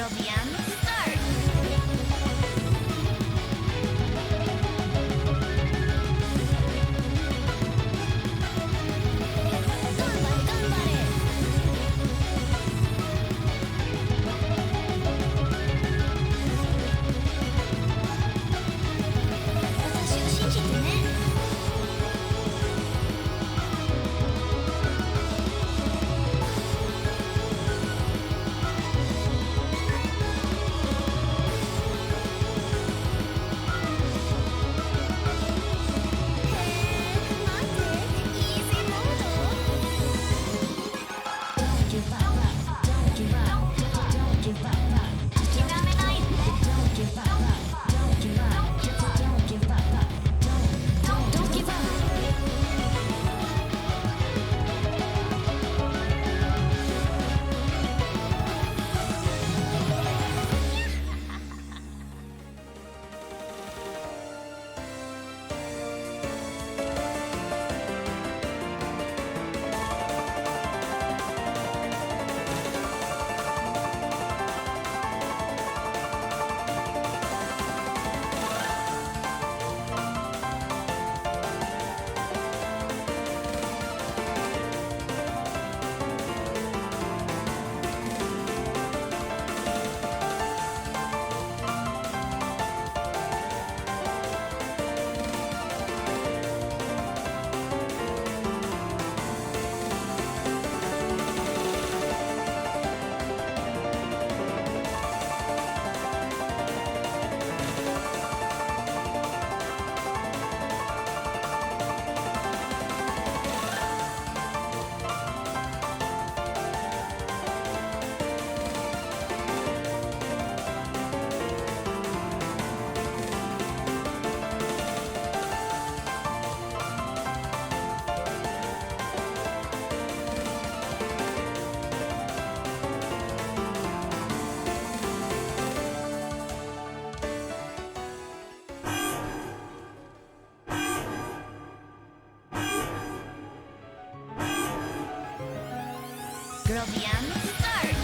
Peruvian start. Peruvian start.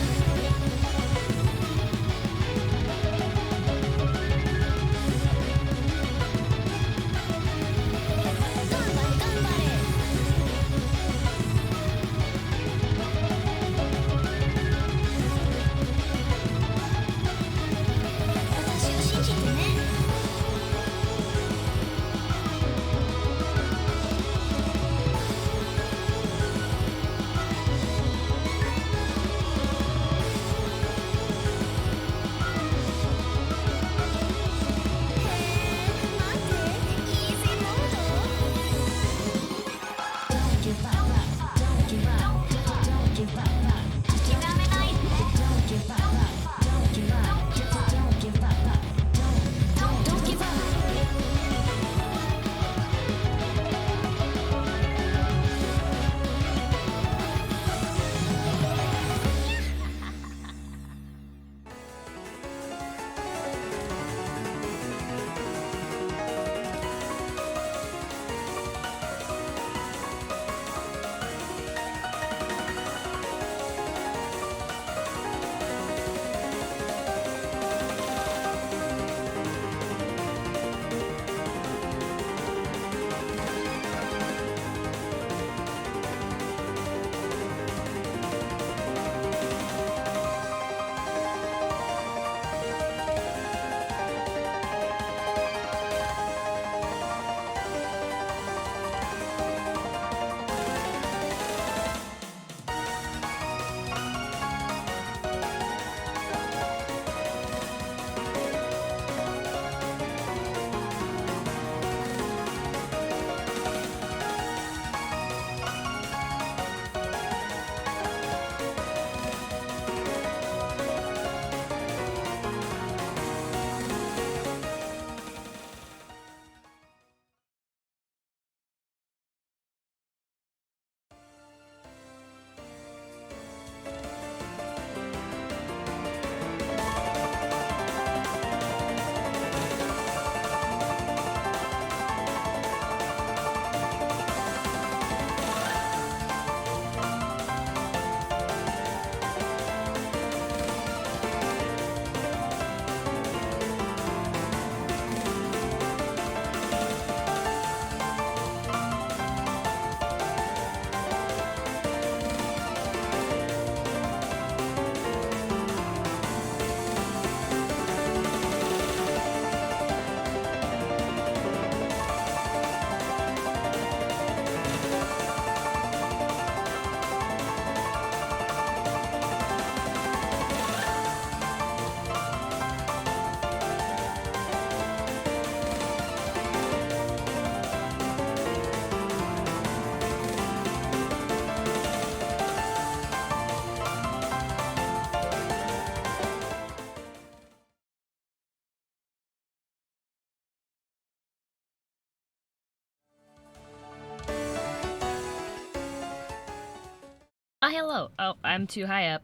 hello. Oh, I'm too high up.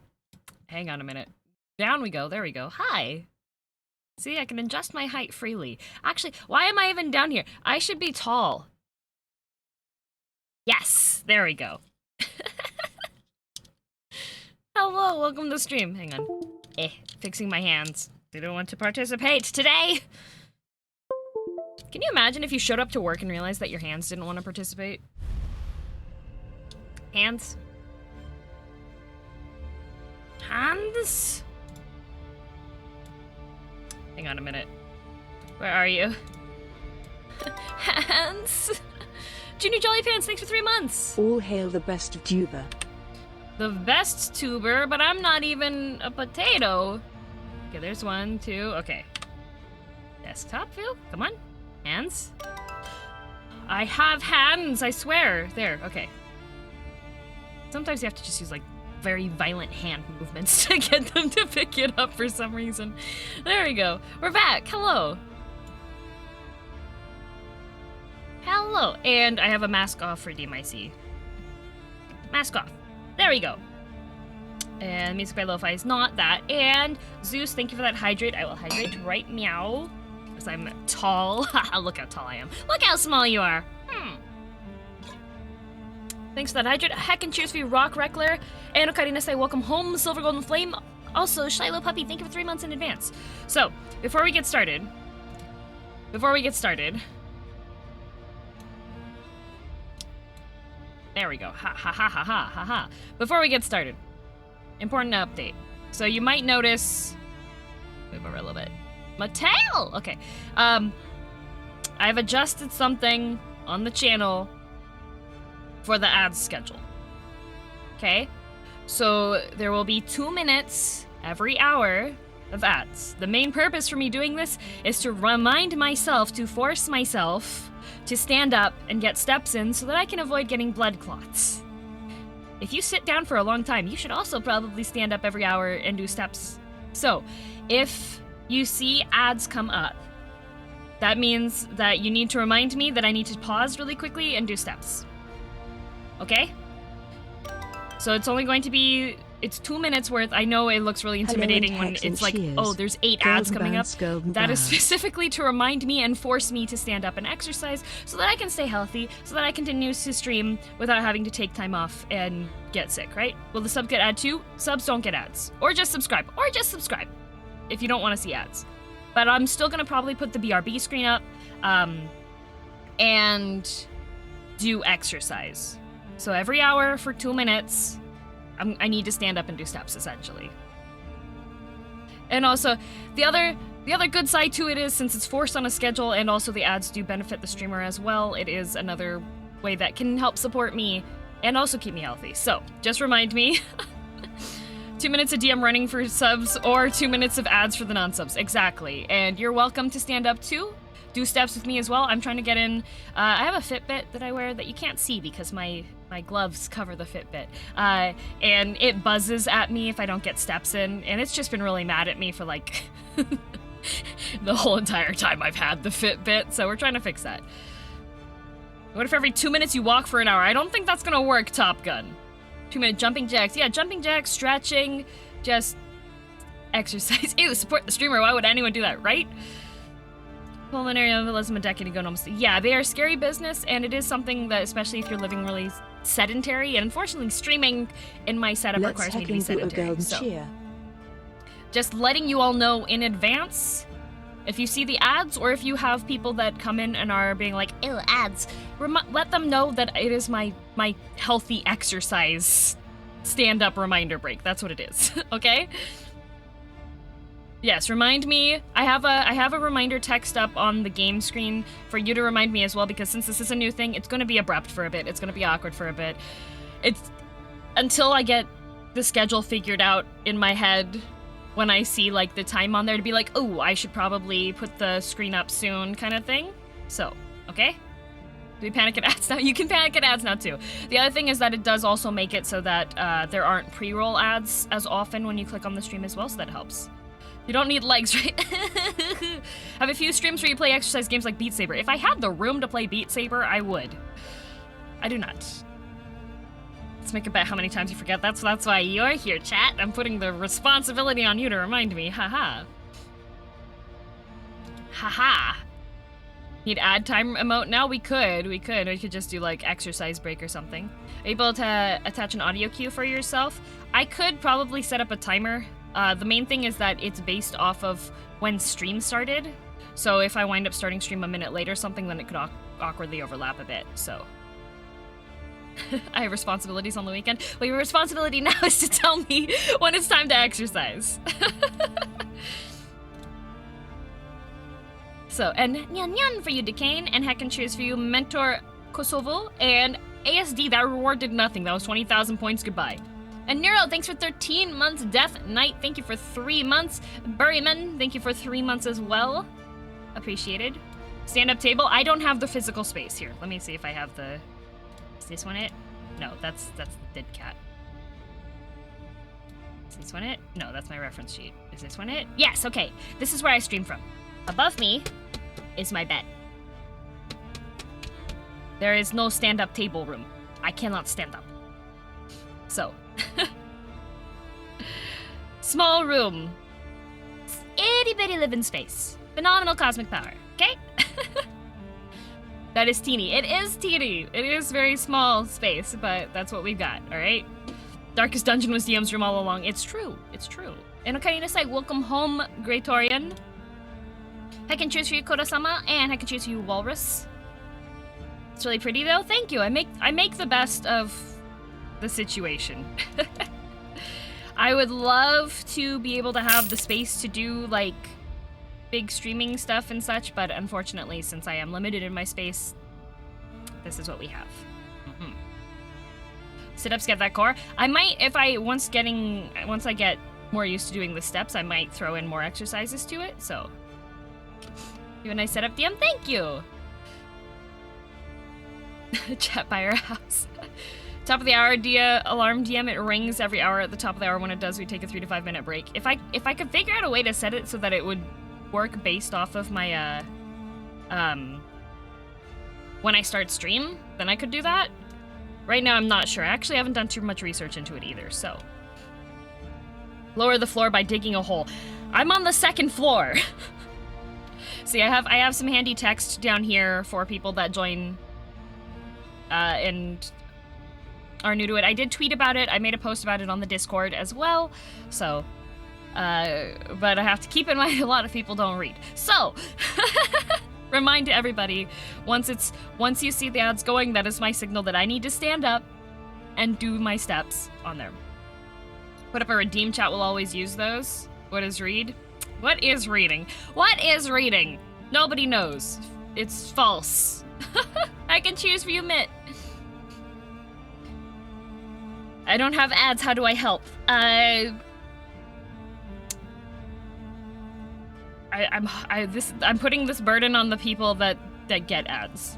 Hang on a minute. Down we go. There we go. Hi. See, I can adjust my height freely. Actually, why am I even down here? I should be tall. Yes, there we go. Hello, welcome to the stream. Hang on. Fixing my hands. They don't want to participate today. Can you imagine if you showed up to work and realized that your hands didn't want to participate? Hands? Hands? Hang on a minute. Where are you? Hands? Junior Jolly Pants, thanks for 3 months. All hail the best of tuber. The best tuber, but I'm not even a potato. Okay, there's 1, 2, okay. Desktop view, come on. Hands. I have hands, I swear. There, okay. Sometimes you have to just use like very violent hand movements to get them to pick it up for some reason. There we go. We're back. Hello. Hello. And I have a mask off for DMIC. Mask off. There we go. And Music by Lo-Fi is not that. And Zeus, thank you for that hydrate. I will hydrate right meow. Because I'm tall. Look how tall I am. Look how small you are. Thanks for that hydrate. Heck and cheers for you, Rock Reckler. And Ocarina say, welcome home, Silver Golden Flame. Also, Shiloh Puppy, thank you for 3 months in advance. So, before we get started. There we go. Ha ha ha ha ha ha ha. Before we get started, important update. So you might notice, move over a little bit. My tail! Okay. I've adjusted something on the channel for the ads schedule. Okay? So there will be 2 minutes every hour of ads. The main purpose for me doing this is to remind myself, to force myself to stand up and get steps in so that I can avoid getting blood clots. If you sit down for a long time, you should also probably stand up every hour and do steps. So, if you see ads come up, that means that you need to remind me that I need to pause really quickly and do steps. Okay? So it's only going to be, it's 2 minutes worth. I know it looks really intimidating when it's like, oh, there's 8 ads coming up. That is specifically to remind me and force me to stand up and exercise so that I can stay healthy, so that I continue to stream without having to take time off and get sick, right? Will the sub get ad too? Subs don't get ads. Or just subscribe. If you don't want to see ads. But I'm still going to probably put the BRB screen up and do exercise. So every hour for 2 minutes, I need to stand up and do steps, essentially. And also, the other good side to it is, since it's forced on a schedule and also the ads do benefit the streamer as well, it is another way that can help support me and also keep me healthy. So, just remind me, 2 minutes of DM running for subs or 2 minutes of ads for the non-subs. Exactly. And you're welcome to stand up too. Do steps with me as well. I'm trying to get in. I have a Fitbit that I wear that you can't see because my gloves cover the Fitbit. And it buzzes at me if I don't get steps in. And it's just been really mad at me for like the whole entire time I've had the Fitbit. So we're trying to fix that. What if every 2 minutes you walk for an hour? I don't think that's gonna work, Top Gun. 2 minute jumping jacks. Yeah, jumping jacks, stretching, just exercise. Ew, support the streamer. Why would anyone do that, right? Pulmonary embolism a decade ago almost. Yeah, they are scary business, and it is something that, especially if you're living really sedentary, and unfortunately streaming in my setup requires me to be sedentary. So, just letting you all know in advance, if you see the ads, or if you have people that come in and are being like, ew, ads, let them know that it is my healthy exercise stand-up reminder break. That's what it is, okay? Yes, remind me. I have a reminder text up on the game screen for you to remind me as well, because since this is a new thing, it's going to be abrupt for a bit. It's going to be awkward for a bit. It's until I get the schedule figured out in my head when I see like the time on there to be like, oh, I should probably put the screen up soon kind of thing. So, okay? Do we panic at ads now? You can panic at ads now too. The other thing is that it does also make it so that there aren't pre-roll ads as often when you click on the stream as well, so that helps. You don't need legs, right? Have a few streams where you play exercise games like Beat Saber. If I had the room to play Beat Saber, I would. I do not. Let's make a bet how many times you forget. That's why you're here, chat. I'm putting the responsibility on you to remind me. Haha. Haha. Need add time emote now? We could just do like exercise break or something. Are you able to attach an audio cue for yourself? I could probably set up a timer. The main thing is that it's based off of when stream started. So if I wind up starting stream a minute later or something, then it could awkwardly overlap a bit, so. I have responsibilities on the weekend. Well, your responsibility now is to tell me when it's time to exercise. So, and nyan nyan for you, Decane, and Heck and Cheers for you, Mentor Kosovo, and ASD, that reward did nothing. That was 20,000 points, goodbye. And Nero, thanks for 13 months. Death Knight, thank you for 3 months. Buryman, thank you for 3 months as well. Appreciated. Stand-up table, I don't have the physical space here. Let me see if I have the... Is this one it? No, that's the dead cat. Is this one it? No, that's my reference sheet. Is this one it? Yes, okay. This is where I stream from. Above me is my bed. There is no stand-up table room. I cannot stand up. So. Small room. Itty-bitty living space. Phenomenal cosmic power. Okay? That is teeny. It is teeny. It is very small space, but that's what we've got, alright? Darkest dungeon was DM's room all along. It's true. It's true. And Ocarina say, welcome home, Greatorian. I can choose for you, Koda-sama, and I can choose for you, Walrus. It's really pretty, though. Thank you. I make the best of the situation. I would love to be able to have the space to do, like, big streaming stuff and such, but unfortunately, since I am limited in my space, this is what we have. Mm-hmm. Sit-ups get that core. I might, if I, once I get more used to doing the steps, I might throw in more exercises to it, so. You have a nice setup, DM? Thank you! Chat by our house. Top of the hour, alarm DM, it rings every hour at the top of the hour. When it does, we take a 3 to 5 minute break. If I could figure out a way to set it so that it would work based off of my, when I start stream, then I could do that. Right now, I'm not sure. I actually haven't done too much research into it either, so. Lower the floor by digging a hole. I'm on the 2nd floor. See, I have some handy text down here for people that join, and are new to it. I did tweet about it. I made a post about it on the Discord as well, so, but I have to keep in mind a lot of people don't read. So, remind everybody, once you see the ads going, that is my signal that I need to stand up and do my steps on there. Put up a redeem chat, we'll always use those. What is read? What is reading? What is reading? Nobody knows. It's false. I can choose for you, Mitt. I don't have ads, how do I help? I'm putting this burden on the people that get ads.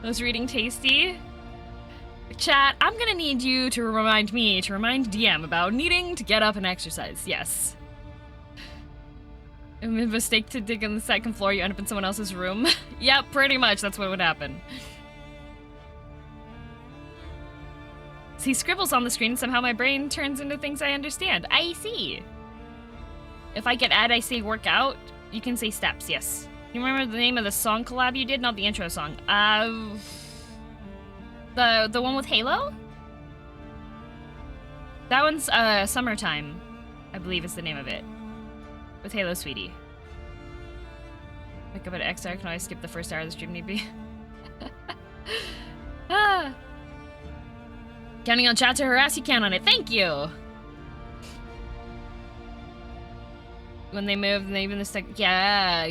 Was reading tasty? Chat, I'm gonna need you to remind me to remind DM about needing to get up and exercise. Yes. A mistake to dig on the 2nd floor, you end up in someone else's room. Yep, pretty much, that's what would happen. See, scribbles on the screen, somehow my brain turns into things I understand. I see. If I get ad, I say workout. You can say steps, yes. You remember the name of the song collab you did? Not the intro song. The one with Halo? That one's, Summertime, I believe is the name of it. With Halo Sweetie. Wake up at X hour, can always skip the first hour of the stream need be. Ah. Counting on chat to harass, you count on it. Thank you! When they move, and they even this yeah.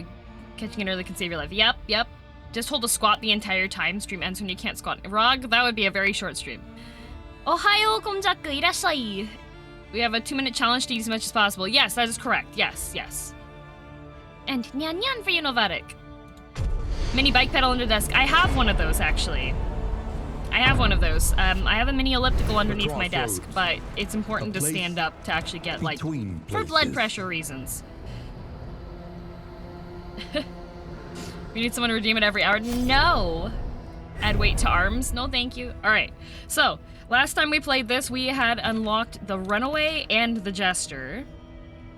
Catching it early can save your life. Yep, yep. Just hold a squat the entire time. Stream ends when you can't squat. Rog, that would be a very short stream. Ohayo konjaku irashai. We have a 2-minute challenge to eat as much as possible. Yes, that is correct. Yes, yes. And nyan nyan for you, Novatic. Mini bike pedal under desk. I have one of those, actually. I have one of those. I have a mini elliptical underneath my desk, but it's important to stand up to actually get, like, for blood pressure reasons. You need someone to redeem it every hour? No. Add weight to arms. No, thank you. All right. So, last time we played this, we had unlocked the Runaway and the Jester.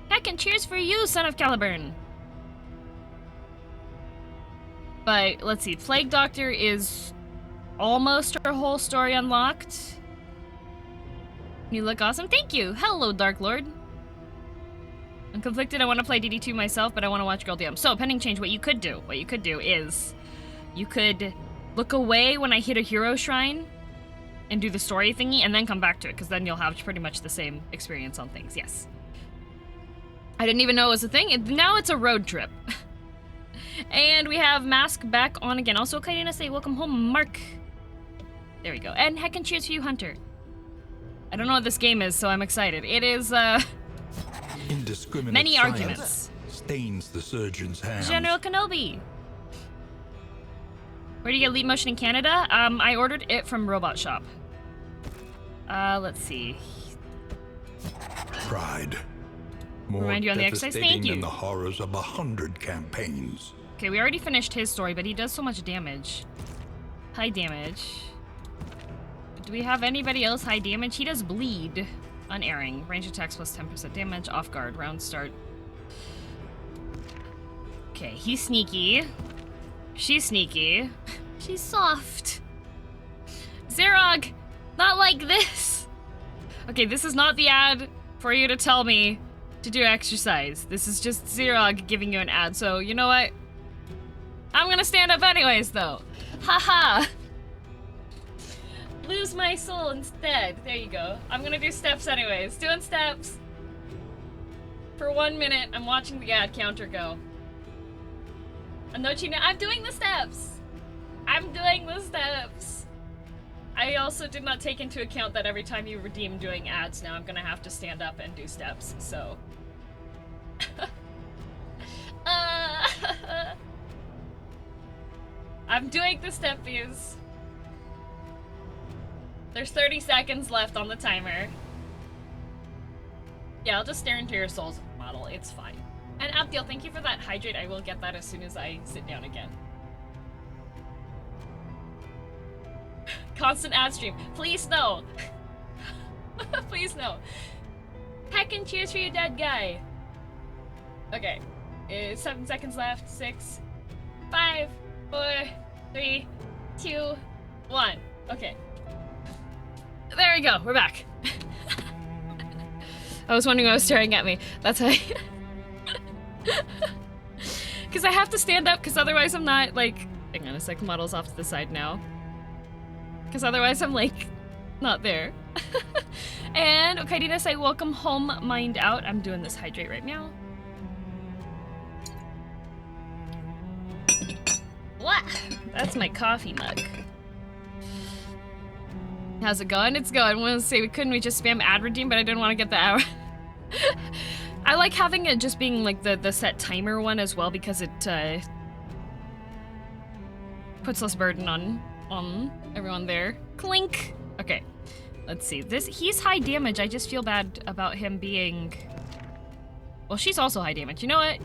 Heck, and cheers for you, son of Caliburn. But, let's see. Plague Doctor is almost her whole story unlocked. You look awesome. Thank you. Hello, Dark Lord. I'm conflicted. I want to play DD2 myself, but I want to watch Girl DM. So, pending change, what you could do is you could look away when I hit a hero shrine and do the story thingy and then come back to it, because then you'll have pretty much the same experience on things. Yes. I didn't even know it was a thing. Now it's a road trip. And we have Mask back on again. Also, Kaidina say, welcome home, Mark. There we go. And heckin' cheers for you, Hunter. I don't know what this game is, so I'm excited. It is, Indiscriminate many science arguments. stains the surgeon's hands. General Kenobi. Where do you get Leap Motion in Canada? I ordered it from Robot Shop. Let's see. Pride. More Remind you on the exercise? Thank devastating you. than the horrors of 100 campaigns. Okay, we already finished his story, but he does so much damage. High damage. Do we have anybody else high damage? He does bleed. Unerring. Range attacks plus 10% damage. Off guard. Round start. Okay, he's sneaky. She's sneaky. She's soft. Zerog! Not like this! Okay, this is not the ad for you to tell me to do exercise. This is just Zerog giving you an ad, so you know what? I'm gonna stand up anyways, though. Haha! Lose my soul instead. There you go. I'm gonna do steps anyways. Doing steps. For 1 minute, I'm watching the ad counter go. Anochi, I'm doing the steps! I'm doing the steps! I also did not take into account that every time you redeem doing ads now, I'm gonna have to stand up and do steps, so... I'm doing the steppies. There's 30 seconds left on the timer. Yeah, I'll just stare into your soul's model, it's fine. And Abdiel, thank you for that hydrate. I will get that as soon as I sit down again. Constant ad stream. Please no. Please no. Heckin' cheers for you, dead guy. Okay. 7 seconds left. 6, 5, 4, 3, 2, 1. Okay. There we go. We're back. I was wondering why I was staring at me. That's how because I have to stand up, because otherwise I'm not, like... Hang on a sec, model's off to the side now. Because otherwise I'm, like, not there. And, okay, did I say welcome home, mind out? I'm doing this hydrate right now. What? That's my coffee mug. How's it going? It's going. I want to say, couldn't we just spam ad redeem, but I didn't want to get the hour. I like having it just being like the set timer one as well, because it puts less burden on everyone there. Clink. Okay, let's see. He's high damage. I just feel bad about him being. Well, she's also high damage. You know what?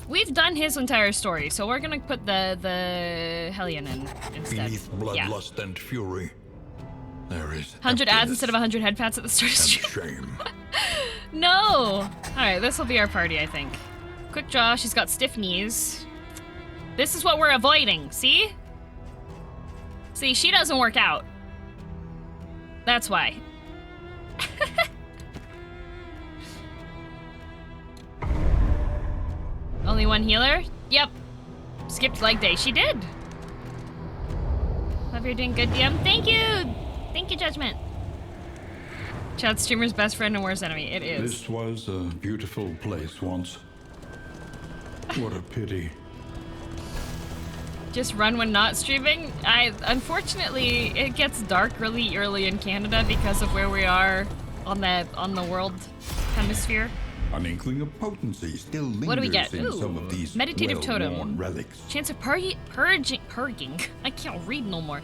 We've done his entire story, so we're gonna put the Hellion in instead. Beneath bloodlust and fury, there is 100 ads instead of 100 head pats at the start of stream. shame. No! Alright, this will be our party, I think. Quick draw, she's got stiff knees. This is what we're avoiding, see? See, she doesn't work out. That's why. Only one healer? Yep. Skipped leg day. She did. Love you're doing good, DM. Thank you! Thank you, Judgment. Chad streamer's best friend and worst enemy. It is. This was a beautiful place once. What a pity. Just run when not streaming? Unfortunately, it gets dark really early in Canada because of where we are on the world hemisphere. An inkling of potency still lingers What do we get? in Ooh, some of these meditative well-worn totem. relics. Chance of purging. I can't read no more.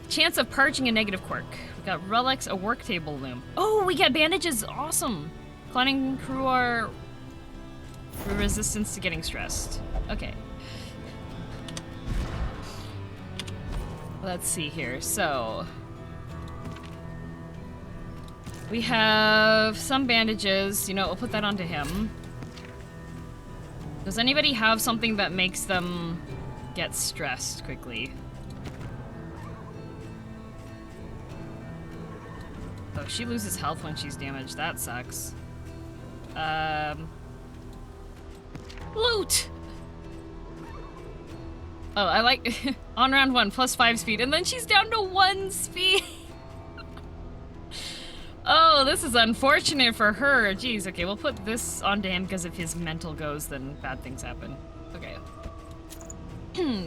Chance of purging a negative quirk. We got relics, a work table loom. Oh, we get bandages. Awesome. Cloning crew are resistance to getting stressed. Okay. Let's see here. So we have some bandages. You know, we'll put that onto him. Does anybody have something that makes them get stressed quickly? Oh, she loses health when she's damaged. That sucks. Loot! Oh, I like on round 1 +5 speed, and then she's down to 1 speed. Oh, this is unfortunate for her. Jeez, okay, we'll put this onto him because if his mental goes, then bad things happen. Okay.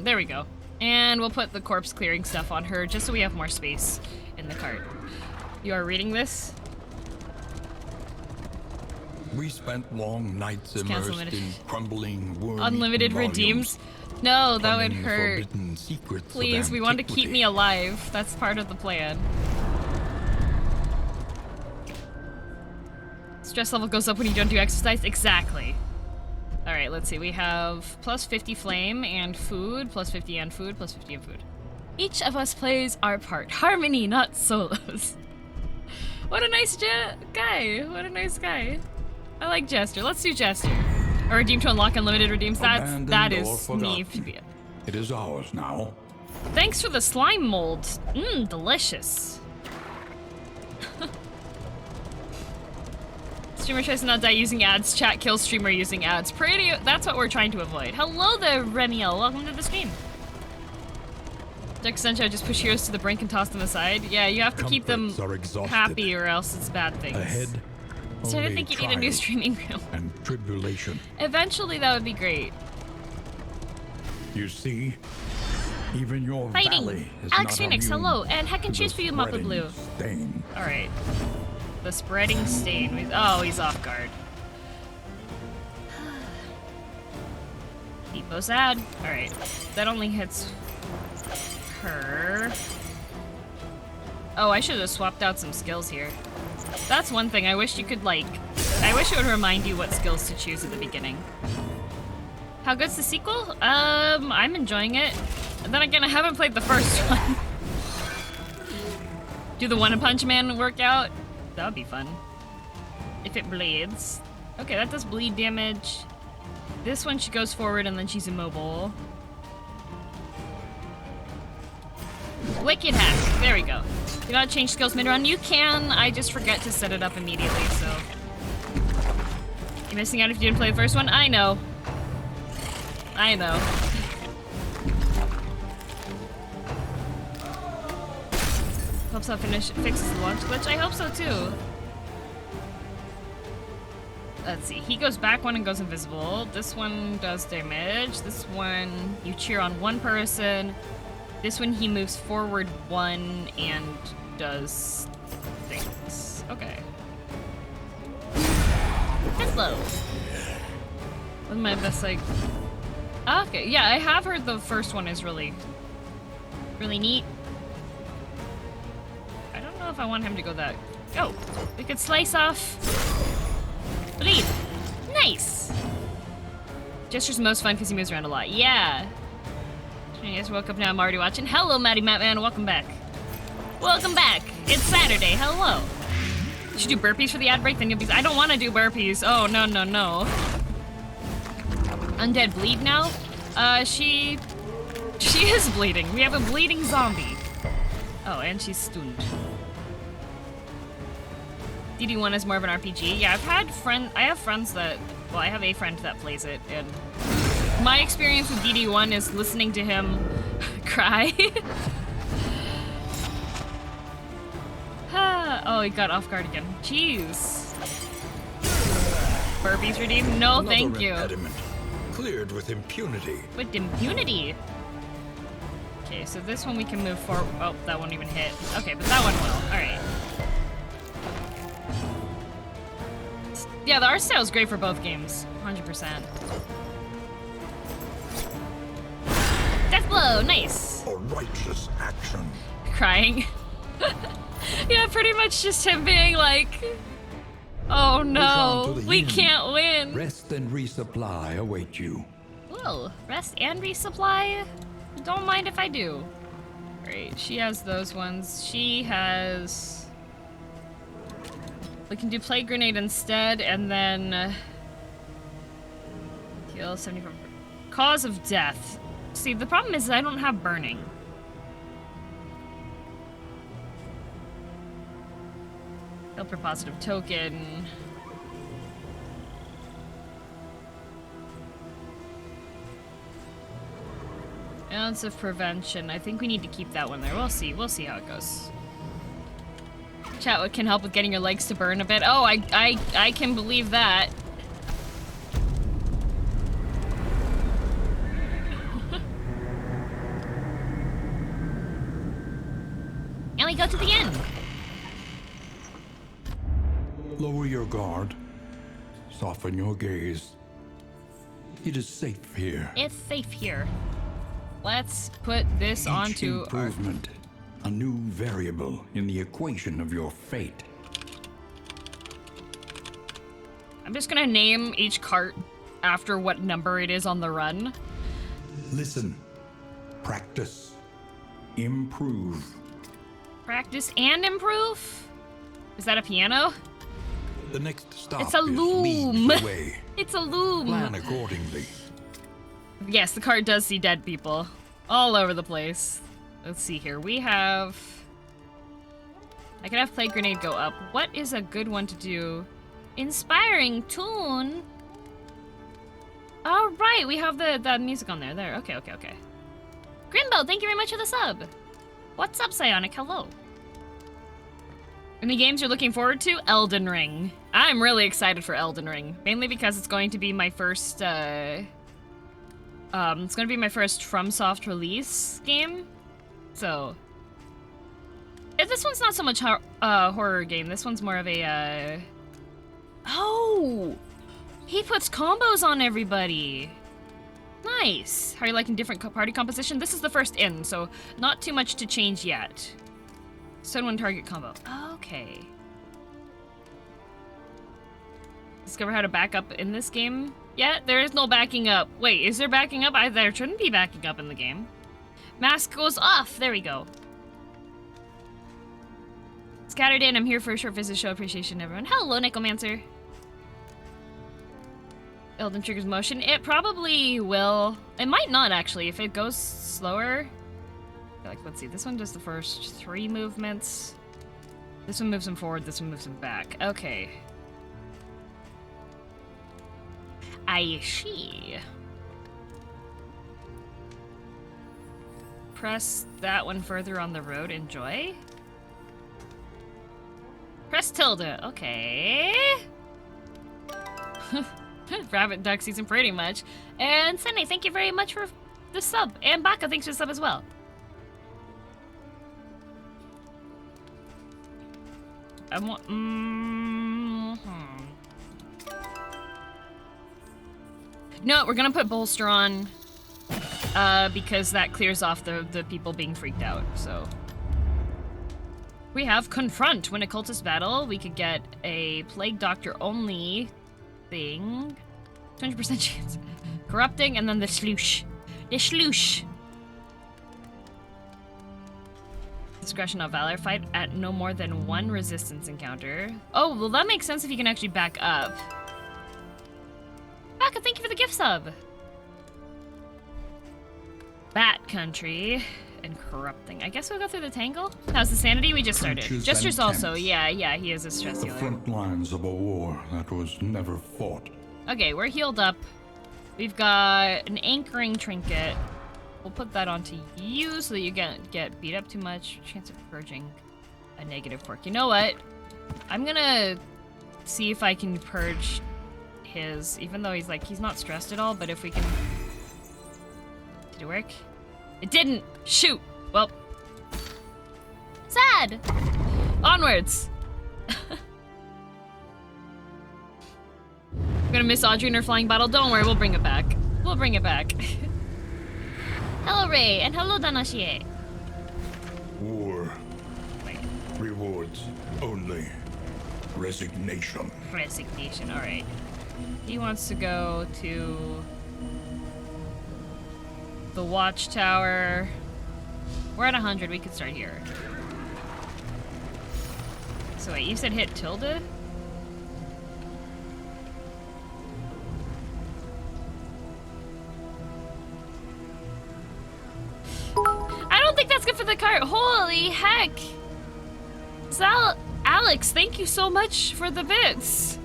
There we go. And we'll put the corpse clearing stuff on her just so we have more space in the cart. You are reading this? We spent long nights cancel immersed it. in crumbling worm. Unlimited redeems? No, that would hurt. Please, we want to keep me alive. That's part of the plan. Stress level goes up when you don't do exercise? Exactly. Alright, let's see. We have +50 flame and food, +50 and food, +50 and food. Each of us plays our part. Harmony, not solos. What a nice guy. What a nice guy. I like Jester. Let's do Jester. A redeem to unlock unlimited redeems. That is me. It is ours now. Thanks for the slime mold. Mmm, delicious. Streamer tries to not die using ads. Chat kills streamer using ads. That's what we're trying to avoid. Hello there, Remiel. Welcome to the stream. Dex Sencho, just push heroes to the brink and toss them aside. Yeah, you have to keep them happy or else it's bad things. Ahead, So I think you need a new streaming room. And tribulation. Eventually that would be great. You see, even your Fighting! valley is Alex not Phoenix, immune hello, and heck and to cheers the for you, Mappa spreading Blue. stain. Alright. The spreading stain. Oh, he's off guard. Depot's ad. Alright. That only hits her. Oh, I should have swapped out some skills here. That's one thing. I wish you could, like... I wish it would remind you what skills to choose at the beginning. How good's the sequel? I'm enjoying it. And then again, I haven't played the first one. Do the One Punch Man workout? That would be fun. If it bleeds. Okay, that does bleed damage. This one, she goes forward and then she's immobile. Wicked hack. There we go. You gotta change skills mid-run. You can. I just forget to set it up immediately, so. You're missing out if you didn't play the first one? I know. I know. Hopes that fixes the launch glitch. I hope so too. Let's see. He goes back one and goes invisible. This one does damage. This one, you cheer on one person. This one, he moves forward one and does things. Okay. Hello. One of my best, like... Okay, yeah, I have heard the first one is really neat. I don't know if I want him to go that... Oh, we could slice off... Bleed. Nice. Jester's most fun because he moves around a lot. Yeah. You guys woke up now. I'm already watching. Hello, Matty Matman. Welcome back. Welcome back. It's Saturday. Hello. You should do burpees for the ad break, then you'll be... I don't want to do burpees. Oh, no, no, no. Undead bleed now? She is bleeding. We have a bleeding zombie. Oh, and she's stunned. DD1 is more of an RPG. Yeah, I have friends that... Well, I have a friend that plays it, and... My experience with DD1 is listening to him cry. Oh, he got off guard again. Jeez. Burpees redeemed? No, thank you. Impediment. Cleared with impunity. With impunity? Okay, so this one we can move forward. Oh, that won't even hit. Okay, but that one will. Alright. Yeah, the art style is great for both games. 100%. Death blow, nice. A righteous action. Crying. Yeah, pretty much just him being like, oh no, we can't win. Rest and resupply await you. Whoa, rest and resupply? Don't mind if I do. Great. She has those ones. She has... We can do Plague Grenade instead, and then... Heal 74... Cause of death. See, the problem is I don't have burning. Helper positive token. Ounce of prevention. I think we need to keep that one there. We'll see. We'll see how it goes. Chat, what can help with getting your legs to burn a bit? Oh, I can believe that. And we go to the end. Lower your guard. Soften your gaze. It is safe here. It's safe here. Let's put this Each onto our... improvement, a new variable in the equation of your fate. I'm just gonna name each cart after what number it is on the run. Listen, practice, improve. Practice and improve? Is that a piano? The next stop It's a is loom. lead the way. It's a loom. Plan accordingly. Yes, the cart does see dead people all over the place. Let's see here. We have... I can have Plague Grenade go up. What is a good one to do? Inspiring tune? All right, we have the music on there. There, okay. Grimbo, thank you very much for the sub. What's up, Psionic? Hello. Any games you're looking forward to? Elden Ring. I'm really excited for Elden Ring, mainly because it's going to be my first, it's gonna be my first FromSoft release game. So, this one's not so much horror game. This one's more of a, Oh! He puts combos on everybody. Nice. How are you liking different party composition? This is the first in, so not too much to change yet. Send one target combo. Okay. Discover how to back up in this game? Yet there is no backing up. Wait, is there backing up? There shouldn't be backing up in the game. Mask goes off. There we go. Scattered in. I'm here for a short visit. Show appreciation, everyone. Hello, Necromancer. Elden triggers motion. It probably will. It might not, actually. If it goes slower. Like, let's see. This one does the first 3 movements. This one moves him forward. This one moves him back. Okay. I see. Press that one further on the road. Enjoy. Press tilde. Okay. Rabbit duck season pretty much. And Sunny, thank you very much for the sub. And Baka, thanks for the sub as well. I want... No, we're gonna put Bolster on, because that clears off the people being freaked out, so. We have Confront. When a cultist battle, we could get a Plague Doctor only thing. 200% chance. Corrupting, and then the Sloosh. The Sloosh. Discretion of Valor. Fight at no more than 1 resistance encounter. Oh, well that makes sense if you can actually back up. Baka, thank you for the gift sub. Bat Country and Corrupting. I guess we'll go through the Tangle. How's the Sanity? We just started. Jester's also, yeah, he is a stress The healer. front lines of a war that was never fought. Okay, we're healed up. We've got an Anchoring Trinket. We'll put that onto you so that you get beat up too much. Chance of purging a negative quirk. You know what? I'm gonna see if I can purge his, even though he's not stressed at all, but if we can... Did it work? It didn't! Shoot! Well. Sad! Onwards! I'm gonna miss Audrey in her flying battle. Don't worry, we'll bring it back. We'll bring it back. Hello, Ray, and hello, Danashie. War. Rewards only. Resignation. Resignation, alright. He wants to go to the Watchtower. We're at 100, we could start here. So wait, you said hit tilde? I don't think that's good for the cart. Holy heck! Alex, thank you so much for the bits.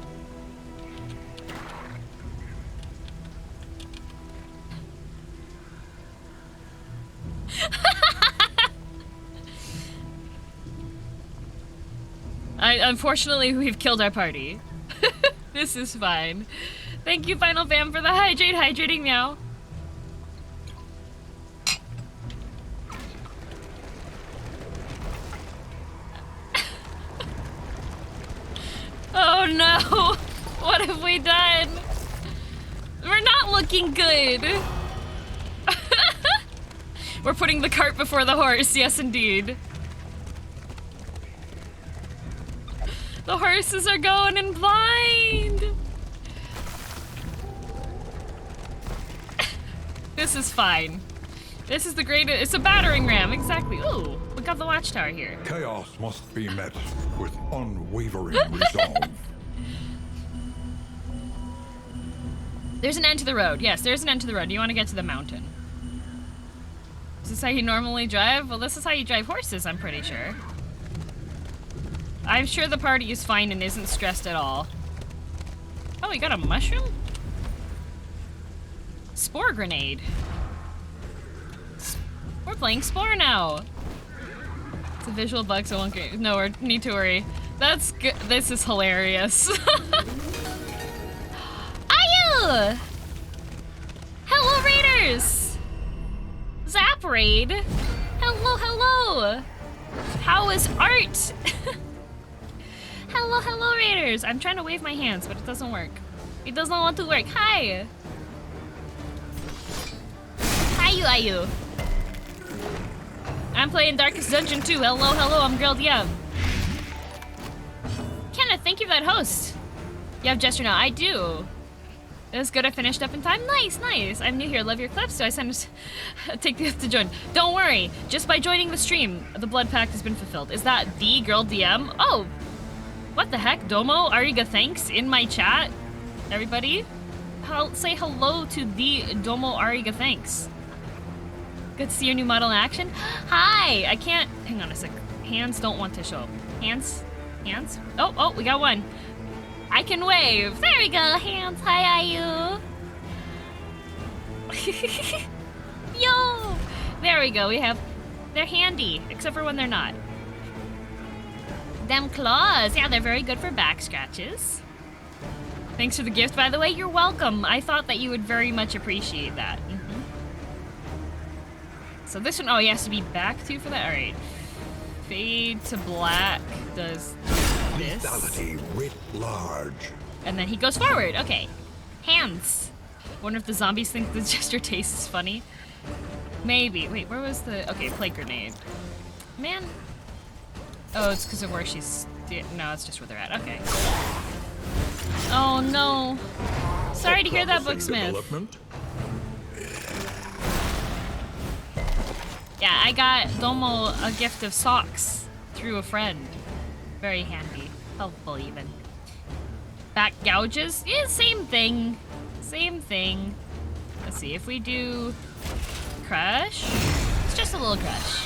Unfortunately, we've killed our party. This is fine. Thank you, Final Fam, for the hydrating meow. Oh no! What have we done? We're not looking good. We're putting the cart before the horse, yes indeed. The horses are going in blind. This is fine. This is the greatest. It's a battering ram, exactly. Ooh, we got the watchtower here. Chaos must be met with unwavering resolve. There's an end to the road. Yes, there's an end to the road. You want to get to the mountain. Is this how you normally drive? Well, this is how you drive horses, I'm pretty sure. I'm sure the party is fine and isn't stressed at all. Oh, we got a mushroom? Spore grenade. We're playing Spore now. It's a visual bug, so I won't get. No, we need to worry. That's good. This is hilarious. Ayu! Hello, Raiders! Zap Raid! Hello, hello! How is art? Hello, hello, Raiders! I'm trying to wave my hands, but it doesn't work. It does not want to work. Hi! Ayu. I'm playing Darkest Dungeon 2. Hello, hello, I'm Girl DM. Kenneth, thank you for that host. You have Jester now. I do. It was good I finished up in time. Nice, nice. I'm new here. Love your clips, so I sent take the to join. Don't worry. Just by joining the stream, the blood pact has been fulfilled. Is that the Girl DM? Oh! What the heck? Domo, Ariga, thanks in my chat. Everybody, say hello to the Domo, Ariga, thanks. Good to see your new model in action. Hi! I can't... Hang on a sec. Hands don't want to show up. Hands? Hands? Oh, we got one. I can wave. There we go. Hands. Hi, Ayu. Yo! There we go. We have... They're handy, except for when they're not. Them claws. Yeah, they're very good for back scratches. Thanks for the gift, by the way. You're welcome. I thought that you would very much appreciate that. So this one, oh, he has to be back too for that? All right. Fade to black does this. Lethality writ large. And then he goes forward. Okay. Hands. Wonder if the zombies think the Jester taste is funny. Maybe. Wait, where was the... Okay, plague grenade. Man. Oh, it's because of where she's... No, it's just where they're at. Okay. Oh, no. Sorry to hear that, Booksmith. Yeah, I got Domo a gift of socks through a friend. Very handy. Helpful, even. Back gouges? Yeah, same thing. Same thing. Let's see, if we do... Crush? It's just a little crush.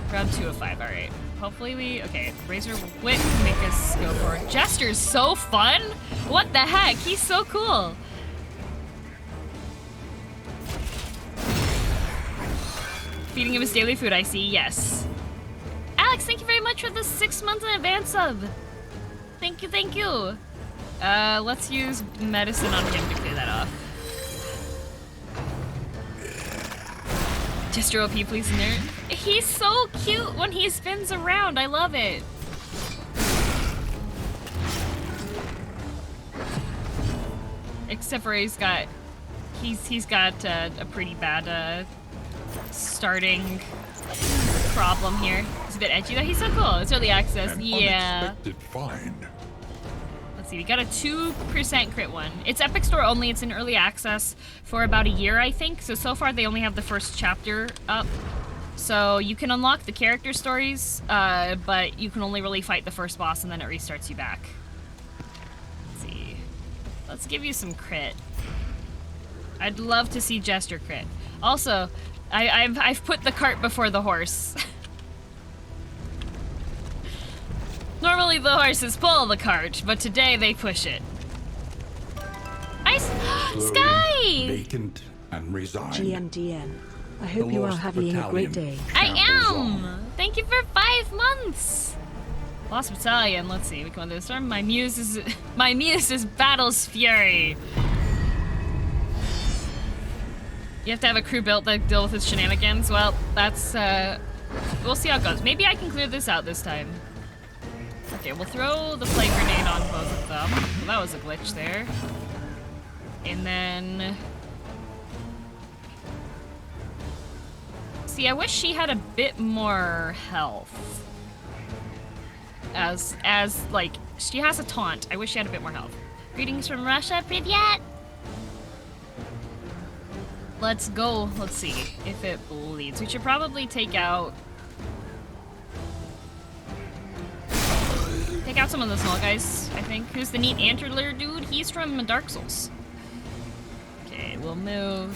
Grab 2 of 5, alright. Hopefully we... Okay, Razor Wit can make us go for it. Jester's so fun! What the heck? He's so cool! Feeding him his daily food, I see, yes. Alex, thank you very much for the 6 months in advance sub. Thank you, thank you. Let's use medicine on him to clear that off. Jester OP, please, nerd. He's so cute when he spins around. I love it. Except for he's got a pretty bad starting problem here. It's a bit edgy though. He's so cool. It's early access. An yeah. unexpected find. Let's see, we got a 2% crit one. It's Epic Store only, it's in early access for about a year, I think. So far they only have the first chapter up. So you can unlock the character stories, but you can only really fight the first boss and then it restarts you back. Let's see. Let's give you some crit. I'd love to see Jester crit. Also, I've put the cart before the horse. Normally the horses pull the cart, but today they push it. Ice Sky! Vacant and resigned. GMDN. I hope you are lost having a great battalion. day. I Travels am! on. Thank you for 5 months! Lost Battalion, let's see, we come into the storm. My muse is Battle's Fury. You have to have a crew built that deal with its shenanigans. Well, that's, we'll see how it goes. Maybe I can clear this out this time. Okay, we'll throw the plague grenade on both of them. Well, that was a glitch there. And then... See, I wish she had a bit more health. As like, she has a taunt. I wish she had a bit more health. Greetings from Russia, Privyat! Let's go. Let's see if it bleeds. We should probably take out some of the small guys, I think. Who's the neat antler dude? He's from Dark Souls. Okay, we'll move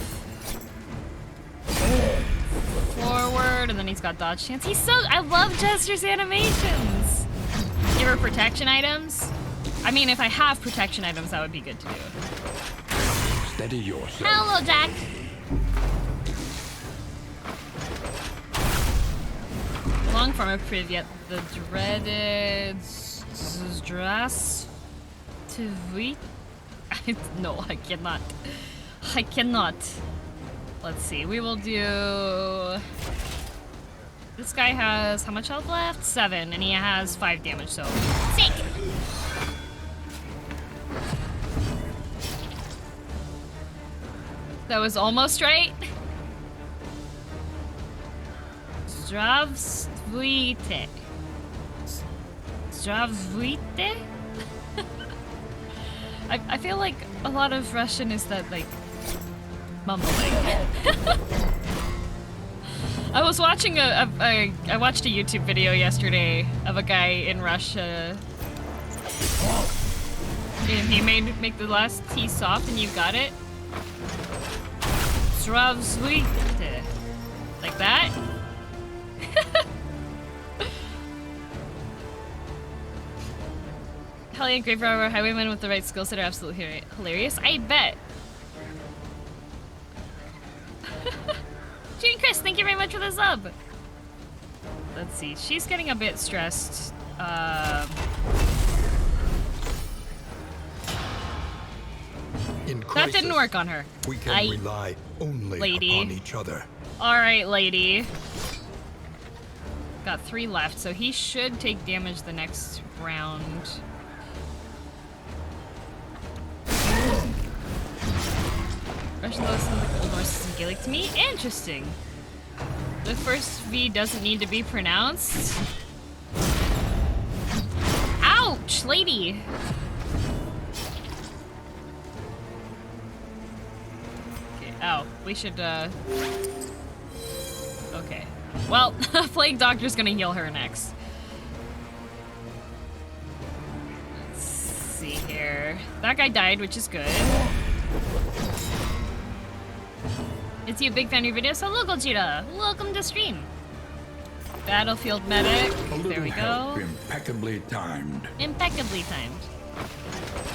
forward, and then he's got dodge chance. He's so... I love Jester's animations! Give her protection items. I mean, if I have protection items, that would be good to do. Steady yourself. Hello, Jack! Long form of Privyet, the dreaded Zdrastvit. No, I cannot. I cannot. Let's see. We will do. This guy has how much health left? 7, and he has 5 damage. So sick. That was almost right. Zdravstvuyte. Zdravstvuyte? I feel like a lot of Russian is that, like, mumbling. I was watching I watched a YouTube video yesterday of a guy in Russia. And he make the last T soft and you got it. Zdravstvuyte. Like that? Hellion Grave Robber Highwaymen with the right skill set are absolutely hilarious. I bet. Jane Chris, thank you very much for the sub. Let's see. She's getting a bit stressed. In That crisis, didn't work on her. We can rely only Lady. upon each other. Alright, lady. Got 3 left, so he should take damage the next round. Russian looks like Old Norse and Gaelic to me. Interesting. The first V doesn't need to be pronounced. Ouch, lady! Okay, oh, we should, okay. Well, Plague Doctor's gonna heal her next. Let's see here. That guy died, which is good. Is he a big fan of your videos? Hello, Gojira! Welcome to stream! Battlefield medic. A little There we help, go. impeccably timed. Impeccably timed.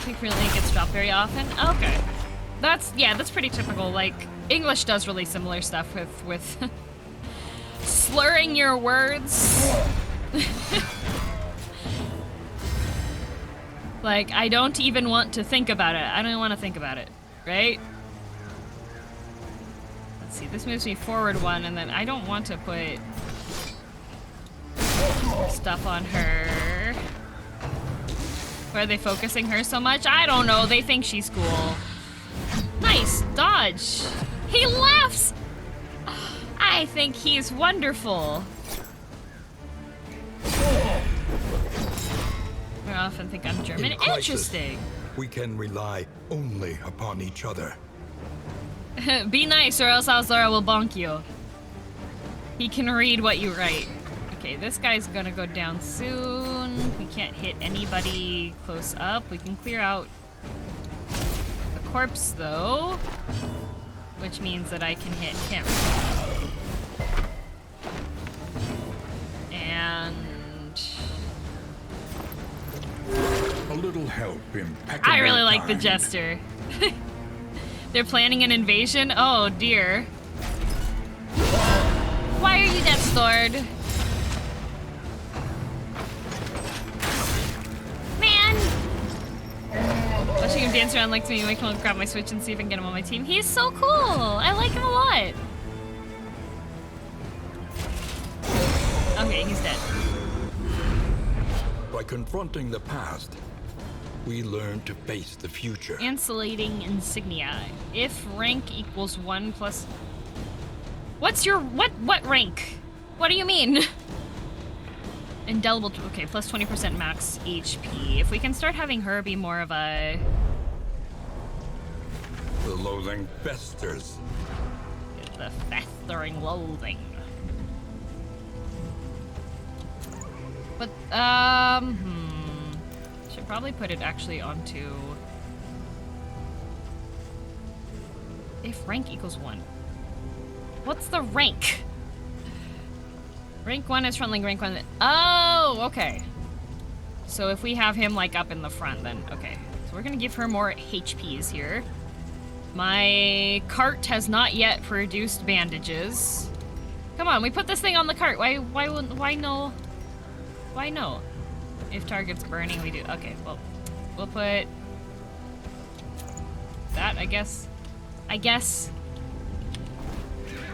Think really gets dropped very often? Okay. That's pretty typical. Like, English does really similar stuff with slurring your words. Like, I don't even want to think about it. I don't want to think about it, right? Let's see, this moves me forward 1, and then I don't want to put stuff on her. Why are they focusing her so much? I don't know. They think she's cool. Nice dodge. He laughs. I think he's wonderful. off and think I'm German. In crisis, Interesting. we can rely only upon each other. Be nice or else Alzara will bonk you. He can read what you write. Okay, this guy's gonna go down soon. We can't hit anybody close up. We can clear out the corpse though, which means that I can hit him. And A little help in packing I really their like the kind. Jester. They're planning an invasion? Oh dear. Why are you death stored? Man! Watching him dance around like to me, make him grab my Switch and see if I can get him on my team. He's so cool! I like him a lot. Okay, he's dead. By confronting the past, we learn to face the future. Insulating insignia. If rank equals 1 plus... What's your... What rank? What do you mean? Indelible... Okay, plus 20% max HP. If we can start having her be more of a... The loathing festers. The festering loathing. But, should probably put it actually onto... If rank equals 1. What's the rank? Rank 1 is frontline, rank 1... Oh, okay. So if we have him, like, up in the front, then... Okay. So we're gonna give her more HPs here. My cart has not yet produced bandages. Come on, we put this thing on the cart. Why no? Why no? If target's burning, we do. Okay, well, we'll put that, I guess.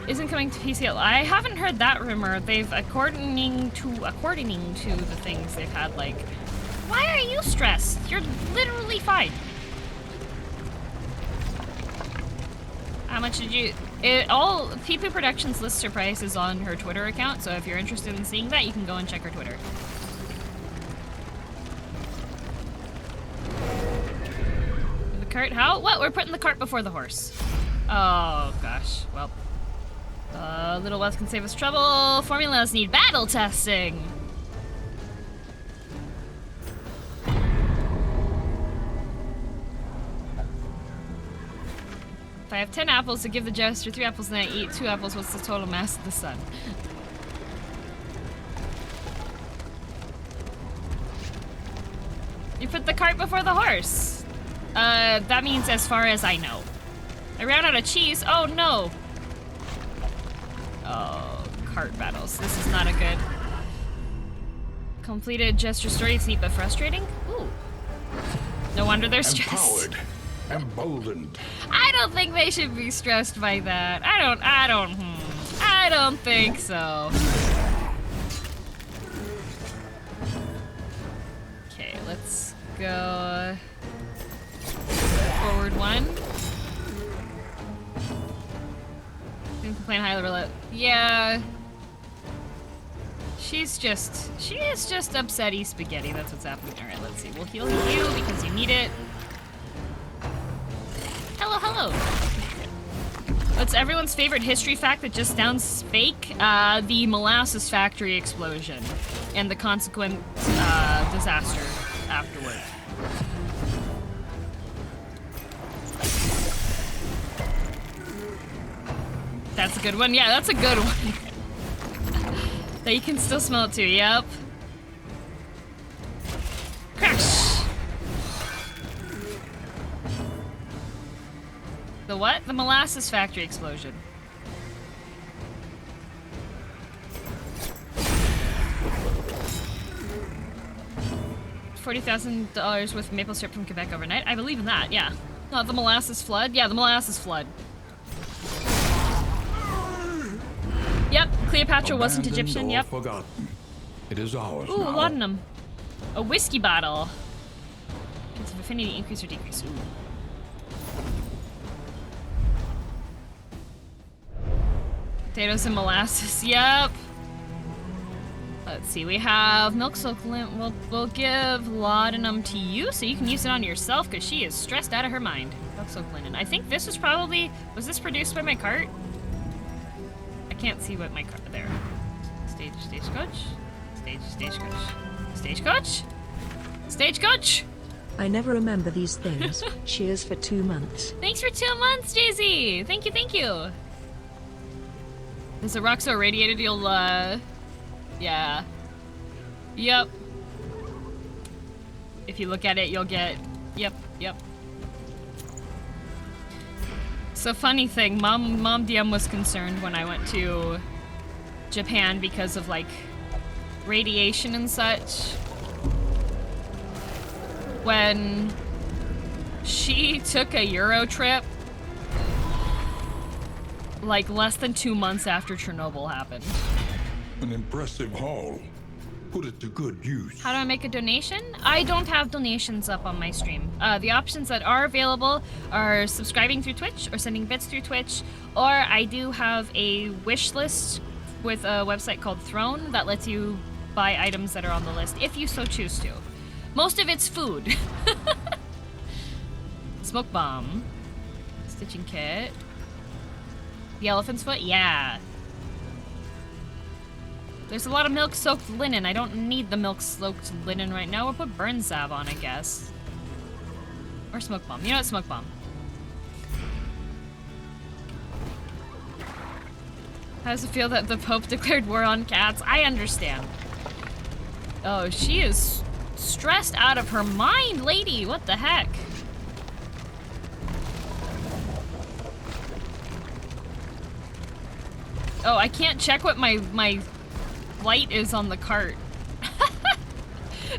Isn't coming to PCL. I haven't heard that rumor. They've, according to the things they've had, like, why are you stressed? You're literally fine. How much did you... all PP Productions lists her prices on her Twitter account, so if you're interested in seeing that, you can go and check her Twitter. The cart? How? What? We're putting the cart before the horse. Oh, gosh. Well. Little wealth can save us trouble. Formulas need battle testing. If I have 10 apples to give the Jester 3 apples and I eat 2 apples, what's the total mass of the sun? You put the cart before the horse. That means as far as I know. I ran out of cheese. Oh no. Oh, cart battles. This is not a good... Completed Jester story. It's neat but frustrating. Ooh. No wonder they're stressed. Empowered. Emboldened. I don't think they should be stressed by that. I don't think so. Okay, let's go forward 1. Didn't complain high level. Yeah. She is just upsetty spaghetti. That's what's happening. Alright, let's see. We'll heal you because you need it. Hello, hello. What's everyone's favorite history fact that just sounds fake? The molasses factory explosion and the consequent disaster afterward. That's a good one. Yeah, that's a good one. That you can still smell it too. Yep. Crash. The what? The molasses factory explosion. $40,000 worth of maple syrup from Quebec overnight. I believe in that, yeah. Not the molasses flood? Yeah, the molasses flood. Yep, Cleopatra wasn't Abandoned Egyptian, or yep. Forgotten. It is ours Ooh, now. laudanum. A whiskey bottle. Chance of affinity increase or decrease. Ooh. Potatoes and molasses, yep. Let's see, we have Milk Soak Lint. We'll give Laudanum to you so you can use it on yourself because she is stressed out of her mind. Milk Soak Linen. I think this was probably... Was this produced by my cart? I can't see what my cart... There. Stagecoach? Stagecoach? Stagecoach? I never remember these things. Cheers for 2 months. Thanks for 2 months, Jay-Z! Thank you, thank you! There's a rock so irradiated you'll, yeah. Yep. If you look at it, you'll get... Yep. So funny thing, Mom DM was concerned when I went to Japan because of, like, radiation and such. When she took a Euro trip, like, less than 2 months after Chernobyl happened. An impressive haul. Put it to good use. How do I make a donation? I don't have donations up on my stream. The options that are available are subscribing through Twitch or sending bits through Twitch, or I do have a wish list with a website called Throne that lets you buy items that are on the list if you so choose to. Most of it's food. Smoke bomb. Stitching kit. The elephant's foot? Yeah. There's a lot of milk-soaked linen. I don't need the milk-soaked linen right now. We'll put burn salve on, I guess. Or smoke bomb. You know what? Smoke bomb. How does it feel that the Pope declared war on cats? I understand. Oh, she is stressed out of her mind, lady. What the heck? Oh, I can't check what my light is on the cart.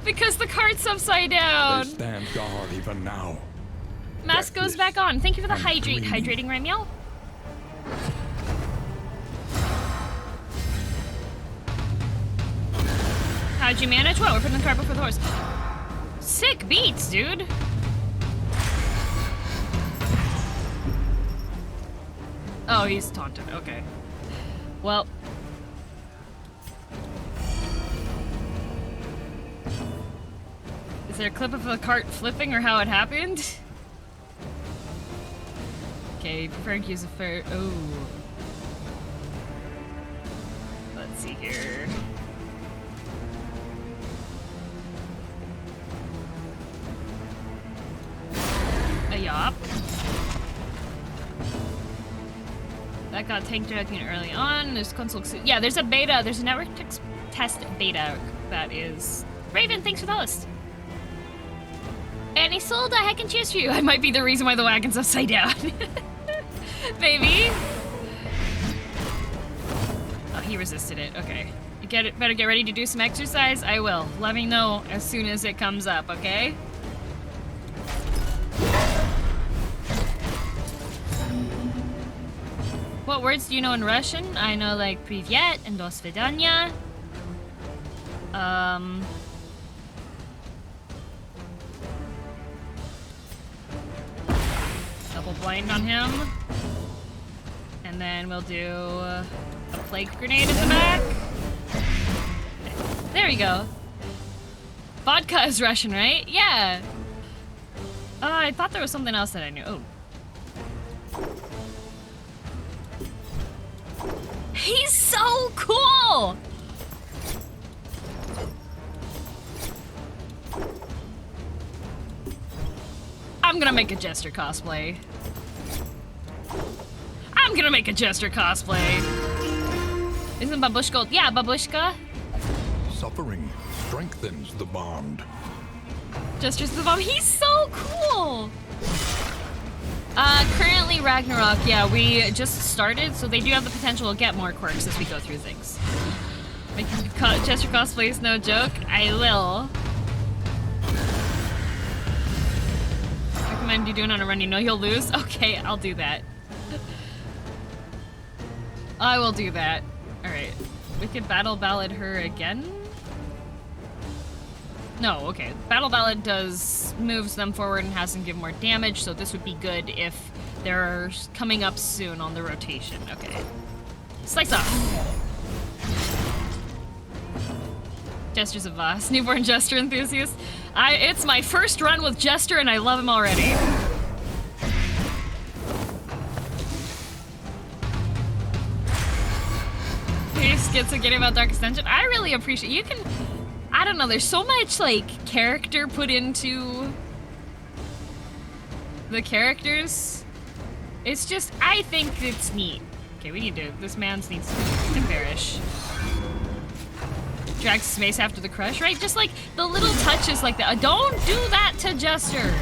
Because the cart's upside down. They stand guard even now. Mask goes back on. Thank you for the hydrating right, meow. How'd you manage? What? We're putting the cart before the horse. Sick beats, dude. Oh, he's taunted. Okay. Well. Is there a clip of the cart flipping or how it happened? Okay, preferring to use a fair. Oh. Let's see here. A yop. That got tanked early on. There's console. Yeah, there's a beta. There's a network test beta that is. Raven, thanks for the host. And Isolda, heck and cheers for you. I might be the reason why the wagon's upside down. Maybe. Oh, he resisted it. Okay. You better get ready to do some exercise. I will. Let me know as soon as it comes up, okay? What words do you know in Russian? I know like Privyet and Do Svidanya. Double blind on him. And then we'll do a plague grenade in the back. There we go. Vodka is Russian, right? Yeah. Oh, I thought there was something else that I knew. Oh. He's so cool! I'm gonna make a Jester cosplay. I'm gonna make a Jester cosplay. Isn't Babushka? Yeah, Babushka. Suffering strengthens the bond. Jester's the bomb. He's so cool! Currently Ragnarok, yeah, we just started, so they do have the potential to get more quirks as we go through things. Making Jester cosplay is no joke. I will. Recommend you doing on a run, you know you'll lose? Okay, I'll do that. I will do that. Alright. We could battle ballad her again? No, okay. Battle Ballad moves them forward and has them give more damage, so this would be good if they're coming up soon on the rotation. Okay. Slice off! Jester's a boss. Newborn Jester enthusiast. It's my first run with Jester and I love him already. He gets a getting about Darkest Dungeon. I really appreciate you can. I don't know. There's so much like character put into the characters. It's just I think it's neat. Okay, we need to. This man needs to perish. Drags his mace after the crush, right? Just like the little touches like that. Don't do that to Jester.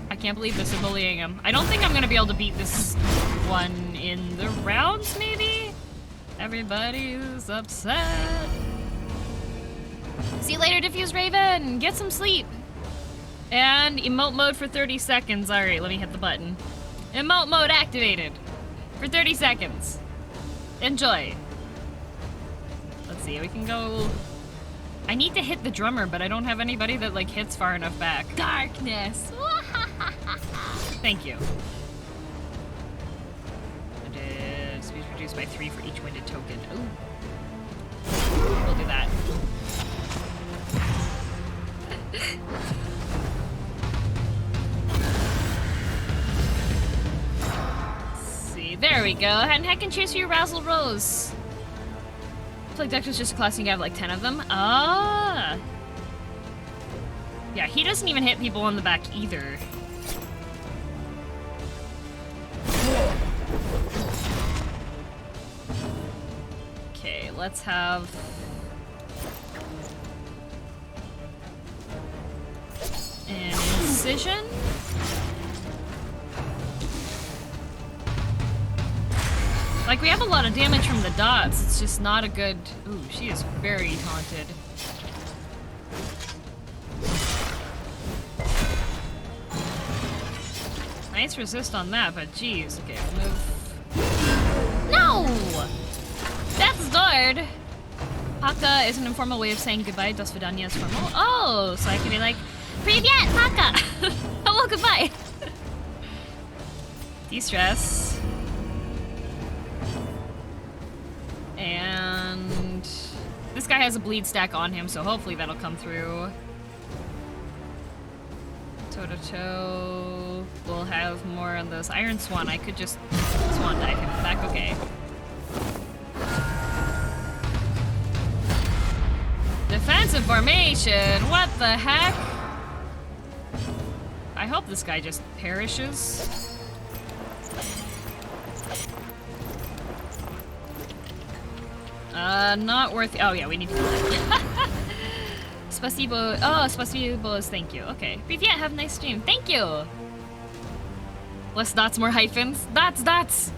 I can't believe this is bullying him. I don't think I'm gonna be able to beat this one in the rounds, maybe? Everybody's upset. See you later, Diffuse Raven. Get some sleep. And emote mode for 30 seconds. Alright, let me hit the button. Emote mode activated. For 30 seconds. Enjoy. Let's see, we can go... I need to hit the drummer, but I don't have anybody that like hits far enough back. Darkness. Thank you. Speed reduced by 3 for each winded token. Ooh. We'll do that. Let's see, there we go. And heck and chase for your Razzle Rose. Plague Doctor's just a class and you have like 10 of them. Ah. Yeah, he doesn't even hit people on the back either. Okay, let's have... an incision? Like, we have a lot of damage from the dots, it's just not a good... Ooh, she is very taunted. Nice resist on that, but geez. Okay, we'll move... No! That's Zard! Paka is an informal way of saying goodbye. Dos Vidania is formal. Oh, so I can be like, Привет, Paka! Hello, goodbye! De-stress. And... this guy has a bleed stack on him, so hopefully that'll come through. Toe-to-toe. We'll have more on this. Iron Swan, I could just Swan dive him back. Okay. Defensive formation! What the heck? I hope this guy just perishes. Not worth... oh yeah, we need to kill him. Spasibo... oh, Spasibo is thank you. Okay. Привет, have a nice stream. Thank you! Less dots, more hyphens. Dots!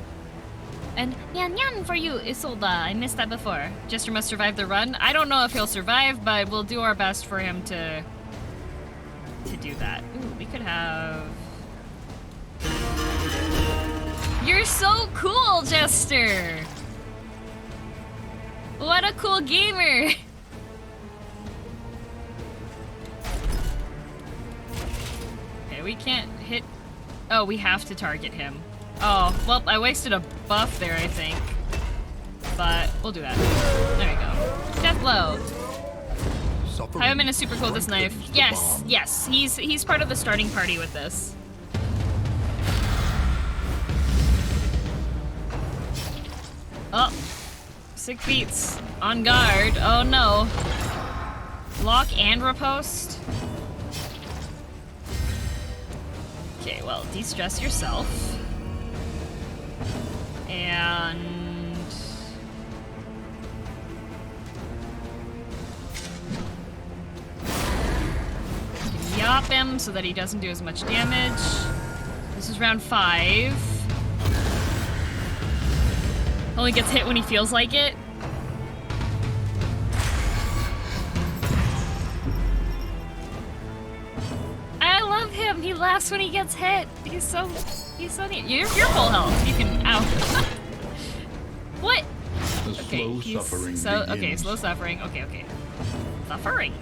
And nyan nyan for you, Isolda. I missed that before. Jester must survive the run. I don't know if he'll survive, but we'll do our best for him to do that. Ooh, we could have... You're so cool, Jester! What a cool gamer! Okay, we can't hit... oh, we have to target him. Oh, well, I wasted a buff there, I think. But we'll do that. There we go. Death blow. I am in a super cool with this knife. Yes, he's part of the starting party with this. Oh, sick beats. On guard. Oh no. Lock and riposte. Okay, well, de-stress yourself. And... yop him so that he doesn't do as much damage. This is round 5. Only gets hit when he feels like it. I love him. He laughs when he gets hit. He's so neat. You're full health. You can... ow. What? Okay, slow suffering. Okay. Suffering.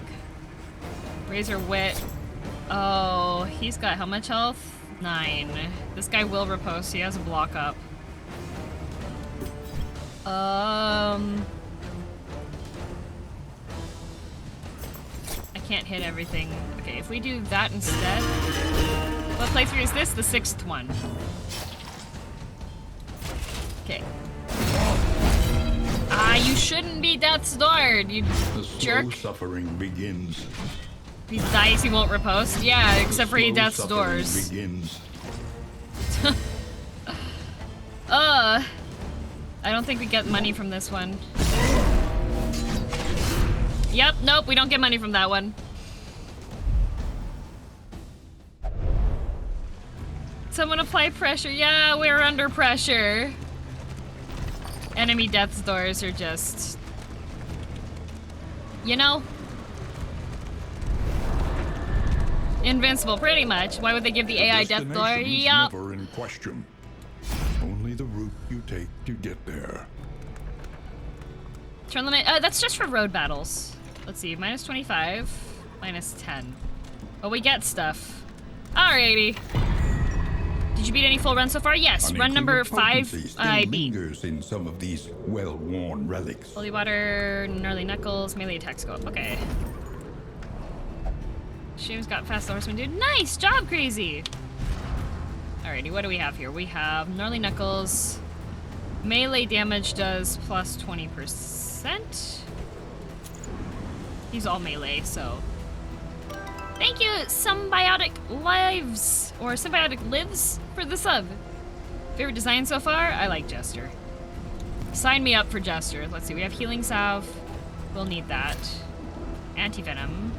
Razor wit. Oh, he's got how much health? 9. This guy will riposte. He has a block up. can't hit everything. Okay, if we do that instead. What playthrough is this? The 6th one. Okay. Ah, you shouldn't be Death's Door, you The slow jerk. suffering begins. If he dies, he won't riposte. Yeah, except for he Slow Death's suffering Doors. begins. I don't think we get money from this one. Yep, nope, we don't get money from that one. Someone apply pressure. Yeah, we're under pressure. Enemy Death's Doors are just... You know? Invincible, pretty much. Why would they give the AI Death Door? Destination's Yup. never in question. Only the route you take to get there. Turn limit. That's just for road battles. Let's see. Minus 25. Minus 10. But we get stuff. Alrighty. Did you beat any full runs so far? Yes. Run Unequal number potency 5. still I beat. lingers in some of these well-worn relics. Holy Water, Gnarly Knuckles, melee attack scope. Okay. Shame's got Fast Horseman, dude. Nice job, Crazy! Alrighty, what do we have here? We have Gnarly Knuckles. Melee damage does plus 20%. He's all melee, so. Thank you, Symbiotic Lives, or Symbiotic Lives, for the sub. Favorite design so far? I like Jester. Sign me up for Jester. Let's see, we have Healing Salve. We'll need that. Anti-Venom.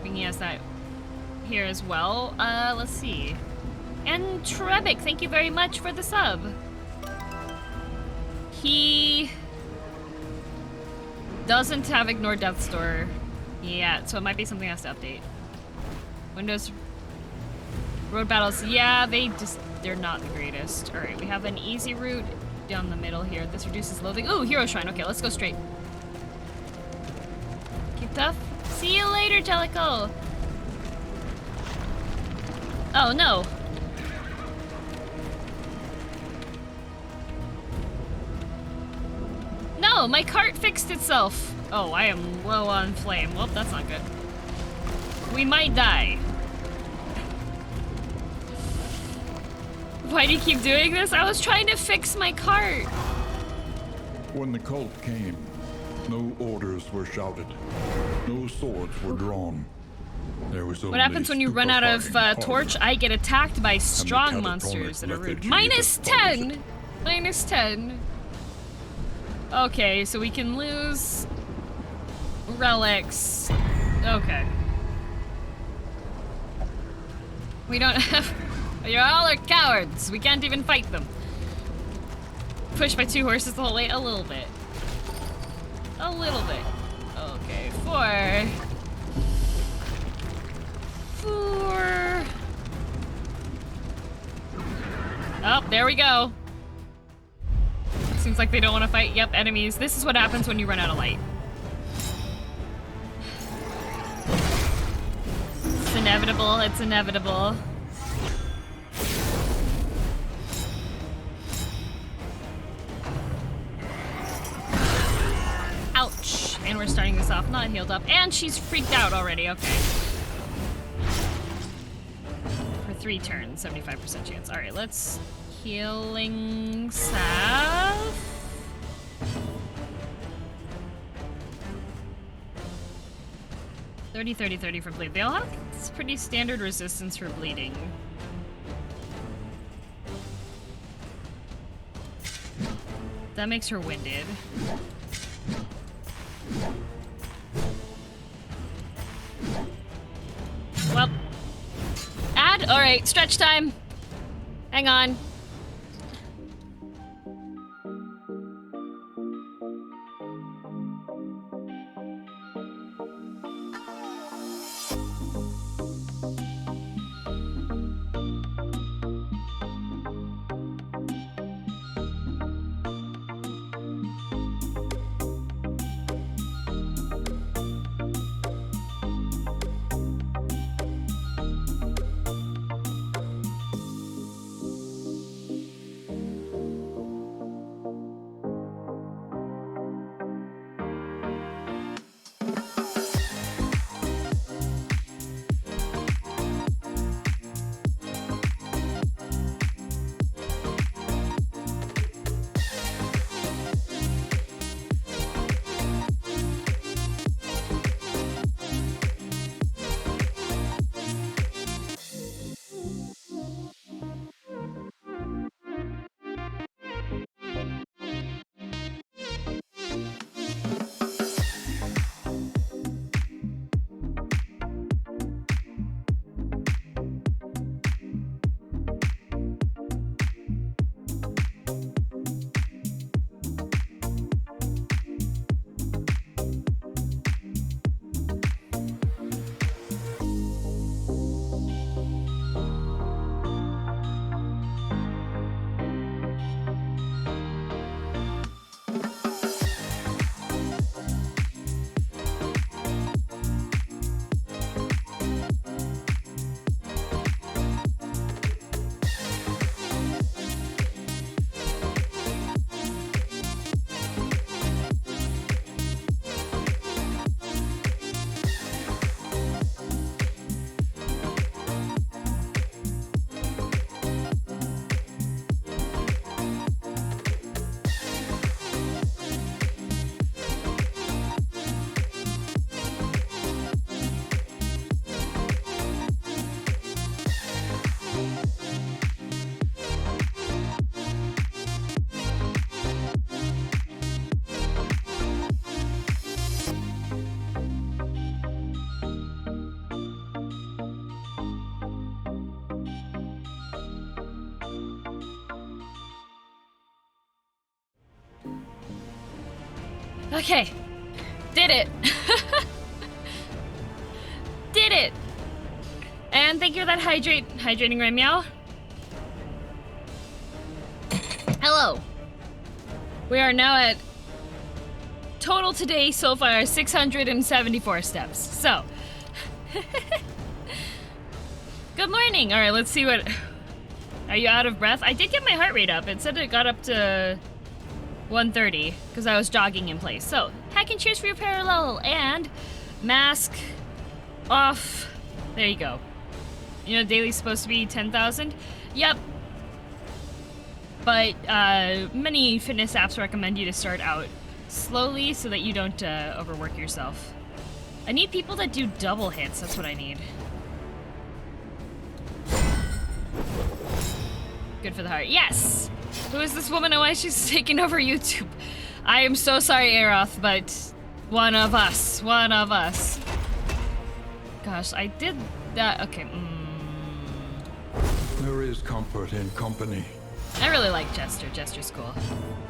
Bringing us that here as well. Let's see. And Trebic, thank you very much for the sub. He doesn't have Ignore Death's Door yet, so it might be something else to update. Windows road battles, yeah, they're not the greatest. Alright, we have an easy route down the middle here. This reduces loathing. Ooh, Hero Shrine. Okay, let's go straight. Keep tough. See you later, Jellicle. Oh, no. No, my cart fixed itself. Oh, I am low on flame. Well, that's not good. We might die. Why do you keep doing this? I was trying to fix my cart. When the cult came, no orders were shouted. No swords were drawn. There was What happens when you run out of torch? I get attacked by strong monsters that are rude. Minus 10! Minus 10. Okay, so we can lose relics. Okay. We don't have... You all are cowards. We can't even fight them. Pushed by 2 horses the whole way? A little bit. A little bit. Okay, 4. 4. Oh, there we go. Seems like they don't want to fight. Yep, enemies. This is what happens when you run out of light. It's inevitable. It's inevitable. Ouch. And we're starting this off not healed up. And she's freaked out already. Okay. For 3 turns, 75% chance. Alright, let's... Healing salve. $30, $30, $30 for bleed. They all have pretty standard resistance for bleeding. That makes her winded. Well, add. All right, stretch time. Hang on. Okay. Did it. Did it. And thank you for that hydrating ray meow. Hello. We are now at total today so far 674 steps. So, good morning. All right, let's see what. Are you out of breath? I did get my heart rate up. It said it got up to 130 because I was jogging in place. So, hack and cheers for your parallel and mask off. There you go. You know, daily's supposed to be 10,000. Yep. But many fitness apps recommend you to start out slowly so that you don't overwork yourself. I need people that do double hits. That's what I need. Good for the heart. Yes! Who is this woman and why she's taking over YouTube? I am so sorry, Aeroth, but one of us. One of us. Gosh, I did that. Okay. There is comfort in company. I really like Jester. Jester's cool.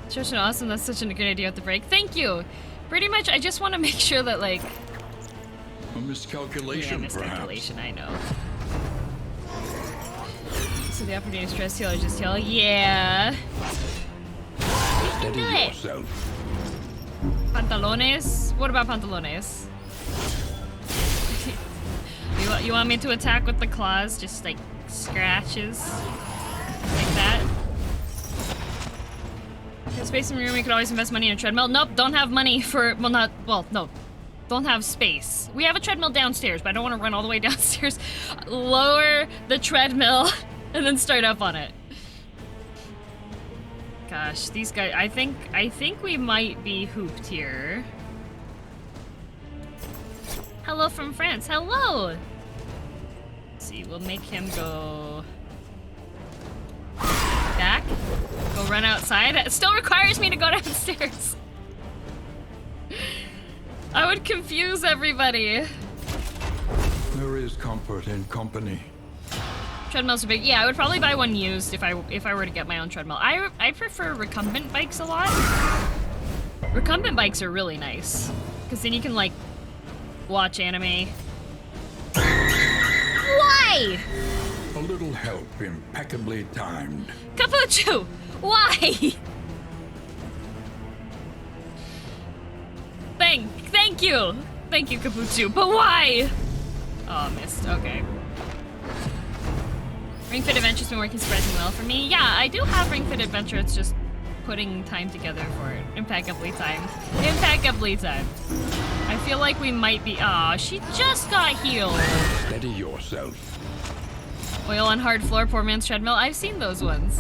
Trisha, awesome. That's such a good idea at the break. Thank you. Pretty much, I just want to make sure that, like... A miscalculation, yeah, miscalculation, perhaps. I know. So the opportunity to stress heal or just heal? Yeah. You can Steady do it. yourself. Pantalones? What about pantalones? You want me to attack with the claws? Just like scratches? Like that? If space in the room, you could always invest money in a treadmill. Nope, don't have money for, no. Don't have space. We have a treadmill downstairs, but I don't want to run all the way downstairs. Lower the treadmill and then start up on it. Gosh, these guys, I think we might be hooped here. Hello from France. Hello! Let's see, we'll make him go back. Go run outside. It still requires me to go downstairs. I would confuse everybody. There is comfort in company. Treadmills are big. Yeah, I would probably buy one used if I were to get my own treadmill. I prefer recumbent bikes a lot. Recumbent bikes are really nice because then you can like watch anime. Why? A little help impeccably timed. Capuchu, why? Thank you, Capuchu. But why? Oh, missed. Okay. Ring Fit Adventure's been working surprisingly well for me. Yeah, I do have Ring Fit Adventure. It's just putting time together for it. Impeccably timed. Impeccably timed. I feel like we might be. Aw, she just got healed. Steady yourself. Oil on hard floor, poor man's treadmill. I've seen those ones.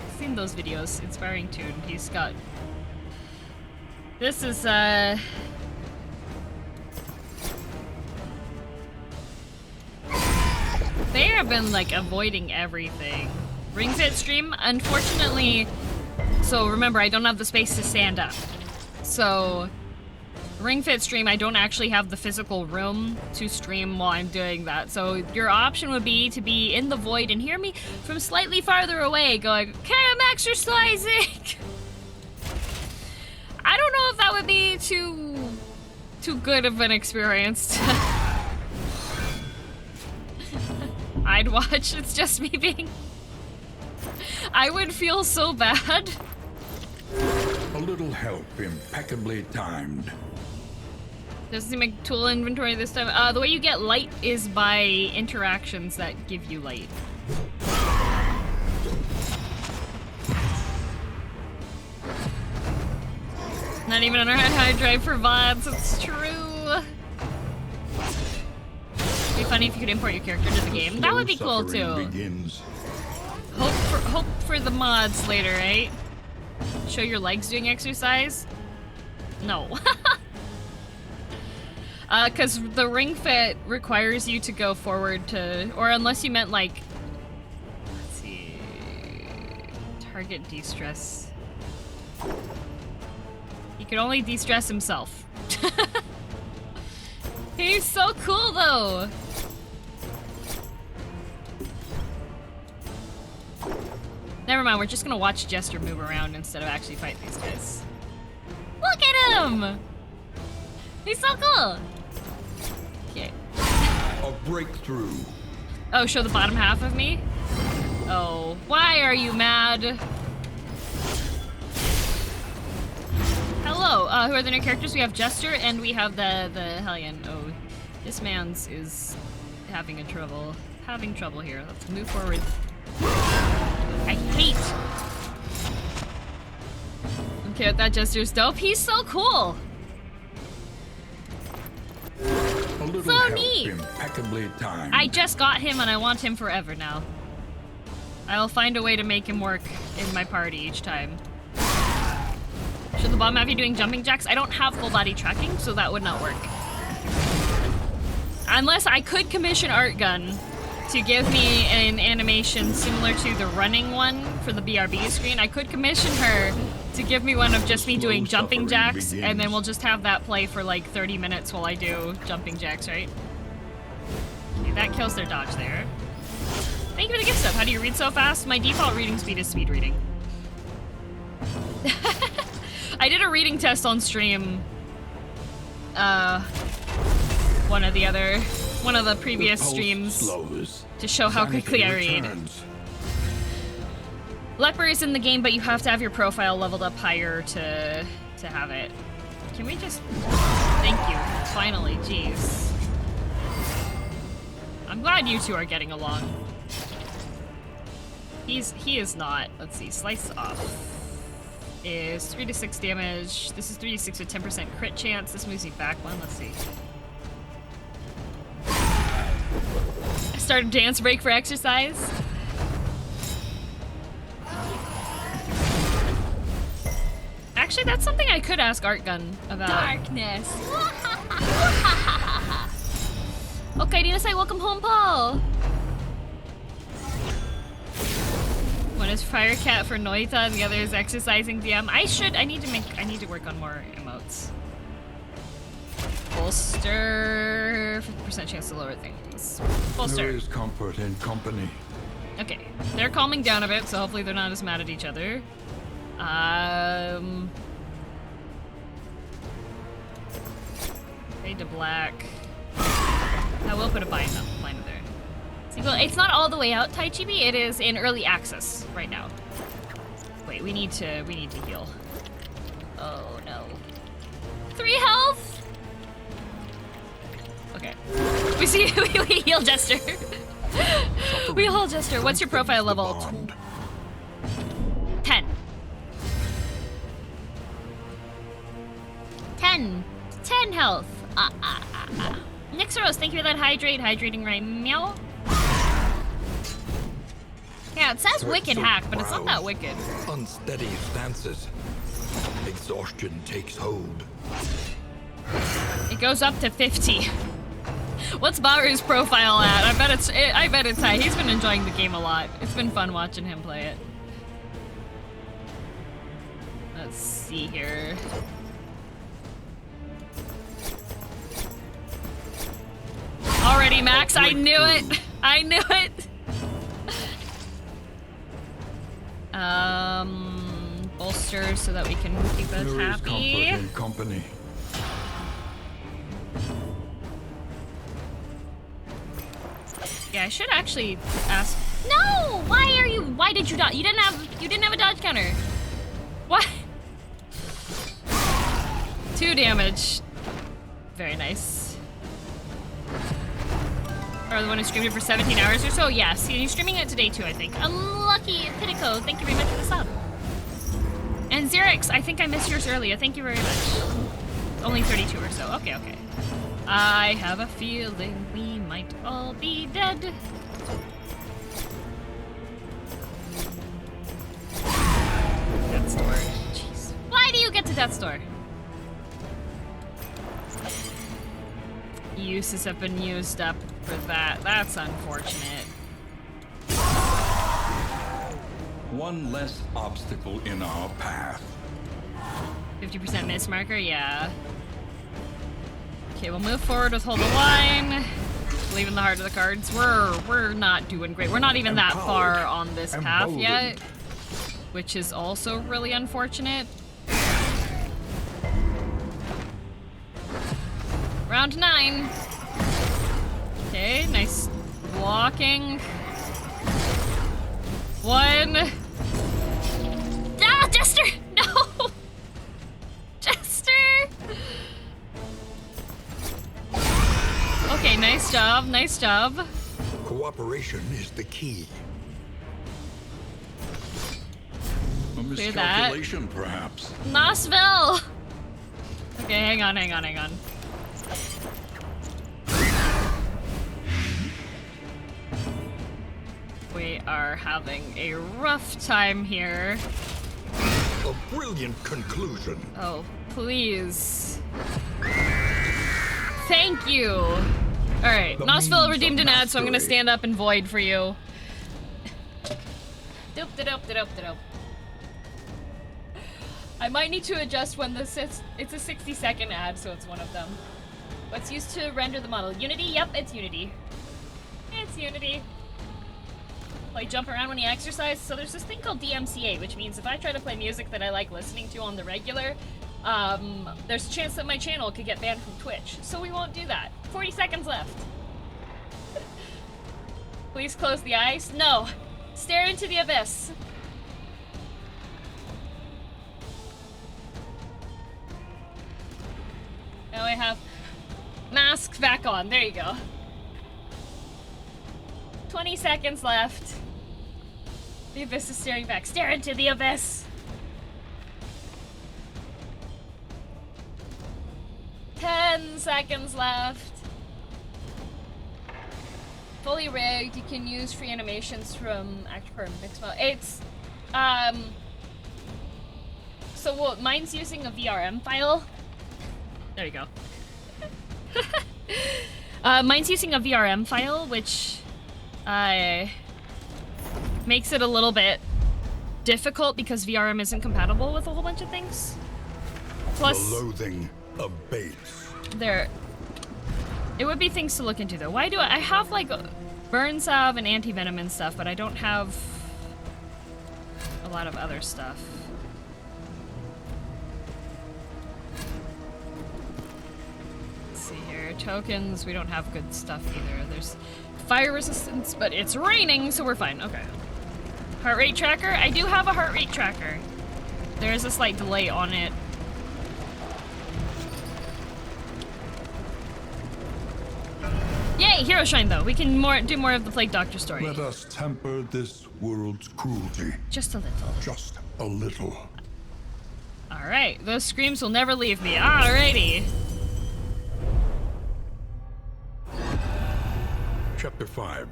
I've seen those videos. Inspiring tune. He's got. This is They have been like avoiding everything. Ring Fit stream, unfortunately. So remember, I don't have the space to stand up. So Ring Fit stream, I don't actually have the physical room to stream while I'm doing that. So your option would be to be in the void and hear me from slightly farther away going, okay, I'm exercising. I don't know if that would be too good of an experience. I'd watch. It's just me being. I would feel so bad. A little help impeccably timed. Doesn't seem like tool inventory this time. The way you get light is by interactions that give you light. Not even on our hard drive for VODs, it's true. It'd be funny if you could import your character to the game. That would be cool too. Begins. Hope for the mods later, right? Show your legs doing exercise? No. Cause the Ring Fit requires you to go forward to, or unless you meant like, let's see, target de-stress. He could only de-stress himself. He's so cool though. Never mind, we're just gonna watch Jester move around instead of actually fight these guys. him! He's so cool! Okay. A breakthrough. Oh, show the bottom half of me? Oh, why are you mad? Hello, who are the new characters? We have Jester and we have the Hellion. Oh, this man's is having trouble here. Let's move forward. I hate. Okay, that Jester's dope. He's so cool. A little So help neat. impeccably timed. I just got him and I want him forever now. I'll find a way to make him work in my party each time. Should the bomb have you doing jumping jacks? I don't have full body tracking, so that would not work. Unless I could commission Art Gun to give me an animation similar to the running one for the BRB screen. I could commission her to give me one of just me doing Slow jumping suffering jacks, and begins. then we'll just have that play for like 30 minutes while I do jumping jacks, right? Okay, that kills their dodge there. Thank you for the gift sub. How do you read so fast? My default reading speed is speed reading. I did a reading test on stream. One of the previous pulse streams slows. to show how Sanity quickly I read. returns. Leper is in the game, but you have to have your profile leveled up higher to have it. Can we just... Thank you. Finally, jeez. I'm glad you two are getting along. He is not. Let's see. Slice off is 3 to 6 damage. This is 3 to 6 with 10% crit chance. This moves me back one. Let's see. I started dance break for exercise. Actually, that's something I could ask Art Gun about. Darkness. Okay, Dinasai, welcome home, Paul. One is Firecat for Noita, the other is exercising DM. I need to work on more emotes. Bolster, 50% chance to lower things. There Bolster. is comfort in company. Okay, they're calming down a bit, so hopefully they're not as mad at each other. Fade to black. I will put a bind there. See, well, it's not all the way out, Tai Chibi. It is in early access right now. Wait, we need to heal. Oh no. 3 health. Okay. We heal Jester. We heal Jester. What's your profile Strengthens the level? bond. 10. 10 health. Next Rose, thank you for that hydrating right meow. Yeah, it says Threat wicked so hack, but it's not that proud. wicked. Unsteady stances. Exhaustion takes hold. It goes up to 50. What's Baru's profile at? I bet it's high. He's been enjoying the game a lot. It's been fun watching him play it. Let's see here. Already, Max. I knew it. I knew it. Bolster so that we can keep us There is happy. comfort in company. Yeah, I should actually ask. No! Why did you dodge? You didn't have a dodge counter. What? 2 damage. Very nice. Or the one who streamed it for 17 hours or so? Yes. He's streaming it today too, I think. Unlucky Pitico, thank you very much for the sub. And Xerix, I think I missed yours earlier. Thank you very much. Only 32 or so. Okay. I have a feeling we might all be dead. Death Store. Jeez. Why do you get to Death Store? Uses have been used up for that. That's unfortunate. One less obstacle in our path. 50% miss marker, yeah. Okay, we'll move forward with Hold the Line. Leaving the heart of the cards. We're not doing great. We're not even that far on this path yet, which is also really unfortunate. down to 9. Okay, nice blocking. 1. Ah, Jester! No! Jester! Okay, nice job, nice job. Cooperation is the key. A Clear that. miscalculation, perhaps. Nosville! Okay, hang on. We are having a rough time here. A brilliant conclusion. Oh, please. Thank you. Alright, The Nosville means redeemed of an ad, so I'm gonna mastery. stand up and void for you. Doop. I might need to adjust when this is. It's a 60-second ad, so it's one of them. What's used to render the model? Unity? Yep, it's Unity. It's Unity. Play jump around when you exercise. So there's this thing called DMCA, which means if I try to play music that I like listening to on the regular, there's a chance that my channel could get banned from Twitch. So we won't do that. 40 seconds left. Please close the eyes. No. Stare into the abyss. Now I have mask back on. There you go. 20 seconds left. The abyss is staring back. Stare into the abyss. 10 seconds left. Fully rigged. You can use free animations from Actor Mix Mode. It's so what? Mine's using a VRM file. There you go. Mine's using a VRM file, which makes it a little bit difficult because VRM isn't compatible with a whole bunch of things. Plus, The loathing abates. it would be things to look into though. Why do I have like burn salve and anti-venom and stuff, but I don't have a lot of other stuff. Let's see here. Tokens, we don't have good stuff either. There's fire resistance, but it's raining, so we're fine. Okay. Heart rate tracker? I do have a heart rate tracker. There is a slight delay on it. Yay, hero shine though. We can do more of the Plague Doctor story. Let us temper this world's cruelty. Just a little. Just a little. Alright, those screams will never leave me. Alrighty. Chapter 5.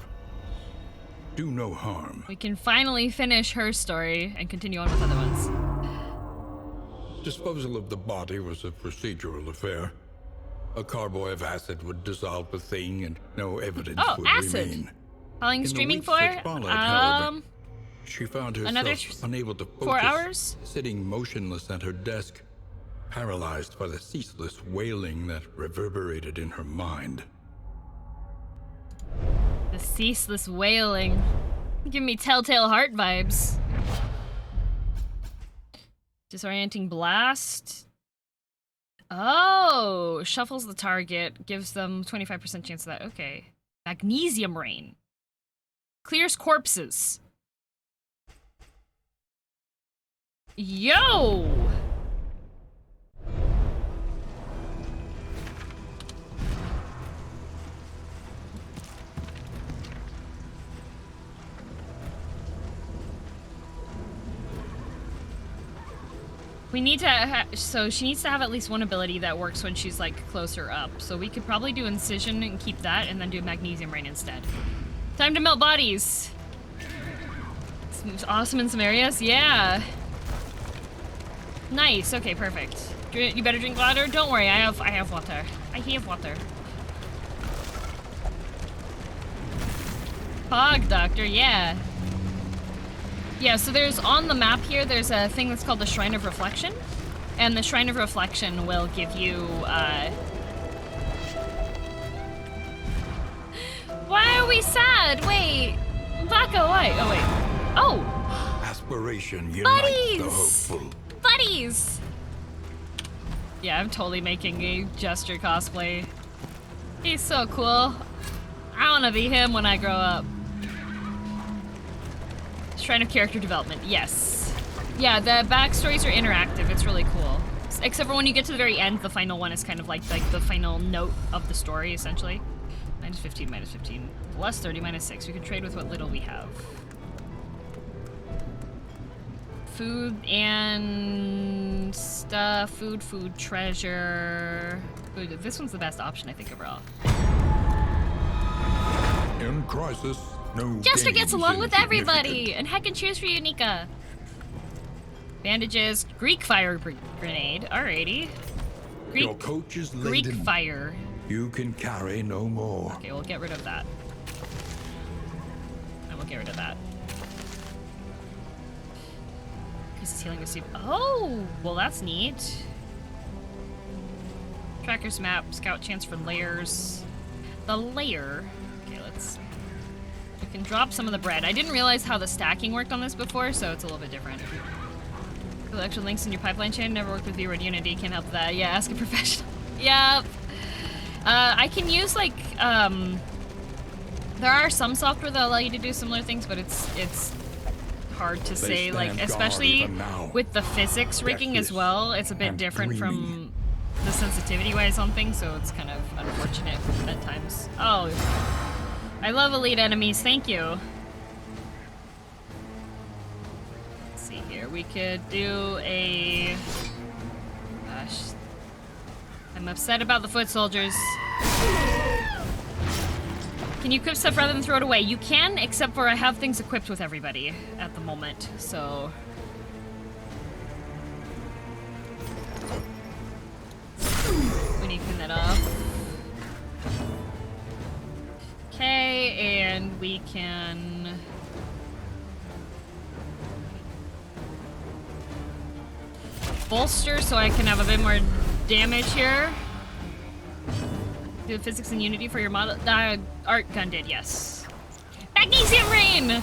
Do no harm. We can finally finish her story and continue on with other ones. Disposal of the body was a procedural affair. A carboy of acid would dissolve the thing and no evidence Oh, would acid. remain. Calling In the streaming weeks for? that followed, however, she found another herself unable to focus, 4 hours? sitting motionless at her desk, paralyzed by the ceaseless wailing that reverberated in her mind. The ceaseless wailing. Give me Telltale Heart vibes. Disorienting blast. Oh, shuffles the target, gives them 25% chance of that. Okay. Magnesium rain. Clears corpses. Yo! We need to so she needs to have at least one ability that works when she's like closer up. So we could probably do Incision and keep that and then do Magnesium Rain instead. Time to melt bodies. It's awesome in some areas. Yeah. Nice. Okay, perfect. You better drink water. Don't worry. I have water. I have water. Pog Doctor. Yeah. Yeah, so there's on the map here, there's a thing that's called the Shrine of Reflection. And the Shrine of Reflection will give you, Why are we sad? Wait. Baka, why? Oh, wait. Oh! Aspiration unites the Buddies! hopeful. Buddies! Yeah, I'm totally making a Jester cosplay. He's so cool. I wanna be him when I grow up. Shrine of Character Development, yes. Yeah, the backstories are interactive, it's really cool. Except for when you get to the very end, the final one is kind of like the final note of the story, essentially. Minus 15, minus 15. Plus 30, minus 6. We can trade with what little we have. Food and stuff. Food, treasure. Food. This one's the best option, I think, overall. In crisis, no Jester gains gets along with insignificant. everybody! And heckin' cheers for you, Nika. Bandages. Greek fire grenade. Alrighty. Your coach is Greek laden. fire. You can carry no more. Okay, we'll get rid of that. And we'll get rid of that. Increases healing receipt. Oh! Well, that's neat. Tracker's map. Scout chance for layers. The layer. Okay, let's... You can drop some of the bread. I didn't realize how the stacking worked on this before, so it's a little bit different. Collection links in your pipeline chain. Never worked with V-Word Unity. Can't help that. Yeah, ask a professional. Yep. I can use, like, there are some software that allow you to do similar things, but it's hard to say, like, stand guard especially even now. with the physics rigging as Deathless well. It's a bit and different dreaming. from the sensitivity-wise on things, so it's kind of unfortunate at times. Oh, I love elite enemies. Thank you. Let's see here. We could do a... Gosh. I'm upset about the foot soldiers. Can you equip stuff rather than throw it away? You can, except for I have things equipped with everybody at the moment, so... We need to clean that up. Okay, and we can... bolster so I can have a bit more damage here. Do the physics and unity for your model. Art gun did, yes. Magnesium rain!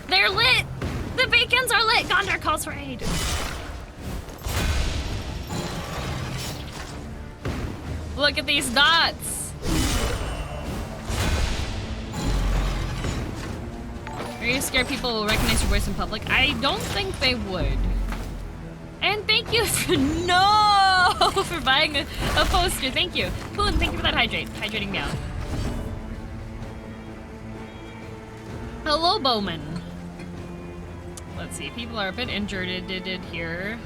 They're lit! The bacons are lit! Gondor calls for aid! Look at these dots! Are you scared people will recognize your voice in public? I don't think they would. And thank you for for buying a poster. Thank you. Cool, and thank you for that hydrating me out. Hello, Bowman. Let's see. People are a bit injured here.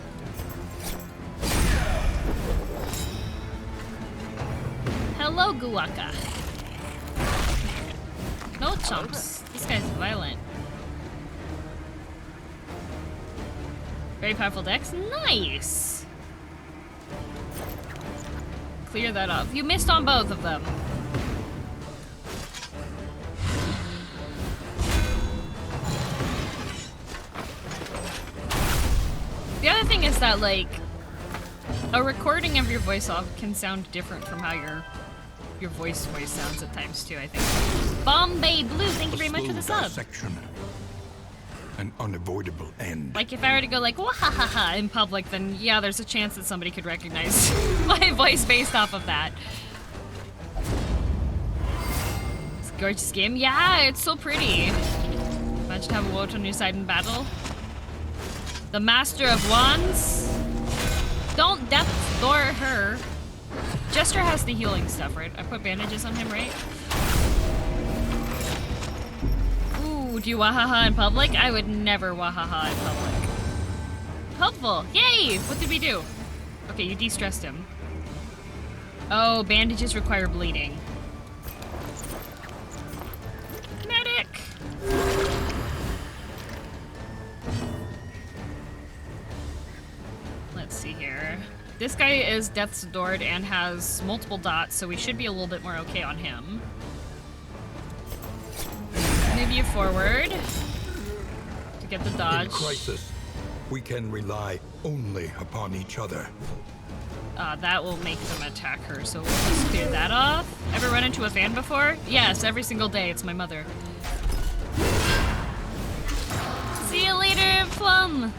Hello, Guaka. No chumps. This guy's violent. Very powerful dex. Nice! Clear that up. You missed on both of them. The other thing is that, like, a recording of your voice off can sound different from how your voice sounds at times too, I think. Bombay Blue, thank you very much for the sub. Dissection. An unavoidable end. Like, if I were to go like, wahahaha in public, then yeah, there's a chance that somebody could recognize my voice based off of that. It's a gorgeous game. Yeah, it's so pretty. Imagine to have a Woat on your side in battle. The Master of Wands. Don't death door her. Jester has the healing stuff, right? I put bandages on him, right? Do you wahaha in public? I would never wahaha in public. Helpful! Yay! What did we do? Okay, you de-stressed him. Oh, bandages require bleeding. Medic! Let's see here. This guy is Death's Adored and has multiple dots, so we should be a little bit more okay on him. Move you forward to get the dodge. In crisis, we can rely only upon each other. That will make them attack her, so we'll just clear that off. Ever run into a fan before? Yes, every single day. It's my mother. See you later, Plum.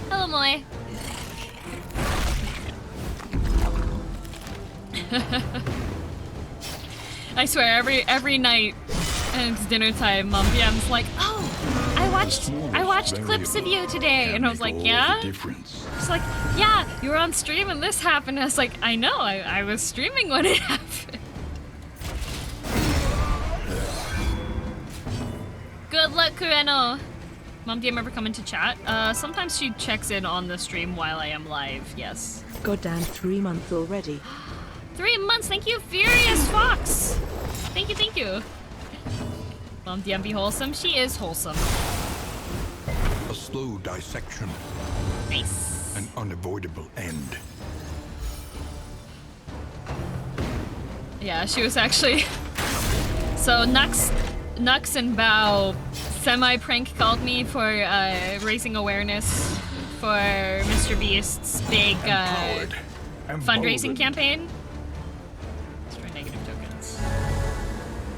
Hello, Moy. I swear, every night, and it's dinner time, Mom DM's like, "Oh, I watched clips of you today," and I was like, "Yeah." She's like, "Yeah, you were on stream and this happened." I was like, "I know, I was streaming when it happened." Good luck, Kureno. Mom DM ever come into chat? Sometimes she checks in on the stream while I am live. Yes. Goddamn 3 months already. 3 months. Thank you, Furious Fox. Thank you, thank you. Mom DM be wholesome. She is wholesome. A slow dissection. Nice. An unavoidable end. Yeah, she was actually. So Nux and Bao semi-prank called me for raising awareness for Mr. Beast's big fundraising campaign. Let's try negative tokens.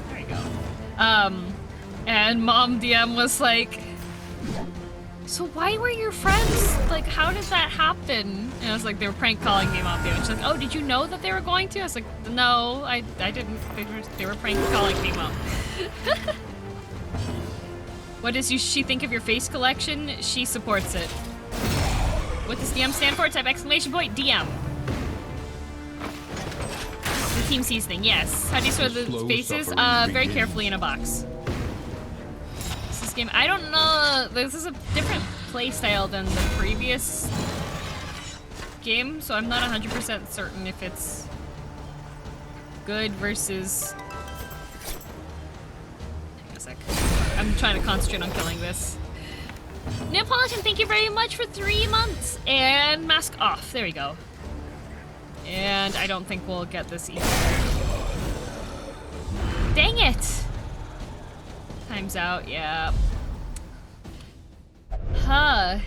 There you go. And Mom DM was like, "So why were your friends, like, how did that happen?" And I was like, "They were prank calling me, Mom DM." She's like, "Oh, did you know that they were going to?" I was like, "No, I didn't. They were prank calling me, Mom." What does she think of your face collection? She supports it. What does DM stand for? Type exclamation point DM. The team sees thing, yes. How do you store the faces? Very carefully in a box. This game, I don't know. This is a different play style than the previous game, so I'm not 100% certain if it's good versus. Hang on a sec. I'm trying to concentrate on killing this. Neapolitan, thank you very much for 3 months. And mask off. There we go. And I don't think we'll get this either. Dang it! Time's out, yeah. Huh.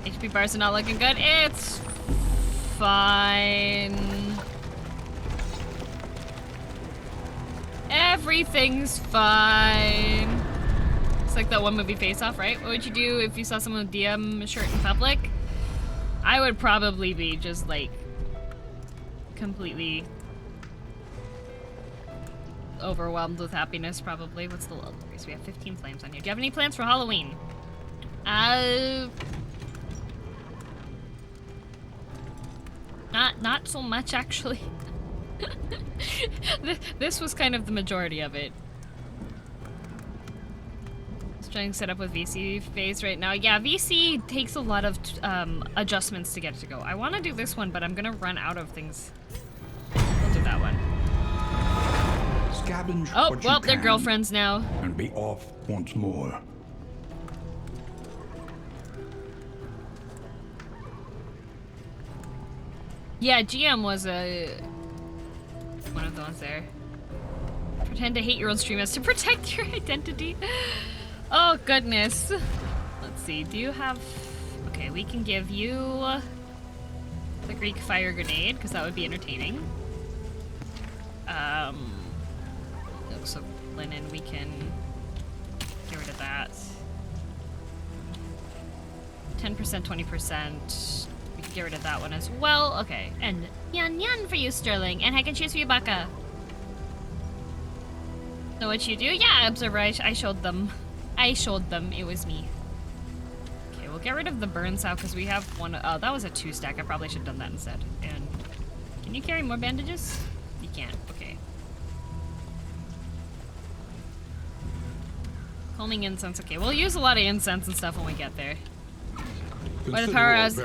HP bars are not looking good. It's fine. Everything's fine. It's like that one movie Face Off, right? What would you do if you saw someone with DM shirt in public? I would probably be just like completely overwhelmed with happiness, probably. What's the level? So we have 15 flames on here. Do you have any plans for Halloween? Not so much, actually. This was kind of the majority of it. Just trying to set up with VC phase right now. Yeah, VC takes a lot of adjustments to get it to go. I want to do this one, but I'm gonna run out of things. We'll do that one. Scavenge Oh, what well, you they're can girlfriends now. and be off once more. Yeah, GM was one of the ones there. Pretend to hate your own stream as to protect your identity. Oh, goodness. Let's see, do you have... Okay, we can give you the Greek fire grenade, because that would be entertaining. Looks of linen, we can get rid of that. 10%, 20%. We can get rid of that one as well. Okay, and yan yan for you, Sterling, and I can choose for you, Baka. Know what you do? Yeah, Observer, I showed them. I showed them. It was me. Okay, we'll get rid of the burn sow because we have one. Oh, that was a 2-stack. I probably should have done that instead. And can you carry more bandages? You can't. Okay. Calming incense. Okay, we'll use a lot of incense and stuff when we get there. What if power has?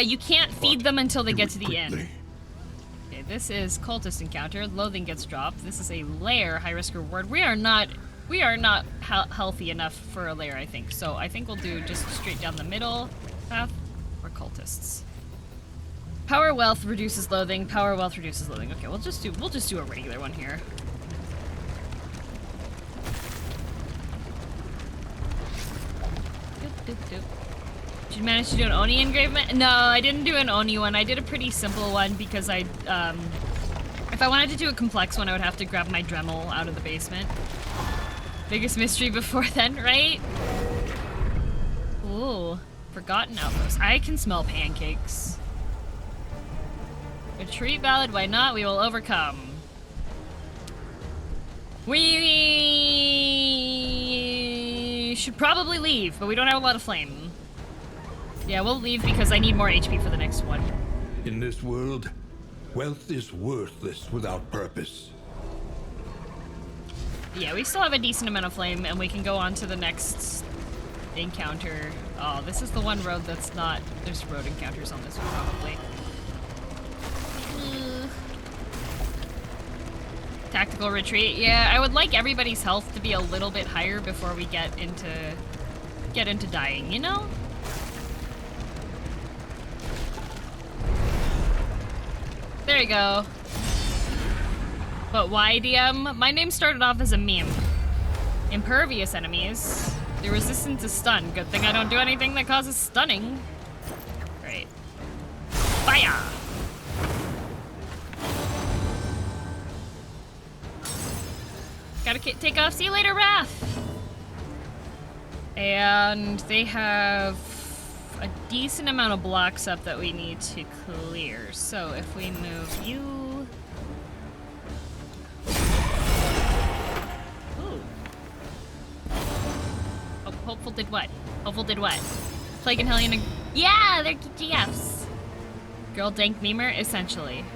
You can't feed them until they get to the end. Okay, this is cultist encounter. Loathing gets dropped. This is a lair. High risk reward. We are not healthy enough for a lair, I think. So I think we'll do just straight down the middle path. We're cultists. Power wealth reduces loathing. Power wealth reduces loathing. Okay, we'll just do a regular one here. Did you manage to do an Oni engravement? No, I didn't do an Oni one. I did a pretty simple one because if I wanted to do a complex one, I would have to grab my Dremel out of the basement. Biggest mystery before then, right? Ooh, Forgotten Outpost. I can smell pancakes. Retreat valid, why not? We will overcome. We should probably leave, but we don't have a lot of flame. Yeah, we'll leave because I need more HP for the next one. In this world, wealth is worthless without purpose. Yeah, we still have a decent amount of flame, and we can go on to the next encounter. Oh, this is the one road that's not... There's road encounters on this one, probably. Tactical retreat. Yeah, I would like everybody's health to be a little bit higher before we get into dying, you know? There you go. But why, DM? My name started off as a meme. Impervious enemies. They're resistant to stun. Good thing I don't do anything that causes stunning. Great. Fire! Gotta take off. See you later, Wrath! And they have a decent amount of blocks up that we need to clear. So if we move you... Hopeful did what? Hopeful did what? Plague and Hellion. Yeah, they're GFs. Girl dank memer, essentially.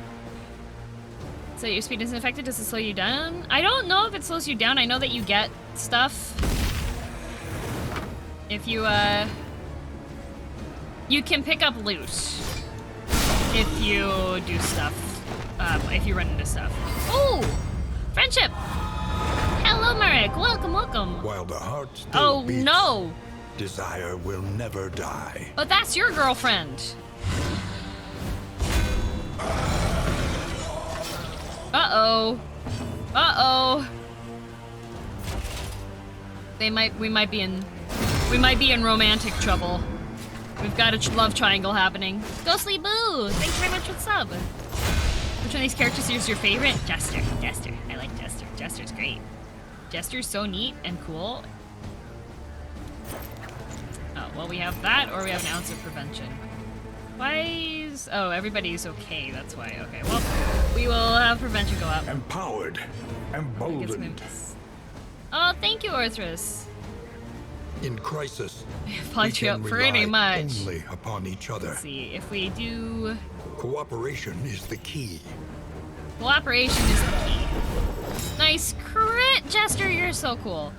So your speed isn't affected. Does it slow you down? I don't know if it slows you down. I know that you get stuff. If you you can pick up loot if you do stuff. If you run into stuff. Ooh, friendship. Hello, Marek. Welcome, welcome. While the heart still beats, no. desire will never die. But that's your girlfriend. Uh-oh. Uh-oh. We might be in romantic trouble. We've got a love triangle happening. Ghostly Boo! Thanks very much for the sub. Which one of these characters is your favorite? Jester. Jester. I like Jester. Jester's great. Jester's so neat and cool. Oh, well, we have that, or we have an ounce of prevention. Why is... Oh, everybody's okay, that's why. Okay, well, we will have prevention go up. Empowered. Emboldened. Oh, thank you, Orthrus. In crisis, Probably pretty much. Only upon each other. Let's see, if we do... Cooperation is the key. Cooperation is the key. Nice crit, Jester, you're so cool.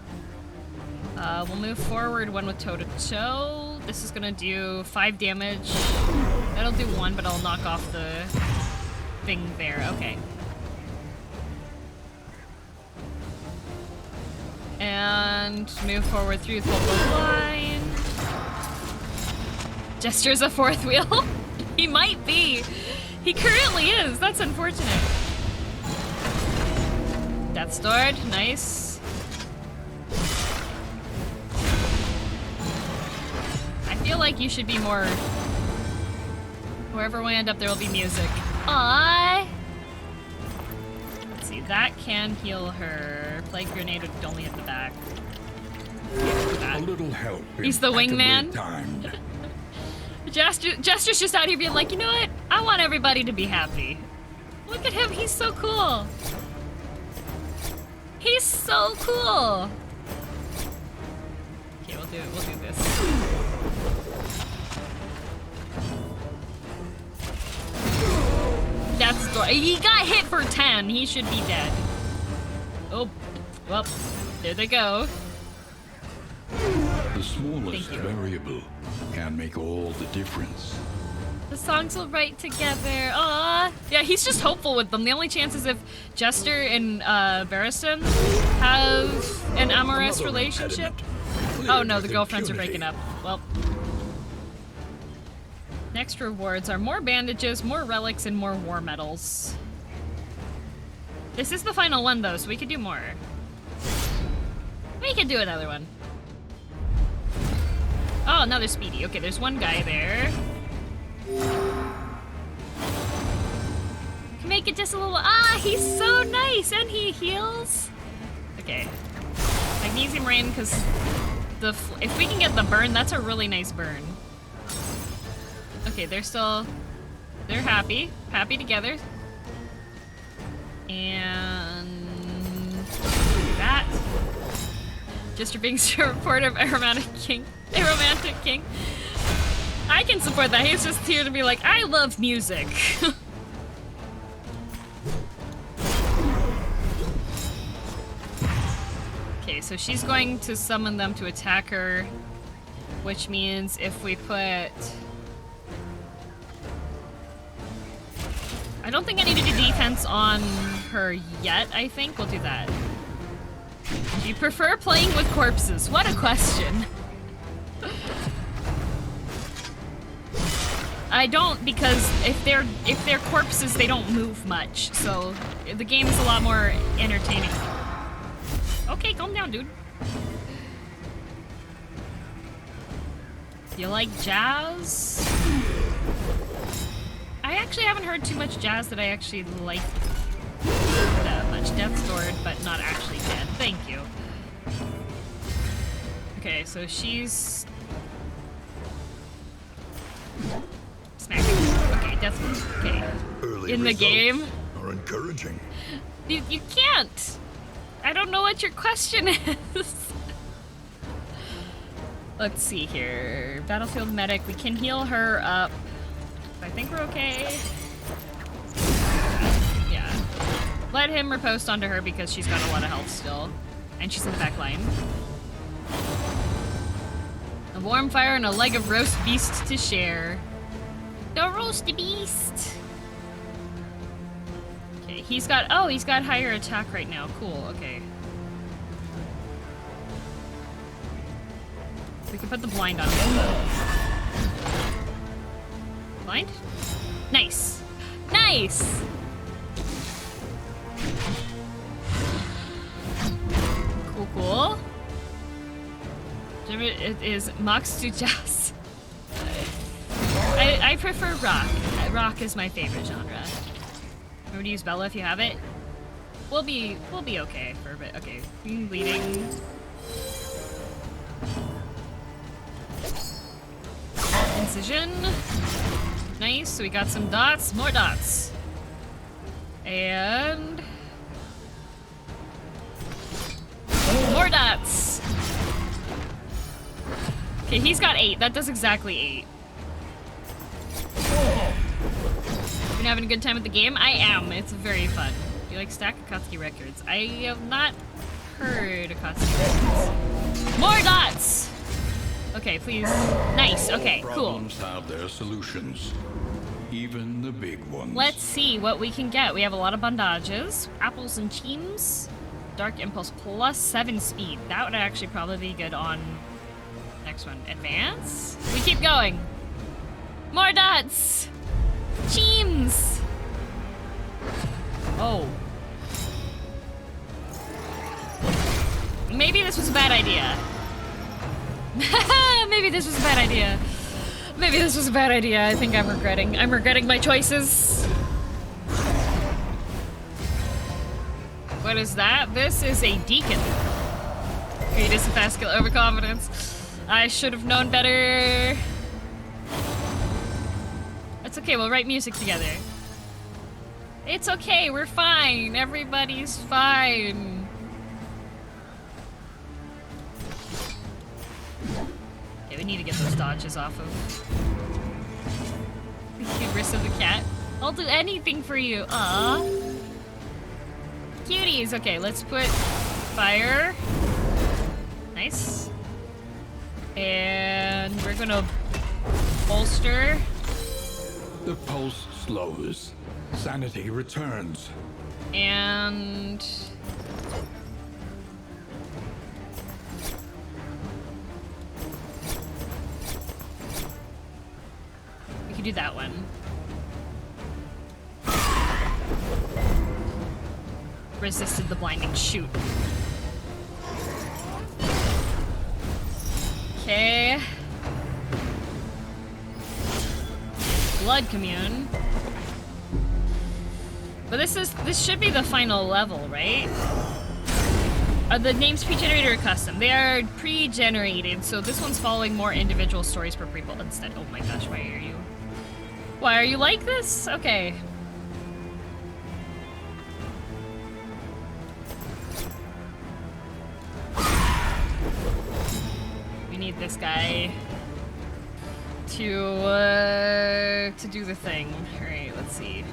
We'll move forward one with toe-to-toe. This is gonna do 5 damage. That'll do 1, but I'll knock off the thing there. Okay. And move forward through the line. Jester's a 4th wheel. He might be. He currently is. That's unfortunate. Death stored. Nice. I feel like you should be more... Wherever we end up, there will be music. Aww. Let's see. That can heal her. Plague grenade would only hit the back. A little help. He's the wingman. Jester's just out here being like, you know what? I want everybody to be happy. Look at him. He's so cool. He's so cool. Okay, we'll do this. That's he got hit for 10. He should be dead. Oh, well, there they go. The smallest variable can make all the difference. The songs will write together. Aww. Yeah, he's just hopeful with them. The only chance is if Jester and Barristan have an amorous relationship. Oh no, the girlfriends are breaking up. Well. Next rewards are more bandages, more relics, and more war medals. This is the final one though, so we could do more. We could do another one. Oh, another speedy. Okay, there's one guy there. Make it just a little... Ah, he's so nice, and he heals. Okay. Magnesium rain, because if we can get the burn, that's a really nice burn. Okay, they're happy. Happy together. And that. Jester being supportive, aromantic king. I can support that. He's just here to be like, I love music. Okay, so she's going to summon them to attack her, which means if we put... I don't think I need to do defense on her yet, I think. We'll do that. Do you prefer playing with corpses? What a question. I don't, because if they're corpses, they don't move much. So the game is a lot more entertaining. Okay, calm down, dude. You like jazz? I actually haven't heard too much jazz that I actually like that much. Death's Sword, but not actually dead. Thank you. Okay, so she's... smacking. Okay, Death's Sword. Okay. Early In the game? are encouraging. You can't! I don't know what your question is. Let's see here. Battlefield medic. We can heal her up. I think we're okay. Yeah. Let him riposte onto her because she's got a lot of health still. And she's in the back line. A warm fire and a leg of roast beast to share. The roast beast! Okay, he's got higher attack right now. Cool, okay. We can put the blind on him. Blind? Nice! Nice! Cool, cool. It is Max to Jazz. I prefer rock. Rock is my favorite genre. Remember to use Bella if you have it. We'll be okay for a bit. Okay, bleeding. Incision. Nice. So we got some dots. More dots. And more dots. Okay, he's got 8. That does exactly 8. Been having a good time with the game? I am. It's very fun. Do you like Stack Akatsuki Records? I have not heard Akatsuki Records. More dots! Okay, please. Nice. Okay, cool. Problems have their solutions, even the big ones. Let's see what we can get. We have a lot of bandages, apples and cheems, Dark Impulse plus 7 speed. That would actually probably be good on next one. Advance. We keep going. More dots. Cheems. Oh. Maybe this was a bad idea. Maybe this was a bad idea. Maybe this was a bad idea. I think I'm regretting my choices. What is that? This is a deacon. Greatest and fast skill, overconfidence. I should have known better. It's okay, we'll write music together. It's okay, we're fine. Everybody's fine. Okay, we need to get those dodges off of. The hubris of the cat. I'll do anything for you. Aww. Cuties. Okay, let's put fire. Nice. And we're gonna bolster. The pulse slows. Sanity returns. And we can do that one. Resisted the blinding shoot. Okay. Blood commune. But this should be the final level, right? Are the names pre-generated or custom? They are pre-generated, so this one's following more individual stories per people instead. Oh my gosh, why are you? Why are you like this? Okay. We need this guy to do the thing. All right, let's see.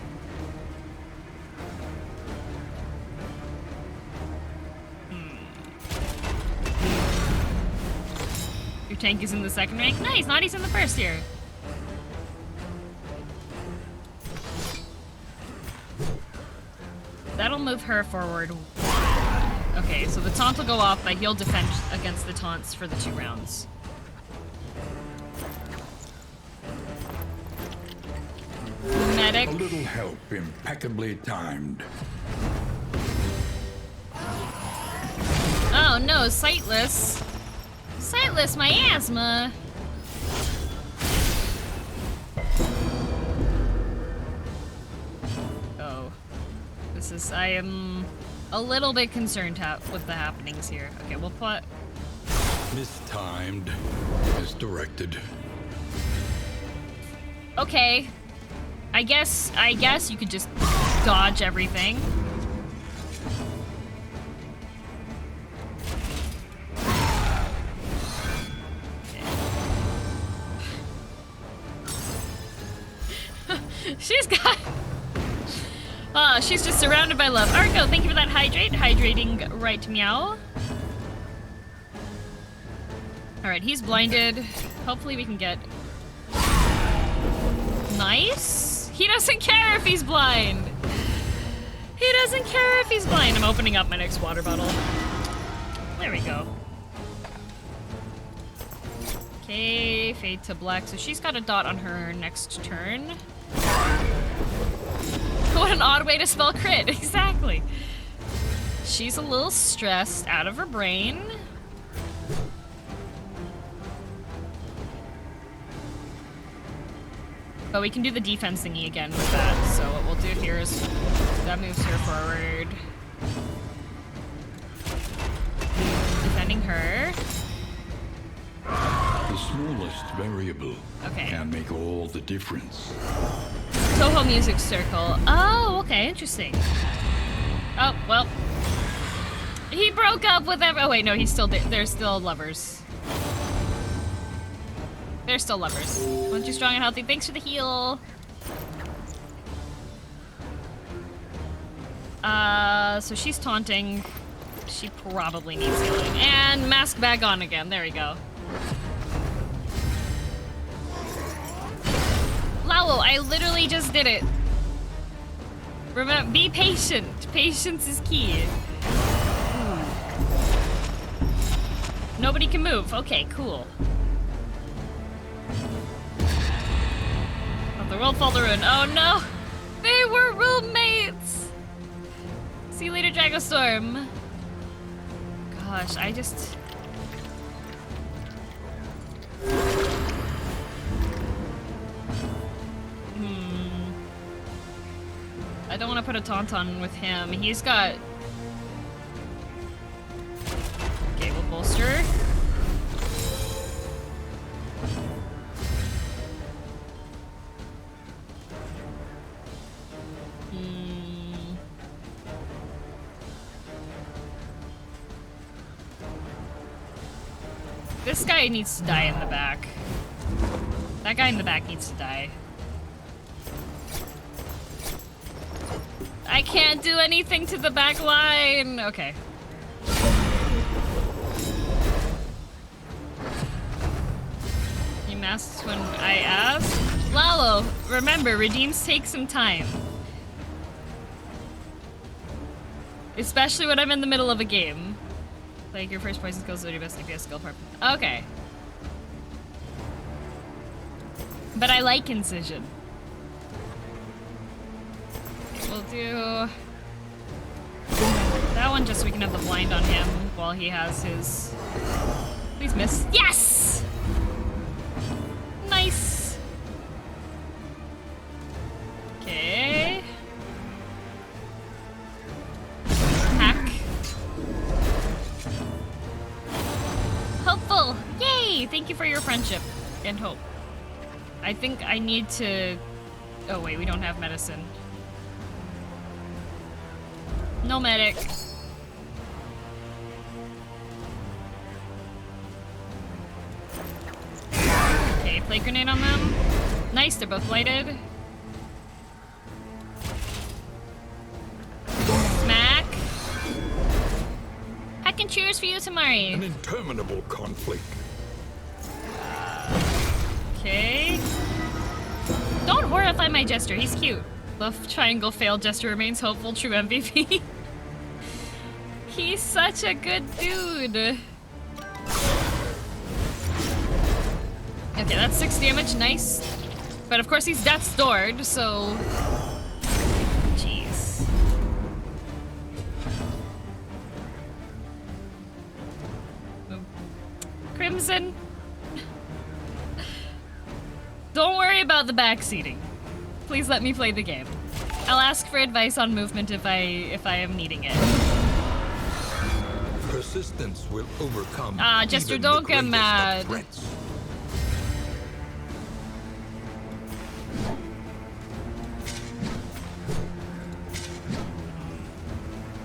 Your tank is in the second rank. Nice, Naughty's in the first here. That'll move her forward. Okay, so the taunt will go off, but he'll defend against the taunts for the 2 rounds. Medic. A little help impeccably timed. Oh no, sightless. Sightless, my asthma. Oh. This is, I am a little bit concerned with the happenings here. Okay, we'll put... Mistimed. Misdirected. Okay. I guess you could just dodge everything. She's got... she's just surrounded by love. Arco, thank you for that hydrate. Hydrating right meow. Alright, he's blinded. Hopefully we can get... Nice. He doesn't care if he's blind. He doesn't care if he's blind. I'm opening up my next water bottle. There we go. Okay, fade to black. So she's got a dot on her next turn. What an odd way to spell crit. Exactly. She's a little stressed out of her brain. But we can do the defense thingy again with that. So what we'll do here is that moves her forward. Defending her. The smallest variable Okay. can make all the difference. Toho Music Circle. Oh, okay, interesting. Oh, well. He broke up with oh wait, no, he's still they're still lovers. They're still lovers. Once you're strong and healthy, thanks for the heal. So she's taunting. She probably needs healing. And mask bag on again. There we go. Lalo, I literally just did it. Remember, be patient. Patience is key. Nobody can move. Okay, cool. Let the world fall to ruin. Oh no! They were roommates! See you later, Dragostorm. Gosh, I just... I don't want to put a tauntaun with him. He's got... Okay, we'll bolster. This guy needs to die in the back. That guy in the back needs to die. I can't do anything to the back line. Okay. He masks when I ask. Lalo, remember, redeems take some time. Especially when I'm in the middle of a game. Like your first poison skills are your best DPS skill part. Okay. But I like incision. We'll do that one just so we can have the blind on him while he has his... Please miss. Yes! Nice. Okay. Hack. Hopeful. Yay! Thank you for your friendship and hope. I think I need to Oh wait, we don't have medicine. No medic. Okay, play grenade on them. Nice, they're both lighted. Smack. Heck and cheers for you, An Tamari. interminable conflict. Okay. Don't horrify my Jester, he's cute. Love triangle failed, Jester remains hopeful, true MVP. He's such a good dude. Okay, that's 6 damage, nice. But of course he's death stored, so... Jeez. Crimson. Don't worry about the backseating. Please let me play the game. I'll ask for advice on movement if I am needing it. Persistence will overcome. Jester, even the don't get greatest of mad. threats.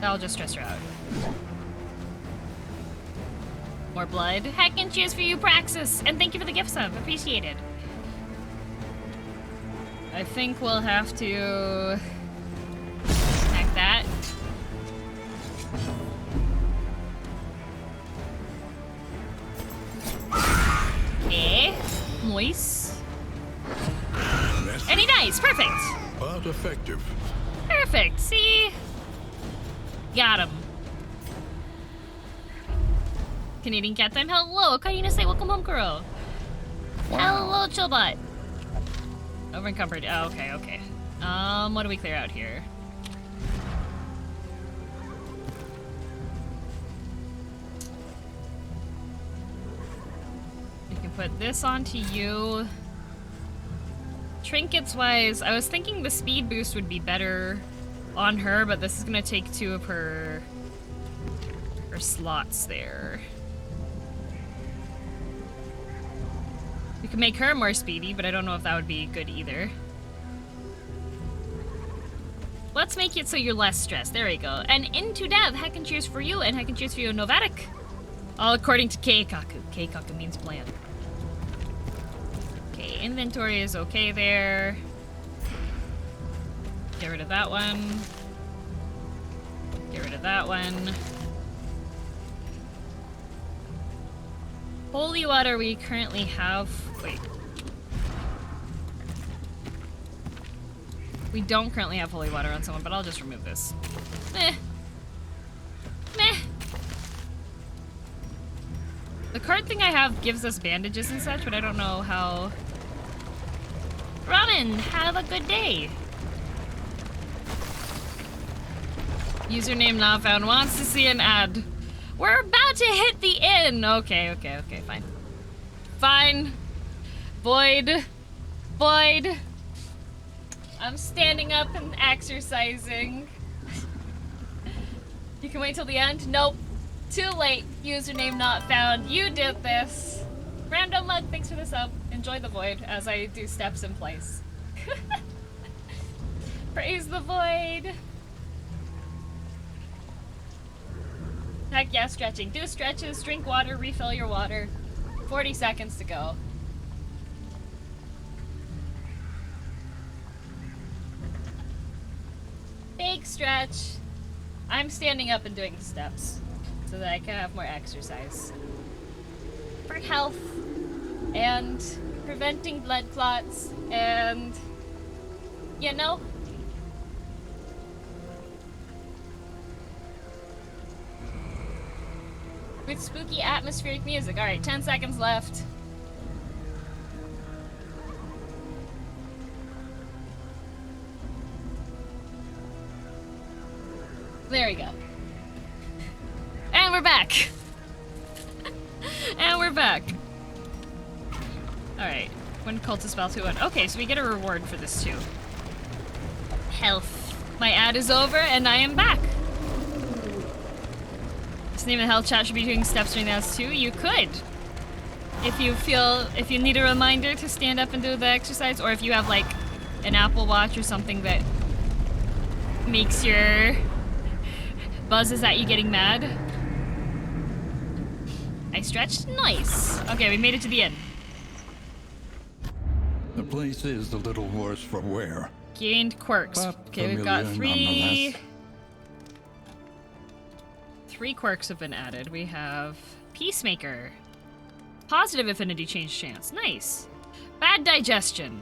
That'll just stress her out. More blood. Heck and cheers for you, Praxis! And thank you for the gift sub. Appreciated. I think we'll have to hack that. Okay. Nice. And he dies. Perfect. But effective. Perfect. See? Got him. Canadian cat time. Hello. Karina say welcome home, girl. Hello, Chillbot. Over encumbered. Oh, okay, okay. What do we clear out here? We can put this onto you. Trinkets wise, I was thinking the speed boost would be better on her, but this is gonna take 2 of her slots there. We could make her more speedy, but I don't know if that would be good either. Let's make it so you're less stressed. There we go. And into dev, heck and cheers for you, and heck and cheers for you, Novatic. All according to Keikaku. Keikaku means plan. Okay, inventory is okay there. Get rid of that one. Get rid of that one. Holy water we currently have. Wait. We don't currently have holy water on someone, but I'll just remove this. Meh. Meh. The card thing I have gives us bandages and such, but I don't know how. Ramen, have a good day. Username not found wants to see an ad. We're about to hit the inn. Okay, fine. Fine. Void. Void. I'm standing up and exercising. You can wait till the end? Nope. Too late. Username not found. You did this. Random Mug, thanks for the sub. Enjoy the void as I do steps in place. Praise the void. Heck yeah, stretching. Do stretches, drink water, refill your water. 40 seconds to go. Big stretch. I'm standing up and doing steps so that I can have more exercise. For health and preventing blood clots and, you know, with spooky atmospheric music. Alright, 10 seconds left. There we go. And we're back. And we're back. Alright. When cultist spell 2-1. Okay, so we get a reward for this too. Health. My ad is over and I am back. Just name the health chat should be doing steps during that too. You could. If you need a reminder to stand up and do the exercise, or if you have like an Apple Watch or something that makes your buzzes at you getting mad. I stretched. Nice. Okay, we made it to the end. The place is a little worse for wear. Gained quirks. But Okay, we've got familiar three. Three quirks have been added. We have Peacemaker. Positive affinity change chance. Nice. Bad digestion.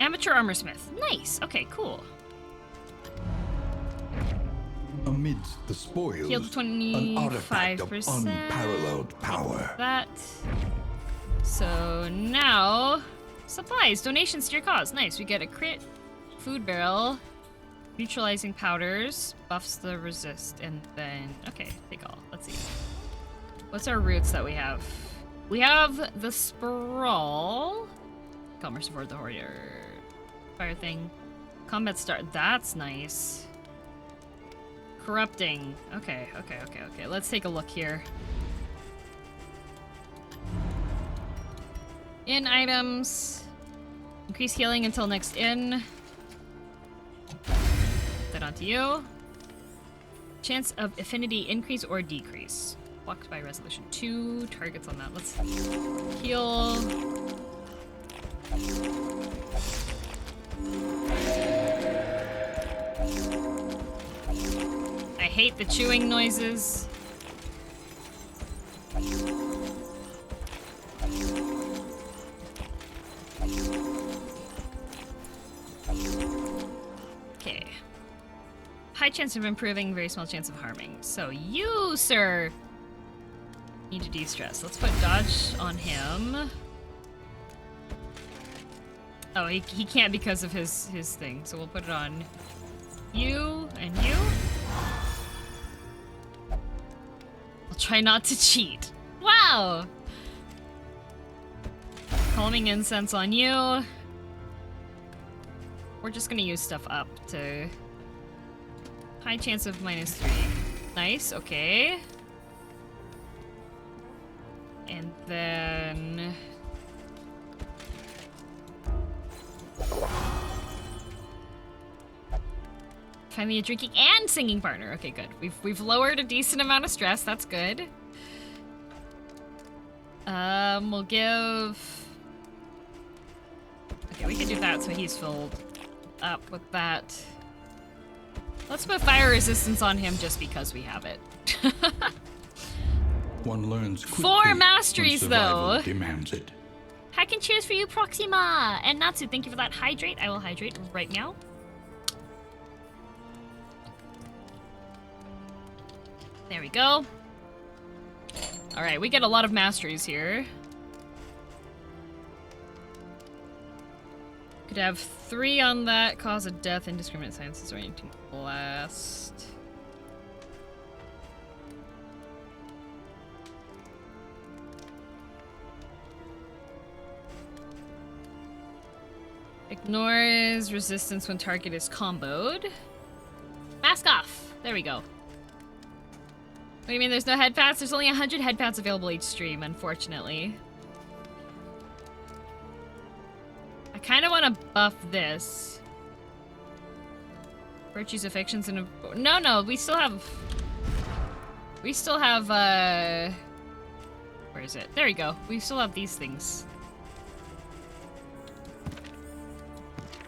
Amateur armorsmith. Nice. Okay, cool. Amidst the spoils, Healed an artifact of 25%. unparalleled power. That. So now, supplies, donations to your cause. Nice. We get a crit, food barrel, neutralizing powders, buffs the resist, and then okay, take all. Let's see. What's our roots that we have? We have the sprawl, commerce aboard the warrior, fire thing, combat start. That's nice. Corrupting. Okay. Let's take a look here. In items. Increase healing until next in. That onto you. Chance of affinity increase or decrease. Blocked by resolution 2. Targets on that. Let's heal. I hate the chewing noises. Okay. High chance of improving, very small chance of harming. So you, sir, need to de-stress. Let's put dodge on him. Oh, he can't because of his thing. So we'll put it on you and you. I'll try not to cheat. Wow! Calming incense on you. We're just gonna use stuff up to... High chance of -3. Nice, okay. And then... Find me a drinking and singing partner. Okay, good. We've lowered a decent amount of stress. That's good. We'll give... Okay, we can do that so he's filled up with that. Let's put fire resistance on him just because we have it. One learns quickly 4 masteries, when survival though. demands it. Hack and cheers for you, Proxima! And Natsu, thank you for that hydrate. I will hydrate right now. There we go. Alright, we get a lot of masteries here. Could have 3 on that. Cause of death, indiscriminate sciences, orienting blast. Ignores resistance when target is comboed. Mask off! There we go. What do you mean there's no head pads? There's only 100 head pads available each stream, unfortunately. I kind of want to buff this. Virtues, affections, and... No, we still have... Where is it? There we go. We still have these things.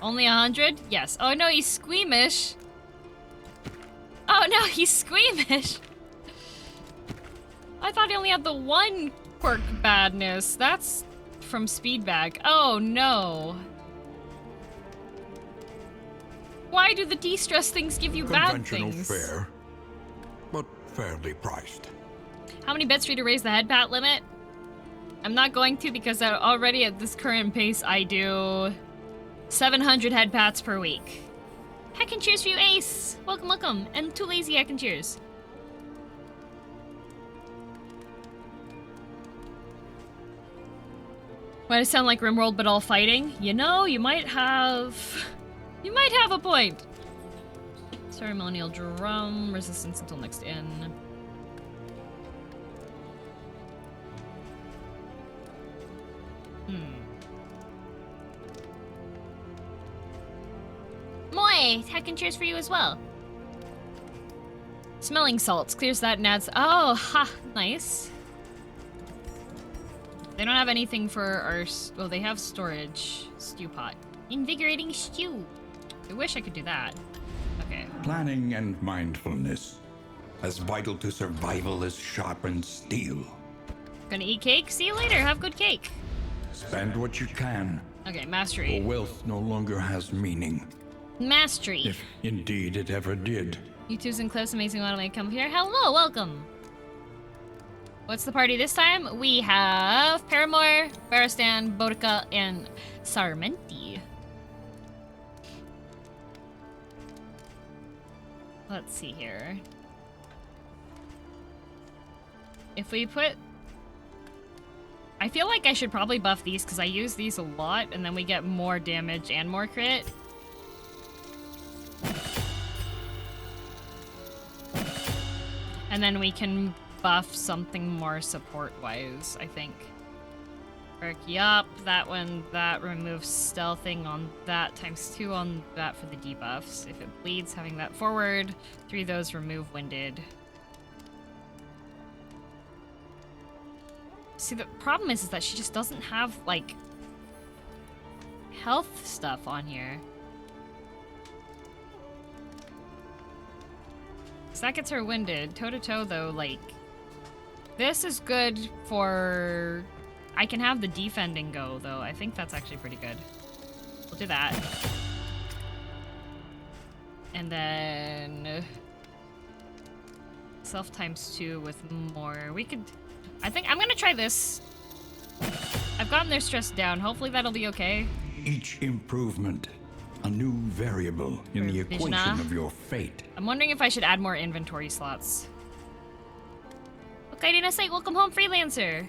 Only 100? Yes. Oh no, he's squeamish. Oh no, he's squeamish. I thought he only had the 1 quirk badness. That's from Speedbag. Oh no. Why do the de-stress things give you bad Conventional things? fare, but fairly priced. How many bets for you to raise the head pat limit? I'm not going to because already at this current pace I do 700 head pats per week. Heck and cheers for you, Ace! Welcome, welcome. And too lazy heck and cheers. Might it sound like RimWorld but all fighting? You know, you might have a point. Ceremonial drum, resistance until next in. Hi! Heck and cheers for you as well. Smelling salts. Clears that and adds... Oh, ha! Nice. They don't have anything for our... Well, they have storage. Stew pot. Invigorating stew. I wish I could do that. Okay. Planning and mindfulness. As vital to survival as sharpened steel. Gonna eat cake? See you later. Have good cake. Spend what you can. Okay, For mastery. wealth no longer has meaning. Mastery. If indeed it ever did. YouTube's and Close Amazing Model may come here. Hello, welcome. What's the party this time? We have Paramore, Baristan, Boudica, and Sarmenti. Let's see here. If we put... I feel like I should probably buff these because I use these a lot and then we get more damage and more crit. And then we can buff something more support-wise, I think. Perk, yup, that one, that removes stealthing on that, ×2 on that for the debuffs. If it bleeds, having that forward. 3 of those remove winded. See, the problem is that she just doesn't have, like, health stuff on here. So that gets her winded. Toe-to-toe, though, like... This is good for... I can have the defending go, though. I think that's actually pretty good. We'll do that. And then... Self ×2 with more. We could... I think I'm gonna try this. I've gotten their stress down. Hopefully that'll be okay. Each improvement, a new variable in the equation of your fate. I'm wondering if I should add more inventory slots. Okay, didn't say welcome home, freelancer.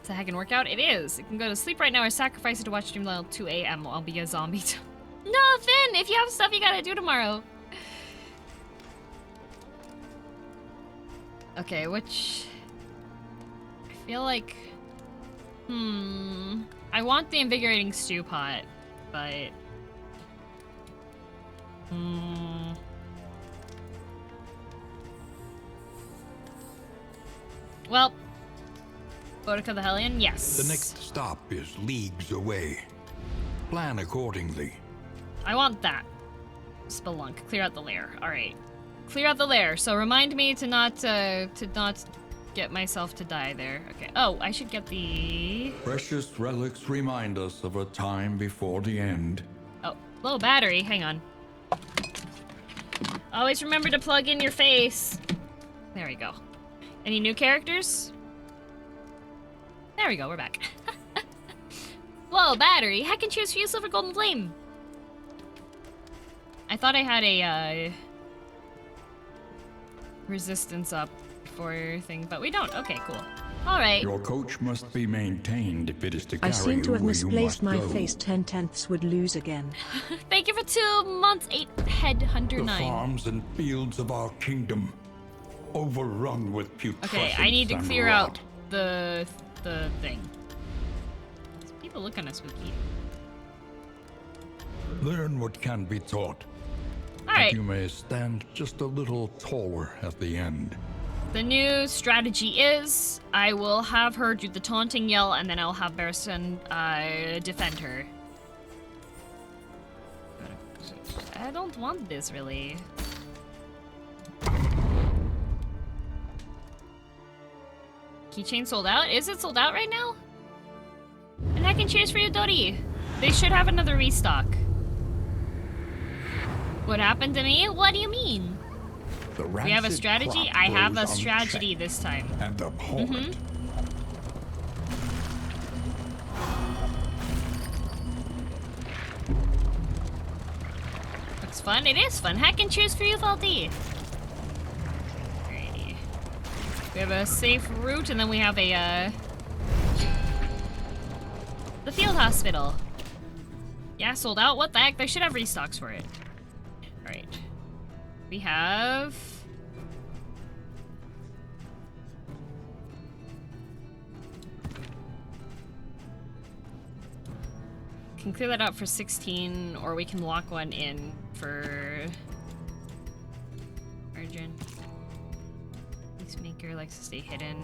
It's a heckin' workout. It is. You can go to sleep right now or sacrifice it to watch stream until 2 a.m. I'll be a zombie. No, Finn! If you have stuff you gotta do tomorrow. Okay, which... I feel like... I want the invigorating stew pot, but... Well... Boudica the Hellion, yes. The next stop is leagues away. Plan accordingly. I want that. Spelunk. Clear out the lair. Alright. Clear out the lair. So remind me to not get myself to die there. Okay. Oh, I should get the... Precious relics remind us of a time before the end. Oh, low battery. Hang on. Always remember to plug in your face. There we go. Any new characters? There we go. We're back. Low battery. Heck and cheers for you, Silver Golden Flame. I thought I had a, resistance up for thing, but we don't. Okay, cool. All right. Your coach must be maintained if it is to carry I seem to have you where you misplaced must my go. face. 10/10ths would lose again. Thank you for 2 months, 8 head hunter The 9. farms and fields of our kingdom, overrun with putrescence. Okay, I need to and clear rot. out the thing. People look kind of spooky. Learn what can be taught. All right. You may stand just a little taller at the end. The new strategy is I will have her do the taunting yell, and then I'll have Barristan defend her. I don't want this, really. Keychain sold out? Is it sold out right now? And heck and cheers for you, Dori. They should have another restock. What happened to me? What do you mean? The We have a rancid strategy? crop I have a grows strategy unchecked this time. and abhorrent. Looks fun. It is fun. Heck and cheers for you, Faulty. Alrighty. We have a safe route, and then we have a, the field hospital. Yeah, sold out. What the heck? They should have restocks for it. Alright. We have... Can clear that out for 16, or we can lock one in for Argent. Peacemaker likes to stay hidden.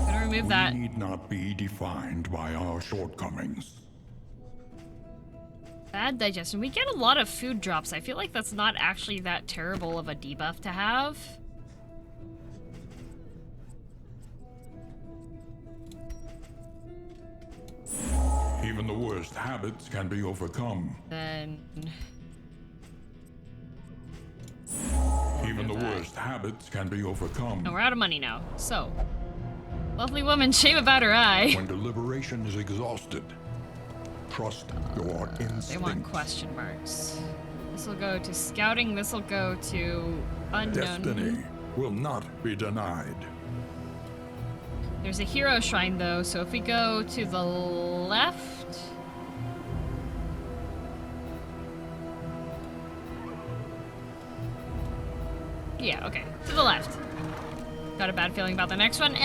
Gonna remove that. We need not be defined by our shortcomings. Bad digestion. We get a lot of food drops. I feel like that's not actually that terrible of a debuff to have. Even the worst habits can be overcome. Then Even the worst habits can be overcome. and we're out of money now. So, lovely woman, shame about her eye. When deliberation is exhausted, trust your instincts. They want question marks. This will go to scouting. This will go to unknown. Destiny will not be denied. There's a hero shrine though, so if we go to the left. Yeah, okay. To the left. Got a bad feeling about the next one.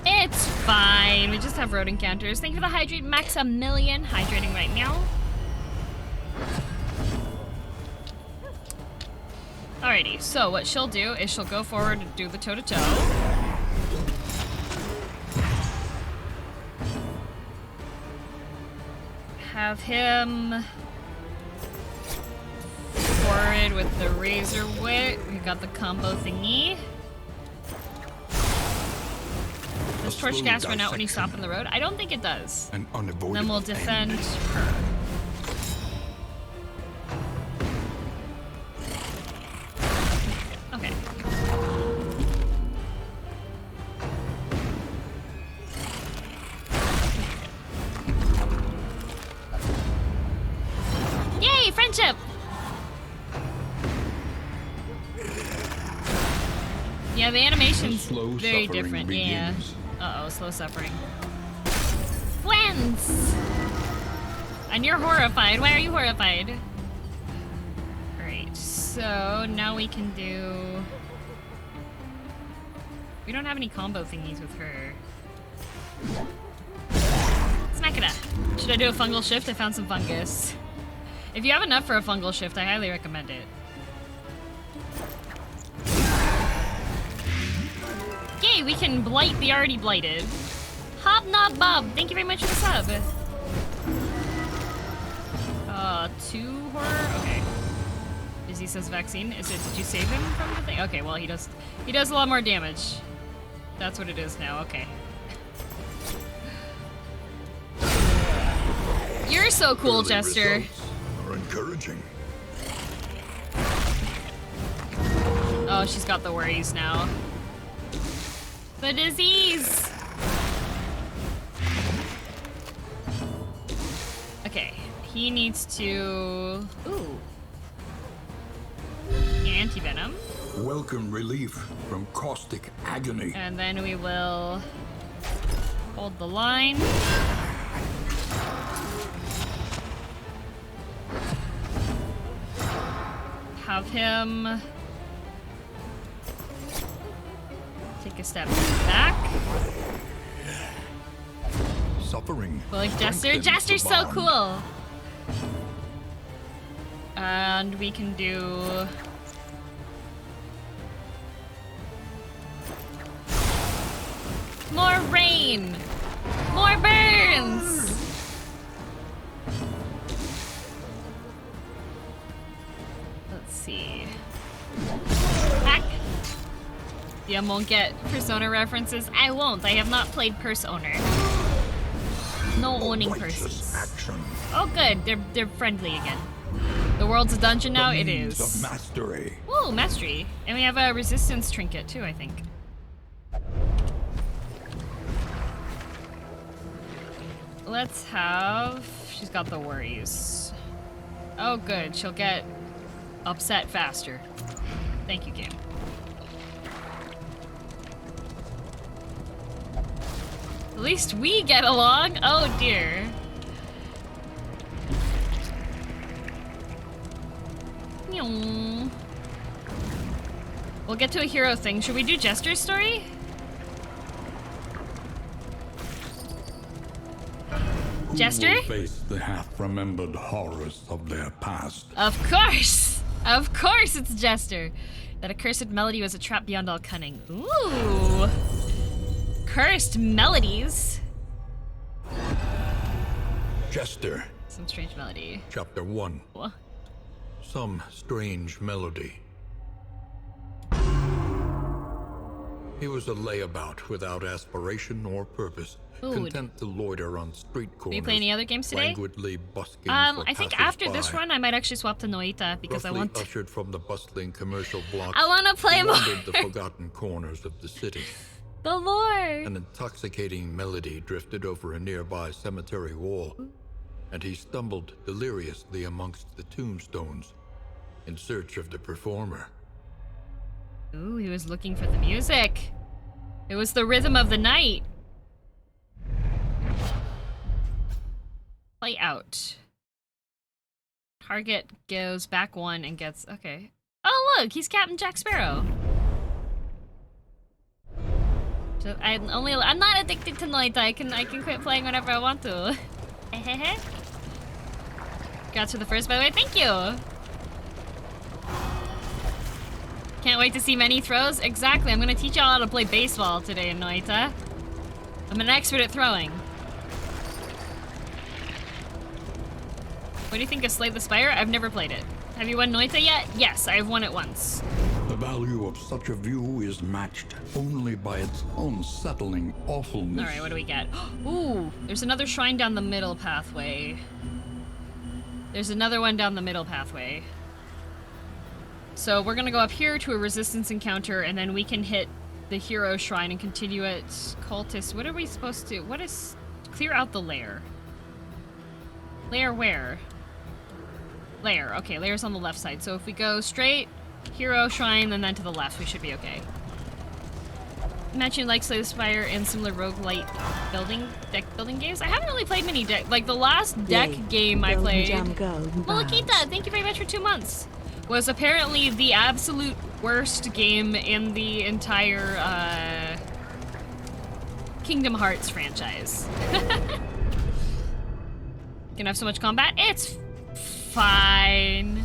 It's fine. We just have road encounters. Thank you for the hydrate. Max a million. Hydrating right now. Alrighty, so what she'll do is she'll go forward and do the toe-to-toe. Have him forward with the razor wit. We got the combo thingy. Does torch gas run out when you stop on the road? I don't think it does. An unavoidable Then we'll defend end. her. Okay. Yay, friendship! Yeah, the animation's Slow very suffering different. begins. Yeah. Uh-oh, slow suffering. Friends! And you're horrified. Why are you horrified? Alright, so now we can do... We don't have any combo thingies with her. Smack it up. Should I do a fungal shift? I found some fungus. If you have enough for a fungal shift, I highly recommend it. Yay, we can blight the already blighted. Hobnob Bob, thank you very much for the sub. 2 horror? Okay. Izzy says vaccine. Is it, did you save him from the thing? Okay, well he does a lot more damage. That's what it is now, okay. You're so cool, Early Jester. results are encouraging. Oh, she's got the worries now. The disease! Okay, he needs to... Ooh. Anti-venom. Welcome relief from caustic agony. And then we will hold the line. Have him take a step back. Suffering. Well, like Jester. strengthens the Jester's so bond. cool. And we can do... More rain! More burns! Let's see. Hack! Yeah, won't get Persona references. I won't. I have not played Persona. No owning Righteous persons. action. Oh, good. They're friendly again. The world's a dungeon now. The It means is. of mastery. Ooh, mastery. And we have a resistance trinket too, I think. Let's have... She's got the worries. Oh, good. She'll get upset faster. Thank you, game. least we get along. Oh dear. Meow. We'll get to a hero thing. Should we do Jester's story? Jester? Who will face the half-remembered horrors of their past? Of course! Of course it's Jester! That accursed melody was a trap beyond all cunning. Ooh! Cursed melodies! Jester, Some strange melody. Chapter 1. What? Some strange melody. He was a layabout without aspiration or purpose, Ooh. content to loiter on street corners. Will you play any other games today? Languidly busking for I think after this passers-by. run I might actually swap to Noita because I Roughly want to... ushered from the bustling commercial blocks, I want to play he more! wandered the forgotten corners of the city. The Lord! An intoxicating melody drifted over a nearby cemetery wall, and he stumbled deliriously amongst the tombstones in search of the performer. Ooh, he was looking for the music. It was the rhythm of the night. Play out. Target goes back 1 and gets... Okay. Oh, look! He's Captain Jack Sparrow. So I'm not addicted to Noita. I can quit playing whenever I want to. Got to the first, by the way. Thank you! Can't wait to see many throws. Exactly. I'm gonna teach y'all how to play baseball today in Noita. I'm an expert at throwing. What do you think of Slay the Spire? I've never played it. Have you won Noita yet? Yes, I've won it once. The value of such a view is matched only by its unsettling awfulness. Alright, what do we get? Ooh, there's another shrine down the middle pathway. There's another one down the middle pathway. So we're gonna go up here to a resistance encounter, and then we can hit the hero shrine and continue it. Cultist, what are we supposed to... What is... Clear out the lair. Lair where? Lair. Okay, lair's on the left side. So if we go straight, hero shrine, and then to the left, we should be okay. Imagine like Slay the Spire and similar roguelite deck building games. I haven't really played many deck... Like the last deck game I played... Malakita, thank you very much for 2 months. Was apparently the absolute worst game in the entire Kingdom Hearts franchise. Can have so much combat? It's fine.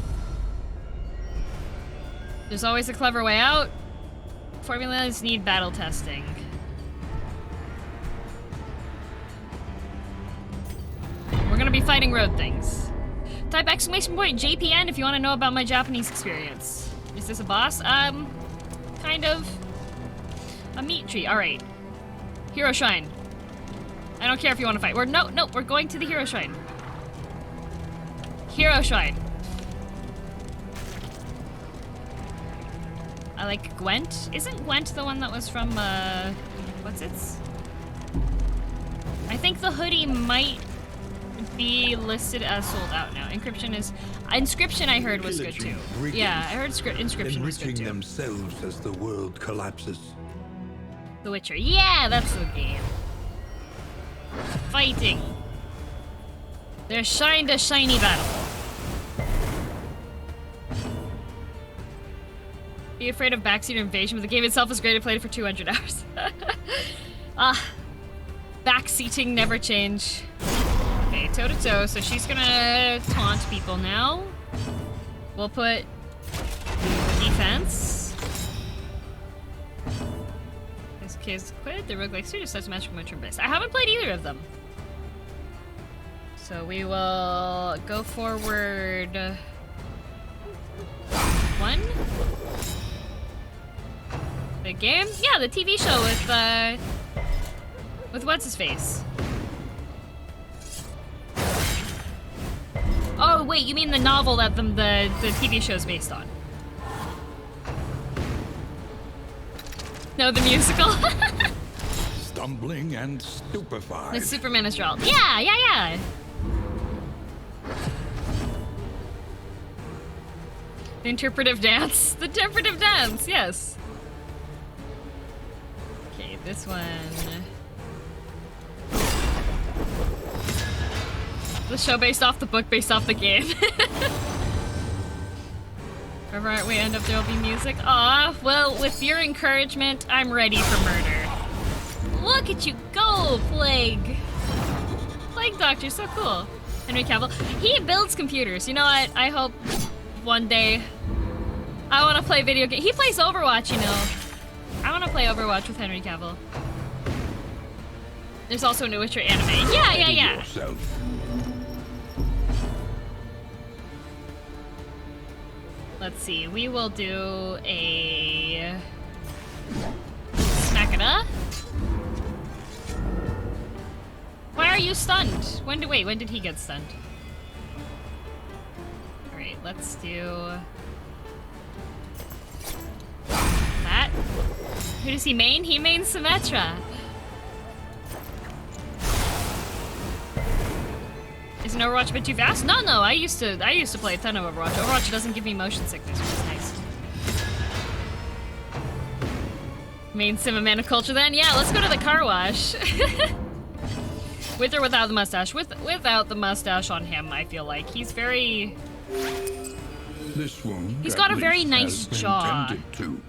There's always a clever way out. Formulas need battle testing. We're gonna be fighting road things. Type exclamation point JPN if you want to know about my Japanese experience. Is this a boss? Kind of. A meat tree. Alright. Hero Shrine. I don't care if you want to fight. No, we're going to the Hero Shrine. Hero Shrine. I like Gwent. Isn't Gwent the one that was from, what's its? I think the hoodie might be listed as sold out now. Inscription I heard was good too. Yeah, I heard Inscription was good Enriching too. themselves as the world collapses. The Witcher. Yeah, that's the game. Fighting. There's shine to shiny battle. Be afraid of backseat invasion, but the game itself is great. I played it for 200 hours. Backseating never change. Okay, toe to toe, so she's gonna taunt people now. We'll put defense. This case quit. The roguelike suit is such magical turn based. I haven't played either of them. So we will go forward 1. The game? Yeah, the TV show with what's his face? Oh wait, you mean the novel that the TV show is based on? No, the musical. Stumbling and stupefied. The Superman is Gerald. Yeah. The interpretive dance. The interpretive dance, yes. Okay, this one. The show based off the book, based off the game. Wherever we end up, there'll be music. Aw, well, with your encouragement, I'm ready for murder. Look at you go, Plague! Plague Doctor, so cool. Henry Cavill. He builds computers. You know what? I hope one day I want to play video game. He plays Overwatch, you know. I want to play Overwatch with Henry Cavill. There's also a New Witcher anime. Yeah. Let's see. We will do a Smackada. Why are you stunned? When did he get stunned? Alright, let's do that. Who does he main? He mains Symmetra. Is an Overwatch a bit too fast? No, I used to play a ton of Overwatch. Overwatch doesn't give me motion sickness, which is nice. Main Sim of Mana Culture then? Yeah, let's go to the car wash. With or without the mustache? Without the mustache on him, I feel like. He's very... This wound He's got a very at nice least has been jaw. tended to.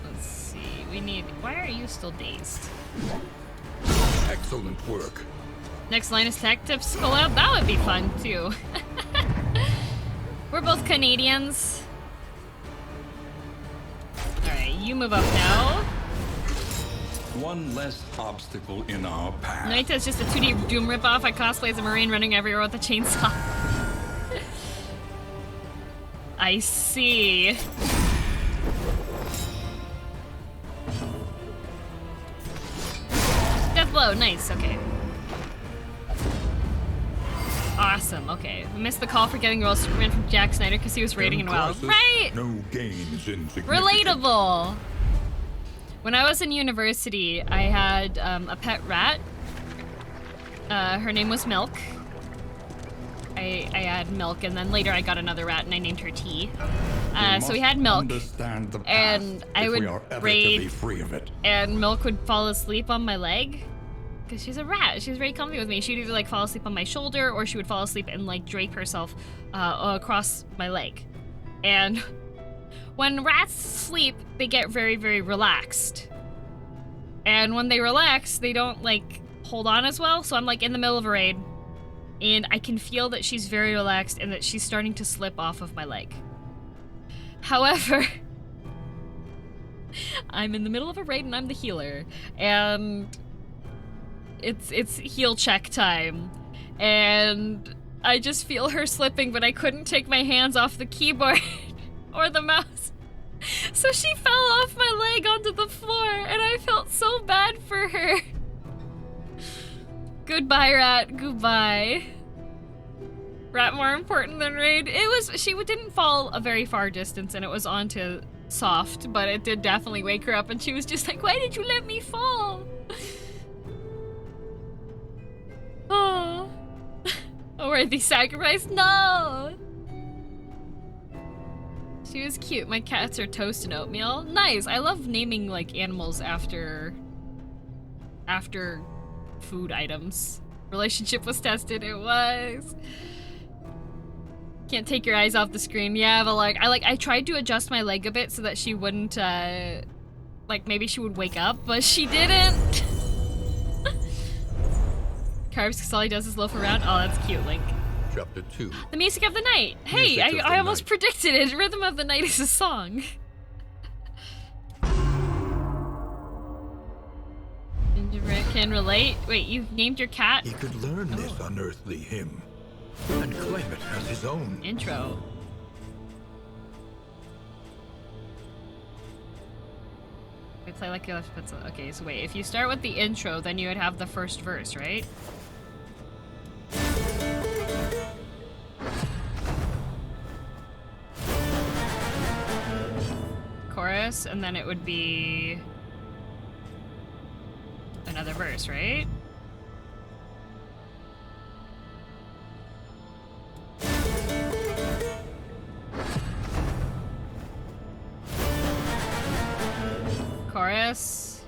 Let's see, we need... Why are you still dazed? Excellent work. Next line is Tech Tips collab? That would be fun, too. We're both Canadians. Alright, you move up now. One less obstacle in our path. Noita is just a 2D Doom ripoff. I cosplay as a Marine running everywhere with a chainsaw. I see. Death blow, nice, okay. Awesome, okay. We missed the call for getting Royal Superman from Jack Snyder because he was raiding in WoW. Crisis, Right! No gain is insignificant. Relatable! When I was in university, I had a pet rat. Her name was Milk. I had Milk, and then later I got another rat, and I named her Tea. So we had Milk, Understand the past and I if would we are ever raid, to be free of it. and Milk would fall asleep on my leg. Because she's a rat. She was very comfy with me. She'd either, like, fall asleep on my shoulder, or she would fall asleep and, like, drape herself across my leg. And when rats sleep, they get very, very relaxed. And when they relax, they don't, like, hold on as well. So I'm, like, in the middle of a raid, and I can feel that she's very relaxed and that she's starting to slip off of my leg. However, I'm in the middle of a raid and I'm the healer. And it's heal check time. And I just feel her slipping, but I couldn't take my hands off the keyboard or the mouse. So she fell off my leg onto the floor, and I felt so bad for her. Goodbye, rat. Goodbye. Rat more important than raid. She didn't fall a very far distance, and it was onto soft, but it did definitely wake her up, and she was just like, why did you let me fall? Oh. Oh, worthy sacrifice? No! She was cute. My cats are toast and oatmeal. Nice. I love naming, like, animals after food items. Relationship was tested. It was. Can't take your eyes off the screen. Yeah, but like I tried to adjust my leg a bit so that she wouldn't like maybe she would wake up, but she didn't. Carbs because all he does is loaf around. Oh, that's cute, Link. Chapter 2. The music of the night. Hey, Music of the I almost night. predicted it. Rhythm of the night is a song. Gingerbread can relate. Wait, you named your cat? He could learn this unearthly hymn and claim it as his own. Intro. We play like you left pencil. Okay, so wait, if you start with the intro, then you would have the first verse, right? Chorus, and then it would be another verse, right? Chorus,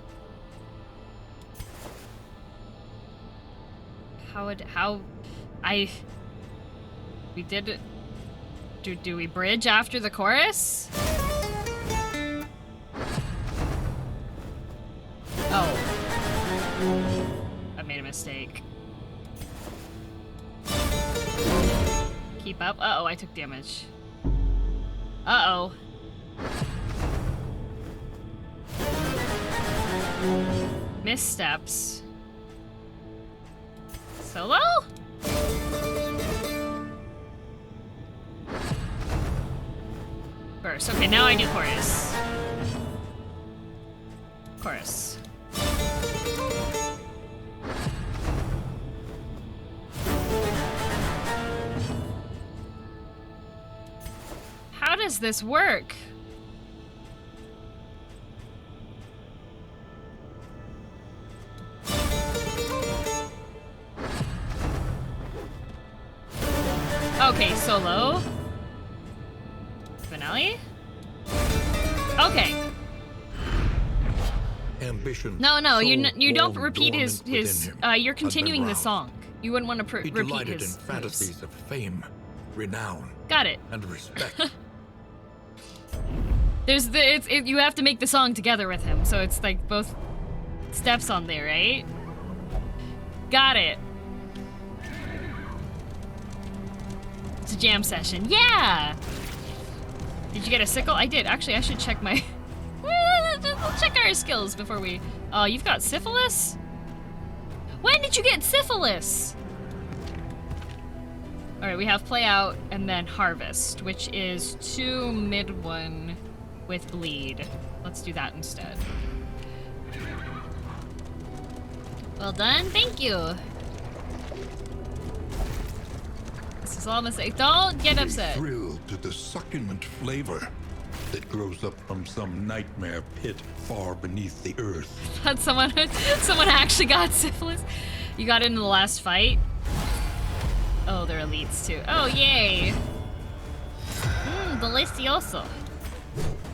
We did it. Do we bridge after the chorus? Oh. I made a mistake. Keep up. Uh-oh, I took damage. Uh-oh. Missteps. Solo? Verse. Okay, now I do chorus. Chorus. How does this work? Okay, solo. Finale? Okay. Ambition. No, you don't warm repeat dormant his within him you're had been continuing the roused. song. You wouldn't want to He repeat delighted in his fantasies moves. of fame, renown, Got it. and respect. You have to make the song together with him, so it's like both steps on there, right? Got it. It's a jam session. Yeah! Did you get a sickle? I did. Actually, I should check my... We'll check our skills before we... Oh, you've got syphilis? When did you get syphilis? Alright, we have play out and then harvest, which is 2 mid 1 with bleed. Let's do that instead. Well done, thank you. This is all mistake. Don't get upset. A thrill to the succulent flavor that grows up from some nightmare pit far beneath the earth. That someone actually got syphilis. You got it in the last fight. Oh, they're elites too. Oh, yay. Delicioso.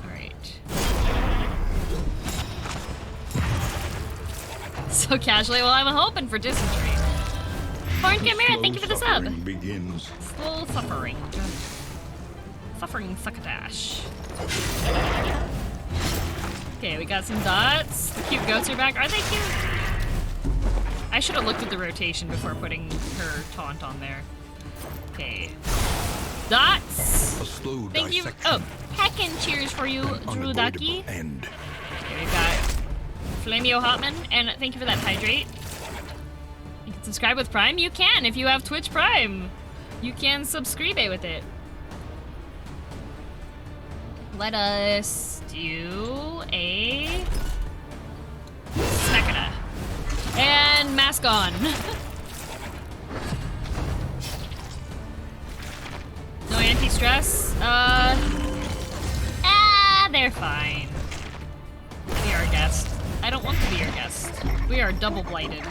Alright. So casually, well, I'm hoping for dysentery. Horn Chimera, thank you for the sub. Suffering begins. Slow suffering. Suffering succotash. Okay, we got some dots. The cute goats are back. Are they cute? I should have looked at the rotation before putting her taunt on there. Okay. Dots! A slow Thank you. dissection. Oh, heckin' cheers for you, Drew Unavoidable Ducky. end. Okay, we've got Flamio Hotman, and thank you for that hydrate. You can subscribe with Prime? You can if you have Twitch Prime. You can subscribe with it. Let us do a Smekada. And mask on. No anti-stress. They're fine. Be our guest. I don't want to be your guest. We are double blighted.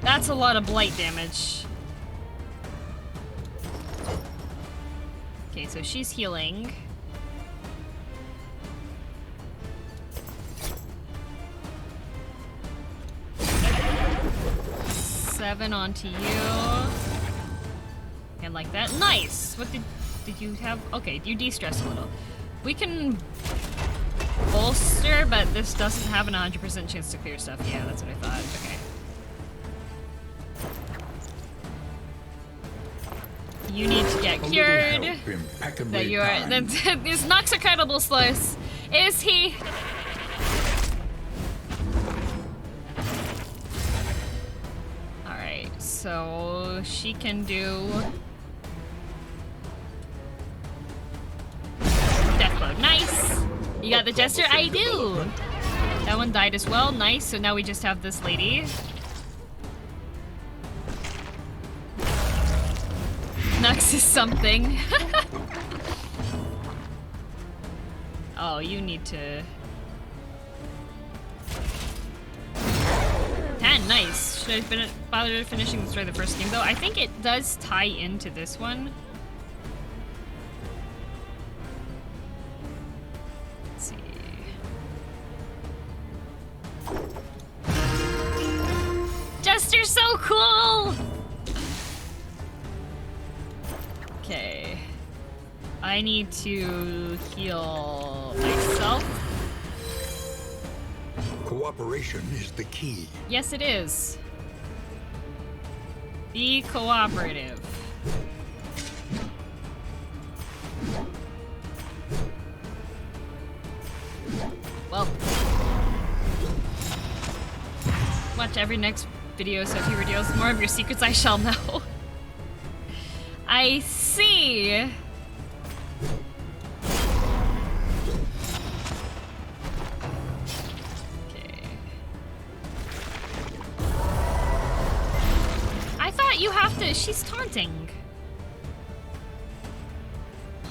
That's a lot of blight damage. Okay, so she's healing. Seven onto you. And like that. Nice! What did you have? Okay, you de-stress a little. We can bolster, but this doesn't have an 100% chance to clear stuff. Yeah, that's what I thought. Okay. You need to get cured. That you are. That is Nox incredible slice. Is he? Alright, so she can do Deathload. Nice! You got the Jester? I do! That one died as well. Nice, so now we just have this lady. Nux is something. Oh, you need to... 10, nice. Should I have bothered finishing this the first game though? I think it does tie into this one. Let's see. Jester's so cool! I need to heal myself. Cooperation is the key. Yes, it is. Be cooperative. Well, watch every next video, so if he reveals more of your secrets, I shall know. I see. Okay. I thought you have to. She's taunting.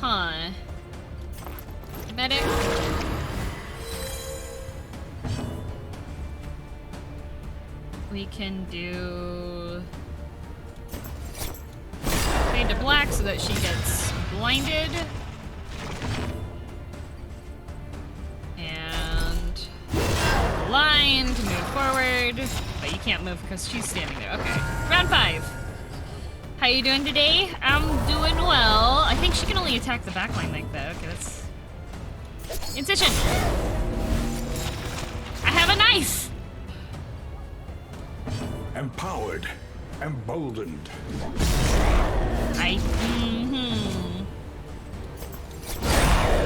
Huh. Medic. We can do fade to black so that she gets blinded. And line to move forward. But you can't move because she's standing there. Okay. Round 5. How you doing today? I'm doing well. I think she can only attack the back line like that. Okay, that's... Incision! I have a knife! Empowered, emboldened.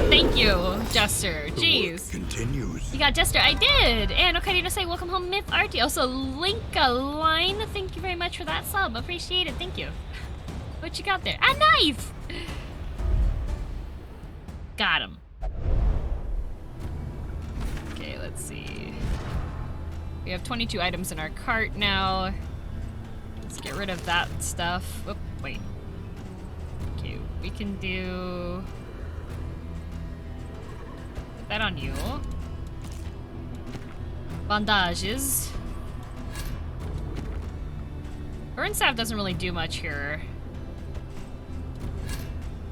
Thank you, Jester. The Jeez. work continues. You got Jester. I did. And Ocarina say, welcome home, Myth Arty. Also, Linka Line. Thank you very much for that sub. Appreciate it. Thank you. What you got there? A knife! Got him. Okay, let's see. We have 22 items in our cart now. Let's get rid of that stuff. Whoop, wait. Okay, we can do... Put that on you. Bandages. Burn Staff doesn't really do much here.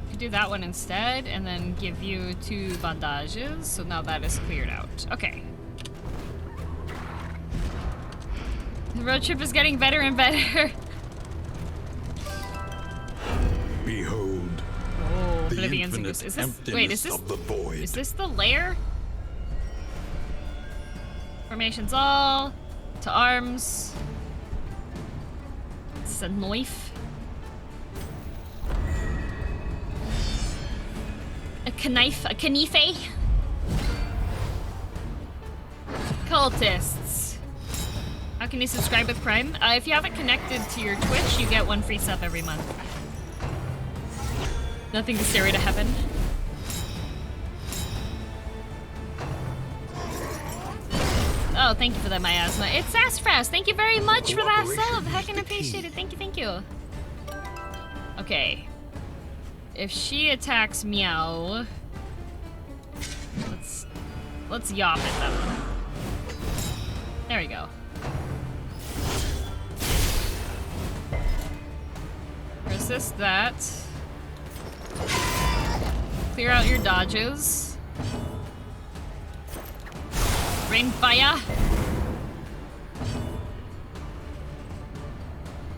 We could do that one instead, and then give you 2 bandages. So now that is cleared out. Okay. The road trip is getting better and better. Behold, Oh, the Oblivion's infinite is this? emptiness Wait, is this? of the void. Is this the lair? Formations all to arms. This is a knife. A knife, a knife. Cultists. How can you subscribe with Prime? If you have it connected to your Twitch, you get 1 free sub every month. Nothing to stairway to heaven. Oh, thank you for that, miasma. It's Sassafras. Thank you very much for that sub. Heckin' appreciate it. Thank you, thank you. Okay. If she attacks Meow, let's yop at them. There we go. Resist that. Clear out your dodges. Rain fire.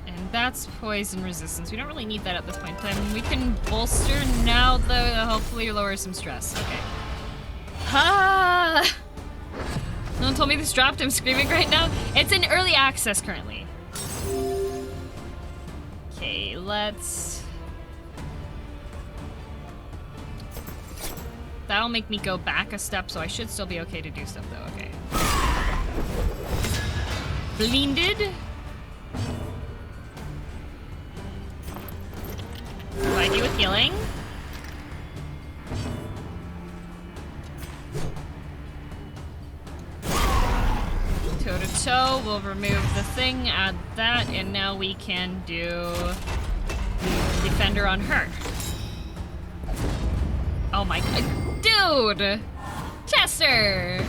And that's poison resistance. We don't really need that at this point in time. We can bolster now, though, hopefully lower some stress. Okay. Ah! No one told me this dropped. I'm screaming right now. It's in early access currently. Okay, let's... That'll make me go back a step, so I should still be okay to do stuff, though. Okay. Blinded. What do I do with healing? Toe to toe, we'll remove the thing, add that, and now we can do Defender on her. Oh my god. Dude! Jester!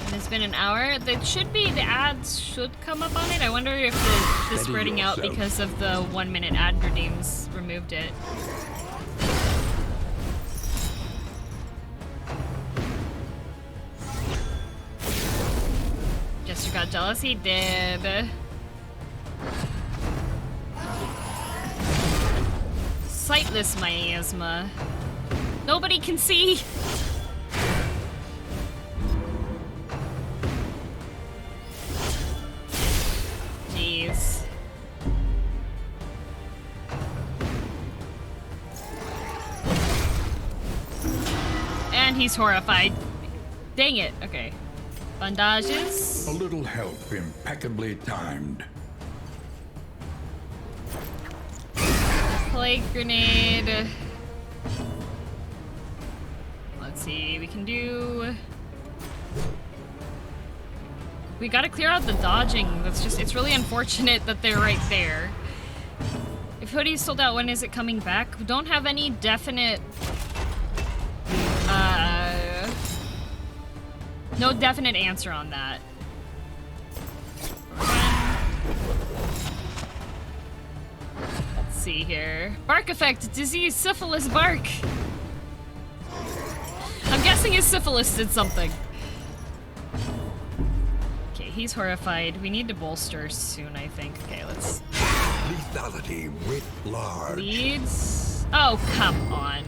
And it's been an hour. That should be, the ads should come up on it. I wonder if the spreading out because of the 1 minute ad redeems removed it. Jester got jealous, he did. sightless miasma. Nobody can see. Jeez. And he's horrified. Dang it. Okay. Bandages. A little help impeccably timed. Plague grenade. Let's see. We can do. We gotta clear out the dodging. That's just. It's really unfortunate that they're right there. If Hoodie's sold out, when is it coming back? We don't have any definite. No definite answer on that. Let's see here. Bark effect, disease, syphilis, bark. I'm guessing his syphilis did something. Okay, he's horrified. We need to bolster soon, I think. Okay, let's... Lethality writ large. Leads? Oh, come on.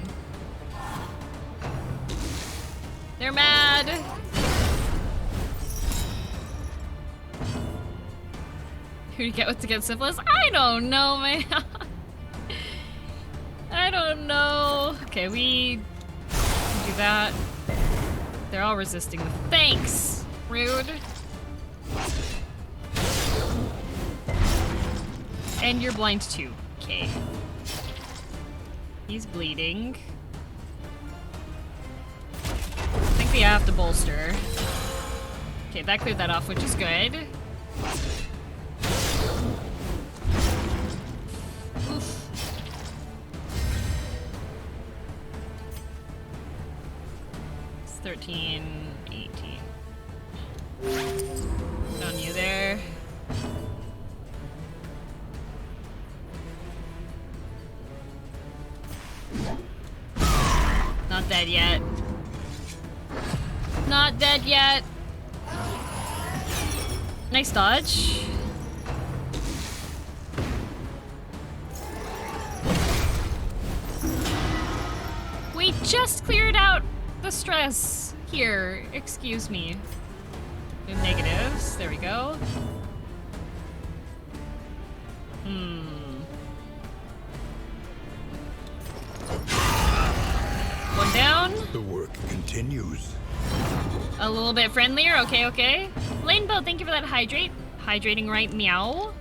They're mad. Who do you get with to get syphilis? I don't know, man. I don't know. Okay, we do that. They're all resisting. Thanks. Rude. And you're blind too. Okay. He's bleeding. I think we have to bolster. Okay, that cleared that off, which is good. Oof. It's 13, 18. On you there. Not dead yet. Not dead yet. Nice dodge. We just cleared out the stress here. Excuse me. The negatives. There we go. One down. The work continues. A little bit friendlier. Okay, okay. Lanebow, thank you for that hydrate. Hydrating right, meow.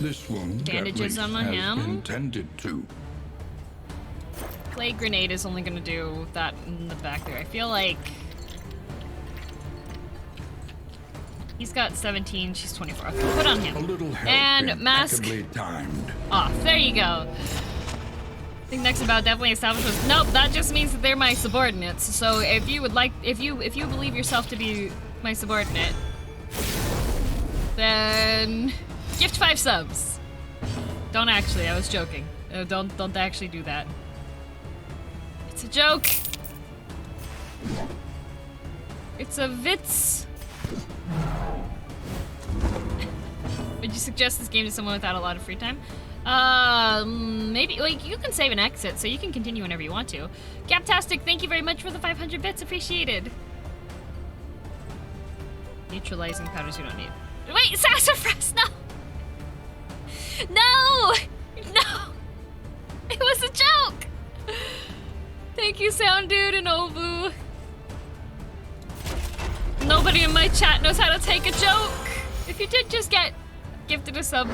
This wound Bandages at least on has him. been tended to. Plague grenade is only gonna do that in the back there. I feel like he's got 17, she's 24. Okay, put on A him. little help And mask impeccably timed. off. There you go. I think next about definitely establishments. Nope, that just means that they're my subordinates. So if you would like, if you believe yourself to be my subordinate, then gift 5 subs. Don't actually, I was joking. Don't actually do that. It's a joke. It's a vitz. Would you suggest this game to someone without a lot of free time? Maybe, like, you can save and exit, so you can continue whenever you want to. Gaptastic, thank you very much for the 500 bits, appreciated. Neutralizing powders you don't need. Wait, sassafras, no! No! No! It was a joke! Thank you, Sound Dude and Ovu. Nobody in my chat knows how to take a joke. If you did just get gifted a sub,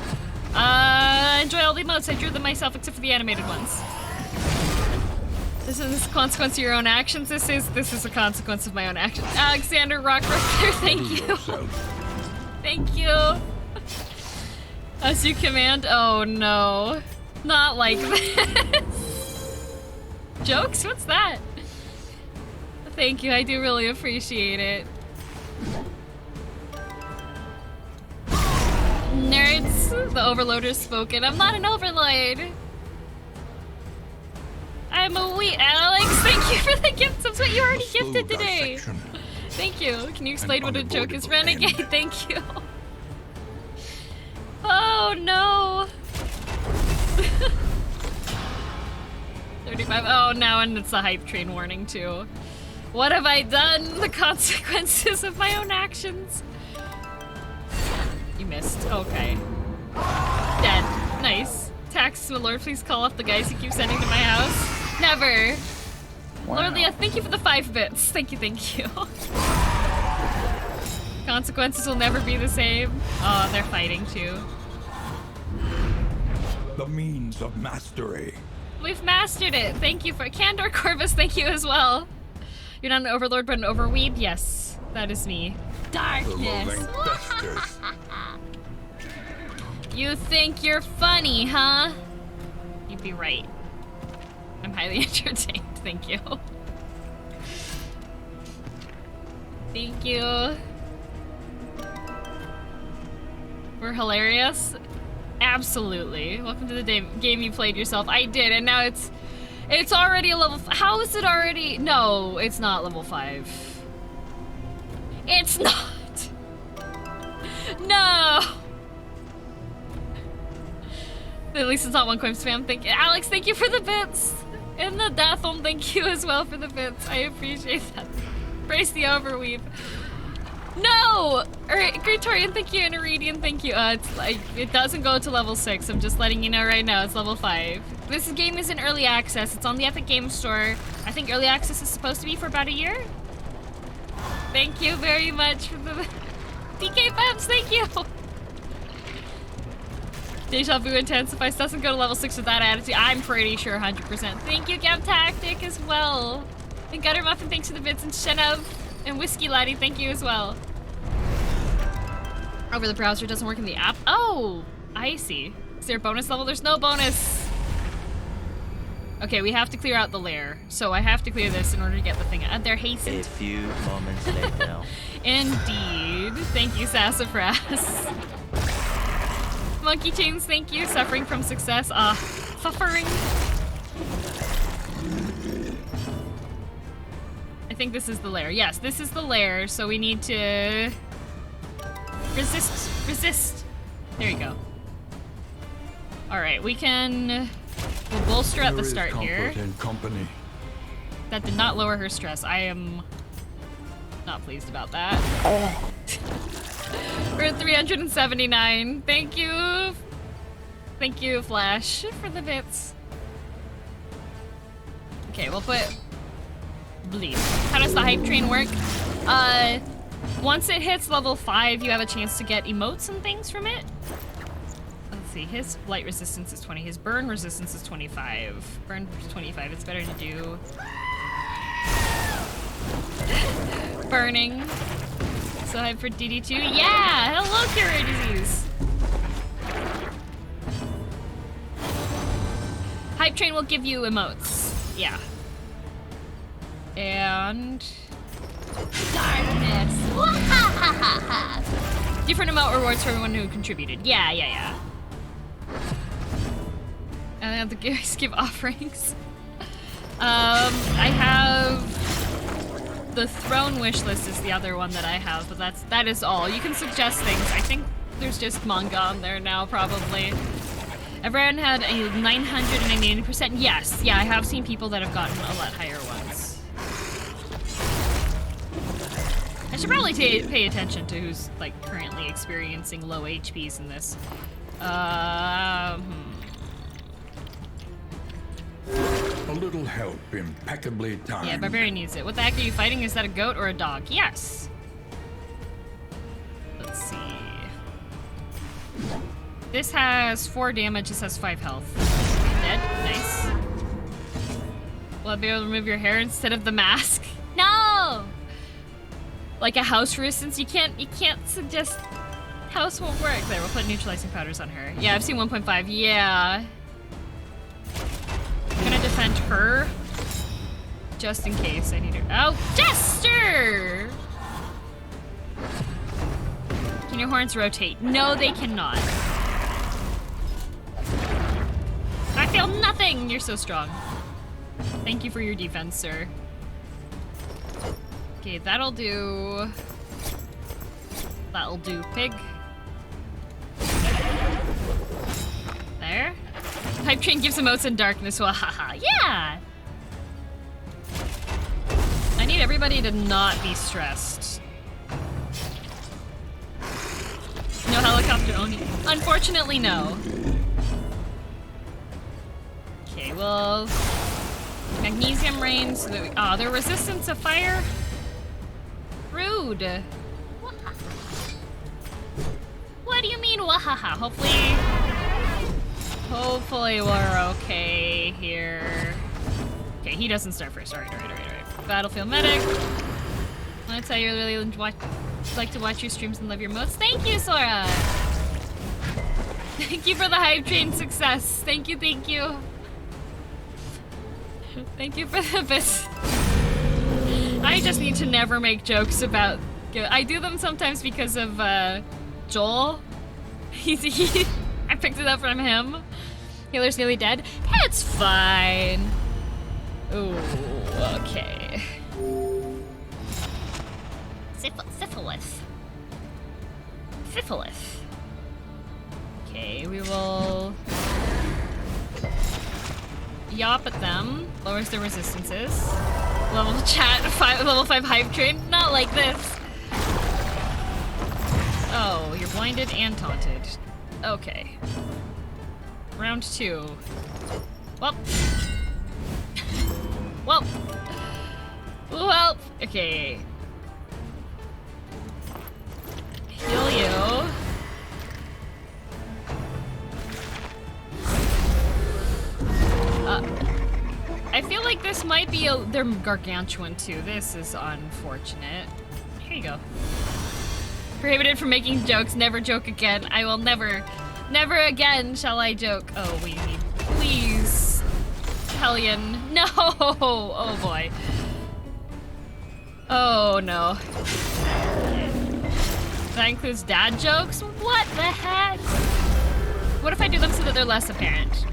enjoy all the emotes. I drew them myself except for the animated ones. This is a consequence of your own actions. This is a consequence of my own actions. Alexander Rockrucker, thank you. Thank you. As you command. Oh no. Not like this. Jokes? What's that? Thank you, I do really appreciate it. Nerds, the overloader's spoken. I'm not an overlord. I'm a Alex, thank you for the gift subs. What you already gifted today. Thank you. Can you explain what a joke is, Renegade? Thank you. Oh no. 35. Oh, now and it's the hype train warning too. What have I done? The consequences of my own actions. You missed. Okay. Dead. Nice. Tax, my lord, please call off the guys you keep sending to my house. Never. Wow. Lord Leah, thank you for the 5 bits. Thank you, thank you. Consequences will never be the same. Oh, they're fighting too. The means of mastery. We've mastered it. Thank you for Candor Corvus. Thank you as well. You're not an overlord, but an overweeb. Yes, that is me. The Darkness. loathing festers. You think you're funny, huh? You'd be right. I'm highly entertained. Thank you. Thank you. We're hilarious. Absolutely. Welcome to the game you played yourself. I did, and now it's already a level. How is it already? No, it's not level 5. It's not. No. At least it's not one coin spam. Thank you, Alex. Thank you for the bits. And the Dathom, thank you as well for the bits. I appreciate that. Brace the overweave. No! Alright, Greatorian, thank you, and Iridian, thank you. It's like, it doesn't go to level 6. I'm just letting you know right now, it's level 5. This game is in early access. It's on the Epic Games Store. I think early access is supposed to be for about a year. Thank you very much for the DK Bubs, thank you! Deja vu intensifies, doesn't go to level 6 with that attitude. I'm pretty sure 100%. Thank you, Gab Tactic, as well. And Gutter Muffin, thanks for the bits, and Shenov. And Whiskey Laddie, thank you as well. Over the browser, doesn't work in the app. Oh, I see. Is there a bonus level? There's no bonus. Okay, we have to clear out the lair. So I have to clear this in order to get the thing out. They're hastened. A few moments later. Indeed. Thank you, Sassafras. Monkey Chains, thank you. Suffering from success. Suffering. I think this is the lair. Yes, this is the lair, so we need to resist. There you go. All right, we'll bolster at the start here. In company. That did not lower her stress. I am not pleased about that. We're at 379. Thank you. Thank you, Flash, for the bits. Okay, we'll put bleed. How does the hype train work? Once it hits level 5, you have a chance to get emotes and things from it. Let's see, his blight resistance is 20, his burn resistance is 25. Burn 25, it's better to do burning. So hype for DD2. Yeah! Hello, Cure Disease! Hype train will give you emotes. Yeah. And darkness. Different emote rewards for everyone who contributed. Yeah. And the guys give offerings. I have the throne wish list is the other one that I have, but that is all. You can suggest things. I think there's just manga on there now, probably. Everyone had a 990%. Yes, yeah, I have seen people that have gotten a lot higher ones. I should probably pay attention to who's like currently experiencing low HPs in this. A little help, impeccably timed. Yeah, Barbarian needs it. What the heck are you fighting? Is that a goat or a dog? Yes. Let's see. This has 4 damage, this has 5 health. Dead? Nice. Will I be able to remove your hair instead of the mask? No! Like a house, for instance, you can't suggest house won't work. There, we'll put neutralizing powders on her. Yeah, I've seen 1.5. Yeah. I'm gonna defend her. Just in case I need her. Oh, Jester! Can your horns rotate? No, they cannot. I feel nothing! You're so strong. Thank you for your defense, sir. Okay, that'll do. That'll do, pig. There. Hype train gives emotes in darkness. Wahaha. Yeah! I need everybody to not be stressed. No helicopter Oni. Unfortunately, no. Okay, well... Magnesium rain so that we... Oh, they're resistant to fire? Rude. What do you mean, wahaha? Hopefully we're okay here. Okay, he doesn't start first. Alright. Battlefield medic. I want to tell you I really like to watch your streams and love your modes. Thank you, Sora! Thank you for the hype train success. Thank you. Thank you for the best. I just need to never make jokes about... I do them sometimes because of, Joel. I picked it up from him. Healer's nearly dead. It's fine. Ooh, okay. Syphilis. Okay, we will yop at them. Lowers their resistances. Level 5 hype train. Not like this. Oh, you're blinded and taunted. Okay. Round 2. Well. Well. Okay. Heal you. I feel like this might be they're gargantuan too. This is unfortunate. Here you go. Prohibited from making jokes. Never joke again. I will never again shall I joke. Oh, we need, please. Hellion. No! Oh boy. Oh no. That includes dad jokes? What the heck? What if I do them so that they're less apparent?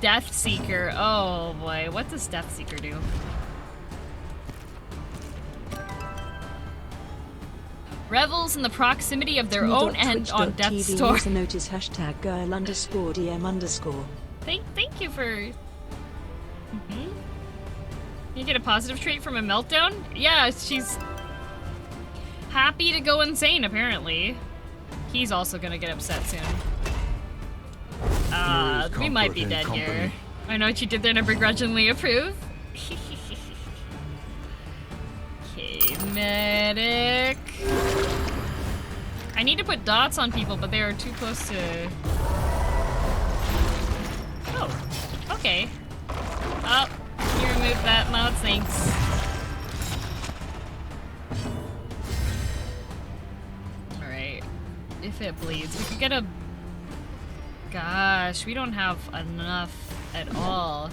Death Seeker. Oh boy, what does Death Seeker do? Revels in the proximity of their own end on Death's Door. User notice hashtag girl_DM_. Thank you for... You get a positive trait from a meltdown? Yeah, she's happy to go insane, apparently. He's also gonna get upset soon. We might be dead here. I know what you did there and I begrudgingly approve. Okay, medic. I need to put dots on people, but they are too close to... Oh, okay. Oh, you removed that mod, thanks. Alright. If it bleeds, we could get a... Gosh, we don't have enough at all.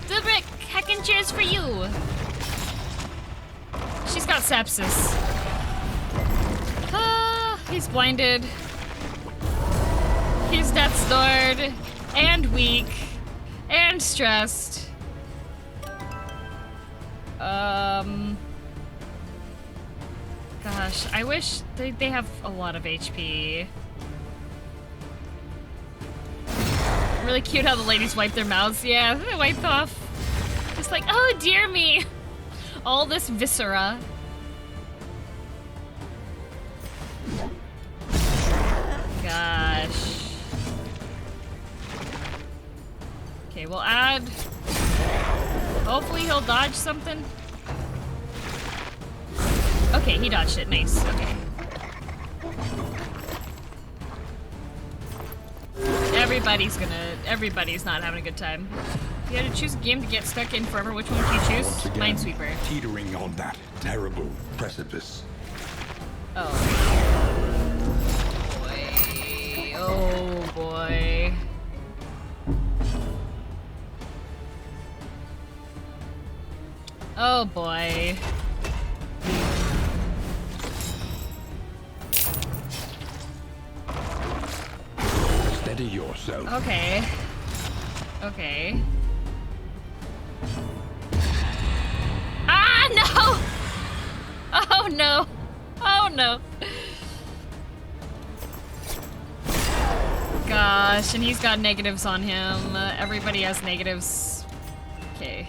Dubrick, heckin' cheers for you! She's got sepsis. He's blinded. He's death's stored. And weak. And stressed. Gosh, I wish they have a lot of HP. Really cute how the ladies wipe their mouths. Yeah, they wiped off. Just like, oh dear me. All this viscera. Gosh. Okay, we'll add... Hopefully he'll dodge something. Okay, he dodged it. Nice. Okay. Everybody's not having a good time. If you had to choose a game to get stuck in forever, which one would you choose? Once again, Minesweeper. Teetering on that terrible precipice. Oh. Boy. Oh boy. Oh boy. Steady yourself. Okay. Okay. Ah, no! Oh, no! Oh, no. Gosh, and he's got negatives on him. Everybody has negatives. Okay.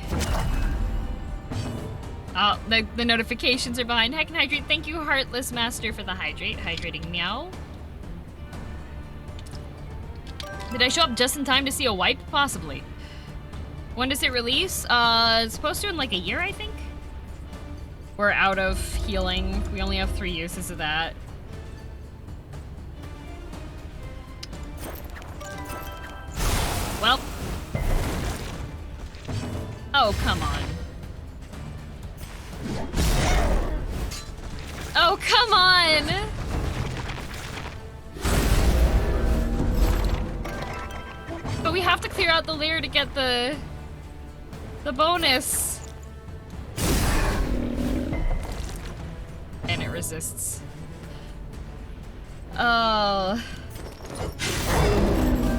Oh, the notifications are behind. Heck and Hydrate, thank you, Heartless Master, for the hydrate. Hydrating meow. Did I show up just in time to see a wipe? Possibly. When does it release? It's supposed to in like a year, I think? We're out of healing. We only have 3 uses of that. Well. Oh, come on. Oh, come on! But we have to clear out the layer to get the bonus. And it resists. Oh.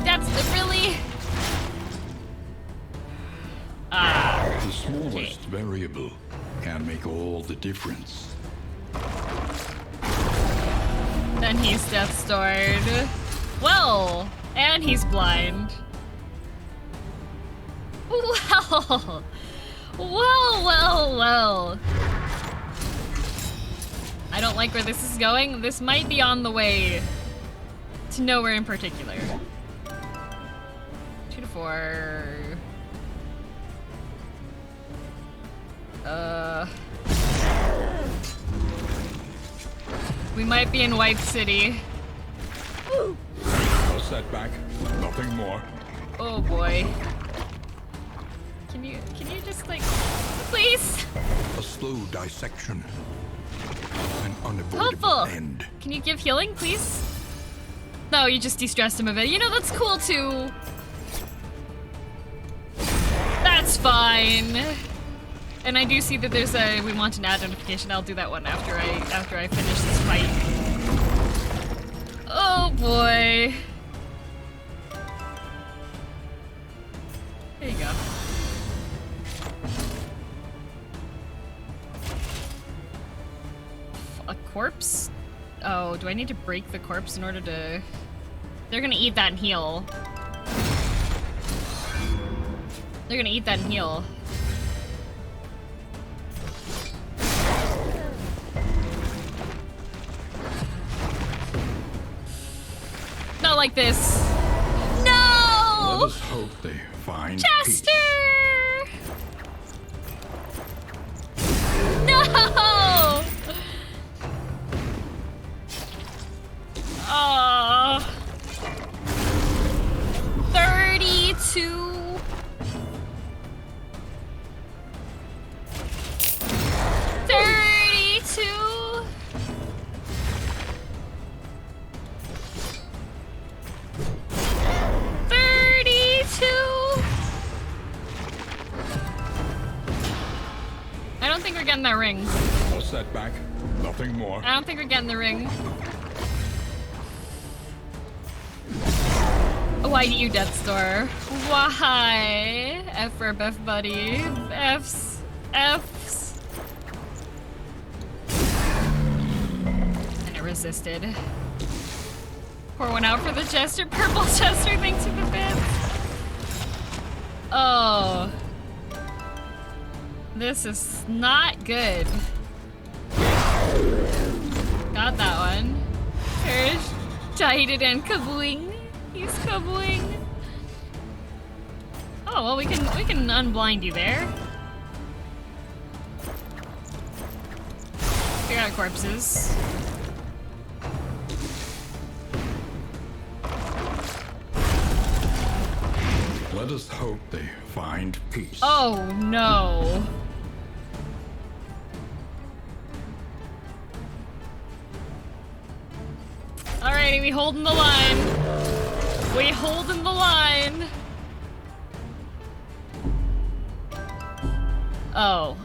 That's really... The smallest variable can make all the difference. Then he's Death Starred. Well, and he's blind. Well. Well. I don't like where this is going. This might be on the way to nowhere in particular. 2 to 4. We might be in Wipe City. A setback, nothing more. Oh boy. Can you just like, please? A slow dissection. An unavoidable Helpful. end. Can you give healing, please? No, you just de-stressed him a bit. You know, that's cool too. That's fine. And I do see that there's a we want an ad notification. I'll do that one after I finish this fight. Oh boy. There you go. A corpse? Oh, do I need to break the corpse in order to... They're gonna eat that and heal. They're gonna eat that and heal. Not like this. No! Let us hope they find Jester! peace. No! Oh. 32. 32. 32. I don't think we're getting that ring. A setback, nothing more. I don't think we're getting the ring. Why do you Death Star? Why? F for F buddy. F's. F's. And it resisted. Pour one out for the Jester. Purple Jester, thanks for the bits. Oh. This is not good. Got that one. There's Jaded and Kabooing. He's kabooing. Oh well, we can unblind you there. Clear out corpses. Let us hope they find peace. Oh no. Alrighty, we holding the line. We holding the line. Oh.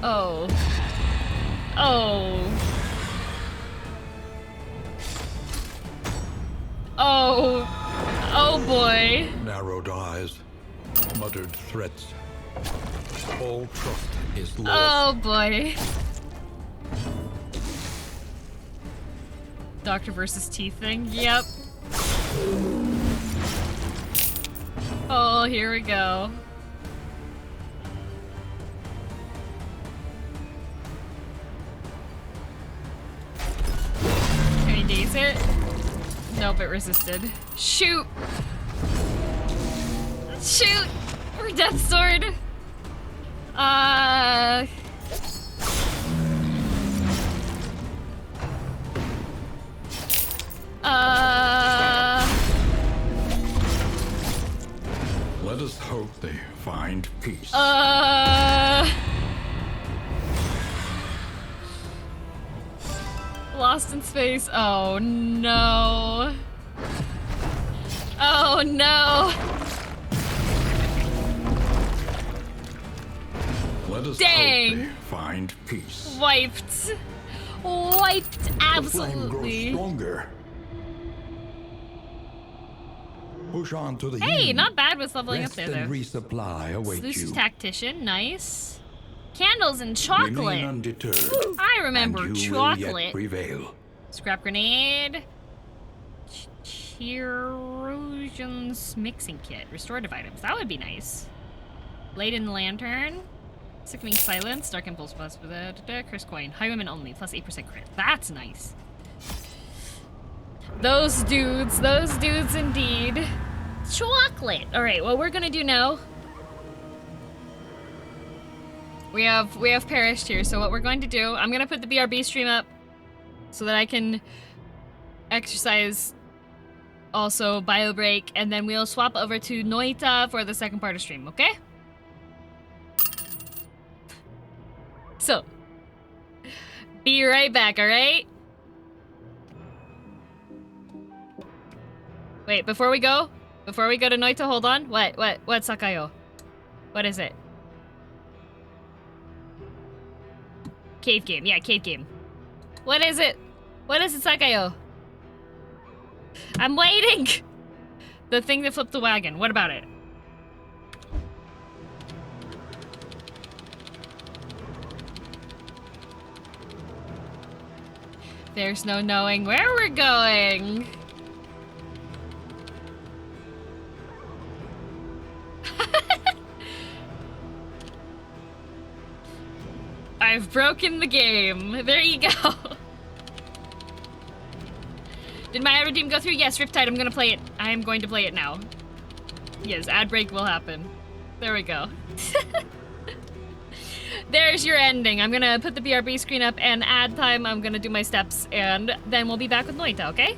Oh. Oh. Oh. Oh boy. Narrowed eyes, muttered threats. All trust is lost. Oh boy. Doctor versus teeth thing. Yep. Oh, here we go. Can he daze it? Nope, it resisted. Shoot! Shoot! Or Death Sword! Let us hope they find peace. Lost in space. Oh no. Oh no. Let us Dang. hope they find peace. Wiped. Wiped The flame grows absolutely. stronger. Push on to the Hey, end. not bad with leveling up Rest there and though. resupply await Sluice's you. tactician, nice. Candles and Remain chocolate. undeterred. I remember and you will yet chocolate. prevail. Scrap grenade. Cherosions mixing kit. Restorative items. That would be nice. Laden lantern. Sickening silence. Dark impulse plus curse coin. Highwayman only. Plus 8% crit. That's nice. Those dudes indeed. Chocolate. All right, what we're gonna do now. We have perished here. So what we're going to do, I'm gonna put the BRB stream up so that I can exercise, also bio break, and then we'll swap over to Noita for the second part of stream. Okay? So, be right back. All right? Wait, before we go to Noita, hold on. What, Sakayo? What is it? Cave game. Yeah, cave game. What is it? What is it, Sakayo? I'm waiting! The thing that flipped the wagon. What about it? There's no knowing where we're going. I've broken the game. There you go. Did my ad redeem go through? Yes, Riptide, I'm gonna play it. I am going to play it now. Yes, ad break will happen. There we go. There's your ending. I'm gonna put the BRB screen up and ad time. I'm gonna do my steps and then we'll be back with Noita, okay?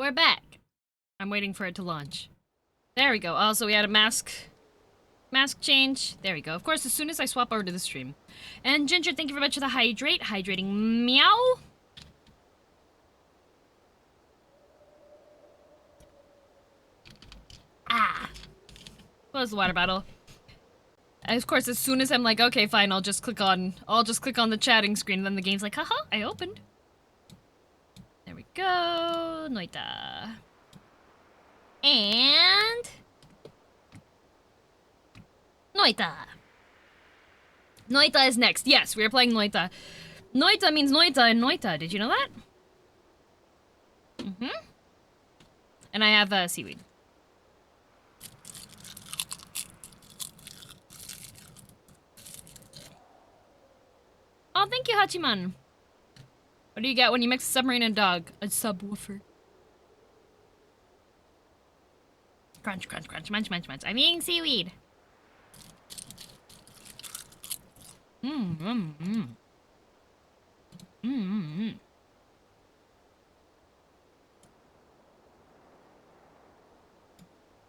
We're back. I'm waiting for it to launch. There we go. Also, we had a mask change. There we go. Of course, as soon as I swap over to the stream. And Ginger, thank you very much for the hydrate. Hydrating meow. Ah. Close the water bottle. And of course, as soon as I'm like, okay, fine, I'll just click on the chatting screen, and then the game's like, haha, I opened. There we go. Noita. And Noita. Noita is next. Yes, we are playing Noita. Noita means Noita in Noita. Did you know that? Mm-hmm. And I have seaweed. Oh, thank you, Hachiman. What do you get when you mix a submarine and dog? A subwoofer. Crunch, crunch, crunch, munch, munch, munch. I'm eating seaweed. Mmm, mmm, mmm. Mmm, mmm, mmm.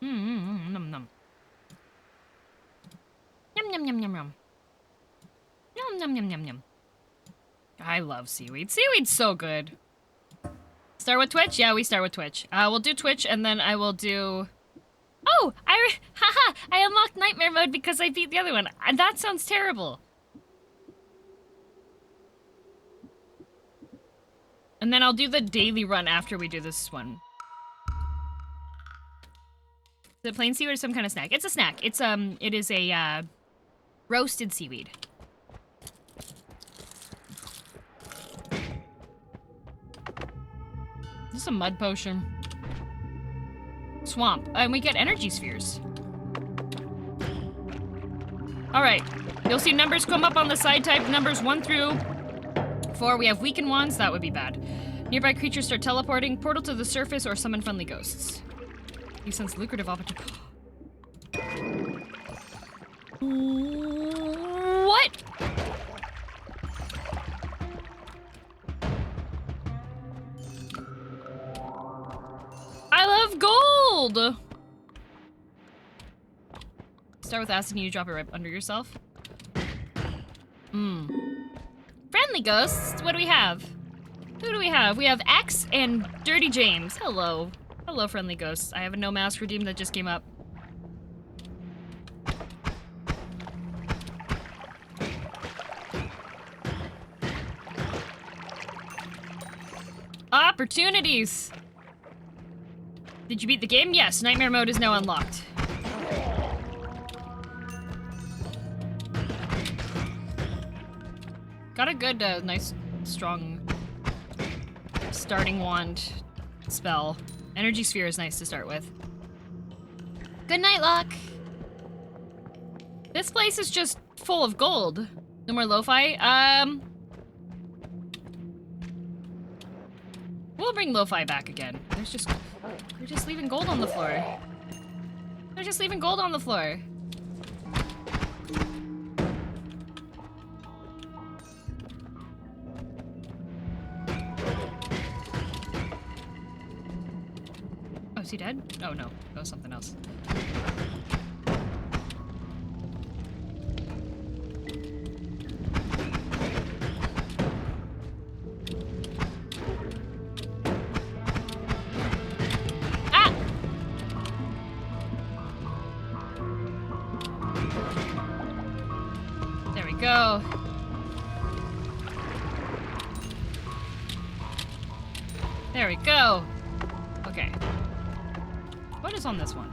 Mmm, mmm, num, num. Yum, yum, yum, yum, yum. Yum, yum, yum, yum, yum. I love seaweed. Seaweed's so good. Start with Twitch? Yeah, we start with Twitch. We'll do Twitch, and then I will do... Oh! Haha! I unlocked Nightmare Mode because I beat the other one. That sounds terrible. And then I'll do the daily run after we do this one. Is it plain seaweed or some kind of snack? It's a snack. It is a, roasted seaweed. This is a mud potion. Swamp. And we get energy spheres. Alright. You'll see numbers come up on the side type. Numbers 1 through 4. We have weakened ones. That would be bad. Nearby creatures start teleporting. Portal to the surface or summon friendly ghosts. You sense lucrative opportunity. What? I love gold! Start with acid and you drop it right under yourself. Friendly ghosts? What do we have? Who do we have? We have X and Dirty James. Hello. Hello, friendly ghosts. I have a no mask redeem that just came up. Opportunities! Did you beat the game? Yes, Nightmare Mode is now unlocked. Got a good, nice, strong starting wand spell. Energy Sphere is nice to start with. Good night, Locke! This place is just full of gold. No more lo-fi? We'll bring lo-fi back again. They're just leaving gold on the floor. They're just leaving gold on the floor. Oh, is he dead? Oh no, that was something else. Go. There we go. Okay. What is on this one?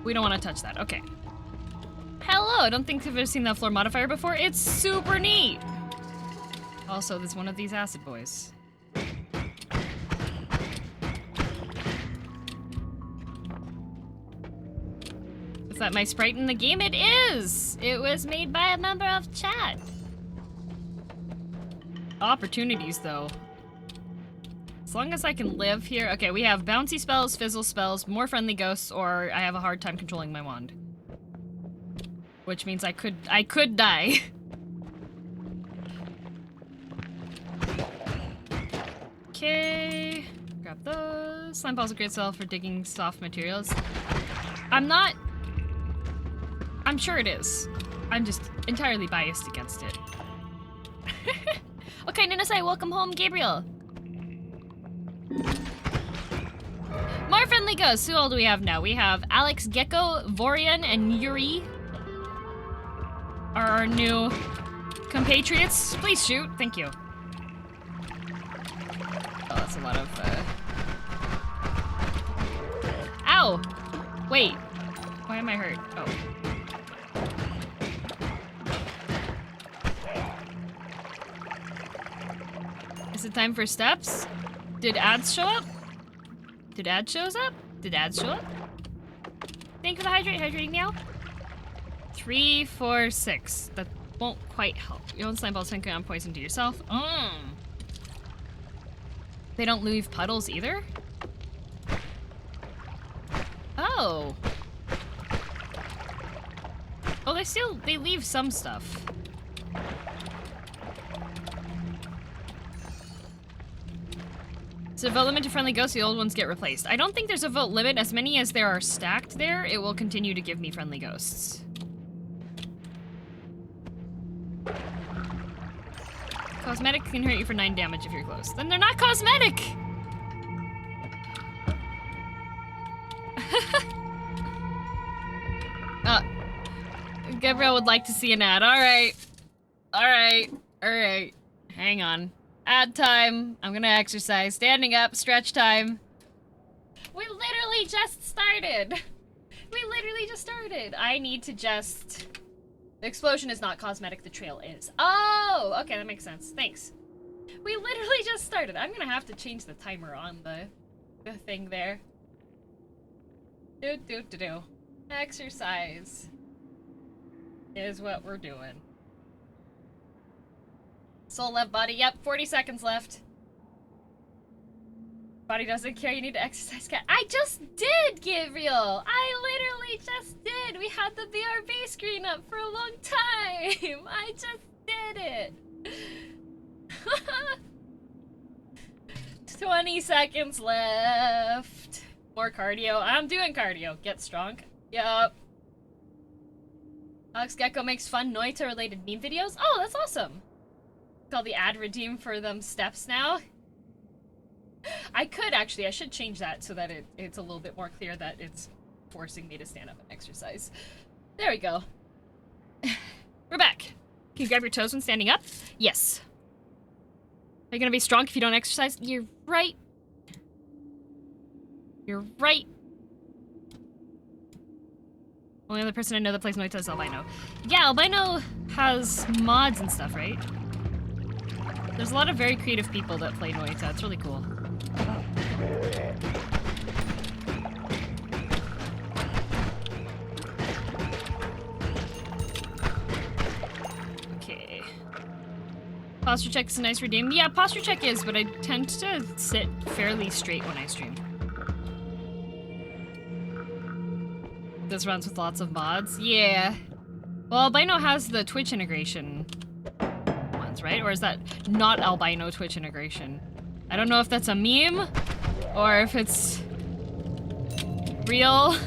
We don't want to touch that. Okay. Hello. I don't think I've ever seen that floor modifier before. It's super neat. Also, there's one of these acid boys. Is that my sprite in the game? It is! It was made by a member of chat. Opportunities, though. As long as I can live here. Okay, we have bouncy spells, fizzle spells, more friendly ghosts, or I have a hard time controlling my wand. Which means I could die. Okay. Grab those. Slime ball's a great cell for digging soft materials. I'm sure it is. I'm just entirely biased against it. Okay, Ninasai, welcome home, Gabriel. More friendly ghosts. Who all do we have now? We have Alex, Gecko, Vorian, and Yuri are our new compatriots. Please shoot. Thank you. Oh, that's a lot of, Ow! Wait. Why am I hurt? Oh. Is it time for steps? Did ads show up? Did ads shows up? Did ads show up? Thank you for the hydrating meow. 3, 4, 6. That won't quite help. Your own slime balls tanking on poison to yourself. They don't leave puddles either? Oh. Oh, they leave some stuff. So vote limit to friendly ghosts, the old ones get replaced. I don't think there's a vote limit. As many as there are stacked there, it will continue to give me friendly ghosts. Cosmetic can hurt you for 9 damage if you're close. Then they're not cosmetic! Gabriel would like to see an ad. Alright. Alright. Alright. Hang on. Ad time. I'm gonna exercise. Standing up. Stretch time. We literally just started. We literally just started. I need to just... The explosion is not cosmetic, the trail is. Oh! Okay, that makes sense. Thanks. We literally just started. I'm gonna have to change the timer on the thing there. Do. Exercise is what we're doing. Soul left, body. Yep, 40 seconds left. Body doesn't care, you need to exercise. I just did, Gabriel! I literally just did! We had the BRB screen up for a long time! I just did it! 20 seconds left. More cardio. I'm doing cardio. Get strong. Yup. Alex Gecko makes fun Noita-related meme videos. Oh, that's awesome! Called the ad redeem for them steps now. I should change that so that it's a little bit more clear that it's forcing me to stand up and exercise. There we go. We're back. Can you grab your toes when standing up? Yes. Are you gonna be strong if you don't exercise? You're right. You're right. Only other person I know that plays Noita is Albino. Yeah, Albino has mods and stuff, right? There's a lot of very creative people that play Noita. It's really cool. Okay. Posture check is a nice redeem. Yeah, posture check is, but I tend to sit fairly straight when I stream. This runs with lots of mods. Yeah. Well, Albino has the Twitch integration ones, right? Or is that not Albino Twitch integration? I don't know if that's a meme or if it's real.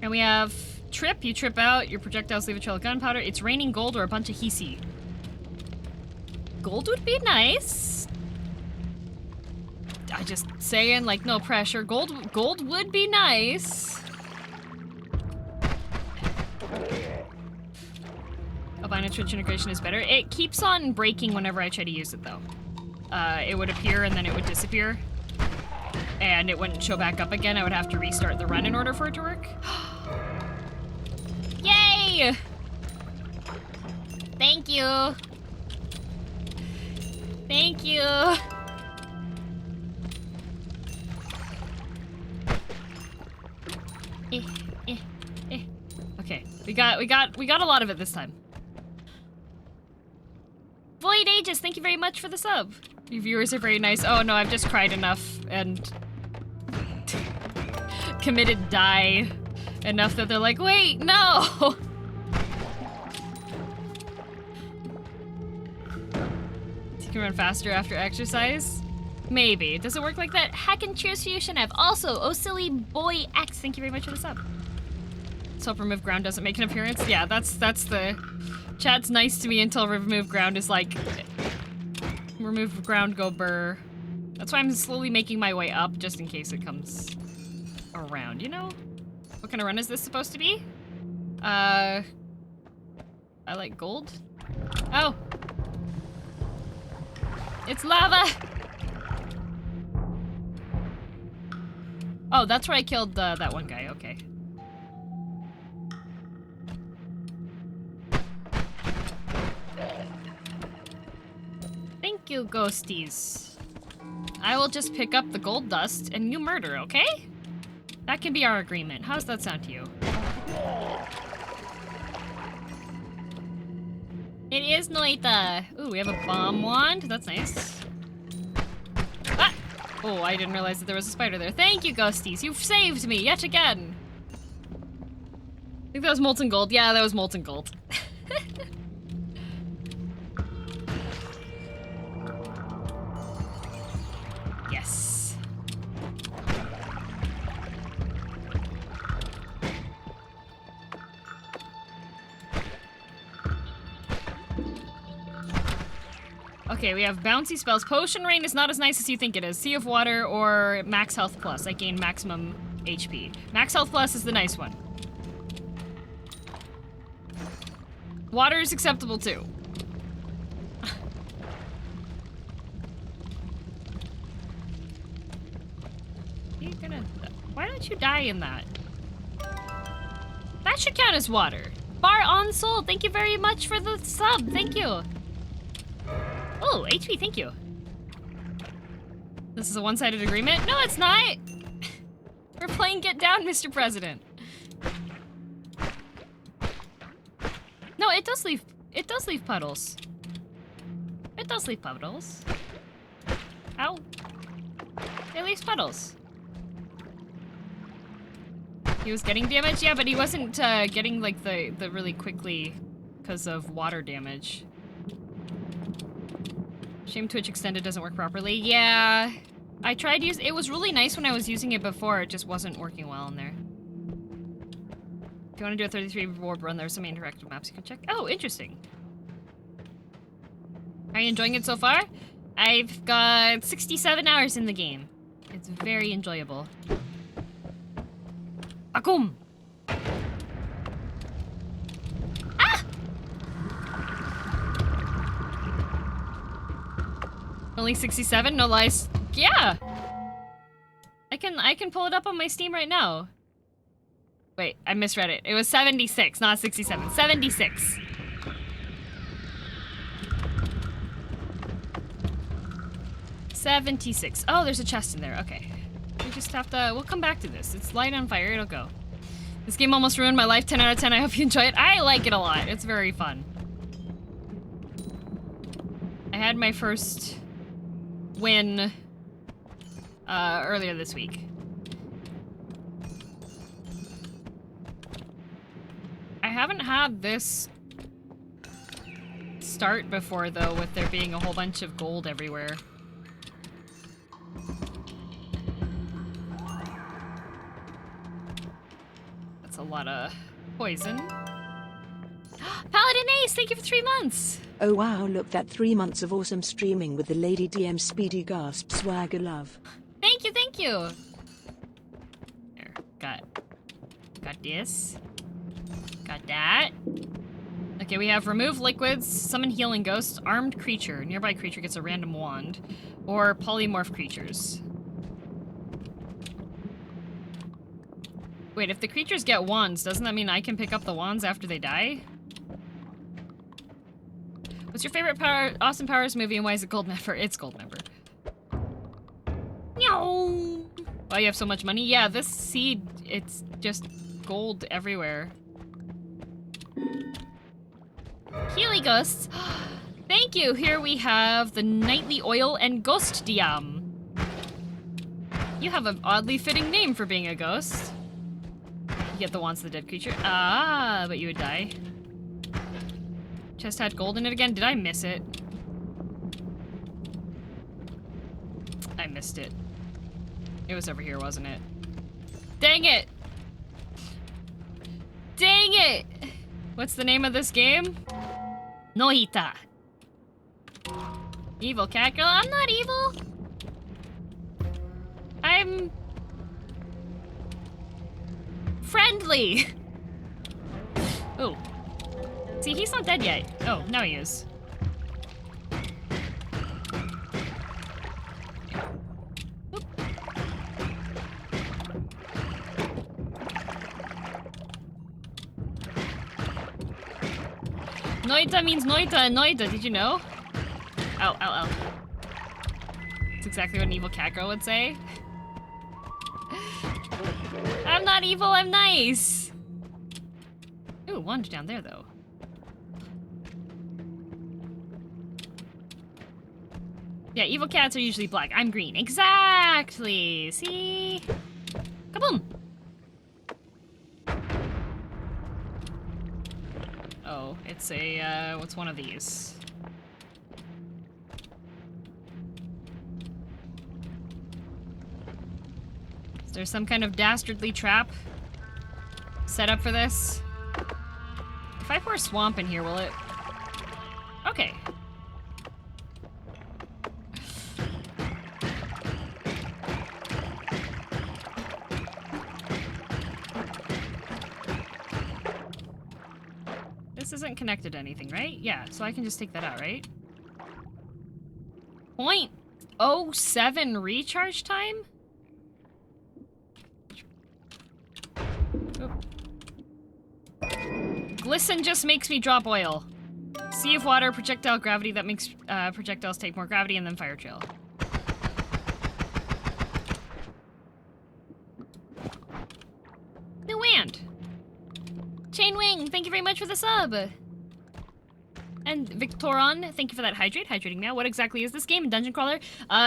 And we have trip. You trip out, your projectiles leave a trail of gunpowder. It's raining gold or a bunch of hisi. Gold would be nice. I just saying, like, no pressure. Gold would be nice. Albino Twitch integration is better. It keeps on breaking whenever I try to use it, though. It would appear and then it would disappear. And it wouldn't show back up again. I would have to restart the run in order for it to work. Yay! Thank you. Thank you. Okay, we got a lot of it this time. Void Aegis, thank you very much for the sub. Your viewers are very nice. Oh no, I've just cried enough and committed die enough that they're like, wait, no! You can run faster after exercise. Maybe. Does it work like that? Hack and cheers for you, Shanef. Also, Oh Silly Boy X, thank you very much for the sub. Let's hope remove ground doesn't make an appearance. Yeah, that's the... Chat's nice to me until remove ground is like... Remove ground, go burr. That's why I'm slowly making my way up, just in case it comes around, you know? What kind of run is this supposed to be? I like gold. Oh! It's lava! Oh, that's where I killed that one guy, okay. Thank you, ghosties. I will just pick up the gold dust and you murder, okay? That can be our agreement. How does that sound to you? It is Noita. Ooh, we have a bomb wand. That's nice. Ah! Oh, I didn't realize that there was a spider there. Thank you, ghosties. You've saved me yet again. I think that was molten gold. Yeah, that was molten gold. Yes. Okay, we have bouncy spells. Potion Rain is not as nice as you think it is. Sea of Water or Max Health Plus. I gain maximum HP. Max Health Plus is the nice one. Water is acceptable too. Why don't you die in that? That should count as water. Bar on Soul, thank you very much for the sub. Thank you. Oh, HP, thank you. This is a one-sided agreement? No, it's not. We're playing Get Down, Mr. President. No, it does leave puddles. It does leave puddles. Ow. It leaves puddles. He was getting damage? Yeah, but he wasn't getting like the really quickly because of water damage. Shame Twitch Extended doesn't work properly. Yeah, I tried it was really nice when I was using it before, it just wasn't working well in there. If you want to do a 33 reward run, there's some interactive maps you can check. Oh, interesting. Are you enjoying it so far? I've got 67 hours in the game. It's very enjoyable. Akum! Ah! Only 67? No lies. Yeah! I can pull it up on my Steam right now. Wait, I misread it. It was 76, not 67. 76. $76. Oh, there's a chest in there. Okay. We just have to... We'll come back to this. It's light on fire. It'll go. This game almost ruined my life. 10 out of 10. I hope you enjoy it. I like it a lot. It's very fun. I had my first win earlier this week. I haven't had this start before, though, with there being a whole bunch of gold everywhere. That's a lot of poison. Paladin Ace, thank you for 3 months! Oh wow, look, that 3 months of awesome streaming with the Lady DM Speedy Gasp swagger love. Thank you, thank you! There, got this. Got that. Okay, we have remove liquids, summon healing ghosts, armed creature. Nearby creature gets a random wand. Or polymorph creatures. Wait, if the creatures get wands, doesn't that mean I can pick up the wands after they die? What's your favorite Austin Powers movie and why is it gold member? It's gold member. No. Why you have so much money? Yeah, this seed, it's just gold everywhere. Healy ghosts. Thank you. Here we have the nightly oil and ghost diam. You have an oddly fitting name for being a ghost. You get the wands of the dead creature. Ah, but you would die. Chest had gold in it again. Did I miss it? missed it. It was over here, wasn't it? Dang it! Dang it! What's the name of this game? Noita. Evil cat girl? I'm not evil. I'm... friendly. Oh. See, he's not dead yet. Oh, now he is. Noita means Noita and Noita, did you know? Ow, ow, ow. That's exactly what an evil cat girl would say. I'm not evil, I'm nice! Ooh, wand down there, though. Yeah, evil cats are usually black. I'm green. Exactly! See? Kaboom! Oh, it's a, what's one of these? Is there some kind of dastardly trap set up for this? If I pour swamp in here, will it? Okay. This isn't connected to anything, right? Yeah, so I can just take that out, right? 0.07 recharge time? Oh. Glisten just makes me drop oil. Sea of water, projectile gravity that makes projectiles take more gravity, and then fire trail. New wand! Chain Wing, thank you very much for the sub! And Victoron, thank you for that hydrate. Hydrating now. What exactly is this game? Dungeon crawler?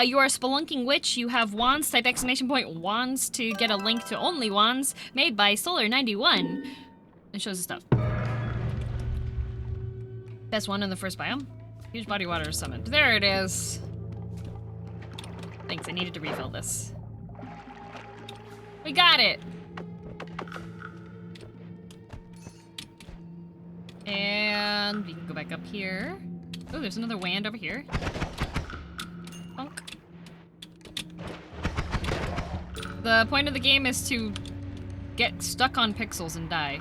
You are a spelunking witch. You have wands. Type exclamation point wands to get a link to only wands made by Solar91. It shows the stuff. Best one in the first biome. Huge body of water is summoned. There it is. Thanks, I needed to refill this. We got it! And we can go back up here. Oh, there's another wand over here. Bonk. The point of the game is to get stuck on pixels and die.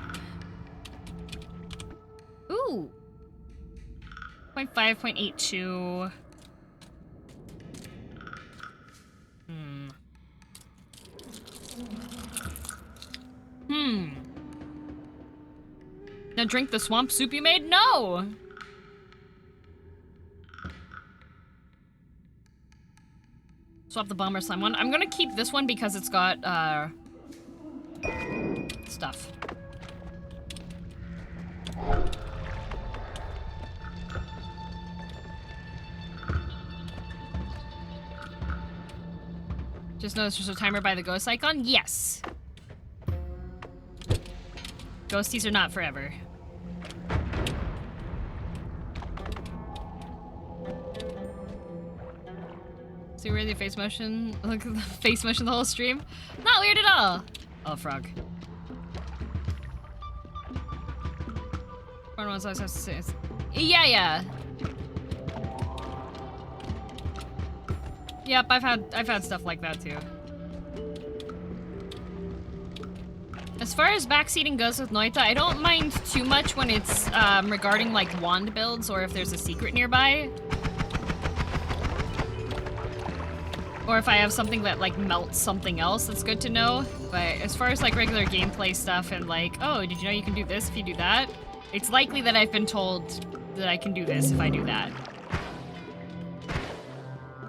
Ooh. 0.5, 0.82. Now drink the swamp soup you made? No! Swap the bomber slime one. I'm gonna keep this one because it's got, stuff. Just noticed there's a timer by the ghost icon? Yes. Ghosties are not forever. See where the face motion? Look at the face motion the whole stream. Not weird at all. Oh, frog. Yeah. Yep, I've had stuff like that too. As far as backseating goes with Noita, I don't mind too much when it's regarding like wand builds or if there's a secret nearby. Or if I have something that like melts something else, that's good to know. But as far as like regular gameplay stuff and like, oh, did you know you can do this if you do that? It's likely that I've been told that I can do this if I do that.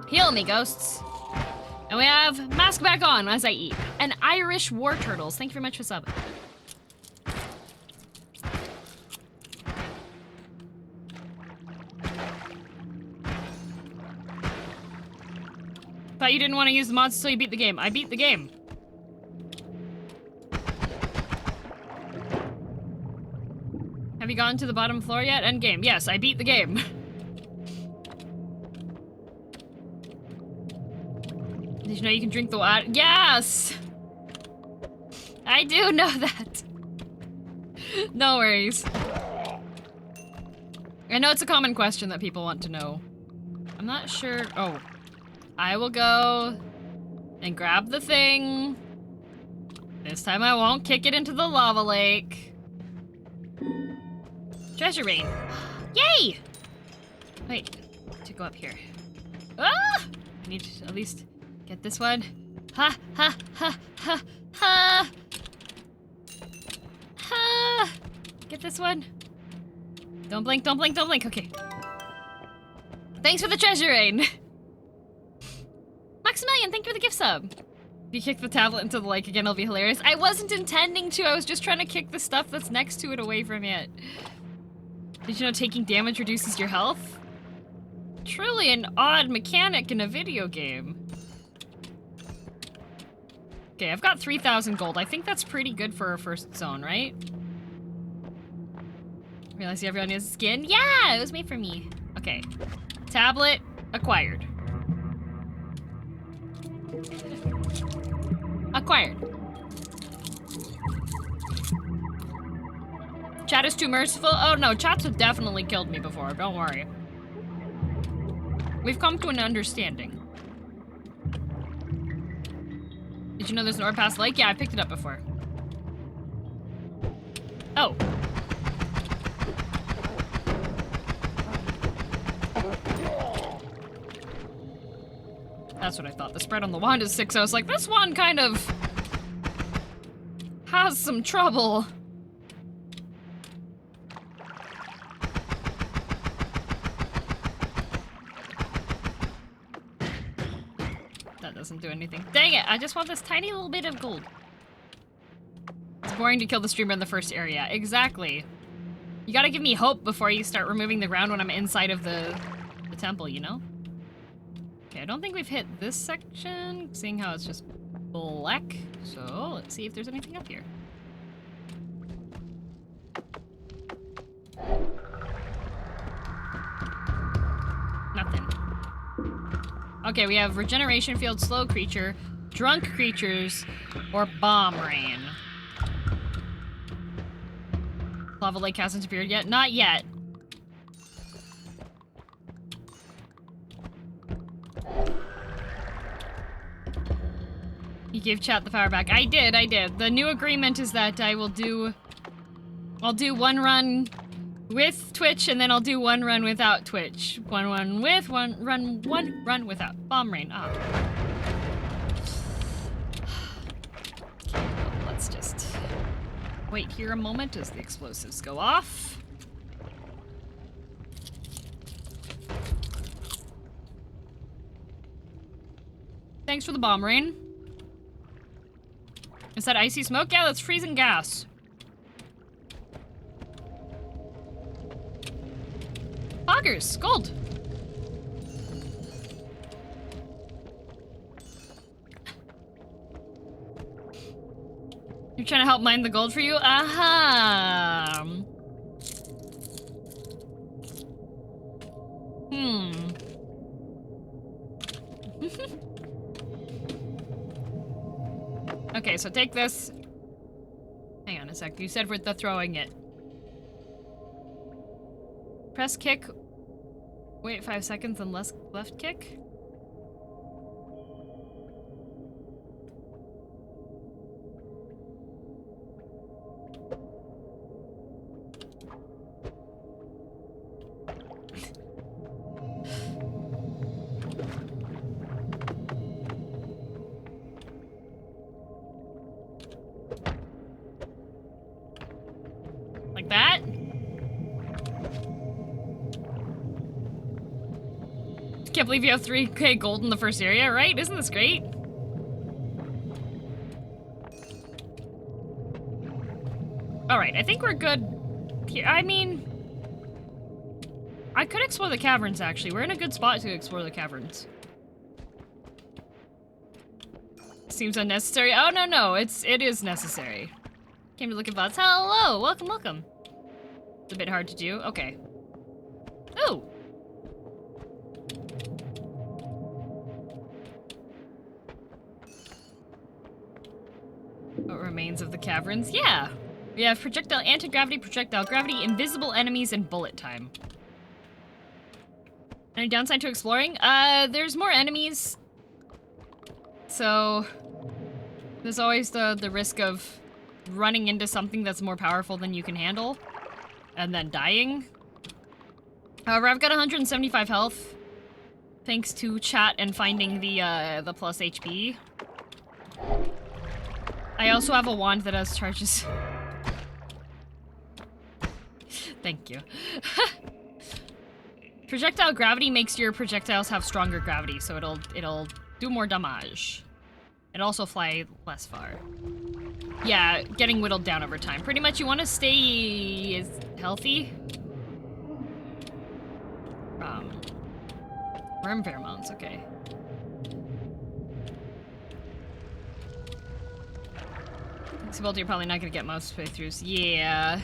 Heal me, ghosts. And we have mask back on as I eat. And Irish war turtles. Thank you very much for sub. Thought you didn't want to use the mods until you beat the game. I beat the game. Have you gotten to the bottom floor yet? End game. Yes, I beat the game. Did you know you can drink the water? Yes! I do know that. No worries. I know it's a common question that people want to know. I'm not sure. Oh. I will go and grab the thing. This time I won't kick it into the lava lake. Treasure rain. Yay! Wait, to go up here. Ah! I need to at least get this one. Ha ha ha ha ha! Ha! Get this one. Don't blink, don't blink, don't blink. Okay. Thanks for the treasure rain. Maximilian, thank you for the gift sub. If you kick the tablet into the lake again, it'll be hilarious. I wasn't intending to. I was just trying to kick the stuff that's next to it away from it. Did you know taking damage reduces your health? Truly an odd mechanic in a video game. Okay, I've got 3,000 gold. I think that's pretty good for our first zone, right? Realize everyone has skin? Yeah, it was made for me. Okay. Tablet acquired. Acquired. Chat is too merciful? Oh no, chats have definitely killed me before, don't worry. We've come to an understanding. Did you know there's an ore past lake? Yeah, I picked it up before. Oh. That's what I thought. The spread on the wand is 6. I was like, this one kind of has some trouble. That doesn't do anything. Dang it, I just want this tiny little bit of gold. It's boring to kill the streamer in the first area. Exactly. You gotta give me hope before you start removing the ground when I'm inside of the temple, you know? Okay, I don't think we've hit this section, seeing how it's just black. So, let's see if there's anything up here. Nothing. Okay, we have regeneration field, slow creature, drunk creatures, or bomb rain. Lava lake hasn't appeared yet? Not yet. You gave chat the power back. I did. The new agreement is that I'll do one run with Twitch, and then I'll do one run without Twitch. One run with, one run without. Bomb rain. Ah. Okay, well, let's just wait here a moment as the explosives go off. Thanks for the bomb rain. Is that icy smoke? Yeah, that's freezing gas. Poggers, gold. You're trying to help mine the gold for you? Aha. Okay, so take this. Hang on a sec. You said with the throwing it. Press kick. Wait 5 seconds and left kick. Like that. Can't believe you have 3k gold in the first area, right? Isn't this great? Alright, I think we're good here. I mean, I could explore the caverns, actually. We're in a good spot to explore the caverns. Seems unnecessary. Oh, no, it is necessary. Came to look at bots. Hello, welcome. It's a bit hard to do. Okay. Ooh. Remains of the Caverns. Yeah. We have projectile, anti-gravity, projectile gravity, invisible enemies, and bullet time. Any downside to exploring? There's more enemies. So there's always the risk of running into something that's more powerful than you can handle and then dying. However, I've got 175 health thanks to chat and finding the plus HP. I also have a wand that has charges. Thank you. Projectile gravity makes your projectiles have stronger gravity, so it'll do more damage. And also fly less far. Yeah, getting whittled down over time. Pretty much you want to stay healthy. Worm pheromones, okay. You're probably not gonna get most playthroughs. Yeah.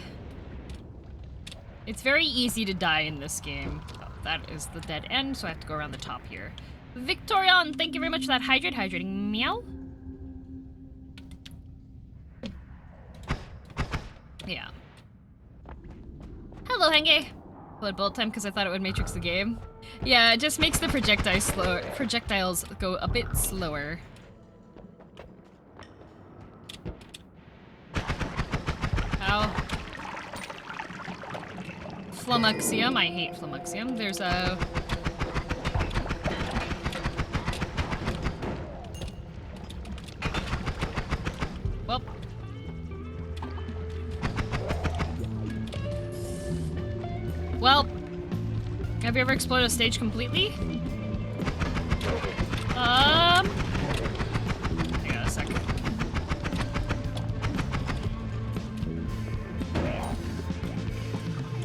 It's very easy to die in this game. Oh, that is the dead end, so I have to go around the top here. Victorian, thank you very much for that hydrating meow. Yeah. Hello, Henge. Blood bullet time because I thought it would matrix the game. Yeah, it just makes the projectiles go a bit slower. Ow. Flummuxium. I hate Flummuxium. There's a... Well. Well. Have you ever explored a stage completely? Hang on a sec.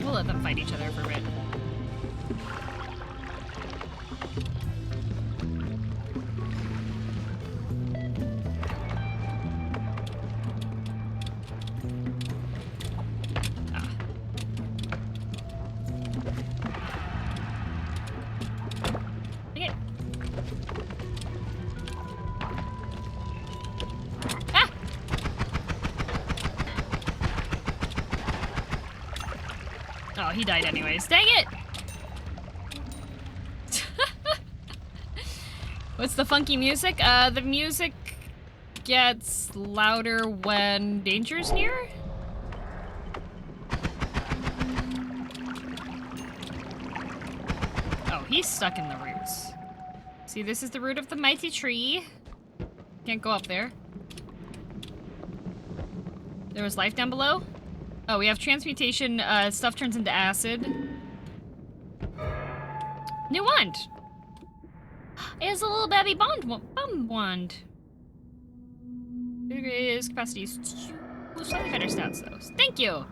We'll let them fight each other for a bit. Oh, he died anyways. Dang it! What's the funky music? The music gets louder when danger's near? Oh, he's stuck in the roots. See, this is the root of the mighty tree. Can't go up there. There was life down below? Oh, we have transmutation, stuff turns into acid. New wand! It's a little babby bum wand. His capacities. Slightly better stats, though. Thank you!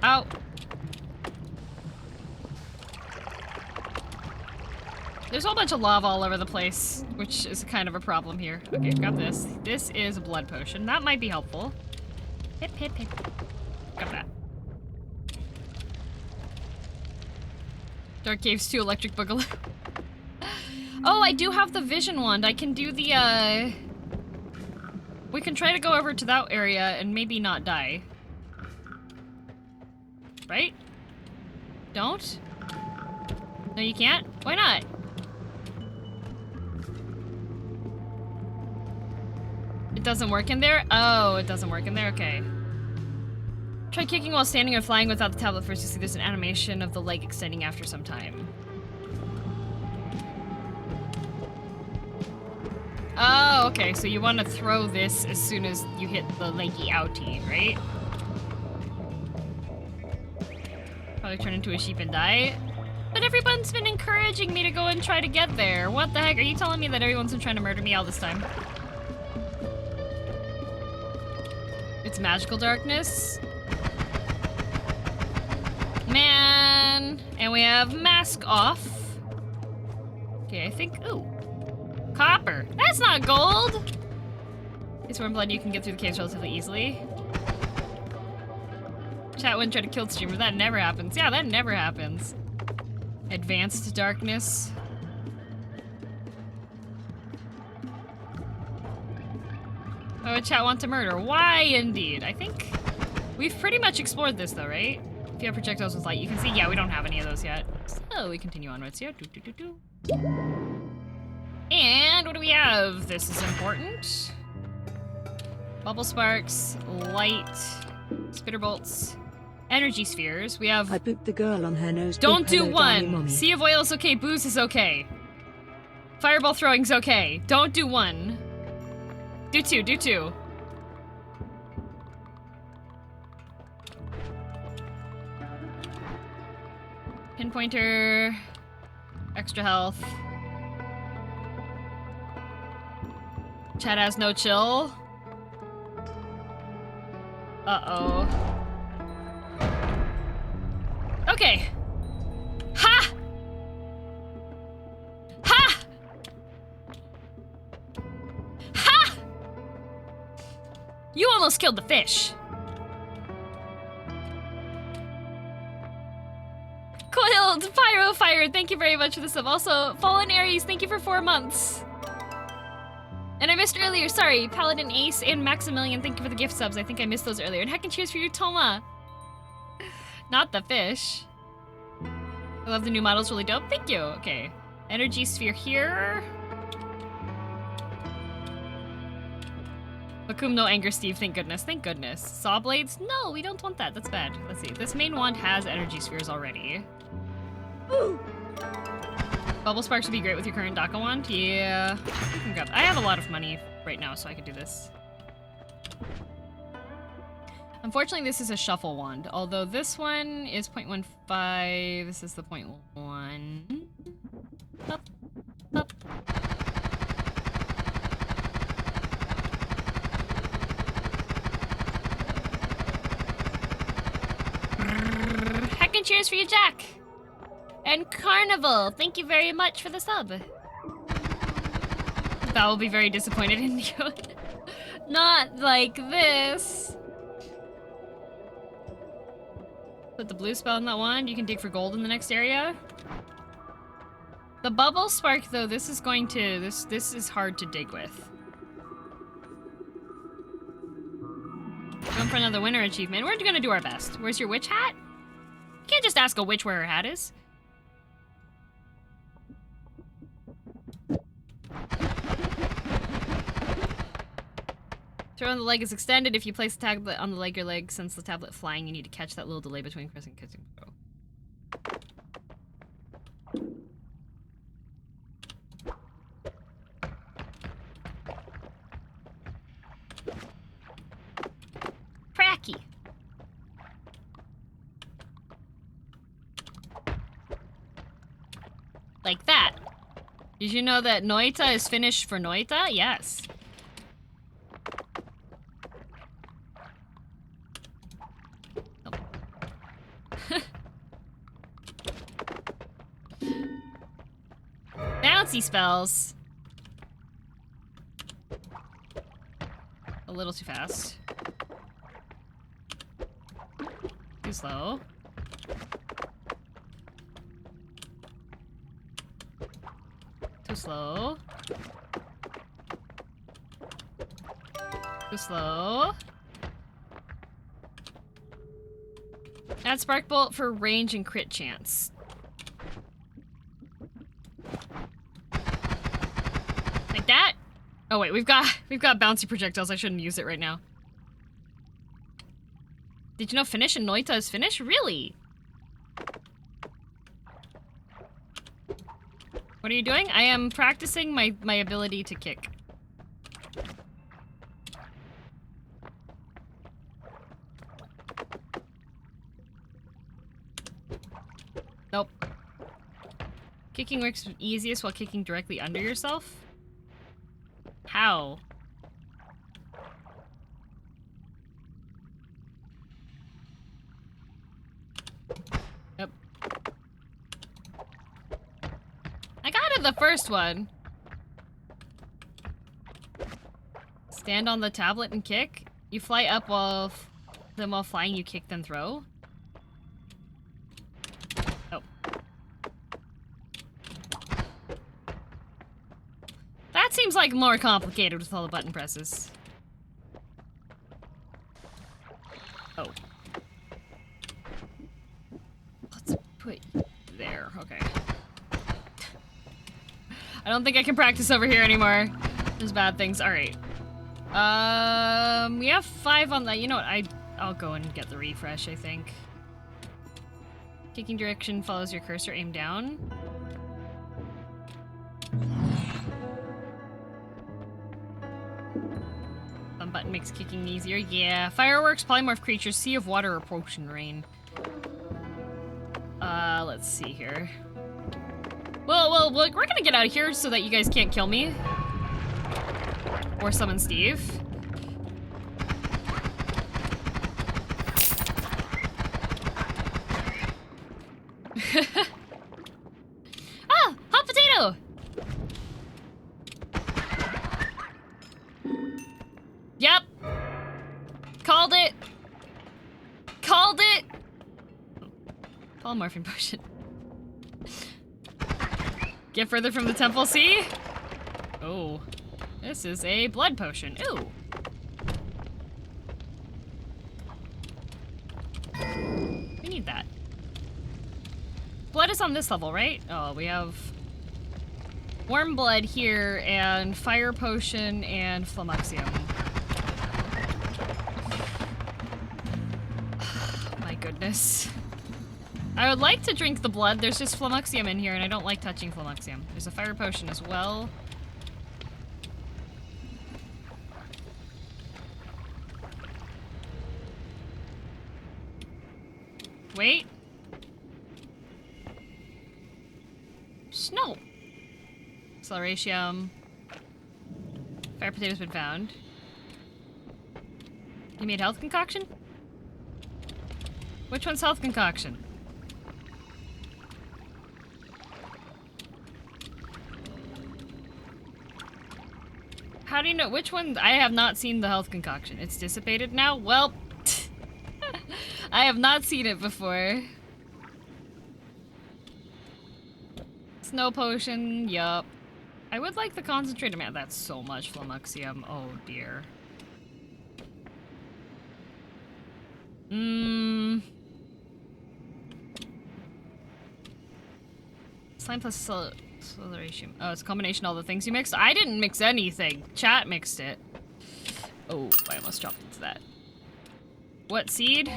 Ow. There's a whole bunch of lava all over the place, which is kind of a problem here. Okay, grab this. This is a blood potion. That might be helpful. Hip, hip, hip. Got that. Dark Caves 2 Electric Boogaloo. Oh, I do have the vision wand. I can do the, we can try to go over to that area and maybe not die. Right? Don't? No, you can't? Why not? It doesn't work in there? Oh, it doesn't work in there? Okay. Try kicking while standing or flying without the tablet first. You see there's an animation of the leg extending after some time. Oh, okay. So you want to throw this as soon as you hit the leggy outie, right? Probably turn into a sheep and die. But everyone's been encouraging me to go and try to get there. What the heck? Are you telling me that everyone's been trying to murder me all this time? It's magical darkness. Man. And we have mask off. Okay, I think, ooh. Copper. That's not gold! It's warm blood, you can get through the caves relatively easily. Chat wouldn't try to kill the streamer, that never happens. Yeah, that never happens. Advanced darkness. Why would chat want to murder? Why indeed? I think we've pretty much explored this though, right? If you have projectiles with light, you can see, yeah, we don't have any of those yet. So we continue onwards here. And what do we have? This is important. Bubble sparks, light, spitter bolts, energy spheres. We have... I booped the girl on her nose. Don't Boop, do hello, darling one. mommy. Sea of oil is okay. Booze is okay. Fireball throwing's okay. Don't do one. Do two. Do two. Pinpointer. Extra health. Chad has no chill. Uh-oh. Okay. Ha! Ha! Ha! You almost killed the fish. Coiled Pyro Fire, thank you very much for the sub. Also, Fallen Aries, thank you for 4 months. And I missed earlier, sorry. Paladin Ace and Maximilian, thank you for the gift subs. I think I missed those earlier. And heck and cheers for you, Toma. Not the fish. I love the new models, really dope. Thank you. Okay. Energy sphere here. Bakum, no anger, Steve. Thank goodness. Thank goodness. Saw blades? No, we don't want that. That's bad. Let's see. This main wand has energy spheres already. Ooh. Bubble sparks would be great with your current Daka wand. Yeah. I have a lot of money right now, so I could do this. Unfortunately, this is a shuffle wand. Although this one is 0.15. This is the 0.1. Up. Up. Heck and cheers for you, Jack! And Carnival, thank you very much for the sub. That will be very disappointed in you. Not like this. Put the blue spell in that wand. You can dig for gold in the next area. The bubble spark, though, this is going to... This is hard to dig with. Going for another winner achievement. We're gonna do our best. Where's your witch hat? You can't just ask a witch where her hat is. Throw on the leg is extended. If you place the tablet on the leg, your leg sends the tablet flying. You need to catch that little delay between pressing and kissing. Cracky. Like that. Did you know that Noita is Finnish for Noita? Yes. Bouncy spells. A little too fast. Too slow. Too slow. Too slow. Add Spark Bolt for range and crit chance. Like that? Oh wait, we've got bouncy projectiles. I shouldn't use it right now. Did you know Finnish and Noita is Finnish? Really? What are you doing? I am practicing my ability to kick. Nope. Kicking works easiest while kicking directly under yourself? How? Yep. I got it the first one. Stand on the tablet and kick. You fly up while flying you kick then throw. Oh. That seems like more complicated with all the button presses. put there. Okay. I don't think I can practice over here anymore. There's bad things. All right. We have 5 on that. You know what? I'll go and get the refresh, I think. Kicking direction follows your cursor, aim down. Thumb button makes kicking easier. Yeah. Fireworks, polymorph creatures, sea of water, or potion rain. Let's see here. Well, we're gonna get out of here so that you guys can't kill me. Or summon Steve. Ah! Hot potato! Yep. Called it. Called it. Polymorphing potion. Get further from the temple, see? Oh. This is a blood potion. Ooh. We need that. Blood is on this level, right? Oh, we have warm blood here and fire potion and flummoxium. My goodness. I would like to drink the blood. There's just flummoxium in here and I don't like touching flummoxium. There's a fire potion as well. Wait. Snow. Acceleration. Fire potato's been found. You made health concoction? Which one's health concoction? How do you know which one? I have not seen the health concoction. It's dissipated now? Well, I have not seen it before. Snow potion, yup. I would like the concentrated man. That's so much flummoxium. Oh dear. Slime plus acceleration. Oh, it's a combination of all the things you mixed. I didn't mix anything. Chat mixed it. Oh, I almost dropped into that. What seed?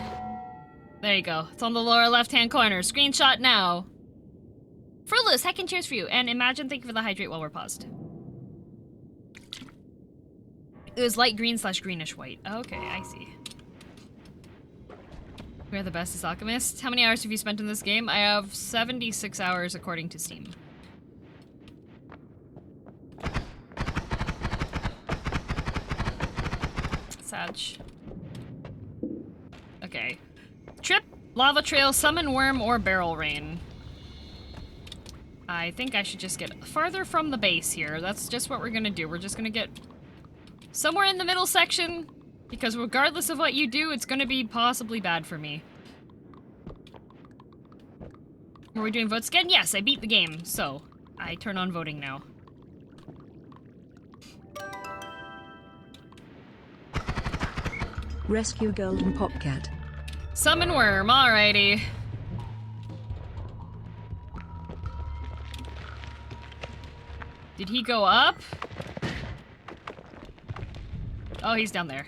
There you go. It's on the lower left-hand corner. Screenshot now. Fruitless, heckin' cheers for you. And Imagine, thank you for the hydrate while we're paused. It was light green / greenish white. Okay, I see. We are the bestest alchemists. How many hours have you spent in this game? I have 76 hours according to Steam. Sag. Okay. Trip, lava trail, summon worm, or barrel rain. I think I should just get farther from the base here. That's just what we're gonna do. We're just gonna get somewhere in the middle section, because regardless of what you do, it's gonna be possibly bad for me. Are we doing votes again? Yes, I beat the game, so I turn on voting now. Rescue Golden Popcat. Summon worm, alrighty. Did he go up? Oh, he's down there.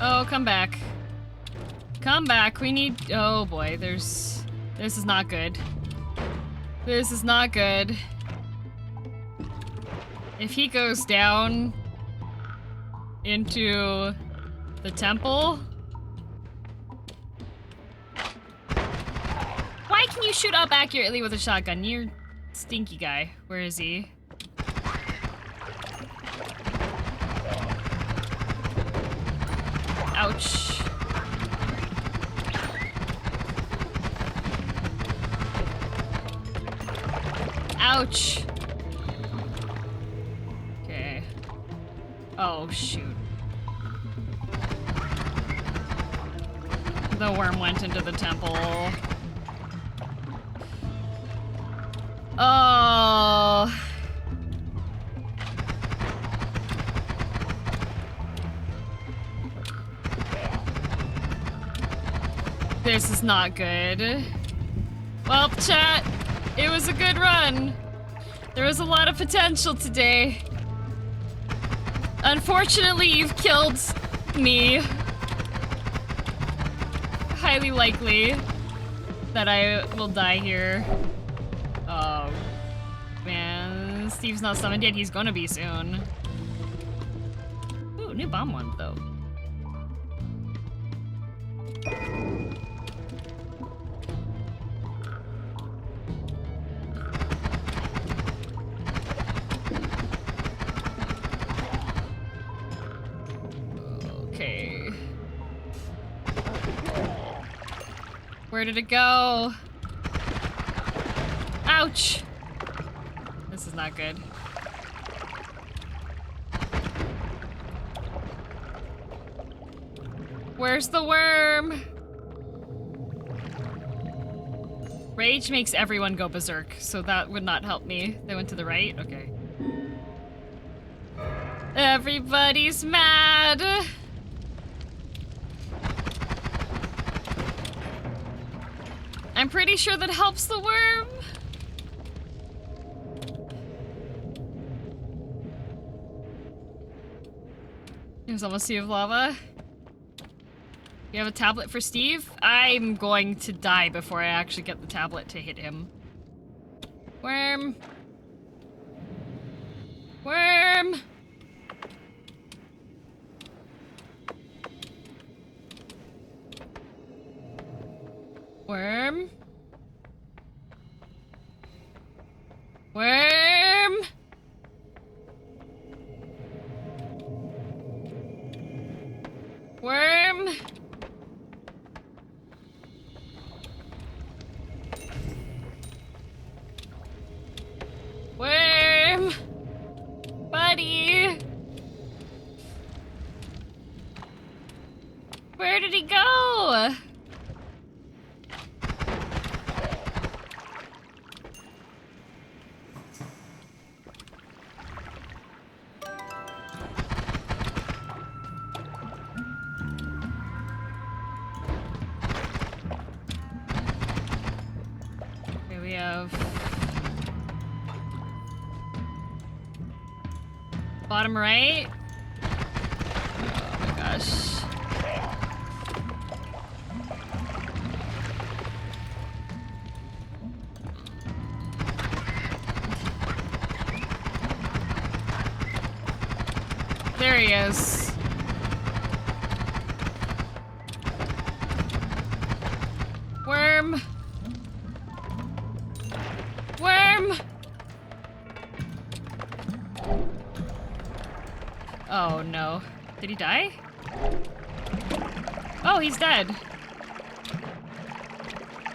Oh, come back. Come back, we need- oh boy, this is not good. This is not good. If he goes down into the temple... Why can you shoot up accurately with a shotgun? You're stinky guy. Where is he? Ouch. Ouch. Okay. Oh, shoot. The worm went into the temple. This is not good. Well, chat, it was a good run. There was a lot of potential today. Unfortunately, you've killed me. Highly likely that I will die here. Oh, man. Steve's not summoned yet. He's gonna be soon. Ooh, new bomb one, though. Okay. Where did it go? Ouch! This is not good. Where's the worm? Rage makes everyone go berserk, so that would not help me. They went to the right? Okay. Everybody's mad! I'm pretty sure that helps the worm. There's almost a sea of lava. You have a tablet for Steve? I'm going to die before I actually get the tablet to hit him. Worm. Worm. Worm. Worm. Worm. Worm. Buddy. Where did he go? Okay, we have bottom right. Oh my gosh. There he is. Worm. Worm. Oh no. Did he die? Oh, he's dead.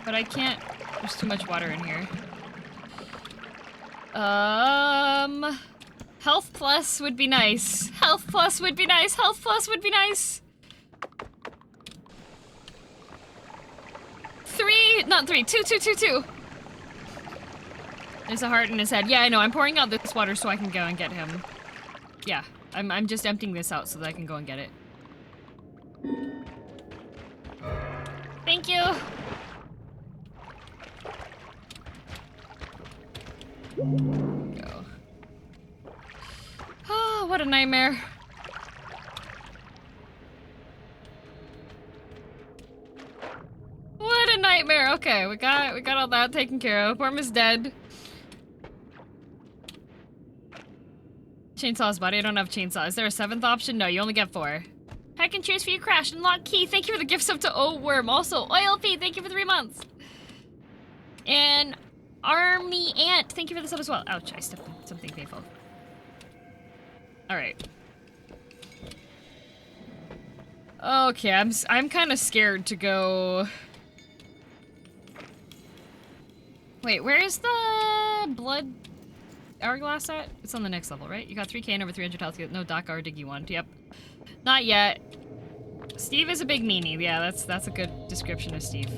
But I can't. There's too much water in here. Health plus would be nice. Health plus would be nice. Health plus would be nice. 3, not 3, 2, 2, 2, 2. There's a heart in his head. Yeah, I know. I'm pouring out this water so I can go and get him. Yeah, I'm just emptying this out so that I can go and get it. Thank you. Go. Oh, what a nightmare. What a nightmare. Okay, we got all that taken care of. Worm is dead. Chainsaw's body. I don't have chainsaw. Is there a 7th option? No, you only get 4. Heck and cheers for you, Crash and Lock Key. Thank you for the gift sub to O Worm. Also, Oil P. Thank you for 3 months. And Army Ant. Thank you for the sub as well. Ouch! I stepped in something painful. All right. Okay, I'm kind of scared to go. Wait, where is the blood hourglass at? It's on the next level, right? You got 3k and over 300 health. No Doc or Diggy one. Yep. Not yet. Steve is a big meanie. Yeah, that's a good description of Steve.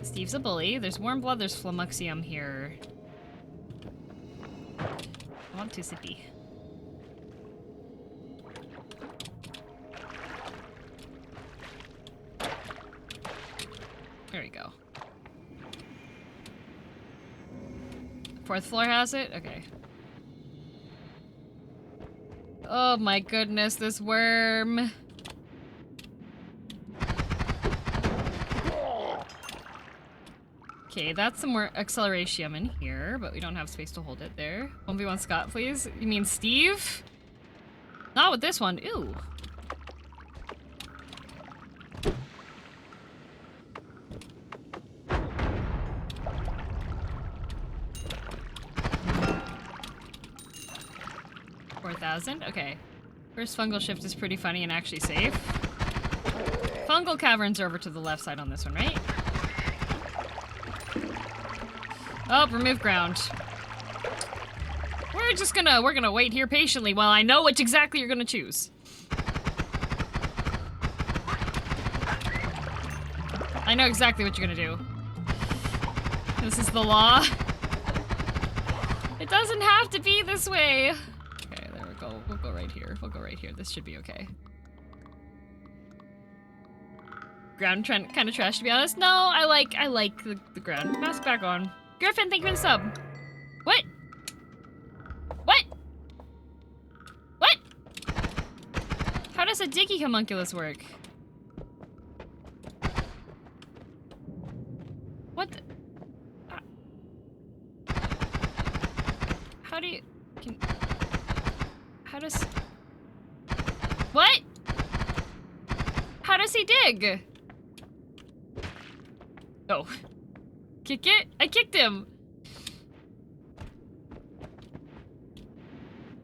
Steve's a bully. There's warm blood. There's Flamuxium here. I want to sippy. go. 4th floor has it? Okay. Oh my goodness, this worm. Okay, that's some more acceleration in here, but we don't have space to hold it there. 1v1 Scott, please. You mean Steve? Not with this one. Ew. Okay. First fungal shift is pretty funny and actually safe. Fungal caverns are over to the left side on this one, right? Oh, remove ground. We're gonna wait here patiently while I know which exactly you're gonna choose. I know exactly what you're gonna do. This is the law. It doesn't have to be this way. Okay, there we go. We'll go right here. We'll go right here. This should be okay. Ground kind of trash, to be honest. No, I like the ground. Mask back on. Griffin, thank you for the sub. What? What? What? How does a diggy homunculus work? What the? How do you... How does... What? How does he dig? Oh. Kick it? I kicked him!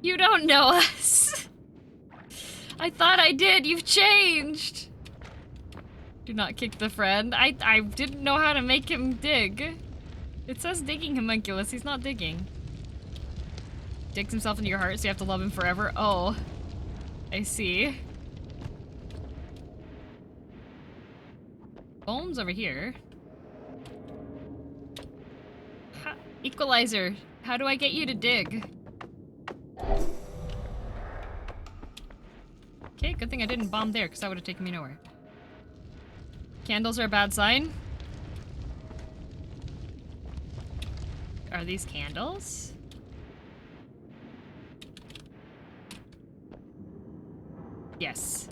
You don't know us. I thought I did. You've changed. Do not kick the friend. I didn't know how to make him dig. It says digging homunculus. He's not digging. Digs himself into your heart, so you have to love him forever. Oh. I see. Bones over here. Equalizer. How do I get you to dig? Okay, good thing I didn't bomb there, because that would have taken me nowhere. Candles are a bad sign. Are these candles? Yes.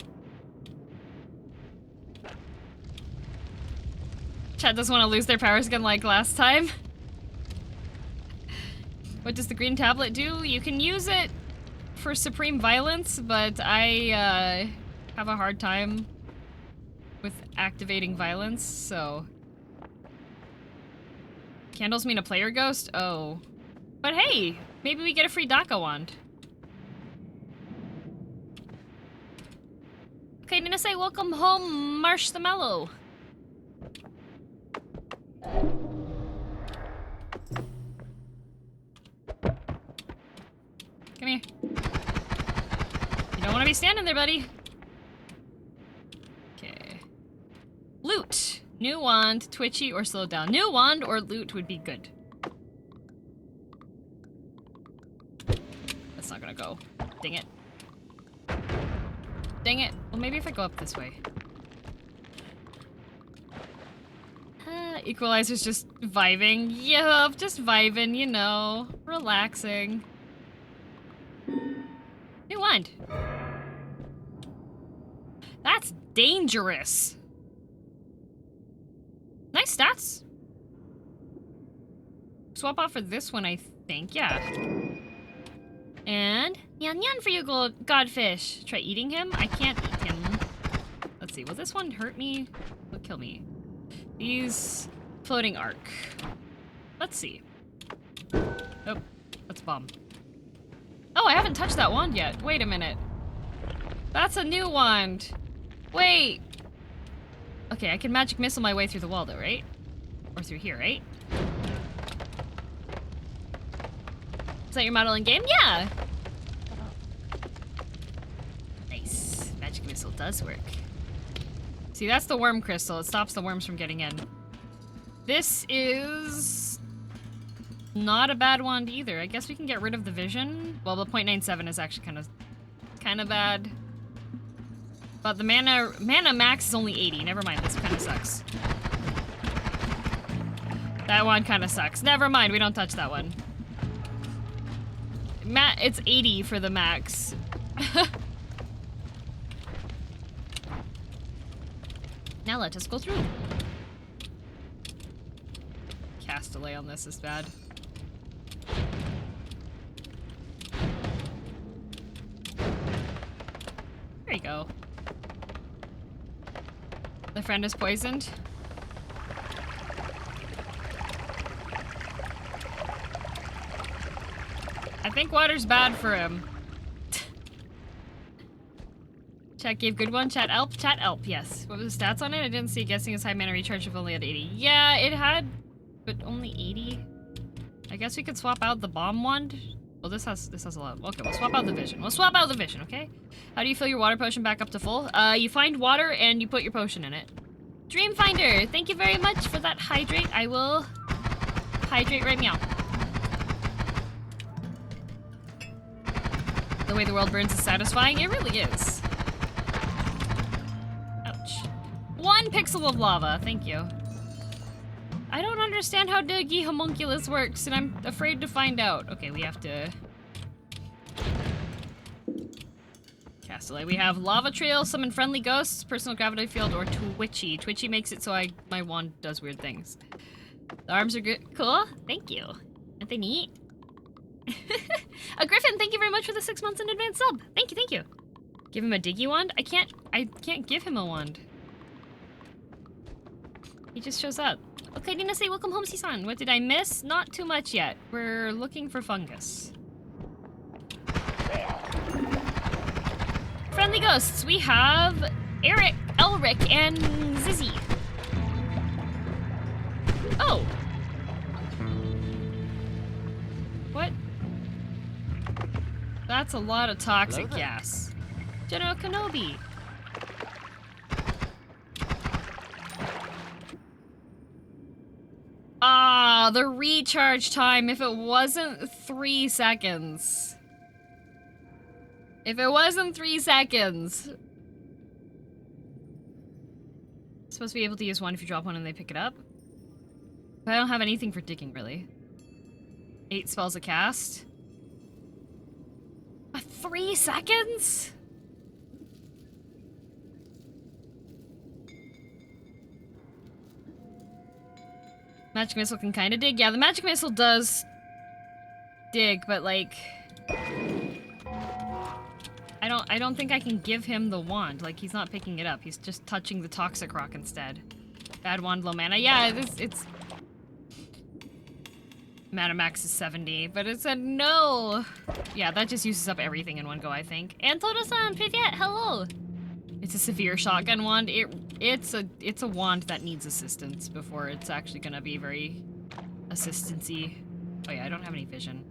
Chad doesn't want to lose their powers again like last time. What does the green tablet do? You can use it for supreme violence, but I have a hard time with activating violence, so... Candles mean a player ghost? Oh. But hey, maybe we get a free DACA wand. Okay, Nina say welcome home, Marsh the Mellow. Come here. You don't want to be standing there, buddy. Okay. Loot. New wand, twitchy, or slow down. New wand or loot would be good. That's not gonna go. Dang it. Dang it. Well, maybe if I go up this way. Equalizer's just vibing. Yeah, just vibing, you know. Relaxing. New wand. That's dangerous. Nice stats. Swap out for this one, I think. Yeah. And yan yan for you, godfish. Try eating him. I can't eat him. Let's see. Will this one hurt me? Will kill me? These floating arc. Let's see. Oh, let's bomb. Oh, I haven't touched that wand yet. Wait a minute. That's a new wand. Wait. Okay, I can magic missile my way through the wall though, right? Or through here, right? Is that your model in game? Yeah. Nice. Magic missile does work. See, that's the worm crystal. It stops the worms from getting in. This is not a bad wand either. I guess we can get rid of the vision. Well, the 0.97 is actually kind of bad. But the mana max is only 80. Never mind, this kind of sucks. That one kind of sucks. Never mind, we don't touch that one. It's 80 for the max. Now let us go through. Cast delay on this is bad. There you go. The friend is poisoned. I think water's bad for him. Chat gave good one. Chat elp. Chat elp. Yes. What was the stats on it? I didn't see. Guessing his high mana recharge if only at 80. Yeah, it had, but only 80. I guess we could swap out the bomb wand. Well, this has a lot. Okay, we'll swap out the vision. We'll swap out the vision. Okay. How do you fill your water potion back up to full? You find water and you put your potion in it. Dreamfinder, thank you very much for that hydrate. I will hydrate right meow. The way the world burns is satisfying. It really is. Ouch. 1 pixel of lava. Thank you. I don't understand how Doogie Homunculus works, and I'm afraid to find out. Okay, we have to... Castaway. We have Lava Trail, Summon Friendly Ghosts, Personal Gravity Field, or Twitchy. Twitchy makes it so my wand does weird things. The arms are good. Cool. Thank you. Aren't they neat? Griffin, thank you very much for the 6 months in advance sub. Thank you, thank you. Give him a Diggy wand? I can't give him a wand. He just shows up. Okay, Nina say welcome home, Sisan. What did I miss? Not too much yet. We're looking for fungus. Friendly ghosts. We have Eric, Elric, and Zizzy. Oh. What? That's a lot of toxic gas. General Kenobi. Ah, the recharge time, if it wasn't 3 seconds. If it wasn't 3 seconds. Supposed to be able to use one if you drop one and they pick it up. But I don't have anything for digging, really. 8 spells a cast. 3 seconds? Magic Missile can kind of dig. Yeah, the Magic Missile does dig, but like... I don't think I can give him the wand. Like, he's not picking it up. He's just touching the Toxic Rock instead. Bad wand, low mana. Yeah, it's... Mana max is 70, but it said no! Yeah, that just uses up everything in one go, I think. And Todo-san, Privyet, hello! It's a severe shotgun wand. It's a wand that needs assistance before it's actually gonna be very assistance-y. Oh yeah, I don't have any vision.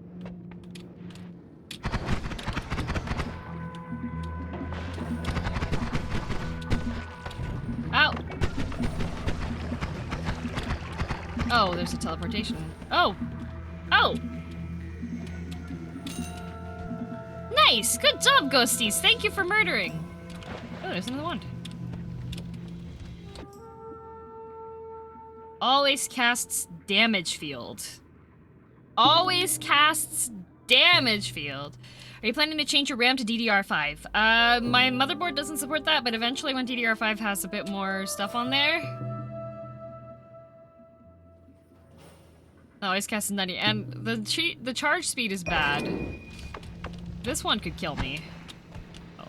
Ow! Oh, there's a teleportation. Oh! Oh! Nice! Good job, ghosties! Thank you for murdering! Oh, there's another wand. Always casts damage field. Always casts damage field. Are you planning to change your RAM to DDR5? My motherboard doesn't support that, but eventually when DDR5 has a bit more stuff on there... Always casts 90, and the charge speed is bad. This one could kill me. Oh.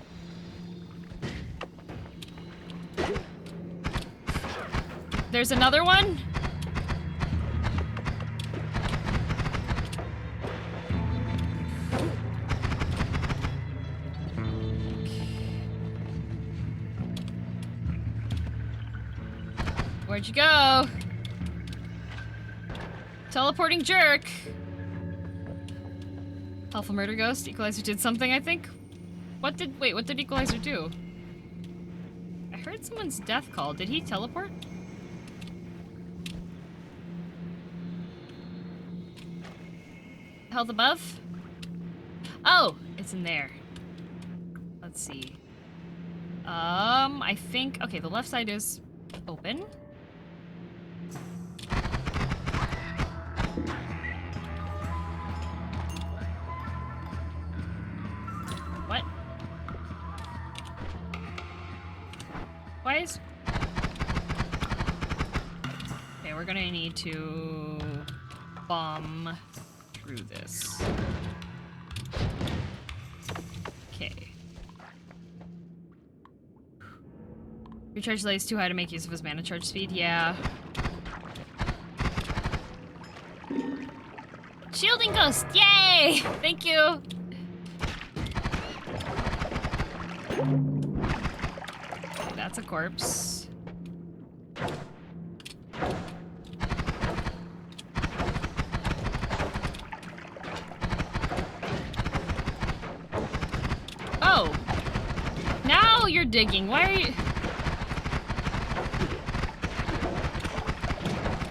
There's another one? Where'd you go? Teleporting jerk. Helpful murder ghost. Equalizer did something, I think. What did Equalizer do? I heard someone's death call. Did he teleport? Health above? Oh, it's in there. Let's see. I think, okay, the left side is open. gonna need to bomb through this. Okay. Recharge delay is too high to make use of his mana charge speed. Yeah. Shielding Ghost! Yay! Thank you! Okay, that's a corpse. Oh! Now you're digging. Why are you...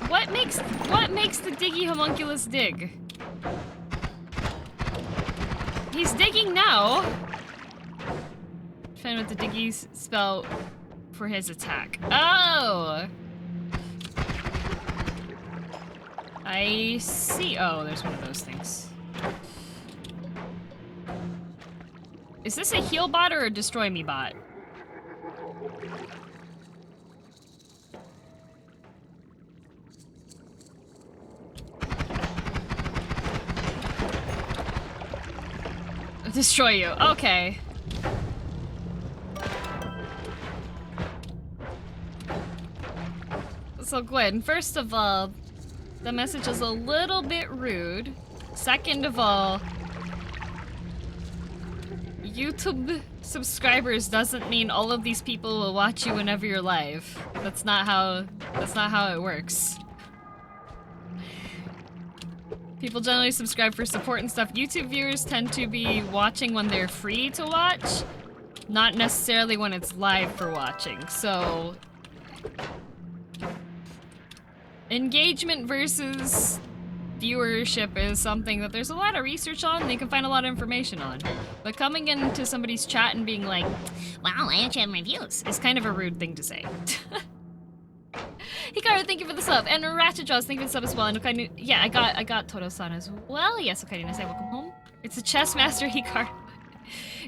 What makes the diggy homunculus dig? He's digging now. Find what the diggy's spell for his attack. Oh! I see. Oh, there's one of those things. Is this a heal bot or a destroy me bot? Destroy you. Okay. So Gwen, first of all, the message is a little bit rude. Second of all, YouTube subscribers doesn't mean all of these people will watch you whenever you're live. That's not how it works. People generally subscribe for support and stuff. YouTube viewers tend to be watching when they're free to watch, not necessarily when it's live for watching. So, engagement versus viewership is something that there's a lot of research on and you can find a lot of information on. But coming into somebody's chat and being like, wow, I actually have my views, is kind of a rude thing to say. Hikaru, thank you for the sub. And Ratchet Jaws, thank you for the sub as well. And Okainu, yeah, I got Todo-san as well. Yes, Okainu, say welcome home. It's a chess master, Hikaru.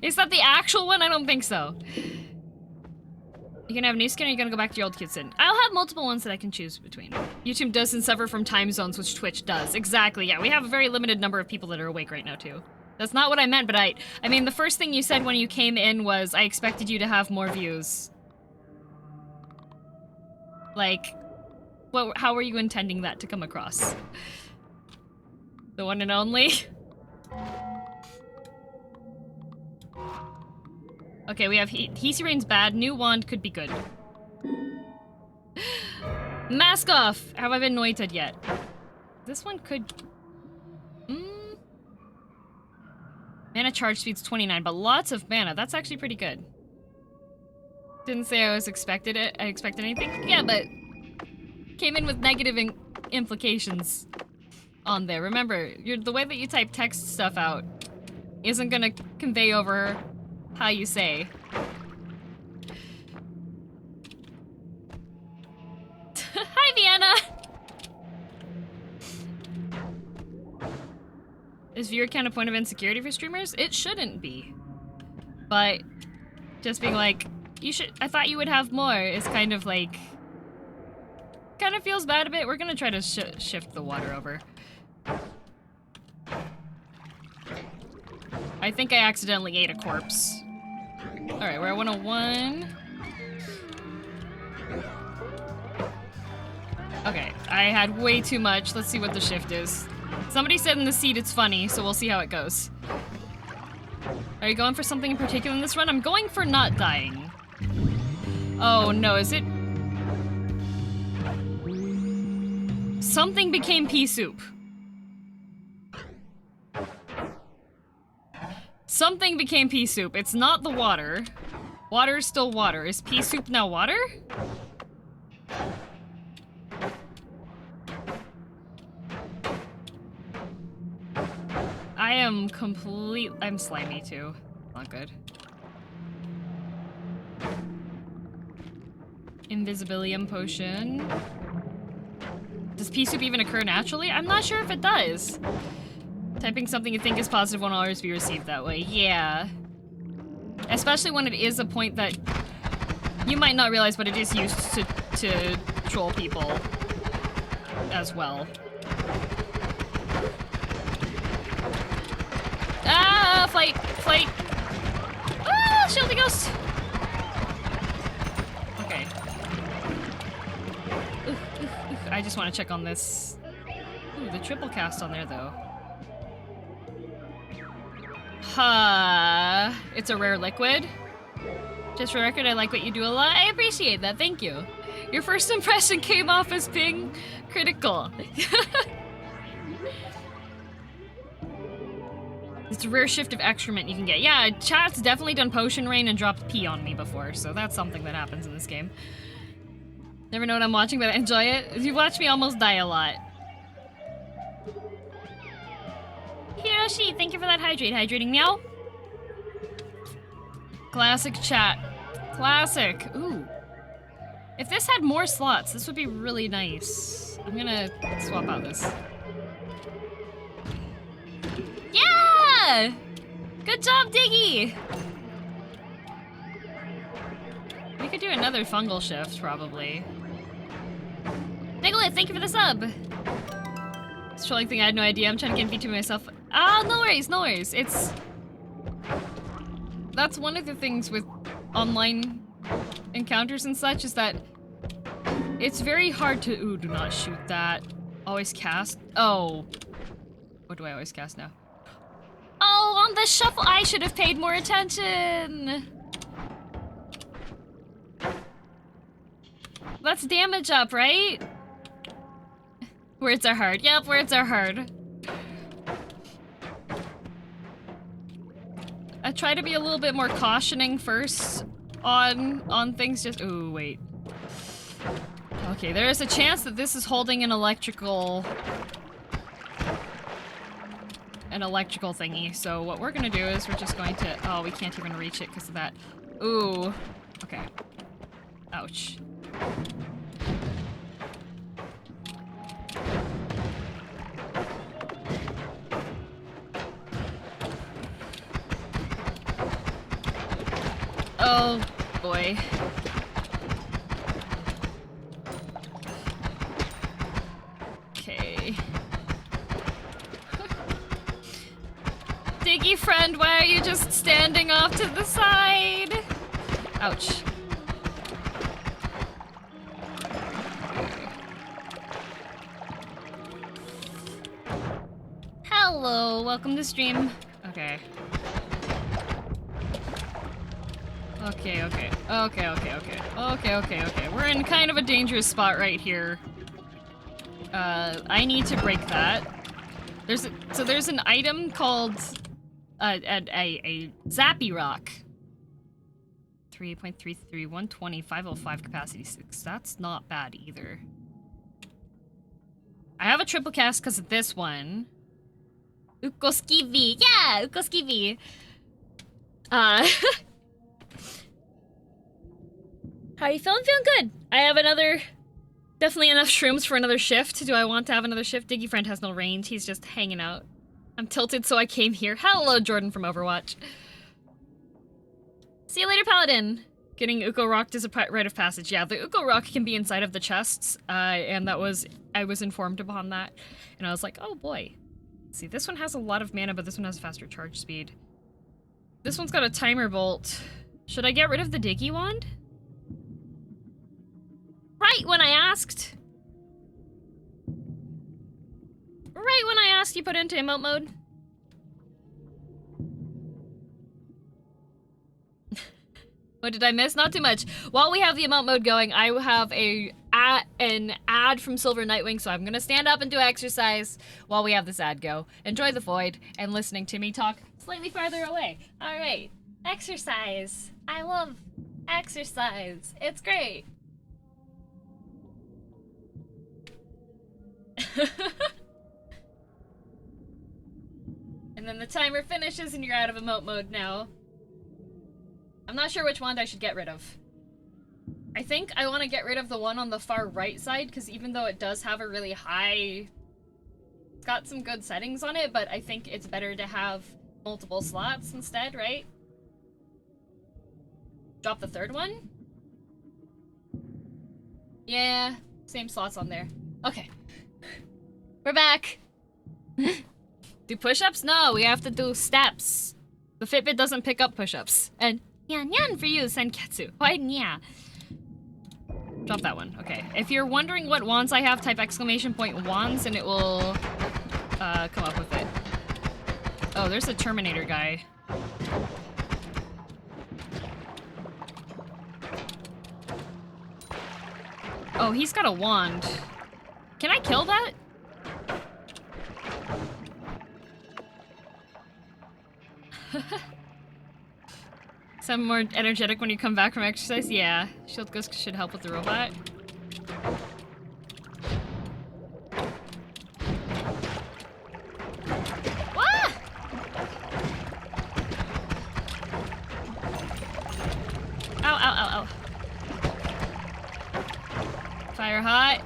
Is that the actual one? I don't think so. You can have a new skin or you're gonna go back to your old kitchen. I'll have multiple ones that I can choose between. YouTube doesn't suffer from time zones, which Twitch does. Exactly, yeah. We have a very limited number of people that are awake right now, too. That's not what I meant, but I mean, the first thing you said when you came in was, I expected you to have more views. Like, how were you intending that to come across? The one and only? Okay, we have Hisi Rain's bad. New wand could be good. Mask off! Have I been Noita'd yet? This one could... Mana charge speed's 29, but lots of mana. That's actually pretty good. Didn't say I expected anything. Yeah, but... came in with negative implications on there. Remember, the way that you type text stuff out isn't gonna convey over how you say. Hi, Vienna! Is viewer count a point of insecurity for streamers? It shouldn't be. But just being like, I thought you would have more is kind of like... kind of feels bad a bit. We're gonna try to shift the water over. I think I accidentally ate a corpse. Alright, we're at 101. Okay, I had way too much. Let's see what the shift is. Somebody said in the seat it's funny, so we'll see how it goes. Are you going for something in particular in this run? I'm going for not dying. Oh no, is it... Something became pea soup. Something became pea soup. It's not the water. Water is still water. Is pea soup now water? I am I'm slimy too. Not good. Invisibilium potion. Does pea soup even occur naturally? I'm not sure if it does. Typing something you think is positive won't always be received that way. Yeah. Especially when it is a point that you might not realize, but it is used to troll people. as well. Ah, flight, flight. Ah, shielding ghost. Okay. I just want to check on this. Ooh, the triple cast on there though. It's a rare liquid. Just for record, I like what you do a lot. I appreciate that, thank you. Your first impression came off as being critical. It's a rare shift of excrement you can get. Yeah, chat's definitely done potion rain and dropped pee on me before, so that's something that happens in this game. Never know what I'm watching, but I enjoy it. You watch me almost die a lot. Hiroshi, thank you for that hydrating meow. Classic chat. Classic. Ooh. If this had more slots, this would be really nice. I'm gonna swap out this. Yeah! Good job, Diggy! We could do another fungal shift, probably. Nicholas, thank you for the sub! This trolling thing, I had no idea. I'm trying to get VT myself. Oh, no worries, no worries. That's one of the things with online encounters and such, is that it's very hard to— ooh, do not shoot that. Always cast. Oh. What do I always cast now? Oh, on the shuffle! I should have paid more attention! That's damage up, right? Words are hard. Yep, words are hard. I try to be a little bit more cautioning first on things. Just— ooh, wait. Okay, there is a chance that this is holding an electrical thingy. So what we're gonna do is we're just going to— oh, we can't even reach it because of that. Ooh. Okay. Ouch. Oh, boy. Okay. Diggy friend, why are you just standing off to the side? Ouch. Hello, welcome to stream. Okay. Okay. We're in kind of a dangerous spot right here. I need to break that. There's an item called a Zappy Rock. 3.33, 120, 505 capacity 6. That's not bad either. I have a triple cast because of this one. Ukoskivi. Yeah, Ukoskivi. How are you feeling? Feeling good. I have definitely enough shrooms for another shift. Do I want to have another shift? Diggy friend has no range. He's just hanging out. I'm tilted, so I came here. Hello, Jordan from Overwatch. See you later, Paladin. Getting Uko Rocked is a rite of passage. Yeah, the Uko Rock can be inside of the chests, and I was informed upon that, and I was like, oh boy. See, this one has a lot of mana, but this one has faster charge speed. This one's got a timer bolt. Should I get rid of the Diggy Wand? Right when I asked. Right when I asked, you put into emote mode. What did I miss? Not too much. While we have the emote mode going, I have an ad from Silver Nightwing, so I'm gonna stand up and do exercise while we have this ad go. Enjoy the void and listening to me talk slightly farther away. All right, exercise. I love exercise. It's great. And then the timer finishes and you're out of emote mode now. I'm not sure which wand I should get rid of. I think I want to get rid of the one on the far right side, because even though it does have a really high... It's got some good settings on it, but I think it's better to have multiple slots instead, right? Drop the third one? Yeah, same slots on there. Okay. We're back. Do push-ups? No, we have to do steps. The Fitbit doesn't pick up push-ups. And nyan nyan for you, Senketsu. Why nya? Drop that one. Okay. If you're wondering what wands I have, type exclamation point wands and it will come up with it. Oh, there's a Terminator guy. Oh, he's got a wand. Can I kill that? Sound more energetic when you come back from exercise? Yeah. Shield Ghost should help with the robot. Wah! Ow, ow, ow, ow. Fire hot.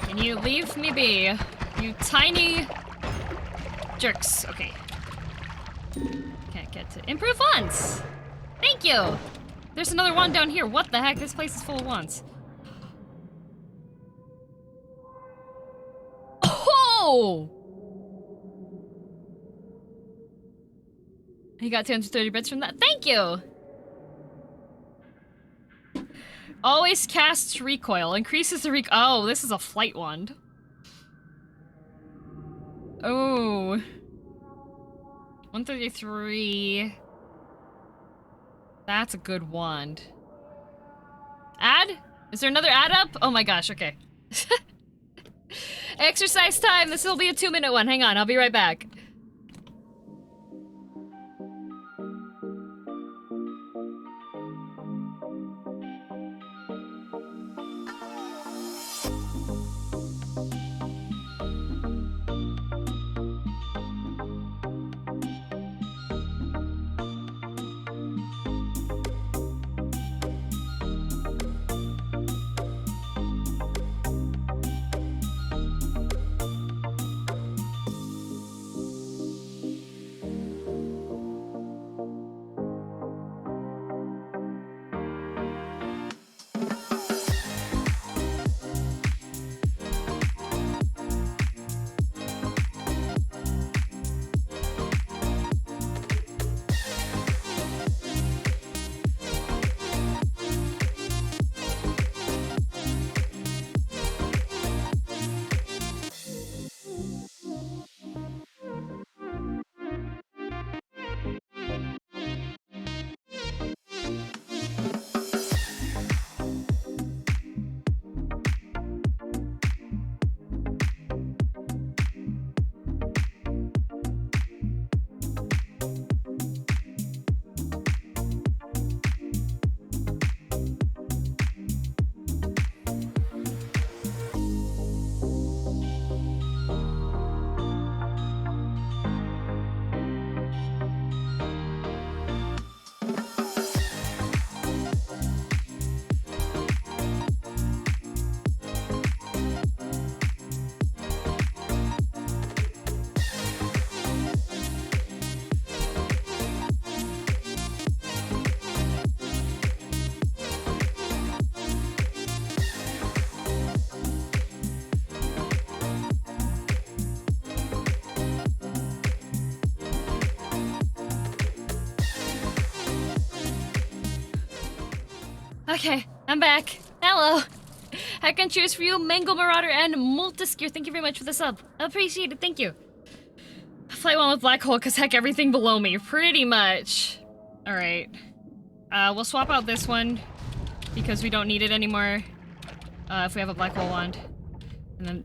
Can you leave me be? You tiny jerks. Okay. Can't get to improve wands. Thank you. There's another wand down here. What the heck? This place is full of wands. Oh! He got 230 bits from that. Thank you. Always casts recoil. Increases the oh, this is a flight wand. Oh. 133. That's a good wand. Add? Is there another add up? Oh my gosh, okay. Exercise time! This will be a 2-minute one. Hang on, I'll be right back. Okay, I'm back. Hello. I can choose for you, Mango Marauder and Multiscure. Thank you very much for the sub. Appreciate it, thank you. Flight one with Black Hole, cause heck, everything below me, pretty much. Alright. We'll swap out this one, because we don't need it anymore. If we have a Black Hole wand. And then...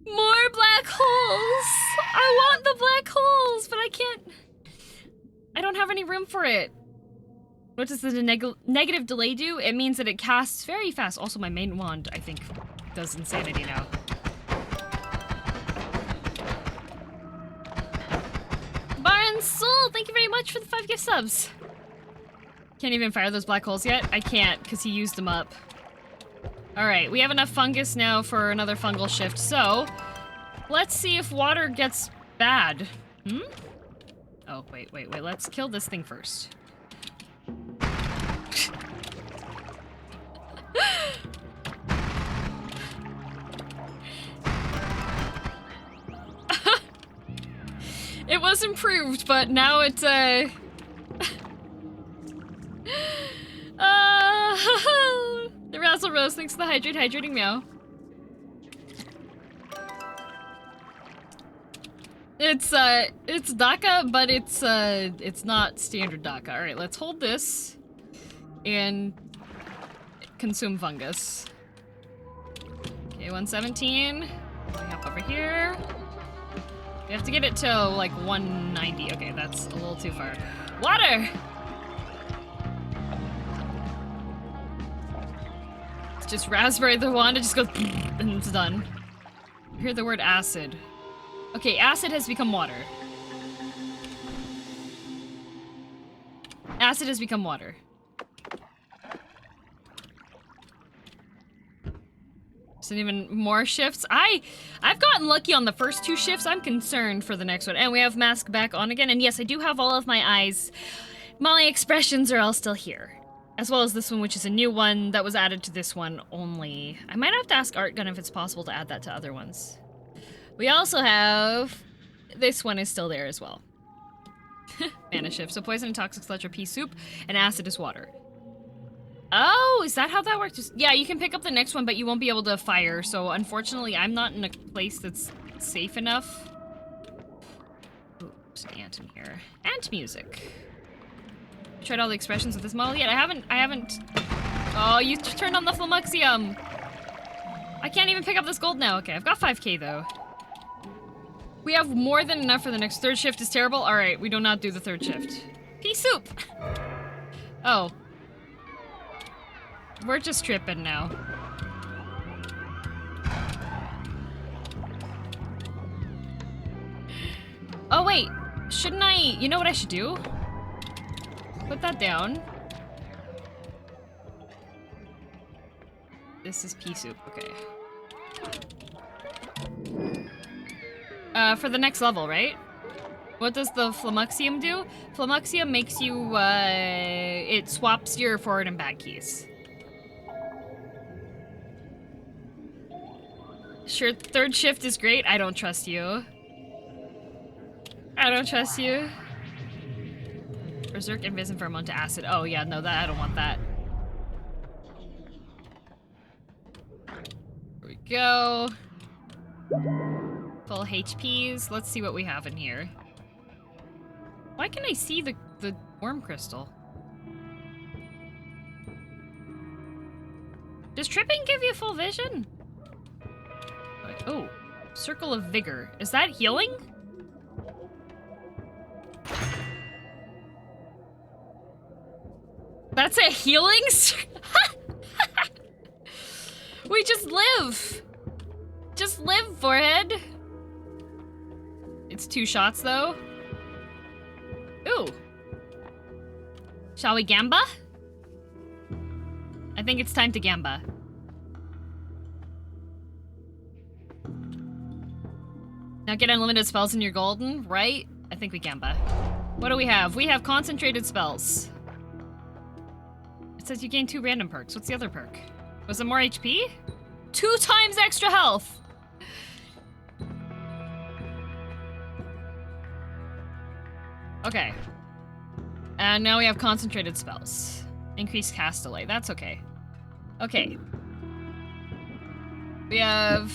More black holes! I want the black holes, but I can't... I don't have any room for it. What does the negative delay do? It means that it casts very fast. Also, my main wand, I think, does insanity now. Baron Soul, thank you very much for the 5 gift subs. Can't even fire those black holes yet? I can't, because he used them up. Alright, we have enough fungus now for another fungal shift, so... Let's see if water gets bad. Hmm? Oh, wait. Let's kill this thing first. It was improved, but now it's, the Razzle Rose thanks to the hydrating meow. It's DACA, but it's not standard DACA. Alright, let's hold this and consume fungus. Okay, 117. Hop over here. We have to get it to like 190. Okay, that's a little too far. Water! It's just raspberry the wand, it just goes and it's done. I hear the word acid. Okay, acid has become water. Acid has become water. There's even more shifts. I've gotten lucky on the first 2 shifts. I'm concerned for the next one. And we have mask back on again. And yes, I do have all of my eyes. My expressions are all still here. As well as this one, which is a new one that was added to this one only. I might have to ask Artgun if it's possible to add that to other ones. We also have... This one is still there as well. Mana shift. So poison and toxic sludge are pea soup, and acid is water. Oh, is that how that works? Yeah, you can pick up the next one, but you won't be able to fire. So unfortunately, I'm not in a place that's safe enough. Ooh, there's an ant in here. Ant music. You tried all the expressions of this model yet? I haven't. Oh, you turned on the Flamuxium. I can't even pick up this gold now. Okay, I've got 5k though. We have more than enough for the next. 3rd shift is terrible. All right, we do not do the 3rd shift. Pea soup. Oh. We're just tripping now. Oh wait, shouldn't I? You know what I should do? Put that down. This is pea soup. Okay. For the next level, right? What does the Flamuxium do? Flamuxium makes you, it swaps your forward and back keys. Sure, 3rd shift is great. I don't trust you. I don't trust you. Berserk Invis and Pheromone to acid. Oh yeah, no, that I don't want that. Here we go. Full HPs. Let's see what we have in here. Why can I see the worm crystal? Does tripping give you full vision? Oh, Circle of Vigor. Is that healing? That's a healing? We just live. Just live, forehead. It's 2 shots, though. Ooh. Shall we gamba? I think it's time to gamba. Now get unlimited spells in your golden, right? I think we gamba. What do we have? We have concentrated spells. It says you gain 2 random perks. What's the other perk? Was it more HP? 2 times extra health! Okay. And now we have concentrated spells. Increased cast delay. That's okay. Okay. We have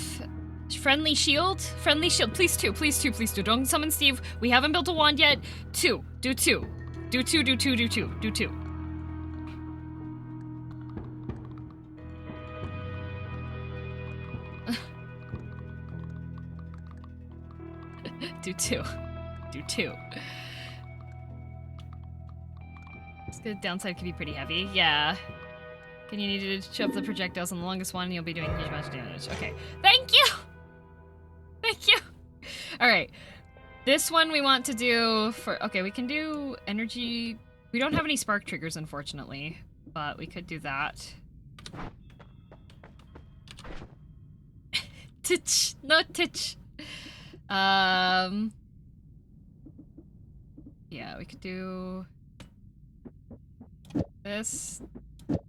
friendly shield. Friendly shield. Please 2. Please 2. Please 2. Don't summon Steve. We haven't built a wand yet. 2. Do 2. Do 2. Do 2. Do 2. Do 2. Do 2. Do 2. The downside could be pretty heavy. Yeah. Can you need to shove the projectiles on the longest one and you'll be doing a huge amount of damage. Okay. Thank you! Thank you! Alright. This one we want to do for... Okay, we can do energy... We don't have any spark triggers, unfortunately. But we could do that. Titch! No titch! Yeah, we could do this,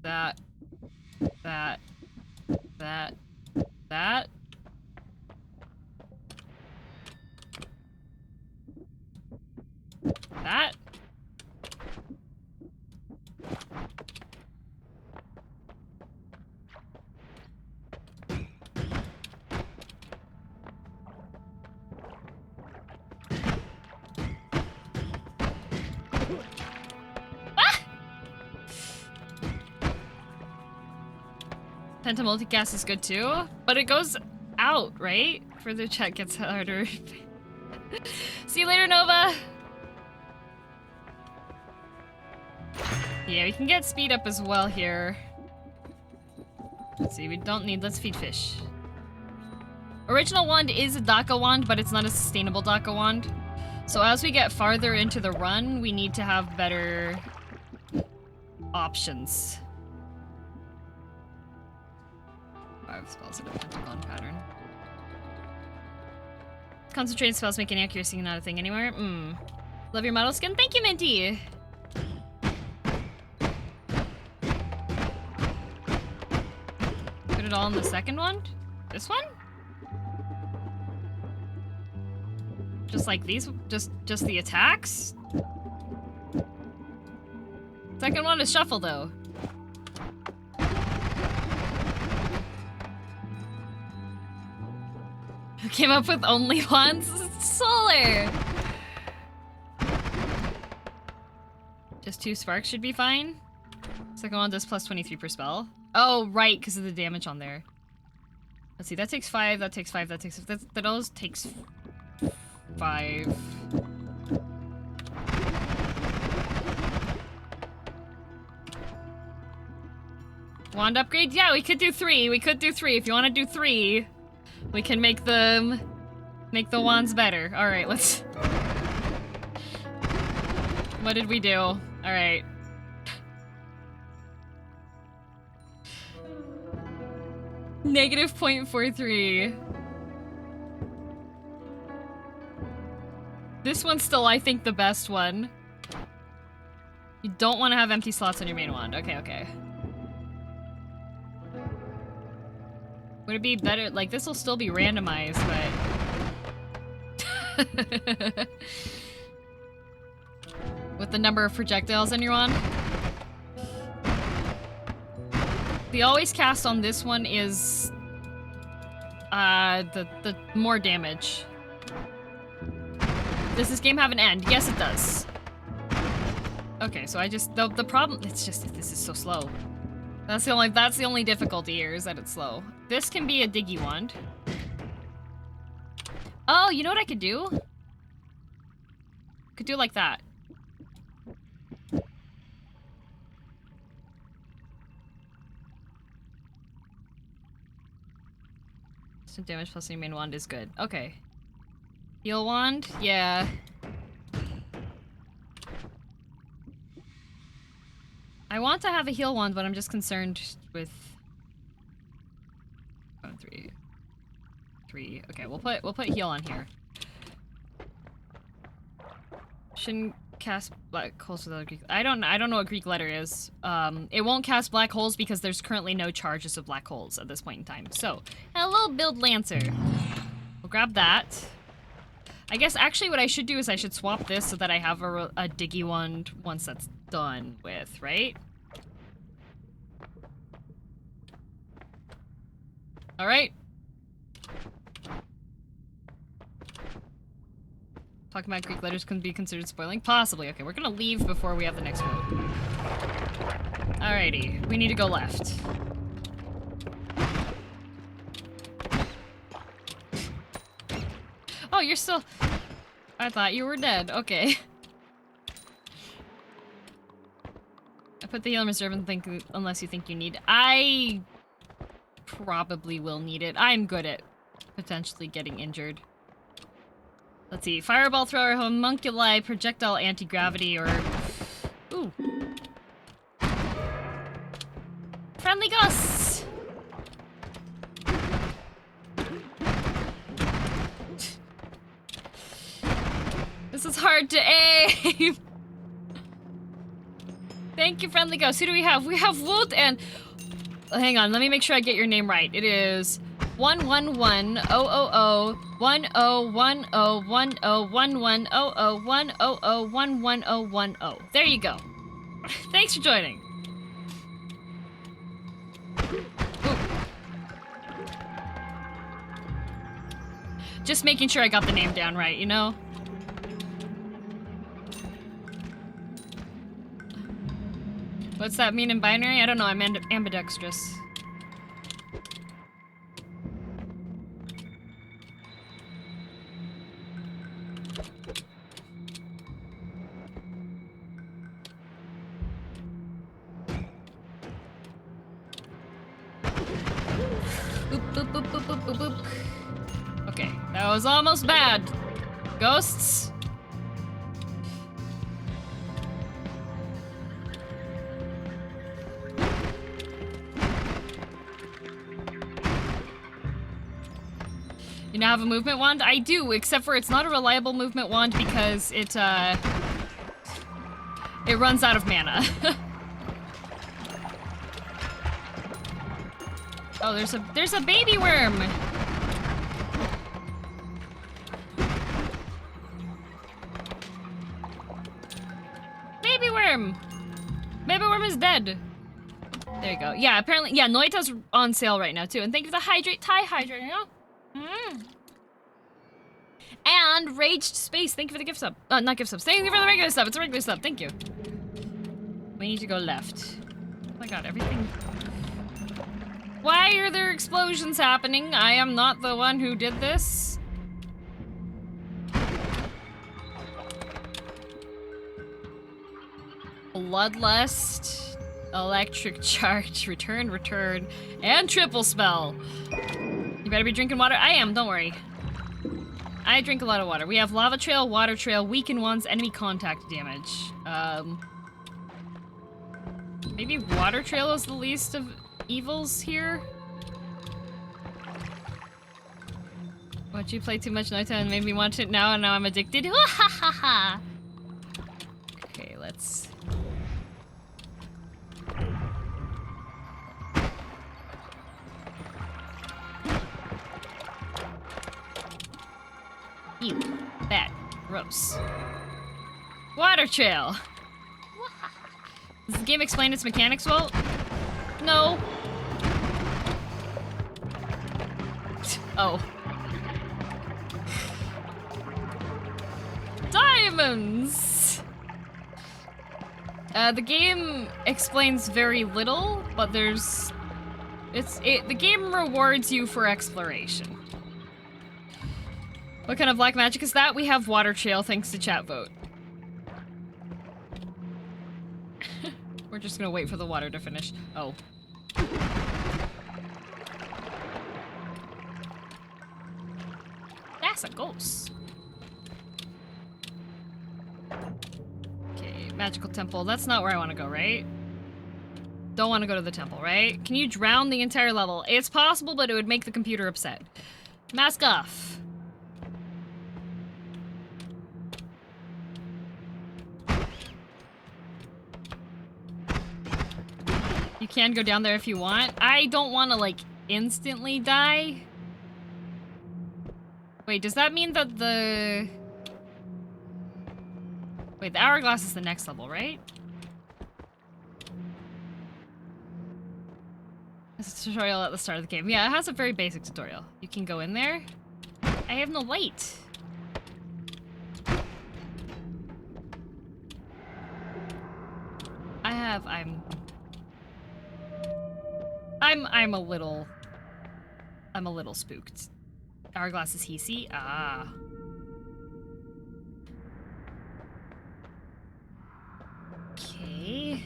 that, that, that, that. That. Penta multicast is good too, but it goes out, right? Further check gets harder. See you later, Nova! Yeah, we can get speed up as well here. Let's see, we don't need, let's feed fish. Original wand is a Daka wand, but it's not a sustainable Daka wand. So as we get farther into the run, we need to have better options. 5 spells in a pentagon pattern. Concentrated spells make an accuracy not a thing anymore. Love your model skin. Thank you, Minty! Put it all in the second one? This one? Just like these? Just the attacks? Second one is shuffle, though. Came up with only ones? Solar! Just 2 sparks should be fine. Second one does plus 23 per spell. Oh, right, because of the damage on there. Let's see, that takes 5, that takes 5, that takes... That always takes 5. Wand upgrade? Yeah, we could do 3. We could do 3. If you want to do 3, we can make the wands better. Alright, let's... What did we do? Alright. Negative 0.43. This one's still, I think, the best one. You don't want to have empty slots on your main wand. Okay, okay. Would it be better? Like, this will still be randomized, but... With the number of projectiles on your wand? The always cast on this one is... the more damage. Does this game have an end? Yes, it does. Okay, so I just... The problem... It's just... This is so slow. That's the only difficulty here, is that it's slow. This can be a diggy wand. Oh, you know what I could do? Could do like that. So damage plus your main wand is good. Okay. Heal wand? Yeah. I want to have a heal wand, but I'm just concerned with... 3. Okay, we'll put heal on here. Shouldn't cast black holes without a Greek... I don't know what Greek letter is. It won't cast black holes because there's currently no charges of black holes at this point in time. So, hello, Build Lancer. We'll grab that. I guess actually what I should do is I should swap this so that I have a diggy wand once that's done with, right? Alright. Talking about Greek letters can be considered spoiling? Possibly. Okay, we're gonna leave before we have the next vote. Alrighty, we need to go left. Oh, you're still... I thought you were dead. Okay. I put the heal in reserve and think unless you think you need... I probably will need it. I'm good at potentially getting injured. Let's see. Fireball thrower, homunculi, projectile anti-gravity, or... Ooh. Friendly gusts! This is hard to aim. Thank you, friendly ghost. Who do we have? We have Woot and... hang on, let me make sure I get your name right. It is 111-000-1010-1011-00100-110-110. There you go. Thanks for joining. Ooh. Just making sure I got the name down right, you know? What's that mean in binary? I don't know, I'm ambidextrous. Boop, boop, boop, boop, boop, boop, boop. Okay, that was almost bad. Ghosts? You now have a movement wand? I do, except for it's not a reliable movement wand because it runs out of mana. Oh, there's a baby worm! Baby worm! Baby worm is dead! There you go. Yeah, apparently, yeah, Noita's on sale right now too. And thank you for the Thai hydrate, you know? And Raged Space, thank you for the gift sub. Not gift subs. Thank you for the regular sub. It's a regular sub. Thank you. We need to go left. Oh my god, everything. Why are there explosions happening? I am not the one who did this. Bloodlust, electric charge, return, and triple spell. You better be drinking water. I am, don't worry. I drink a lot of water. We have lava trail, water trail, weaken ones, enemy contact damage. Maybe water trail is the least of evils here? Watch you play too much Noita and made me watch it now, and now I'm addicted. Okay, let's... Ew. Bad. Gross. Water trail! Does the game explain its mechanics well? No. Oh. Diamonds! The game explains very little, but there's... the game rewards you for exploration. What kind of black magic is that? We have water trail thanks to chat vote. We're just gonna wait for the water to finish. Oh. That's a ghost. Okay, magical temple. That's not where I want to go, right? Don't want to go to the temple, right? Can you drown the entire level? It's possible, but it would make the computer upset. Mask off. You can go down there if you want. I don't want to, like, instantly die. Wait, does that mean that the... Wait, the hourglass is the next level, right? It's a tutorial at the start of the game. Yeah, it has a very basic tutorial. You can go in there. I have no light. I'm a little spooked. Hourglass is Hisi? Ah. Okay.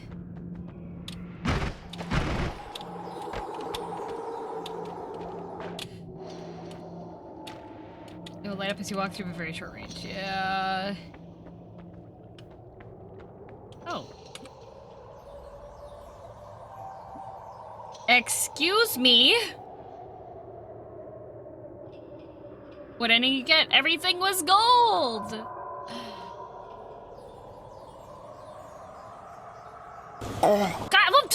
It will light up as you walk through a very short range. Yeah. Oh. Excuse me? What didn't you get? Everything was gold! God, well,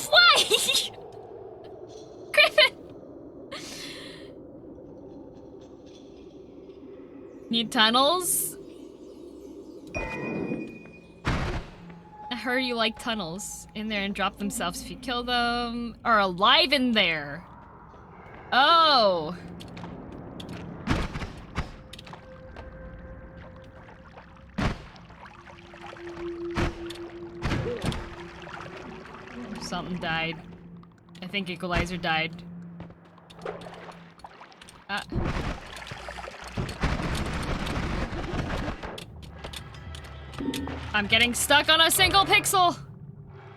why? Griffin! Need tunnels? I heard you like tunnels. In there and drop themselves if you kill them. Are alive in there. Oh. Something died. I think Equalizer died. I'm getting stuck on a single pixel!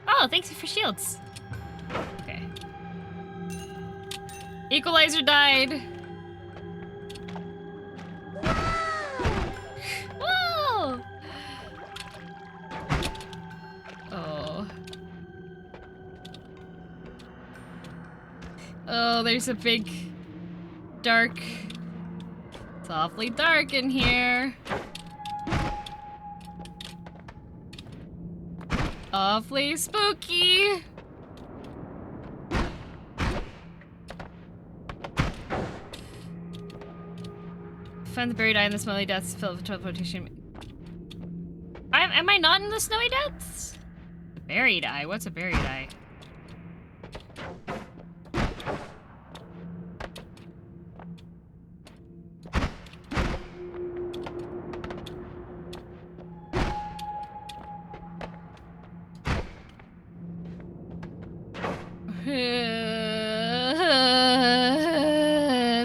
Oh, thanks for shields. Okay. Equalizer died. Oh! Oh. Oh, there's a big, dark... It's awfully dark in here. Awfully spooky. Find the buried eye in the smelly deaths filled with teleportation. Am I not in the snowy deaths? Buried eye? What's a buried eye?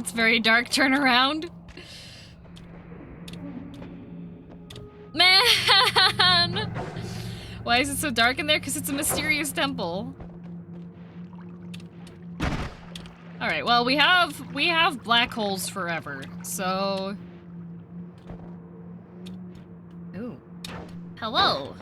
It's very dark. Turn around. Man! Why is it so dark in there? Because it's a mysterious temple. Alright, well, we have black holes forever, so... Ooh. Hello!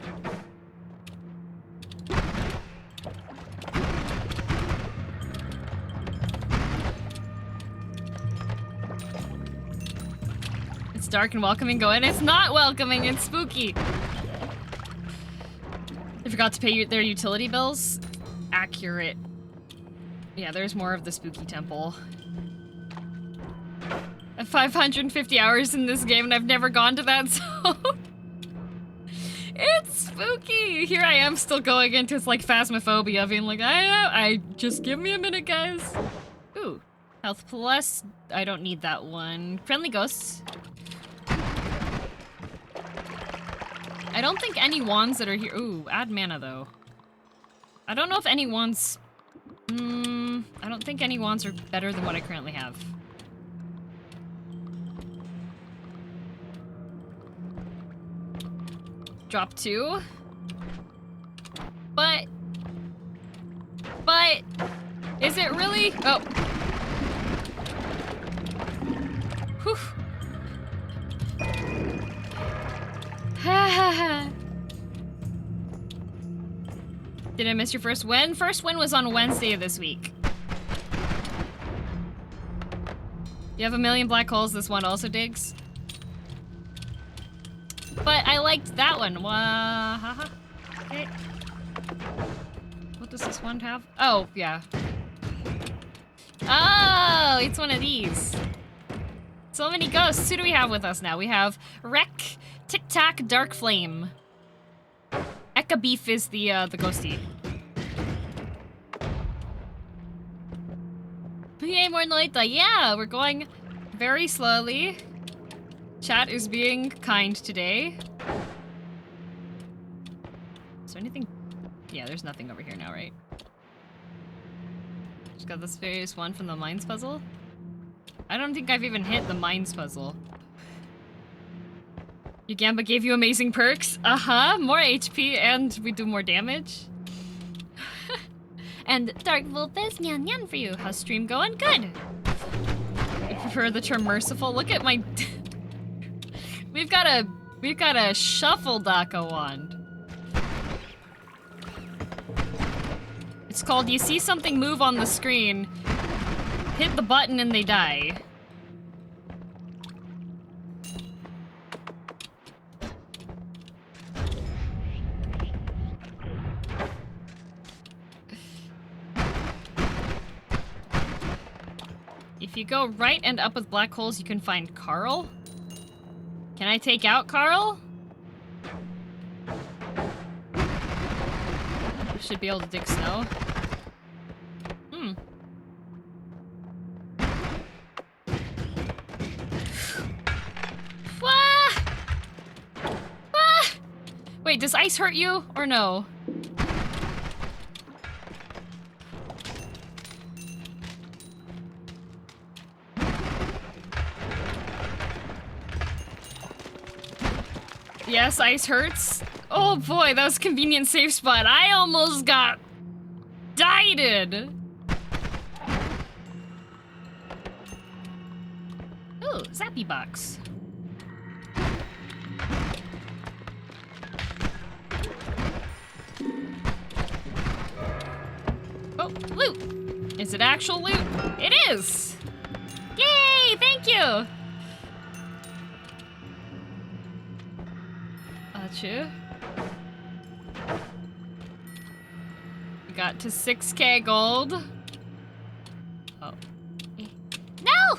It's dark and welcoming. Go in. It's not welcoming. It's spooky. They forgot to pay their utility bills. Accurate. Yeah, there's more of the spooky temple. I have 550 hours in this game and I've never gone to that zone. It's spooky. Here I am still going into it's like phasmophobia, being like, I just give me a minute, guys. Ooh, health plus. I don't need that one. Friendly ghosts. I don't think any wands that are here. Ooh, add mana though. I don't know if any wands. I don't think any wands are better than what I currently have. Drop 2. But is it really? Oh. Whew. Did I miss your first win? First win was on Wednesday of this week. You have a million black holes, this one also digs. But I liked that one. Okay. What does this one have? Oh, yeah. Oh, it's one of these. So many ghosts. Who do we have with us now? We have Wreck, Tic Tac, Dark Flame. Eka Beef is the ghosty. Yay, more Noita. Yeah, we're going very slowly. Chat is being kind today. Is there anything? Yeah, there's nothing over here now, right? Just got this various one from the mines puzzle. I don't think I've even hit the mines puzzle. Your Gamba gave you amazing perks? Uh-huh, more HP and we do more damage. And Dark Wolf is nyan nyan for you. How's stream going? Good. I prefer the term merciful. Look at my... We've got a shuffle Daka wand. It's called you see something move on the screen, hit the button and they die. If you go right and up with black holes, you can find Carl. Can I take out Carl? Should be able to dig snow. Hmm. Ah! Ah! Wait, does ice hurt you or no? Yes, ice hurts. Oh boy, that was a convenient safe spot. I almost got dieted. Ooh, zappy box. Oh, loot. Is it actual loot? It is. Yay, thank you. You. We got to 6K gold. Oh. No!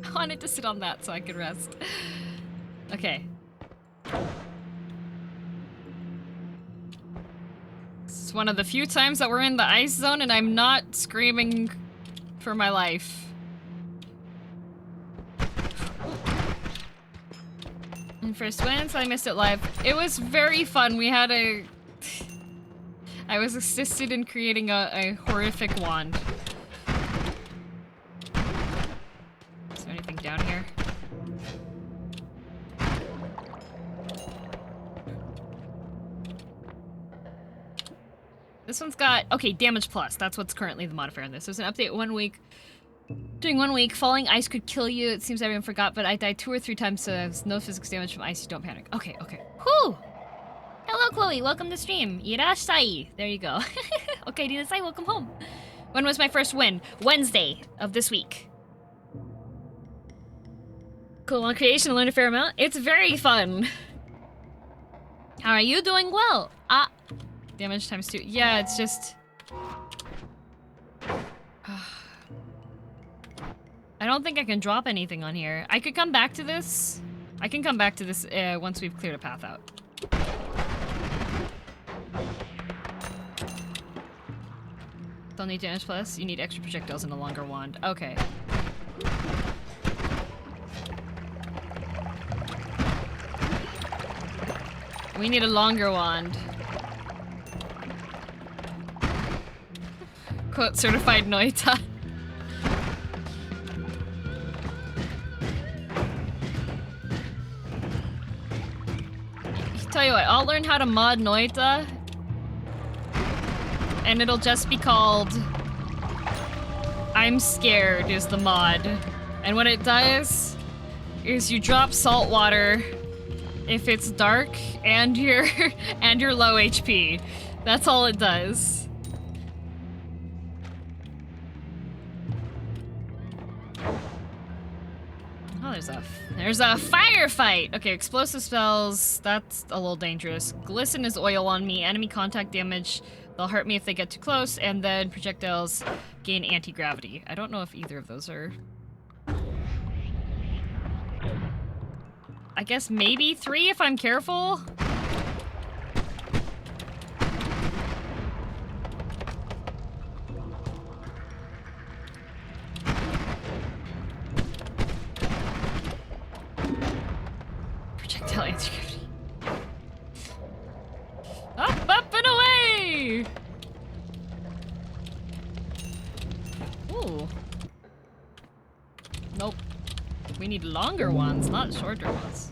I wanted to sit on that so I could rest. Okay. This is one of the few times that we're in the ice zone and I'm not screaming for my life. First win, so I missed it live. It was very fun. We had a... I was assisted in creating a horrific wand. Is there anything down here? This one's got... Okay, damage plus. That's what's currently the modifier on this. There's an update 1 week. During 1 week, falling ice could kill you. It seems everyone forgot, but I died 2 or 3 times, so there's no physics damage from ice. You don't panic. Okay, okay. Whew! Hello, Chloe. Welcome to stream. Irashai. There you go. Okay, Dinasai, welcome home. When was my first win? Wednesday of this week. Cool on creation, learn a fair amount. It's very fun. How are you doing? Well. Damage times 2. Yeah, it's just... I don't think I can drop anything on here. I could come back to this. I can come back to this once we've cleared a path out. Don't need damage plus. You need extra projectiles and a longer wand. Okay. We need a longer wand. Quote, certified Noita. Tell you what, I'll learn how to mod Noita, and it'll just be called I'm Scared is the mod. And what it does is you drop salt water if it's dark and you're low HP. That's all it does. Oh, there's a firefight! Okay, explosive spells, that's a little dangerous. Glisten is oil on me, enemy contact damage, they'll hurt me if they get too close, and then projectiles gain anti-gravity. I don't know if either of those are... I guess maybe 3 if I'm careful? Projectile anti-gravity. Up and away! Ooh. Nope. We need longer ones, not shorter ones.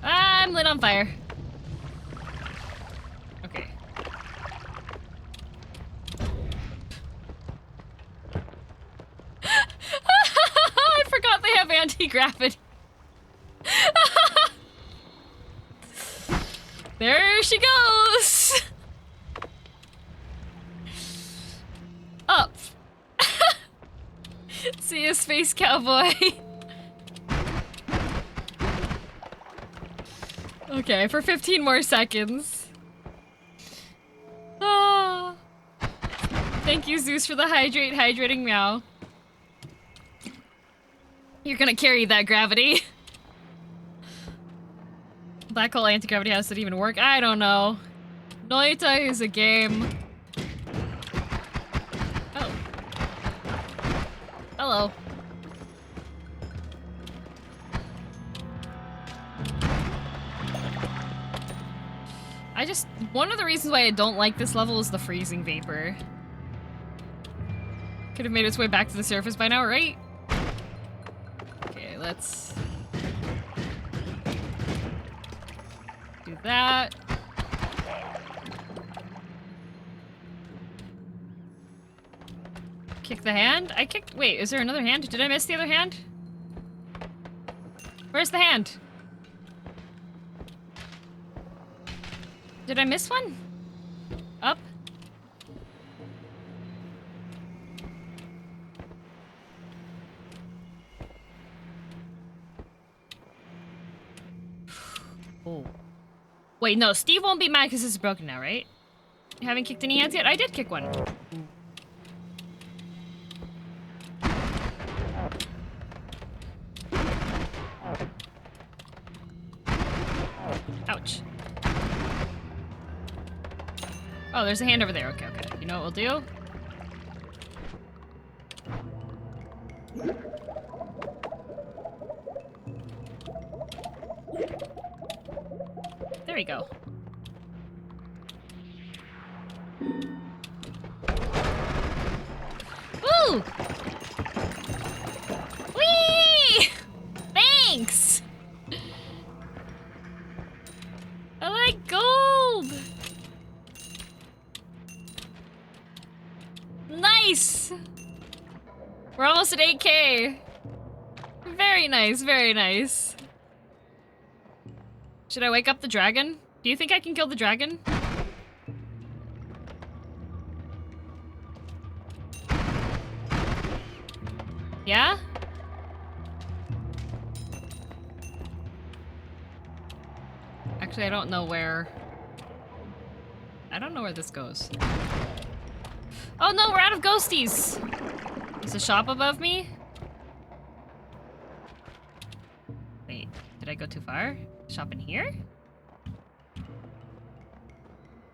I'm lit on fire. Okay. I forgot they have anti-gravity. There she goes! Up. See you, Space Cowboy. Okay, for 15 more seconds. Oh. Thank you, Zeus, for the hydrating meow. You're gonna carry that gravity. Black hole anti-gravity, how does it even work? I don't know. Noita is a game. Oh. Hello. One of the reasons why I don't like this level is the freezing vapor. Could have made its way back to the surface by now, right? Okay, let's do that. Kick the hand? I kicked- wait, is there another hand? Did I miss the other hand? Where's the hand? Did I miss one? Up? Oh. Wait, no, Steve won't be mad because this is broken now, right? You haven't kicked any hands yet? I did kick one. Ouch. Oh, there's a hand over there. Okay, okay. You know what we'll do? There we go. Woo! Whee! Thanks! I like gold! Nice! We're almost at 8K. Very nice, very nice. Should I wake up the dragon? Do you think I can kill the dragon? Yeah? Actually, I don't know where... I don't know where this goes. Oh no, we're out of ghosties! There's a shop above me? Wait, did I go too far? Shop in here?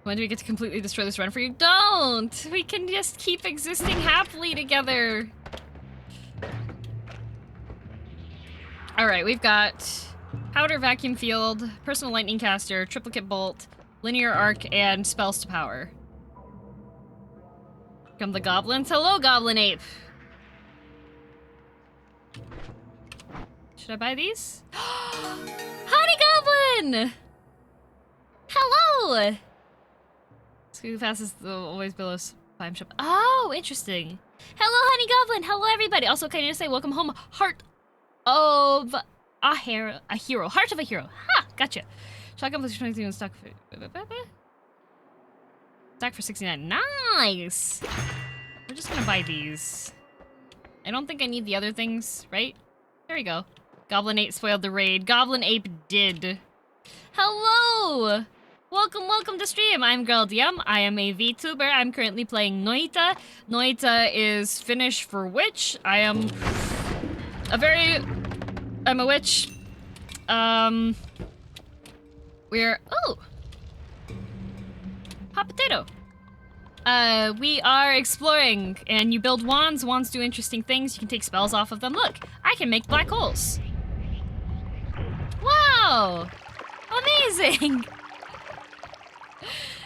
When do we get to completely destroy this run for you? Don't! We can just keep existing happily together! Alright, we've got powder vacuum field, personal lightning caster, triplicate bolt, linear arc, and spells to power. Come the goblins. Hello, goblin ape! Should I buy these? Honey goblin! Hello! Scooby fast is always below climb shop. Oh, interesting. Hello, honey goblin! Hello, everybody! Also, can I just say welcome home, heart of a hero. Heart of a hero. Ha! Gotcha. Shotgun plus 23 in stock for... Stock for 69. Nice! We're just gonna buy these. I don't think I need the other things, right? There we go. Goblin Ape spoiled the raid. Goblin Ape did. Hello! Welcome, welcome to stream. I'm Girl DM. I am a VTuber. I'm currently playing Noita. Noita is Finnish for witch. I am I'm a witch. We're... Oh! Hot potato. We are exploring, and you build wands. Wands do interesting things. You can take spells off of them. Look, I can make black holes. Wow! Amazing!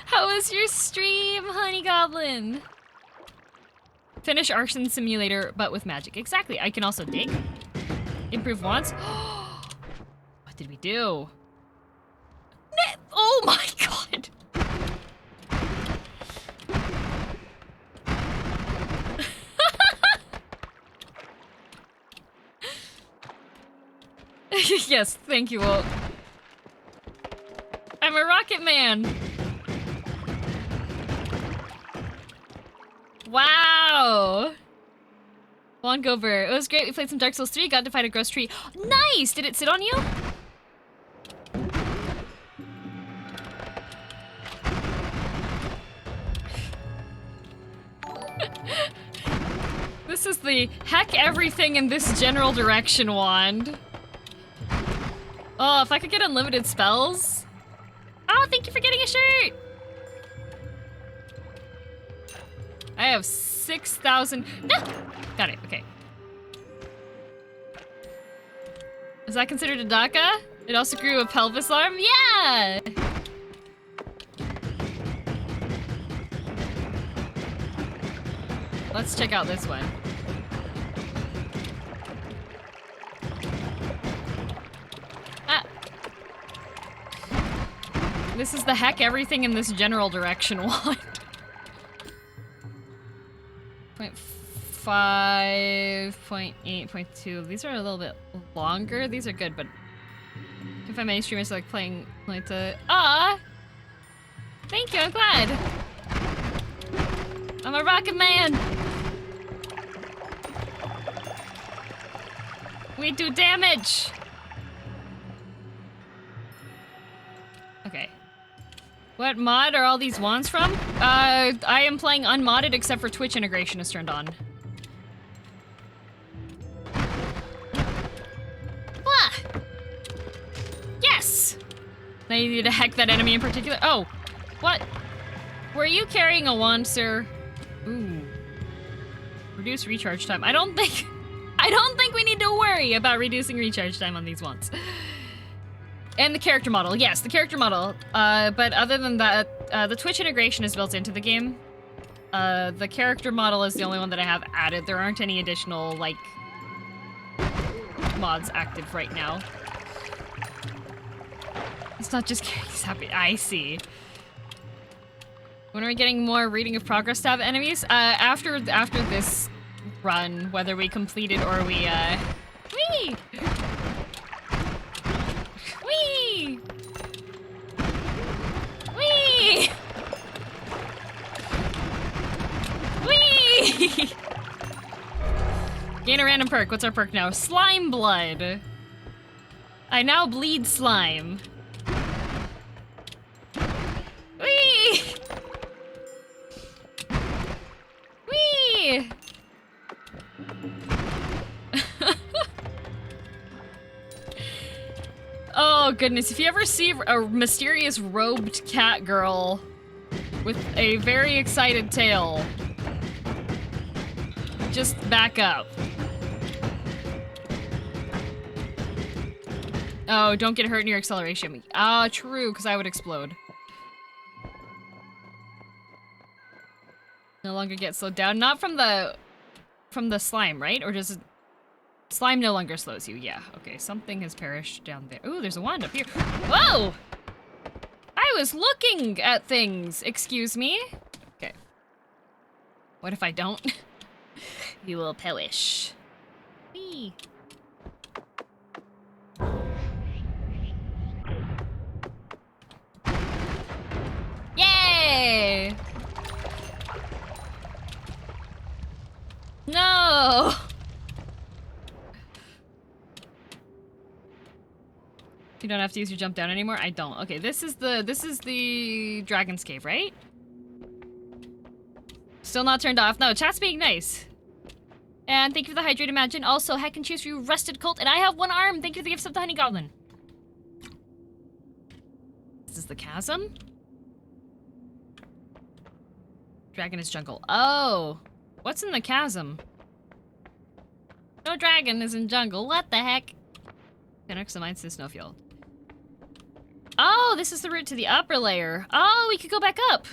How was your stream, Honey Goblin? Finish Arson Simulator, but with magic. Exactly. I can also dig. Improve wands. What did we do? Oh my god! Yes, thank you, Walt. I'm a rocket man. Wow. Longover. It was great. We played some Dark Souls 3, got to fight a gross tree. Nice! Did it sit on you? This This is the heck everything in this general direction wand. Oh, if I could get unlimited spells. Oh, thank you for getting a shirt. I have 6,000. No! Got it, okay. Is that considered a DACA? It also grew a pelvis arm? Yeah! Let's check out this one. Ah. This is the heck everything in this general direction one. 0.5, 0.8, 0.2. These are a little bit longer. These are good, but if I'm any streamers like playing Noita. Ah! Thank you, I'm glad. I'm a rocket man. We do damage. Okay. What mod are all these wands from? I am playing unmodded except for Twitch integration is turned on. Ah! Yes! Now you need to heck that enemy in particular. Oh, what? Were you carrying a wand, sir? Ooh. Reduce recharge time. I don't think we need to worry about reducing recharge time on these wands. And the character model. Yes, the character model. But other than that, the Twitch integration is built into the game. The character model is the only one that I have added. There aren't any additional, like, mods active right now. It's not just he's happy. I see. When are we getting more reading of progress tab enemies? After this run, whether we complete it or we, whee! Whee! Whee! Whee! Gain a random perk. What's our perk now? Slime blood. I now bleed slime. Whee! Whee! Oh goodness, if you ever see a mysterious robed cat girl with a very excited tail, just back up. Oh, don't get hurt in your acceleration. Ah, true, because I would explode. No longer get slowed down. Not from the slime, right? Or does it... Slime no longer slows you. Yeah, okay. Something has perished down there. Ooh, there's a wand up here. Whoa! I was looking at things. Excuse me? Okay. What if I don't? You will perish. Whee! Yay! No! You don't have to use your jump down anymore? I don't. Okay, this is the Dragon's Cave, right? Still not turned off. No, chat's being nice. And thank you for the hydrated imagine. Also, heck and choose for you rusted cult. And I have one arm. Thank you for the gifts of the honey goblin. This is the chasm? Dragon is jungle. Oh! What's in the chasm? No dragon is in jungle. What the heck? Phoenix mines to snowfield. Oh, this is the route to the upper layer. Oh, we could go back up.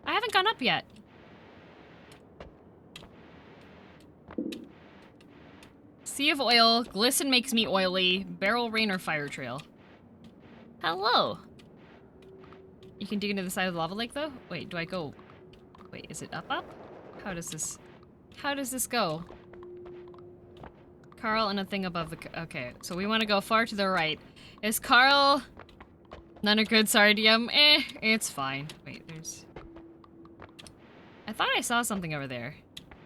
I haven't gone up yet. Sea of oil. Glisten makes me oily. Barrel rain or fire trail. Hello. You can dig into the side of the lava lake, though? Wait, do I go... Wait, is it up? How does this go? Carl and a thing above the... Okay, so we want to go far to the right. Is Carl... None are good, sorry, DM. It's fine. Wait, there's... I thought I saw something over there.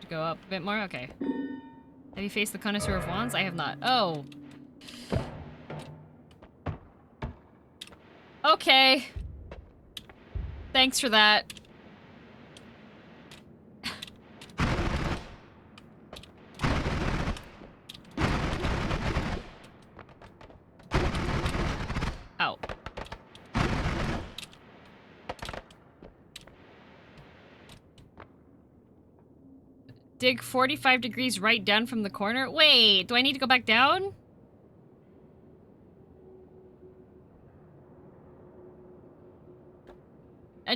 To go up a bit more? Okay. Have you faced the connoisseur of wands? I have not. Oh. Okay. Thanks for that. Dig 45 degrees right down from the corner. Wait, do I need to go back down?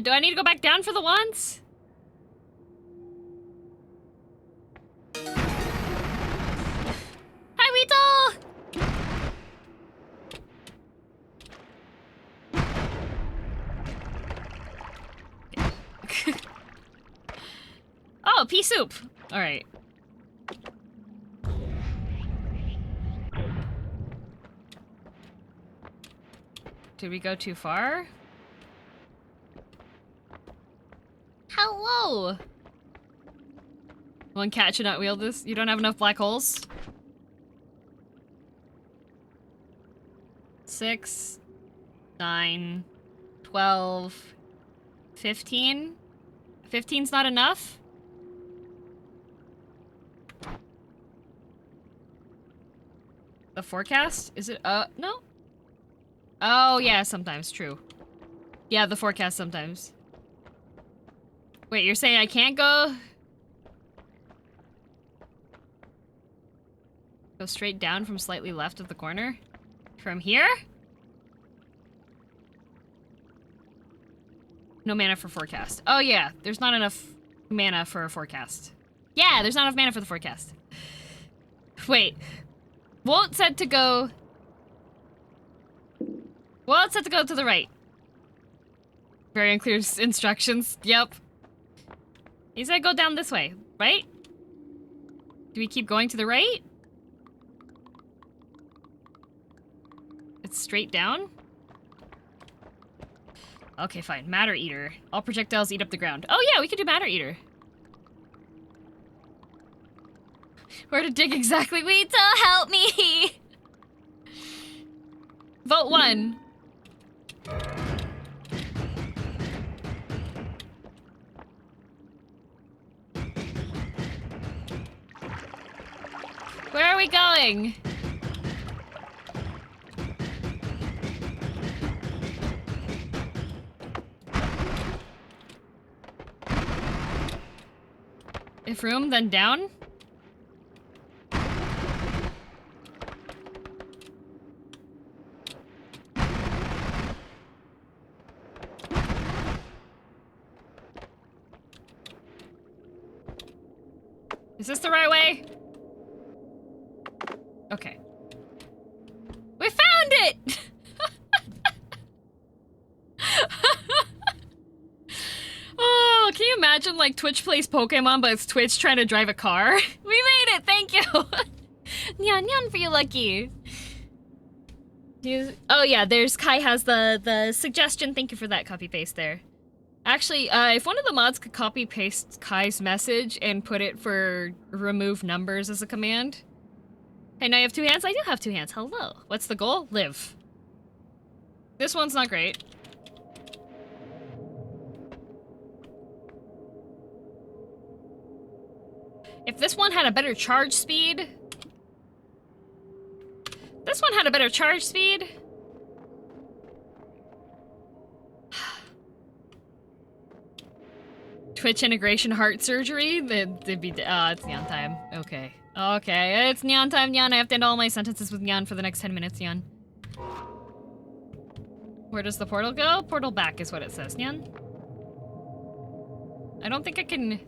Do I need to go back down for the ones? Hi, Weetle! Oh, pea soup. All right. Did we go too far? Hello. One cat should not wield this. You don't have enough black holes? 6, 9, 12, 15? 15's not enough? The forecast? Is it, no? Oh, yeah, sometimes, true. Yeah, the forecast sometimes. Wait, you're saying I can't go? Go straight down from slightly left of the corner? From here? No mana for forecast. Oh yeah, there's not enough mana for a forecast. Yeah, there's not enough mana for the forecast. Wait. Walt said to go... Walt said to go to the right. Very unclear instructions. Yep. He said go down this way, right? Do we keep going to the right? It's straight down? Okay, fine. Matter Eater. All projectiles eat up the ground. Oh yeah, we could do Matter Eater. Where to dig exactly? Weetle, help me! Vote 1. Where are we going? If room, then down? Is this the right way? Okay. We found it! Oh, can you imagine like Twitch plays Pokemon, but it's Twitch trying to drive a car? We made it, thank you! Nyan nyan for you, Lucky. Oh yeah, there's Kai has the suggestion. Thank you for that copy paste there. Actually, if one of the mods could copy paste Kai's message and put it for remove numbers as a command. Hey, now you have 2 hands? I do have 2 hands. Hello. What's the goal? Live. This one's not great. If this one had a better charge speed... This one had a better charge speed. Twitch integration heart surgery? They'd be... it's Nyan time. Okay. Okay, it's Nyan time, Nyan. I have to end all my sentences with Nyan for the next 10 minutes, Nyan. Where does the portal go? Portal back is what it says, Nyan. I don't think I can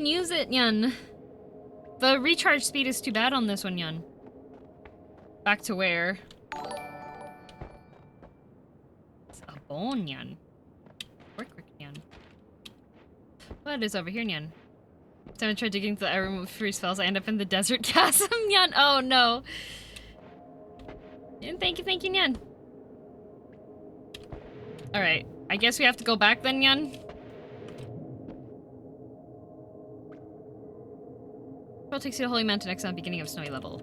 use it, Nyan. The recharge speed is too bad on this one, Nyan. Back to where? It's a bone, Nyan. Quick, Nyan. What is over here, Nyan? Time I tried digging through the room with free spells, I end up in the desert chasm, Nyan. Oh no. And thank you, Nyan. Alright, I guess we have to go back then, Nyan. What takes you to Holy Mountain next on the beginning of snowy level?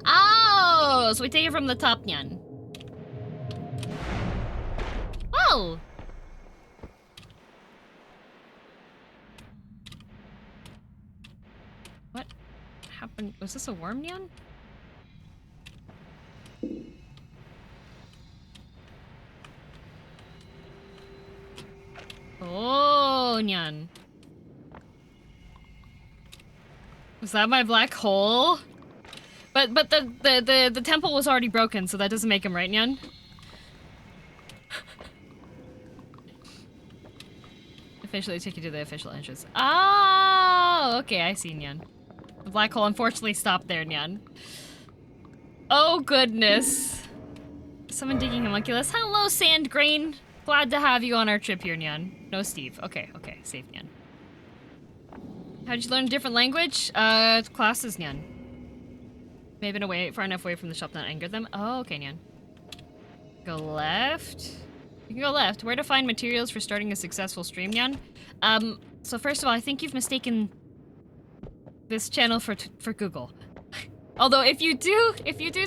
Oh, so we take it from the top, Nyan. Whoa! What happened? Was this a worm, Nyan? Oh, Nyan. Was that my black hole? But the temple was already broken, so that doesn't make him right, Nyan. Officially take you to the official entrance. Oh, okay, I see, Nyan. The black hole unfortunately stopped there, Nyan. Oh goodness. Someone digging homunculus. Hello, sand grain. Glad to have you on our trip here, Nyan. No, Steve. Okay, safe, Nyan. How'd you learn a different language? Classes, Nyan. May have been far enough away from the shop not anger them. Oh, okay, Nyan. Go left. You can go left. Where to find materials for starting a successful stream, Nyan? So first of all, I think you've mistaken this channel for Google. Although if you do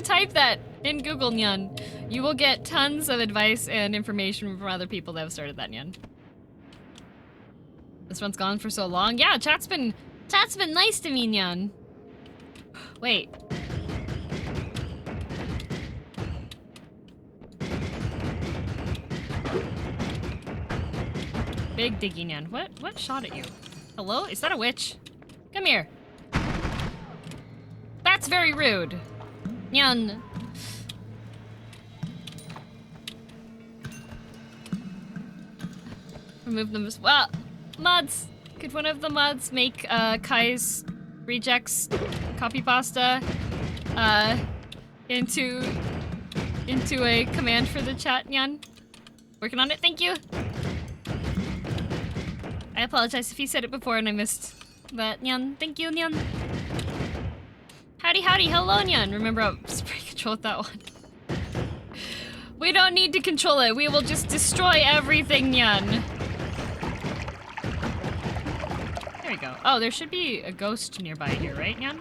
type that in Google, Nyan, you will get tons of advice and information from other people that have started that, Nyan. This one's gone for so long. Yeah, chat's been nice to me, Nyan. Wait. Big diggy, Nyan. What shot at you? Hello? Is that a witch? Come here. That's very rude. Nyan. Remove them as well. Mods! Could one of the mods make Kai's rejects copy pasta into a command for the chat, Nyan? Working on it, thank you. I apologize if you said it before and I missed that, Nyan. Thank you, Nyan. Howdy, howdy, hello, Nyan. Remember, I'll spray control with that one. We don't need to control it. We will just destroy everything, Nyan. There we go. Oh, there should be a ghost nearby here, right, Nyan?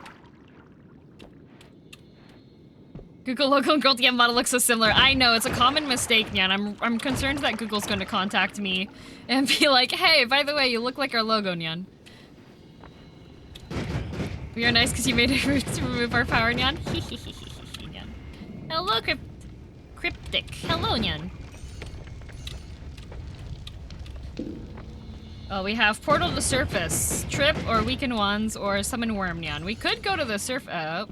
Google logo and Girl DM model looks so similar. I know, it's a common mistake, Nyan. I'm concerned that Google's going to contact me and be like, hey, by the way, you look like our logo, Nyan. We are nice because you made it to remove our power, Nyan. Nyan. Hello, Cryptic. Hello, Nyan. Oh, we have Portal to Surface, Trip, or Weaken Wands, or Summon Worm, Nyan. We could go to the surf. Oh.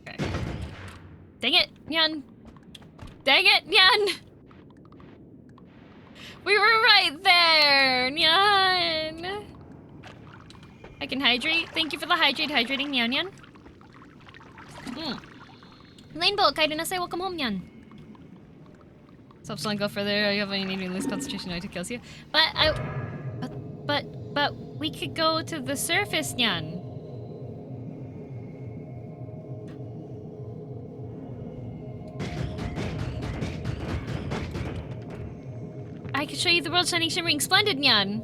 Okay. Dang it, Nyan. Dang it, Nyan. We were right there, Nyan. I can hydrate. Thank you for the hydrating, Nyan Nyan. Rainbow, Kaido Nasai, welcome home, Nyan. Stop stalling, go further. You have any need to lose concentration, Noita kills you. But we could go to the surface, Nyan. I could show you the world shining, shimmering, splendid, Nyan.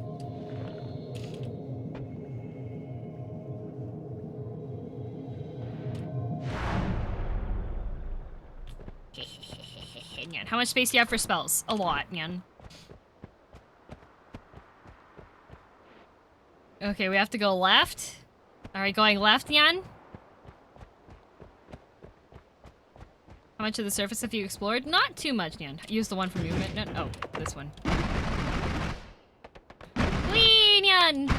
Nyan, how much space do you have for spells? A lot, Nyan. Okay, we have to go left. Alright, going left, Nyan. How much of the surface have you explored? Not too much, Nyan. Use the one for movement. No, oh, this one. Whee, Nyan!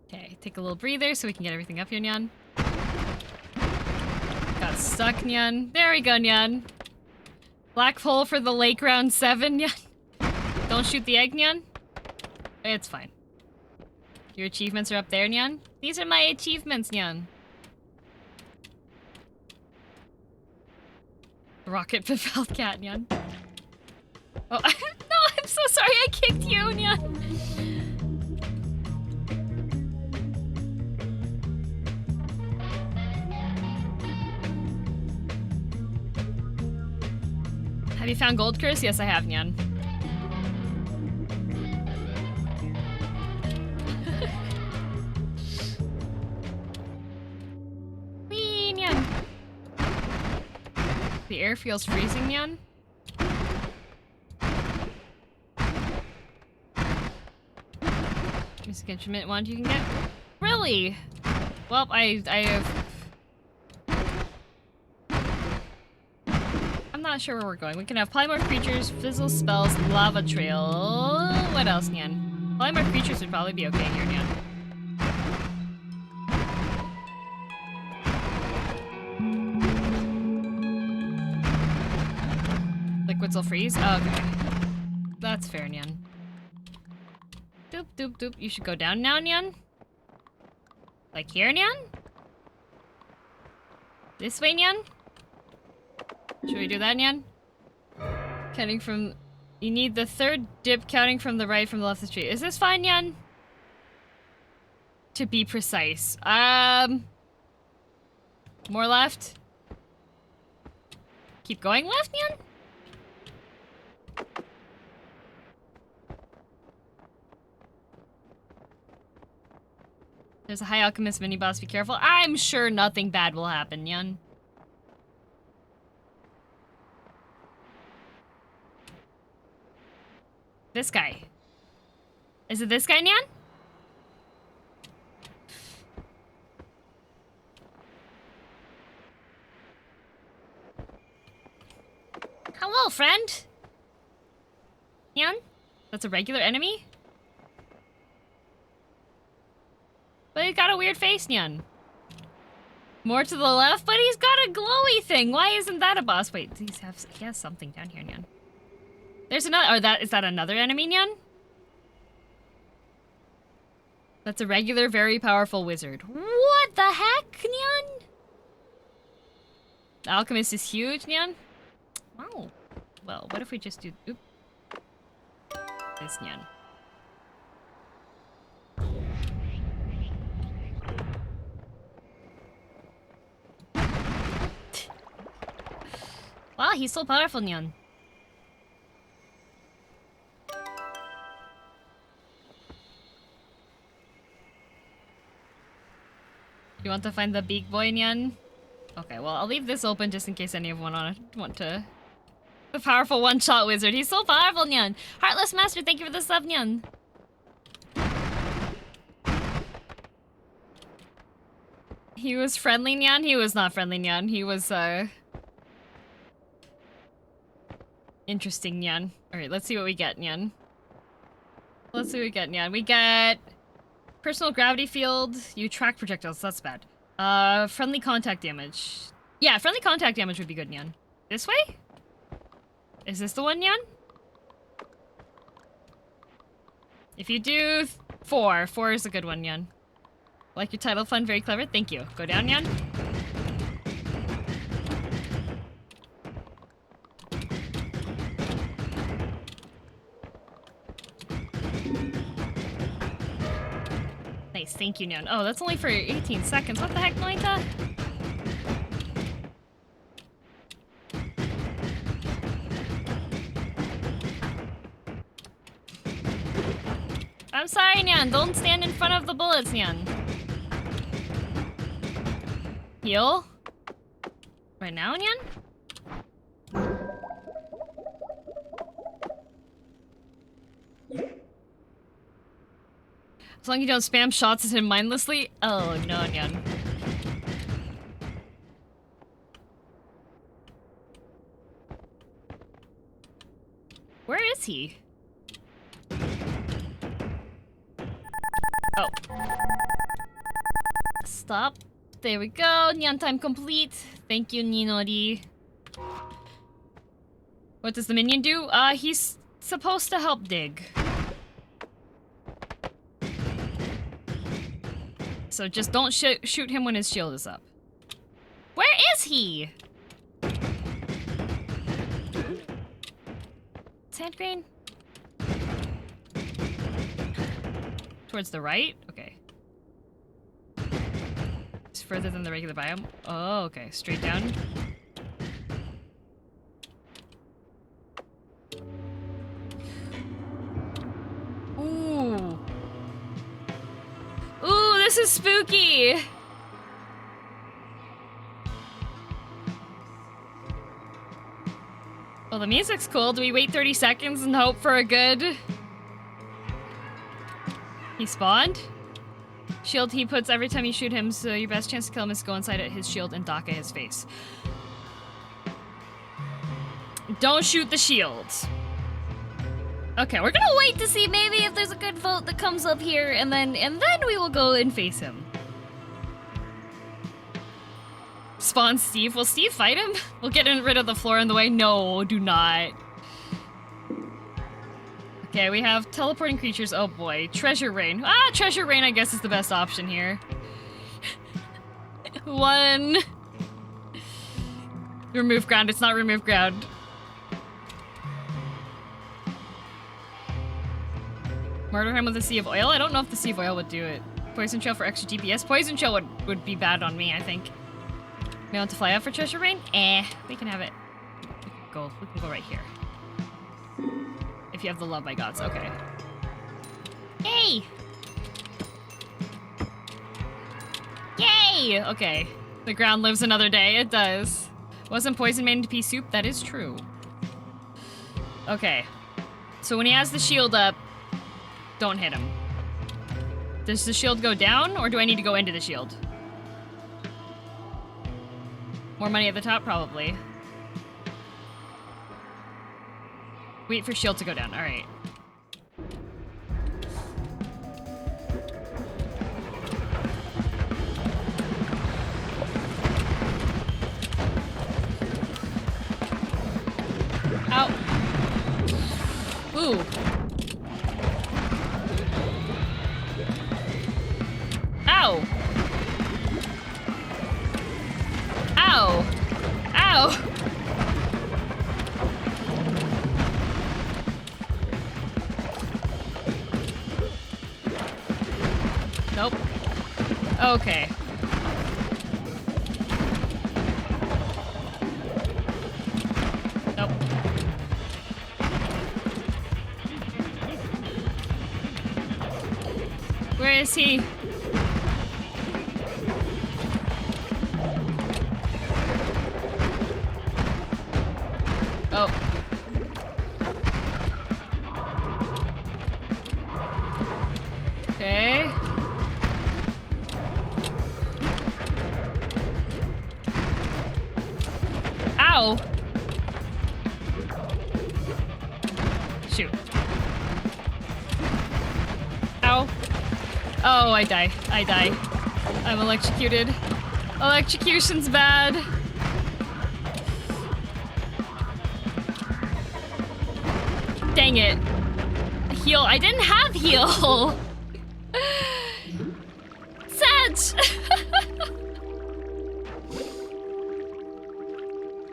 Okay, take a little breather so we can get everything up here, Nyan. Got stuck, Nyan. There we go, Nyan. Black hole for the lake round 7, Nyan. Don't shoot the egg, Nyan. It's fine. Your achievements are up there, Nyan. These are my achievements, Nyan. Rocket propelled cat, Nyan. Oh, no, I'm so sorry I kicked you, Nyan. Have you found Gold Curse? Yes, I have, Nyan. Whee, Nyan. The air feels freezing, Nyan. Music instrument wand you can get. Really? Well, I have... not sure where we're going. We can have polymorph creatures, fizzle spells, lava trail. What else, Nyan? Polymorph creatures would probably be okay here, Nyan. Liquids will freeze? Okay. That's fair, Nyan. Doop, doop, doop. You should go down now, Nyan. Like here, Nyan? This way, Nyan? Should we do that, Nyan? Counting from... You need the third dip counting from the right, from the left of the tree. Is this fine, Nyan? To be precise. More left? Keep going left, Nyan? There's a High Alchemist mini-boss, be careful. I'm sure nothing bad will happen, Nyan. This guy. Is it this guy, Nyan? Hello, friend. Nyan? That's a regular enemy? But he's got a weird face, Nyan. More to the left, but he's got a glowy thing. Why isn't that a boss? Wait, he has something down here, Nyan. There's another, is that another enemy, Nyan? That's a regular, very powerful wizard. What the heck, Nyan? The alchemist is huge, Nyan? Oh. Well, what if we just do, oop. This, Nyan. Wow, he's so powerful, Nyan. You want to find the big boy, Nyan? Okay, well, I'll leave this open just in case anyone want to... The powerful one-shot wizard. He's so powerful, Nyan. Heartless Master, thank you for the sub, Nyan. He was friendly, Nyan? He was not friendly, Nyan. He was, interesting, Nyan. Alright, let's see what we get, Nyan. Let's see what we get, Nyan. We get... Personal gravity field. You track projectiles. That's bad. Friendly contact damage. Yeah, friendly contact damage would be good, Nyan. This way? Is this the one, Nyan? If you do 4. 4 is a good one, Nyan. Like your title fun, very clever. Thank you. Go down, Nyan. Nice, thank you, Nyan. Oh, that's only for 18 seconds. What the heck, Noita? I'm sorry, Nyan. Don't stand in front of the bullets, Nyan. Heal? Right now, Nyan? As long as you don't spam shots at him mindlessly. Oh, no, Nyan. Where is he? Oh. Stop. There we go. Nyan time complete. Thank you, Ninori. What does the minion do? He's supposed to help dig. So just don't shoot him when his shield is up. Where is he? Sand grain? Towards the right? Okay. It's further than the regular biome. Oh, okay. Straight down. Ooh. Ooh, this is spooky! Well, the music's cool. Do we wait 30 seconds and hope for a good... He spawned? Shield he puts every time you shoot him, so your best chance to kill him is to go inside his shield and dock at his face. Don't shoot the shields. Okay, we're gonna wait to see maybe if there's a good vote that comes up here, and then we will go and face him. Spawn Steve. Will Steve fight him? We'll get rid of the floor in the way. No, do not. Okay, we have teleporting creatures. Oh boy. Treasure Rain. Ah, Treasure Rain I guess is the best option here. 1. Remove ground. It's not remove ground. Murder him with a Sea of Oil? I don't know if the Sea of Oil would do it. Poison Trail for extra DPS? Poison Trail would be bad on me, I think. We want to fly out for Treasure Rain? We can have it. We can go right here. If you have the love by gods, okay. Yay! Yay! Okay. The ground lives another day. It does. Wasn't poison made into pea soup? That is true. Okay. So when he has the shield up, don't hit him. Does the shield go down, or do I need to go into the shield? More money at the top, probably. Wait for shield to go down. All right. Ow. Ooh. Ow. Ow. Ow. Nope. Okay. Nope. Where is he? Oh. Okay. Ow. Shoot. Ow. Oh, I die. I die. I'm electrocuted. Electrocution's bad. Dang it. Heal. I didn't have heal. Sedge.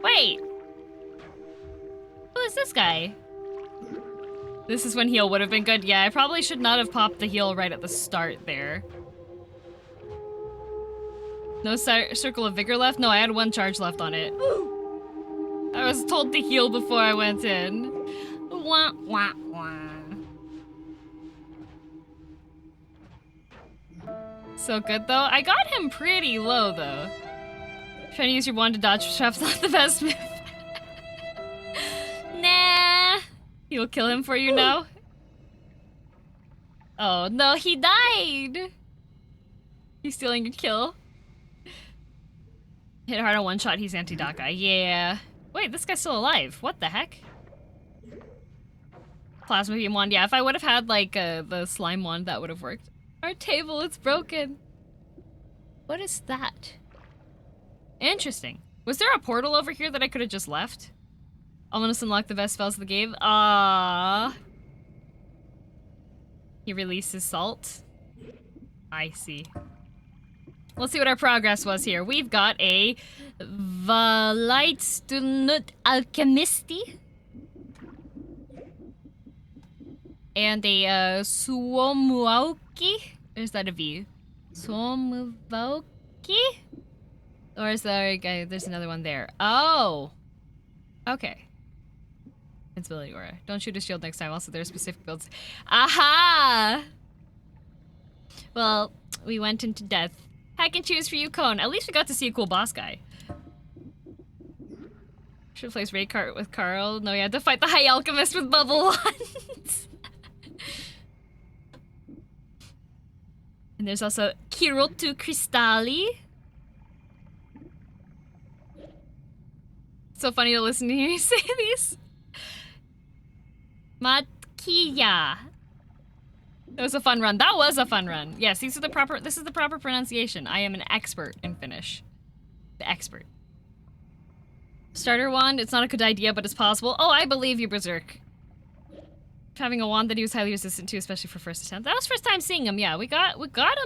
Wait. Who is this guy? This is when heal would have been good. Yeah, I probably should not have popped the heal right at the start there. No circle of vigor left? No, I had 1 charge left on it. I was told to heal before I went in. Wah, wah, wah. So good though. I got him pretty low though. Trying to use your wand to dodge traps, not the best move. Nah. He will kill him for you now. Oh no, he died. He's stealing your kill. Hit hard on 1 shot, he's anti-Daka. Yeah. Wait, this guy's still alive. What the heck? Plasma beam wand. Yeah, if I would have had like the slime wand, that would have worked. Our table is broken. What is that? Interesting. Was there a portal over here that I could have just left? Almost unlock the best spells of the game. Ah. He releases salt. I see. Let's see what our progress was here. We've got a Valitstunut Alchemisti. And a Suomuauki. Or is that a V? Suomuauki? Or is there there's another one there. Oh. Okay. Invincibility aura. Don't shoot a shield next time. Also, there are specific builds. Aha! Well, we went into death. Hack and choose for you, Cone. At least we got to see a cool boss guy. Should place raid cart with Carl. No, you had to fight the High Alchemist with bubble wands. And there's also Kirotu Crystalli. so funny to listen to you say these. Matkia. That was a fun run. That was a fun run. Yes, this is the proper pronunciation. I am an expert in Finnish. The expert. Starter wand, it's not a good idea, but it's possible. Oh, I believe you, Berserk. Having a wand that he was highly resistant to, especially for first attempt. That was first time seeing him, yeah. We got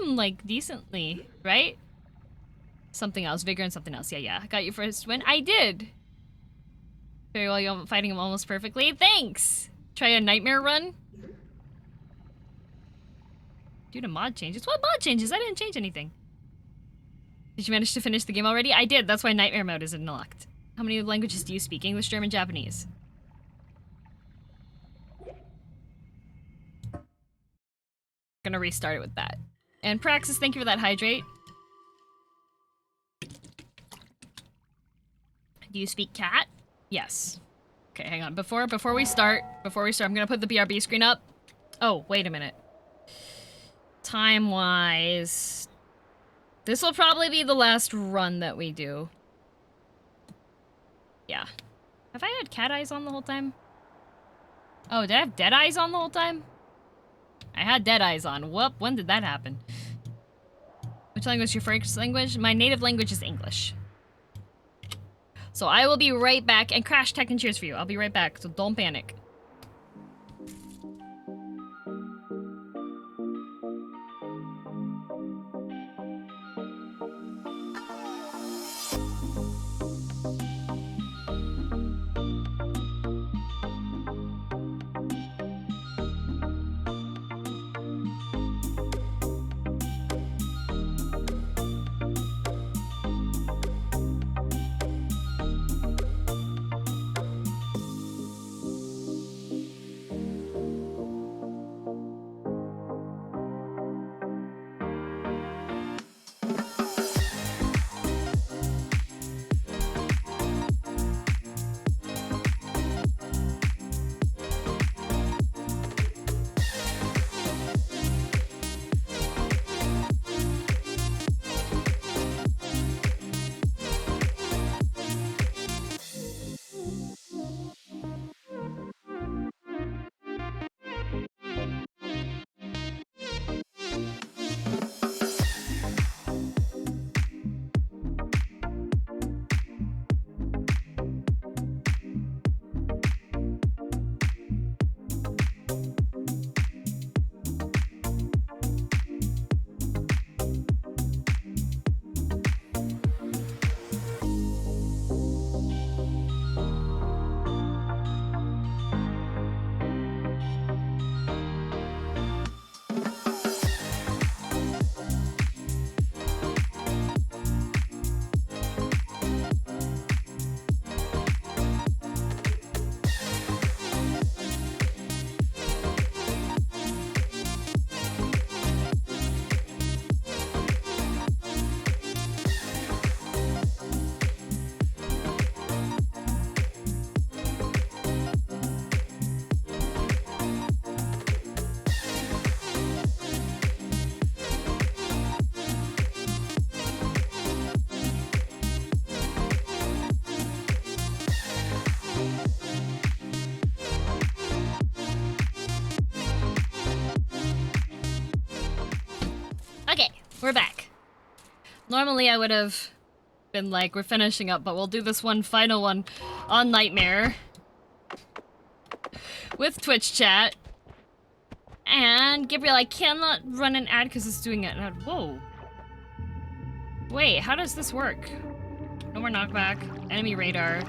him, like, decently, right? Something else, vigor and something else. Yeah. I got you first win. I did. Very well, you're fighting him almost perfectly. Thanks! Try a nightmare run. Due to mod changes. What mod changes? I didn't change anything. Did you manage to finish the game already? I did. That's why nightmare mode is unlocked. How many languages do you speak? English, German, Japanese. Gonna restart it with that. And Praxis, thank you for that hydrate. Do you speak cat? Yes. Okay, hang on. Before we start, I'm gonna put the BRB screen up. Oh, wait a minute. Time-wise, this will probably be the last run that we do. Yeah. Have I had cat eyes on the whole time? Oh, did I have dead eyes on the whole time? I had dead eyes on. Whoop, when did that happen? Which language is your first language? My native language is English. So I will be right back, and Crash Tech and cheers for you. I'll be right back, so don't panic. We're back. Normally I would have been like, we're finishing up, but we'll do this one final one on Nightmare. With Twitch chat. And Gabriel, I cannot run an ad because it's doing an ad. Whoa. Wait, how does this work? No more knockback. Enemy radar.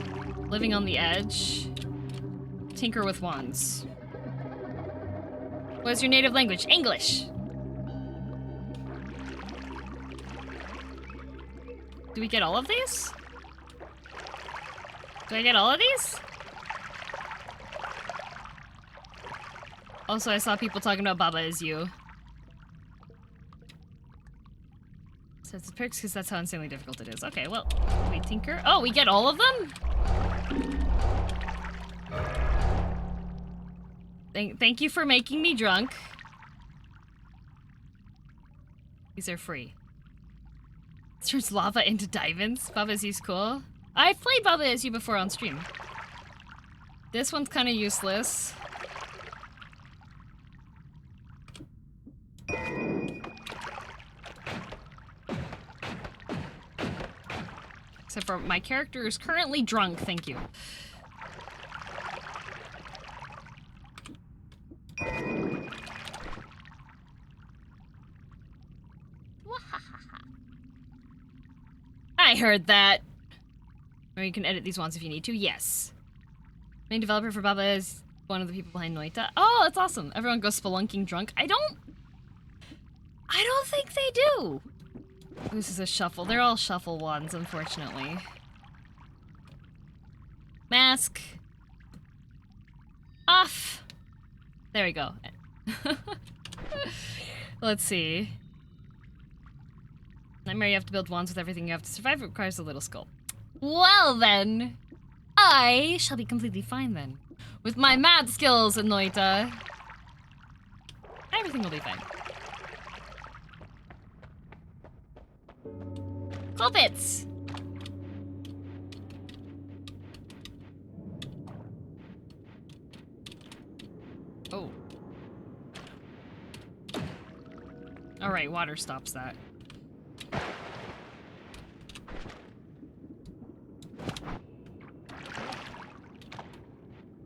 Living on the edge. Tinker with wands. What is your native language? English. Do we get all of these? Do I get all of these? Also, I saw people talking about Baba Is You. So it's perks because that's how insanely difficult it is. Okay, well, wait, Tinker. Oh, we get all of them? Thank you for making me drunk. These are free. This turns lava into diamonds. Baba Is You's cool. I've played Baba Is You before on stream. This one's kind of useless. Except for my character is currently drunk, thank you. I heard that. Or you can edit these ones if you need to. Yes. Main developer for Baba is one of the people behind Noita. Oh, that's awesome. Everyone goes spelunking drunk. I don't think they do. This is a shuffle. They're all shuffle ones, unfortunately. Mask. Off. There we go. Let's see. Nightmare, you have to build wands with everything you have to survive. It requires a little skill. Well then, I shall be completely fine then. With my mad skills in Noita. Everything will be fine. Clopits! Oh. Alright, water stops that.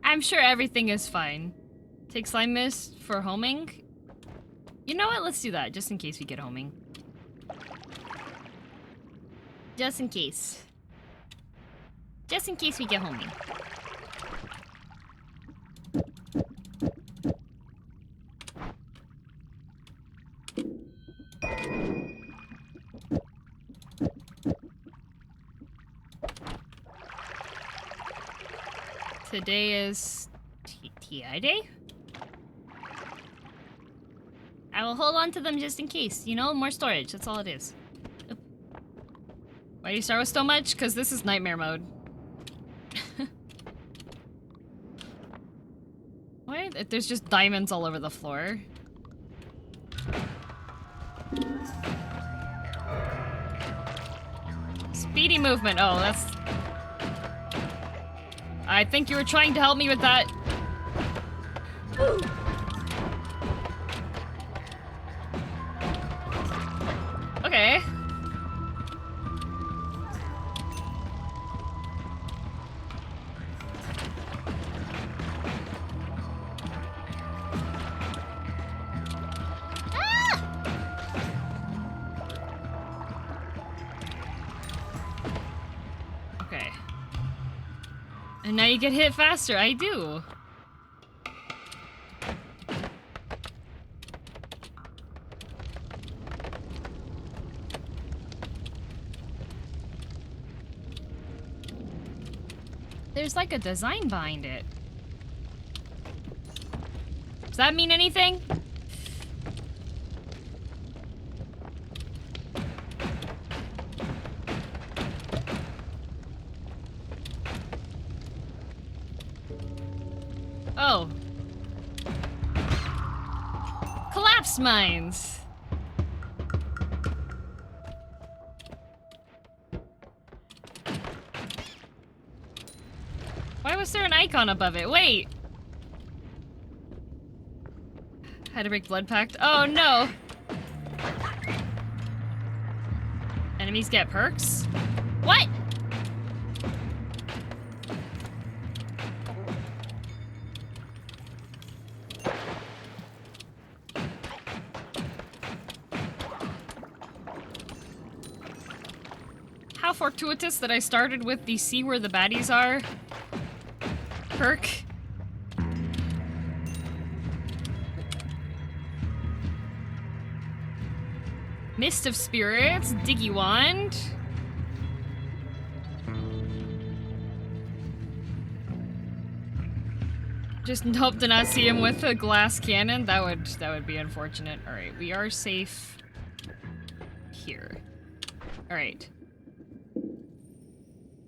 I'm sure everything is fine. Take slime mist for homing. You know what? Let's do that, just in case we get homing. Just in case. Just in case we get homing. Today is TI day? I will hold on to them just in case. You know, more storage. That's all it is. Oop. Why do you start with so much? Because this is nightmare mode. Why? There's just diamonds all over the floor. Speedy movement. Oh, that's... I think you were trying to help me with that. Okay. Okay. And now you get hit faster. I do. There's like a design behind it. Does that mean anything? Oh. Collapse mines. Why was there an icon above it? Wait. Had to break blood pact. Oh no. Enemies get perks? What? How fortuitous that I started with the see where the baddies are perk. Mist of Spirits, Diggy Wand. Just hope to not see him with a glass cannon. That would be unfortunate. All right, we are safe here. All right.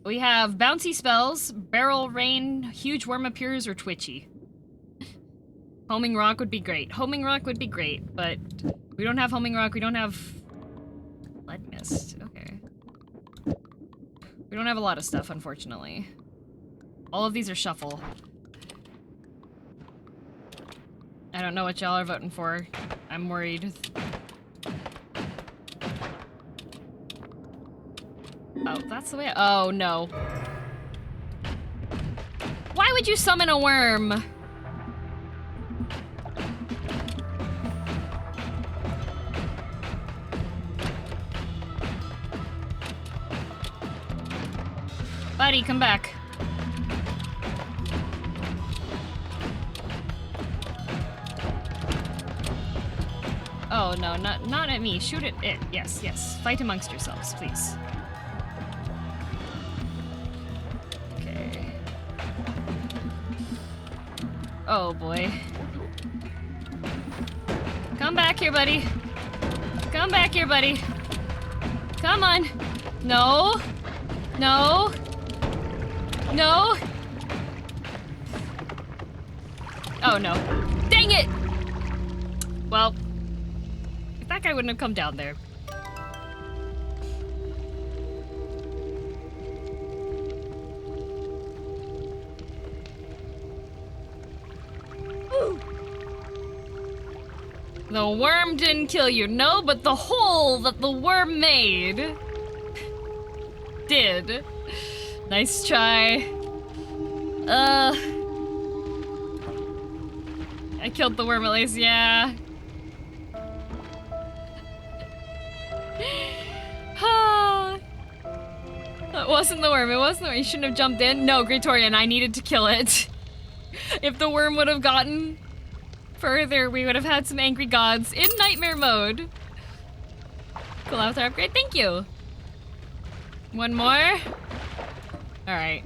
We have bouncy spells, barrel rain, huge worm appears, or twitchy. Homing rock would be great. Homing rock would be great, but we don't have homing rock. We don't have blood mist. Okay. We don't have a lot of stuff, unfortunately. All of these are shuffle. I don't know what y'all are voting for. I'm worried. Oh, that's the way. Oh, no. Why would you summon a worm? Buddy, come back. Oh no, not at me. Shoot at it. Yes, yes. Fight amongst yourselves, please. Okay. Oh boy. Come back here, buddy. Come back here, buddy. Come on. No. No. No. Oh no. Dang it! Well, if that guy wouldn't have come down there. The worm didn't kill you, no, but the hole that the worm made did. Nice try. I killed the worm at least, yeah. That wasn't the worm, it wasn't the worm. You shouldn't have jumped in. No, Greatorian, I needed to kill it. If the worm would have gotten further, we would have had some angry gods in nightmare mode. Cool avatar upgrade, thank you. One more. Alright.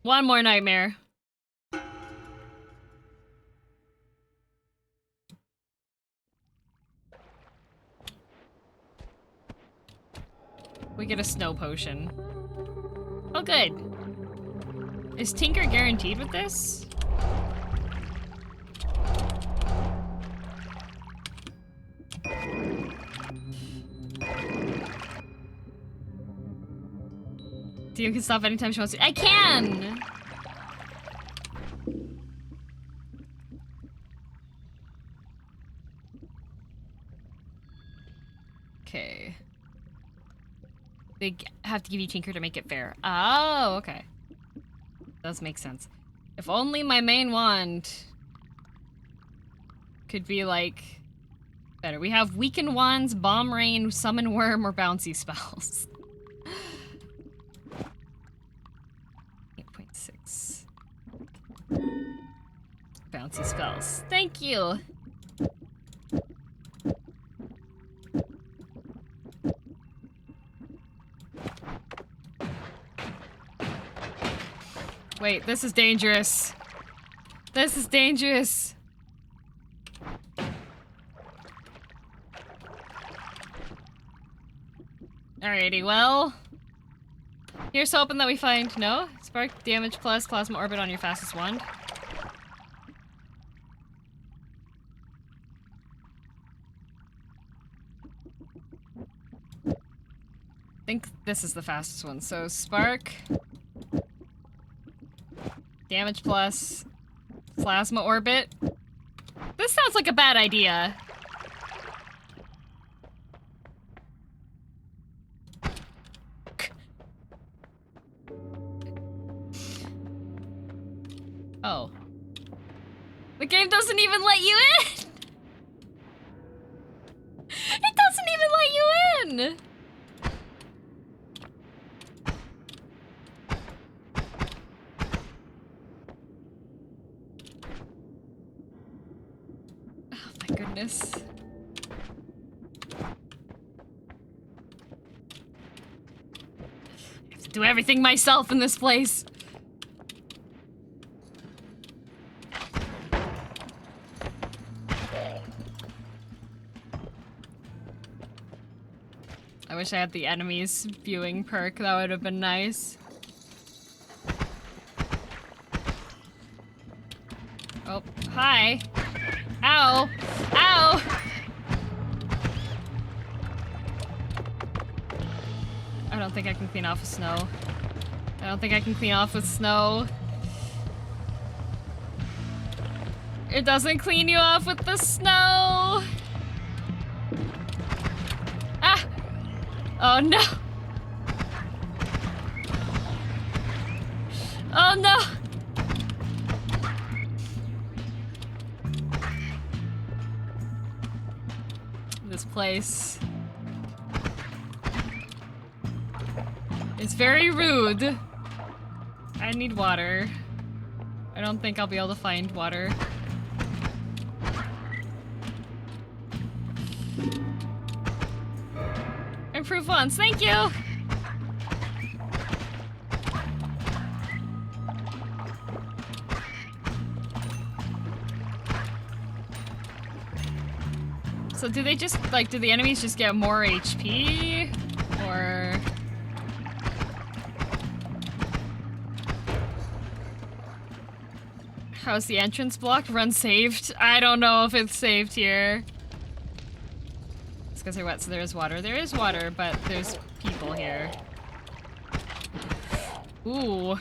One more nightmare. We get a snow potion. Oh, good. Is Tinker guaranteed with this? Dio can stop anytime she wants to. I can! Okay. They have to give you Tinker to make it fair. Oh, okay. Does make sense. If only my main wand could be, like, better. We have weaken wands, bomb rain, summon worm, or bouncy spells. 8.6. Bouncy spells. Thank you! Wait, this is dangerous. This is dangerous. Alrighty, well. Here's hoping that we find no spark damage plus plasma orbit on your fastest wand. I think this is the fastest one. So spark. Damage plus plasma orbit. This sounds like a bad idea. Oh. The game doesn't even let you in! It doesn't even let you in! Goodness. I have to do everything myself in this place. I wish I had the enemies viewing perk. That would have been nice. Oh, hi. Ow! Ow! I don't think I can clean off with snow. I don't think I can clean off with snow. It doesn't clean you off with the snow! Ah! Oh no! Oh no! This place is very rude. I need water. I don't think I'll be able to find water. Improve once, thank you! So do they just, like, do the enemies just get more HP? Or... how's the entrance blocked? Run saved? I don't know if it's saved here. It's because they're wet, so there is water. There is water, but there's people here. Ooh.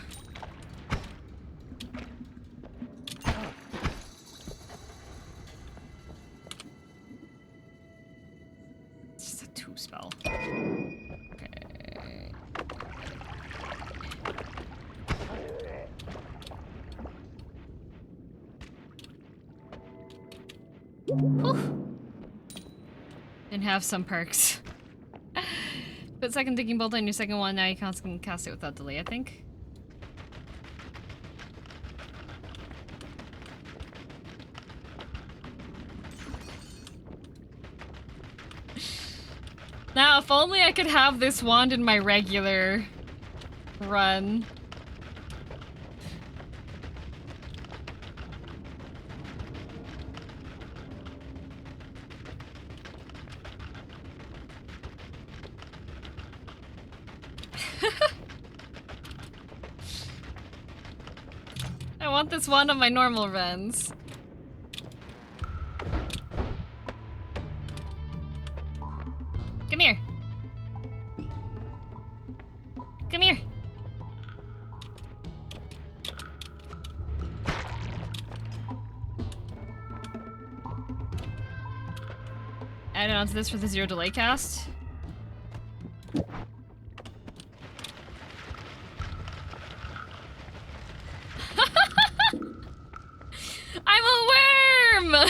It's just a 2 spell. Okay. Whew. And have some perks. Put second digging bolt on your second one, now you can cast it without delay, I think. Now, if only I could have this wand in my regular run. I want this wand on my normal runs. Come here. Come here. Add on to this for the 0 delay cast. I'm a worm!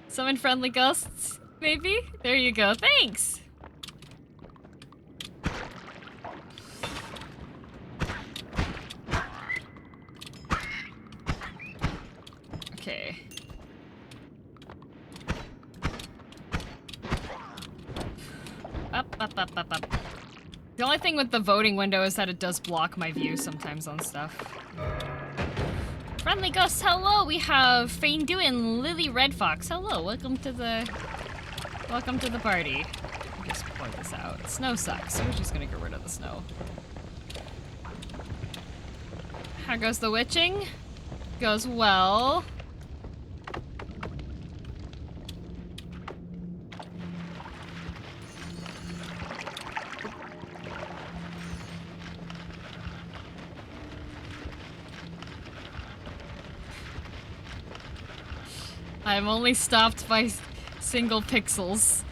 Summon friendly ghosts, maybe? There you go, thanks! Okay. Up. The only thing with the voting window is that it does block my view sometimes on stuff. Friendly ghosts, hello! We have Faindu and Lily Red Fox. Hello, welcome to the party. Let me just pour this out. Snow sucks, so we're just gonna get rid of the snow. How goes the witching? Goes well. I'm only stopped by single pixels.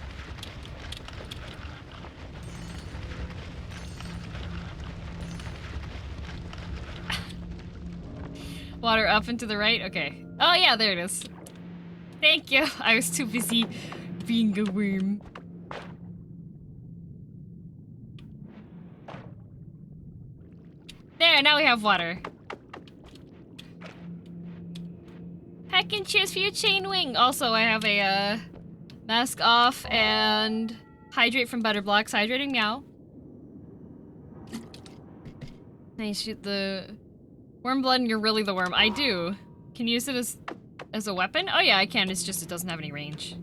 Water up and to the right? Okay. Oh yeah, there it is. Thank you. I was too busy being a worm. There, now we have water. I can choose for your chain wing. Also, I have a mask off and hydrate from Butter Blocks. Hydrating meow. Then you shoot the worm blood and you're really the worm. I do. Can you use it as a weapon? Oh yeah, I can. It's just it doesn't have any range.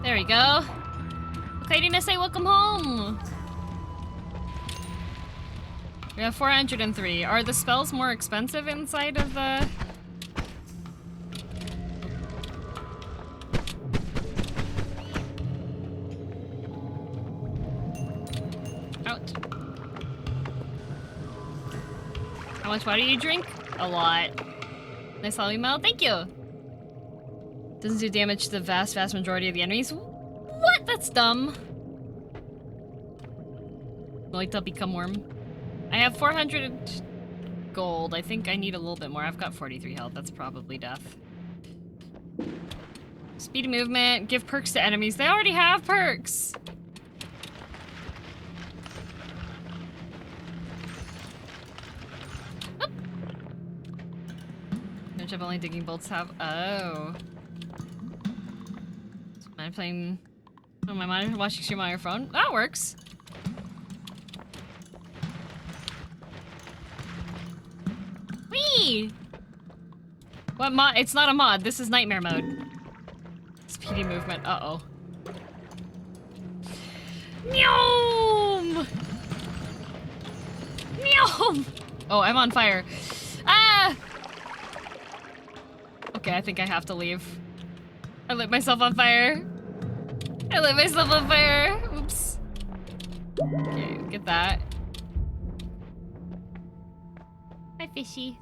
There we go. Okay, didn't I say welcome home? We have 403. Are the spells more expensive inside of the... Out. How much water do you drink? A lot. Nice hollow email. Thank you. Doesn't do damage to the vast majority of the enemies. What? That's dumb. Noita become worm. I have 400 gold. I think I need a little bit more. I've got 43 health. That's probably death. Speed of movement. Give perks to enemies. They already have perks. Oop. Don't you have only digging bolts have? Oh. Am I playing on my monitor, watching stream on your phone? That works. Whee! What mod? It's not a mod. This is nightmare mode. Speedy movement. Uh-oh. Meow! Meow! Oh, I'm on fire. Ah! Okay, I think I have to leave. I lit myself on fire. I lit myself on fire. Oops. Okay, get that. Hi, fishy.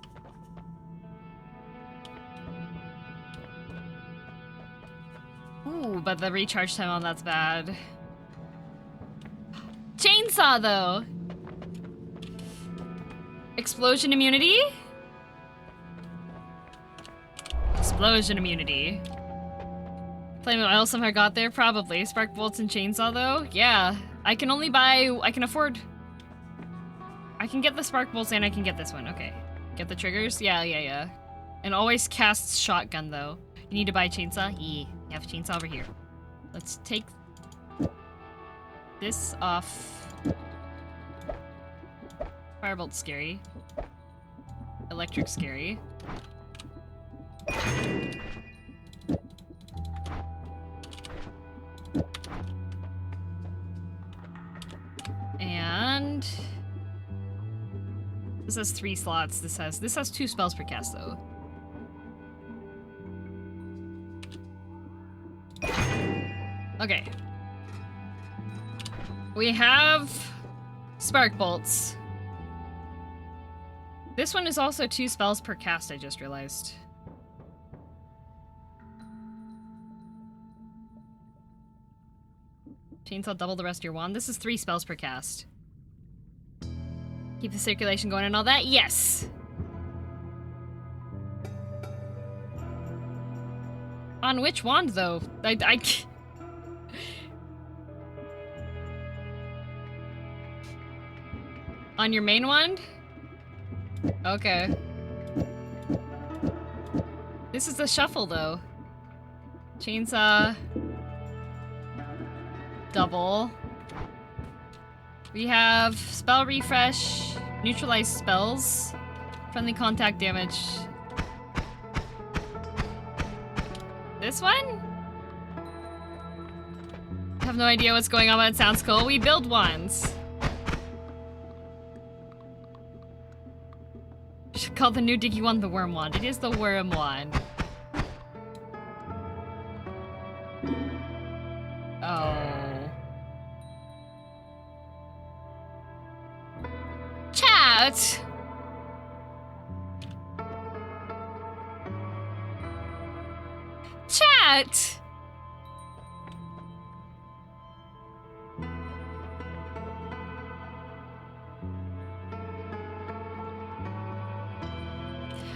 Ooh, but the recharge time on that's bad. Chainsaw, though. Explosion immunity? Explosion immunity. Flame oil somehow got there? Probably. Spark bolts and chainsaw, though? Yeah. I can only buy... I can afford... I can get the spark bolts and I can get this one. Okay. Get the triggers? Yeah. And always casts shotgun, though. You need to buy chainsaw? Yeah. You have a chainsaw over here. Let's take... this off. Firebolt scary. Electric scary. And this has 3 slots. This has 2 spells per cast though. Okay. We have spark bolts. This one is also 2 spells per cast, I just realized. Chainsaw double the rest of your wand. This is 3 spells per cast. Keep the circulation going and all that? Yes! On which wand, though? On your main wand? Okay. This is the shuffle, though. Chainsaw. Double. We have spell refresh, neutralize spells, friendly contact damage. This one? I have no idea what's going on, but it sounds cool. We build wands. We should call the new Diggy wand the worm wand. It is the worm wand. Oh. Chat! Chat!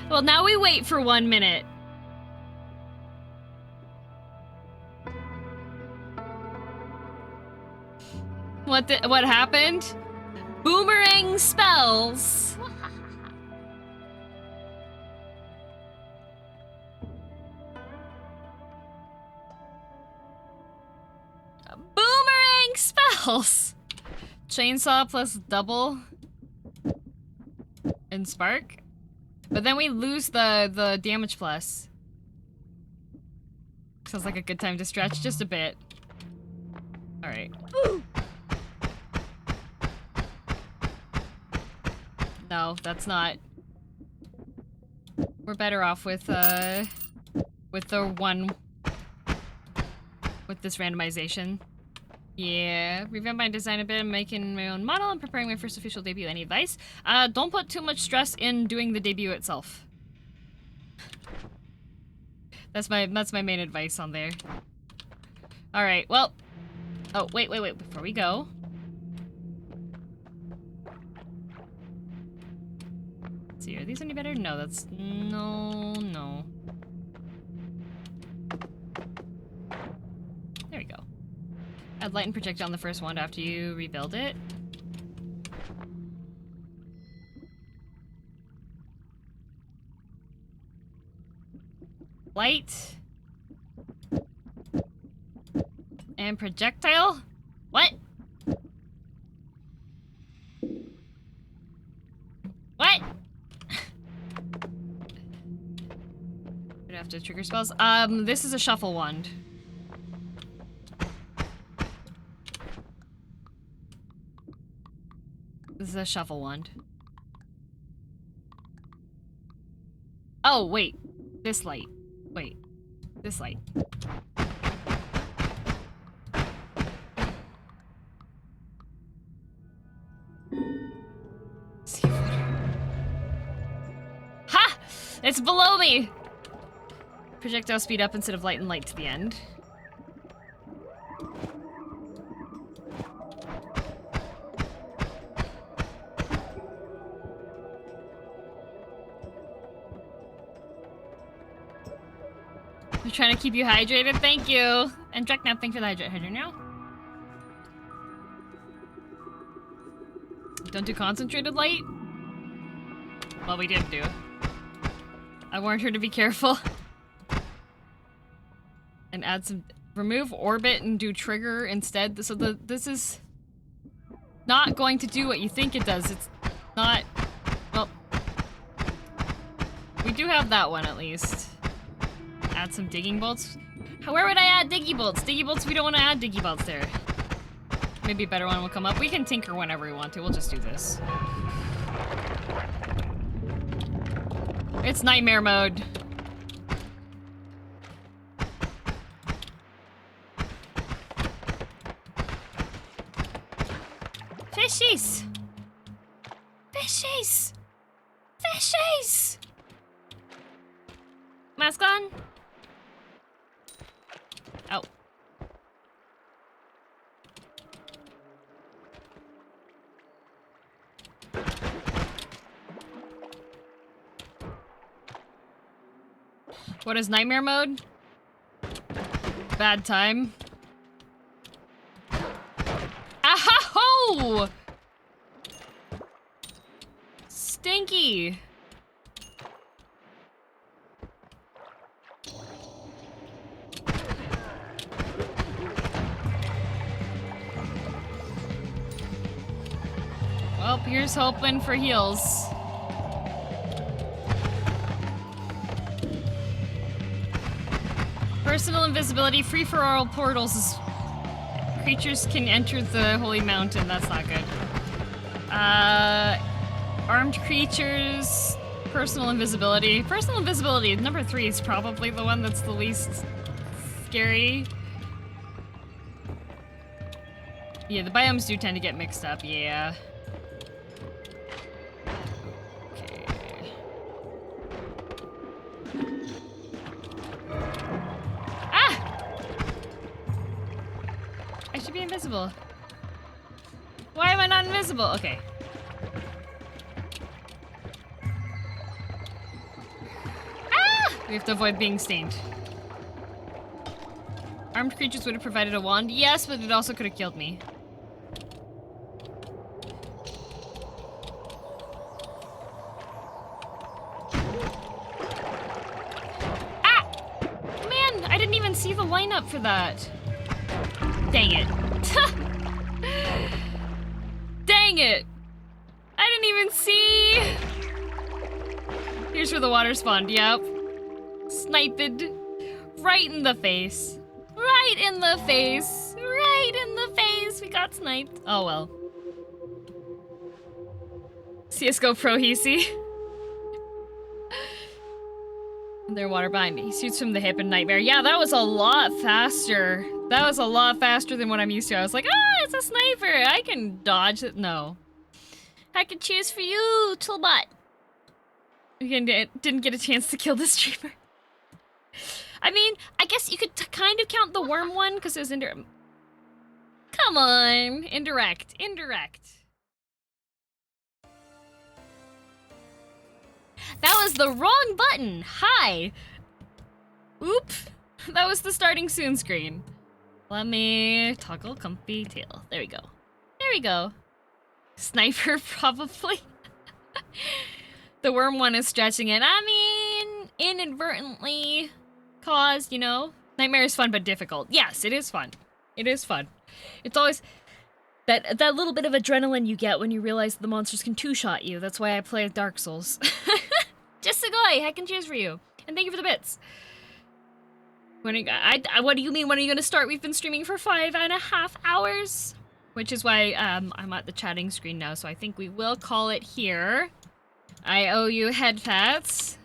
Well, now we wait for 1 minute. What happened? Boomerang spells. Boomerang spells. Chainsaw plus double and spark. But then we lose the damage plus. Sounds like a good time to stretch just a bit. All right. No, that's not. We're better off with the one with this randomization. Yeah, revamp my design a bit. I'm making my own model and preparing my first official debut. Any advice? Don't put too much stress in doing the debut itself. That's my main advice on there. All right, well. Oh, wait. Before we go. Let's see, are these any better? No, that's... No. There we go. Add light and projectile on the first wand after you rebuild it. Light. And projectile? What? What? Would have to trigger spells. This is a shuffle wand. This is a shuffle wand. Oh, wait. This light. Wait. This light. Ha! It's below me! Projectile speed up instead of light and light to the end. I'm trying to keep you hydrated, thank you! And Dreknap, thank you for the hydrate now. Don't do concentrated light? Well, we did do. I warned her to be careful. And add some... Remove orbit and do trigger instead. So this is... not going to do what you think it does. It's not... Well... We do have that one, at least. Add some digging bolts. Where would I add diggy bolts? Diggy bolts, we don't want to add diggy bolts there. Maybe a better one will come up. We can tinker whenever we want to. We'll just do this. It's nightmare mode. Fishies! Fishies! Fishies! Mask on? Oh. What is nightmare mode? Bad time. Aho! Stinky. Well, here's hoping for heals. Personal invisibility, free-for-all portals is... Creatures can enter the holy mountain, that's not good. Armed creatures, personal invisibility. Personal invisibility, number 3 is probably the one that's the least scary. Yeah, the biomes do tend to get mixed up, yeah. Invisible. Why am I not invisible? Okay. Ah! We have to avoid being stained. Armed creatures would have provided a wand. Yes, but it also could have killed me. Ah! Man, I didn't even see the lineup for that. Dang it. Dang it! I didn't even see! Here's where the water spawned, yep. Sniped. Right in the face. Right in the face. Right in the face. We got sniped. Oh well. CSGO Pro Hesi. Underwater bind. He shoots from the hip in Nightmare. Yeah, that was a lot faster. That was a lot faster than what I'm used to. I was like, ah, it's a sniper. I can dodge it. No. I can choose for you, Toolbot. Again, didn't get a chance to kill the streamer. I mean, I guess you could kind of count the worm one because it was indirect. Come on. Indirect. That was the wrong button. Hi. Oop. That was the starting soon screen. Let me toggle comfy tail. There we go. Sniper, probably. The worm one is stretching it. I mean, inadvertently caused, you know. Nightmare is fun but difficult. Yes, it is fun. It's always that little bit of adrenaline you get when you realize the monsters can two-shot you. That's why I play Dark Souls. Just a guy, I can choose for you. And thank you for the bits. What do you mean, when are you gonna start? We've been streaming for 5.5 hours. Which is why I'm at the chatting screen now, so I think we will call it here. I owe you head pats.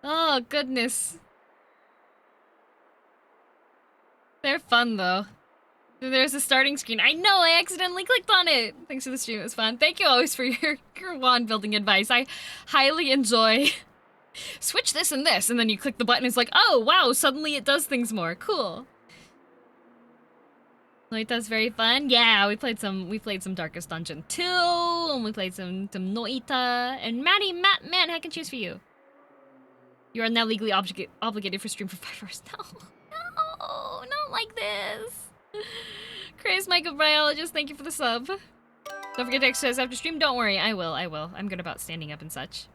Oh, goodness. They're fun, though. There's a starting screen. I know, I accidentally clicked on it. Thanks for the stream, it was fun. Thank you always for your wand building advice. I highly enjoy. Switch this and this, and then you click the button, it's like, oh, wow, suddenly it does things more. Cool. Noita's very fun. Yeah, we played some Darkest Dungeon 2, and we played some Noita, and man, I can choose for you. You are now legally obligated for stream for 5 hours. No, not like this. Chris, microbiologist, thank you for the sub. Don't forget to exercise after stream. Don't worry, I will. I'm good about standing up and such.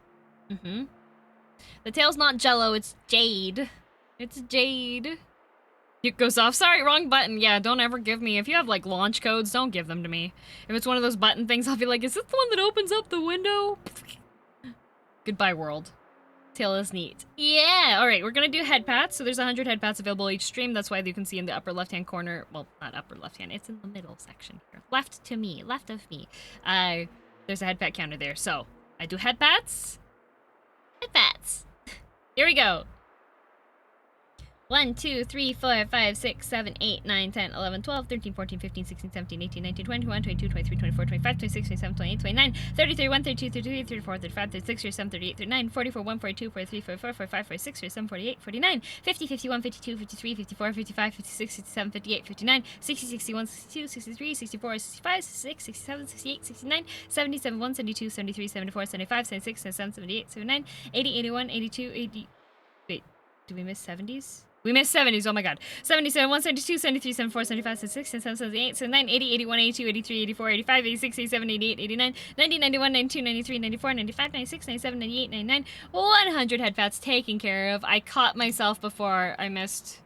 The tail's not jello, it's jade. It's jade. It goes off. Sorry, wrong button. Yeah, don't ever give me. If you have, like, launch codes, don't give them to me. If it's one of those button things, I'll be like, is this the one that opens up the window? Goodbye, world. Tail is neat. Yeah! Alright, we're gonna do head pats. So there's 100 head pats available each stream. That's why you can see in the upper left-hand corner. Well, not upper left-hand. It's in the middle section here. Left of me. There's a head pat counter there. So, I do head pats. Head pats. Here we go. 1, 2, 3, 4, 5, 6, 7, 8, 9, 10, 11, 12, 13, 14, 15, 16, 17, 18, 19, 20, 21, 22, 23, 24, 25, 26, 27, 28, 29, 30, 31, 32, 33, 34, 35, 36, 37, 38, 39, 44, 1, 42, 43, 44, 45, 46, 47, 48, 49, 50, 51, 52, 53, 54, 55, 56, 67, 58, 59, 60, 61, 62, 63, 64, 65, 66, 67, 68, 69, 70, 71, 72, 73, 74, 75, 76, 77, 78, 79, 80, 81, 82, 80... Wait, did we miss 70s? We missed 70s, oh my god. 77, 172, 73, 74, 75, 76, 77, 78, 79, 80, 81, 82, 83, 84, 85, 86, 87, 88, 89, 90, 91, 92, 93, 94, 95, 96, 97, 98, 99, 100 head pats taken care of. I caught myself before I missed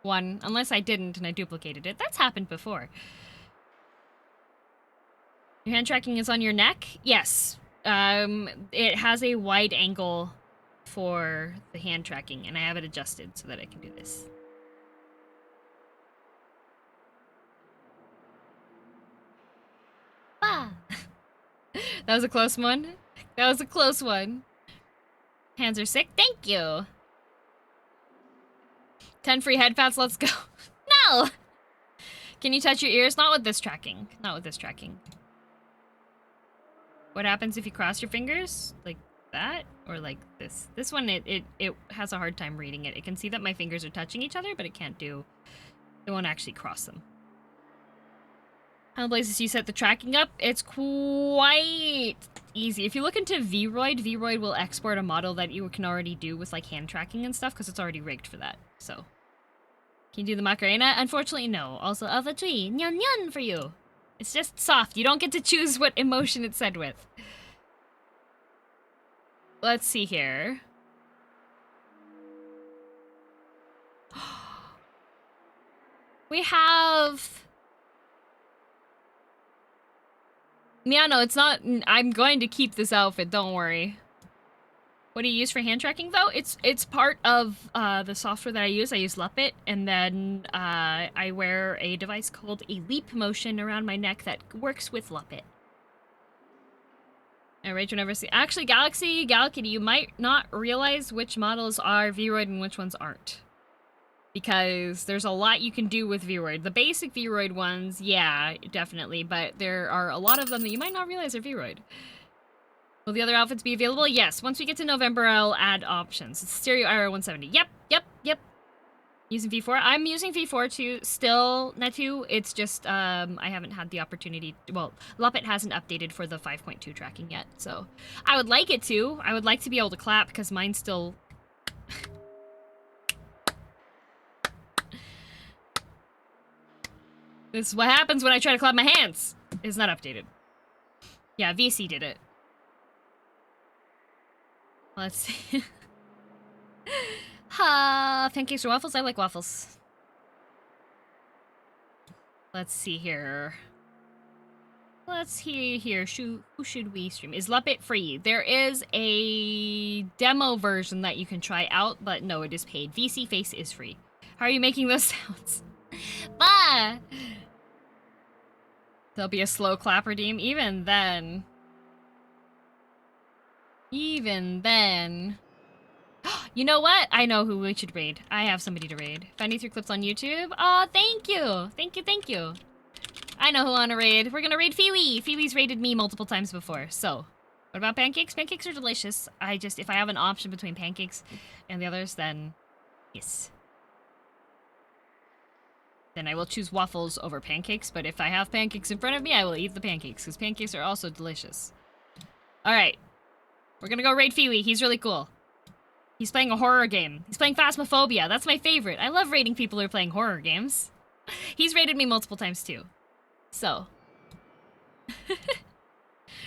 one, unless I didn't and I duplicated it. That's happened before. Your hand tracking is on your neck? Yes. It has a wide angle for the hand tracking, and I have it adjusted so that I can do this. Ah! That was a close one. That was a close one. Hands are sick. Thank you. 10 free head pats. Let's go. No! Can you touch your ears? Not with this tracking. Not with this tracking. What happens if you cross your fingers? Like that? Or like this? This one, it has a hard time reading it. It can see that my fingers are touching each other, but it can't do... It won't actually cross them. How places you set the tracking up? It's quite easy. If you look into Vroid, Vroid will export a model that you can already do with like hand tracking and stuff, because it's already rigged for that. So, can you do the Macarena? Unfortunately, no. Also, Alpha Tree, nyan nyan for you. It's just soft. You don't get to choose what emotion it's said with. Let's see here. We have... Yeah, no, it's not... I'm going to keep this outfit, don't worry. What do you use for hand tracking though? It's part of the software that I use. I use Luppet, and then I wear a device called a Leap Motion around my neck that works with Luppet. I rage whenever I see. Actually, Galakity, you might not realize which models are Vroid and which ones aren't, because there's a lot you can do with Vroid. The basic Vroid ones, yeah, definitely, but there are a lot of them that you might not realize are Vroid. Will the other outfits be available? Yes. Once we get to November, I'll add options. It's Stereo IR 170. Yep. Using V4. I'm using V4 too. Still, Netu. It's just, I haven't had the opportunity. Well, Luppet hasn't updated for the 5.2 tracking yet, so I would like it to. I would like to be able to clap because mine's still. This is what happens when I try to clap my hands. It's not updated. Yeah, VC did it. Let's see. Pancakes or waffles? I like waffles. Let's see here. Who should we stream? Is Luppet free? There is a demo version that you can try out, but no, it is paid. VC Face is free. How are you making those sounds? Bah! There'll be a slow clap redeem. Even then. You know what? I know who we should raid. I have somebody to raid. Finding through clips on YouTube. Aw, thank you. Thank you. I know who I want to raid. We're gonna raid Feewee. Feewee's raided me multiple times before. So, what about pancakes? Pancakes are delicious. If I have an option between pancakes and the others, then yes. Then I will choose waffles over pancakes, but if I have pancakes in front of me, I will eat the pancakes, because pancakes are also delicious. Alright. We're gonna go raid Feewee. He's really cool. He's playing a horror game. He's playing Phasmophobia. That's my favorite. I love raiding people who are playing horror games. He's raided me multiple times too. So.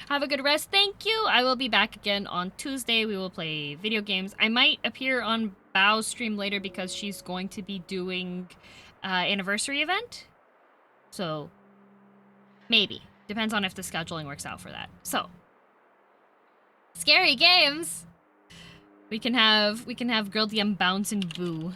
Have a good rest. Thank you. I will be back again on Tuesday. We will play video games. I might appear on Bao's stream later because she's going to be doing anniversary event. So, maybe. Depends on if the scheduling works out for that. So. Scary games! We can have Grilled Yum bounce and boo.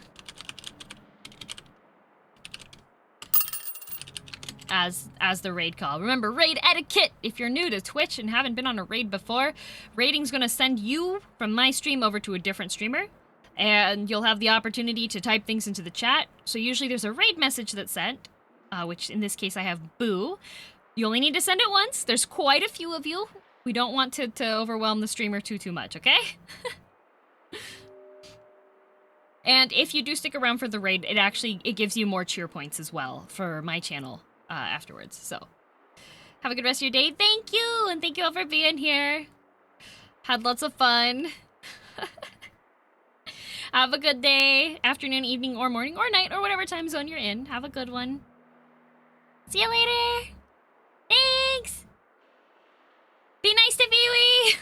As the raid call. Remember, raid etiquette! If you're new to Twitch and haven't been on a raid before, raiding's gonna send you from my stream over to a different streamer, and you'll have the opportunity to type things into the chat. So usually there's a raid message that's sent, which in this case I have boo. You only need to send it once. There's quite a few of you. We don't want to overwhelm the streamer too much, okay? And if you do stick around for the raid, it gives you more cheer points as well for my channel afterwards. So, have a good rest of your day. Thank you, and thank you all for being here. Had lots of fun. Have a good day, afternoon, evening, or morning, or night, or whatever time zone you're in. Have a good one. See you later. Thanks. Be nice to Viewee.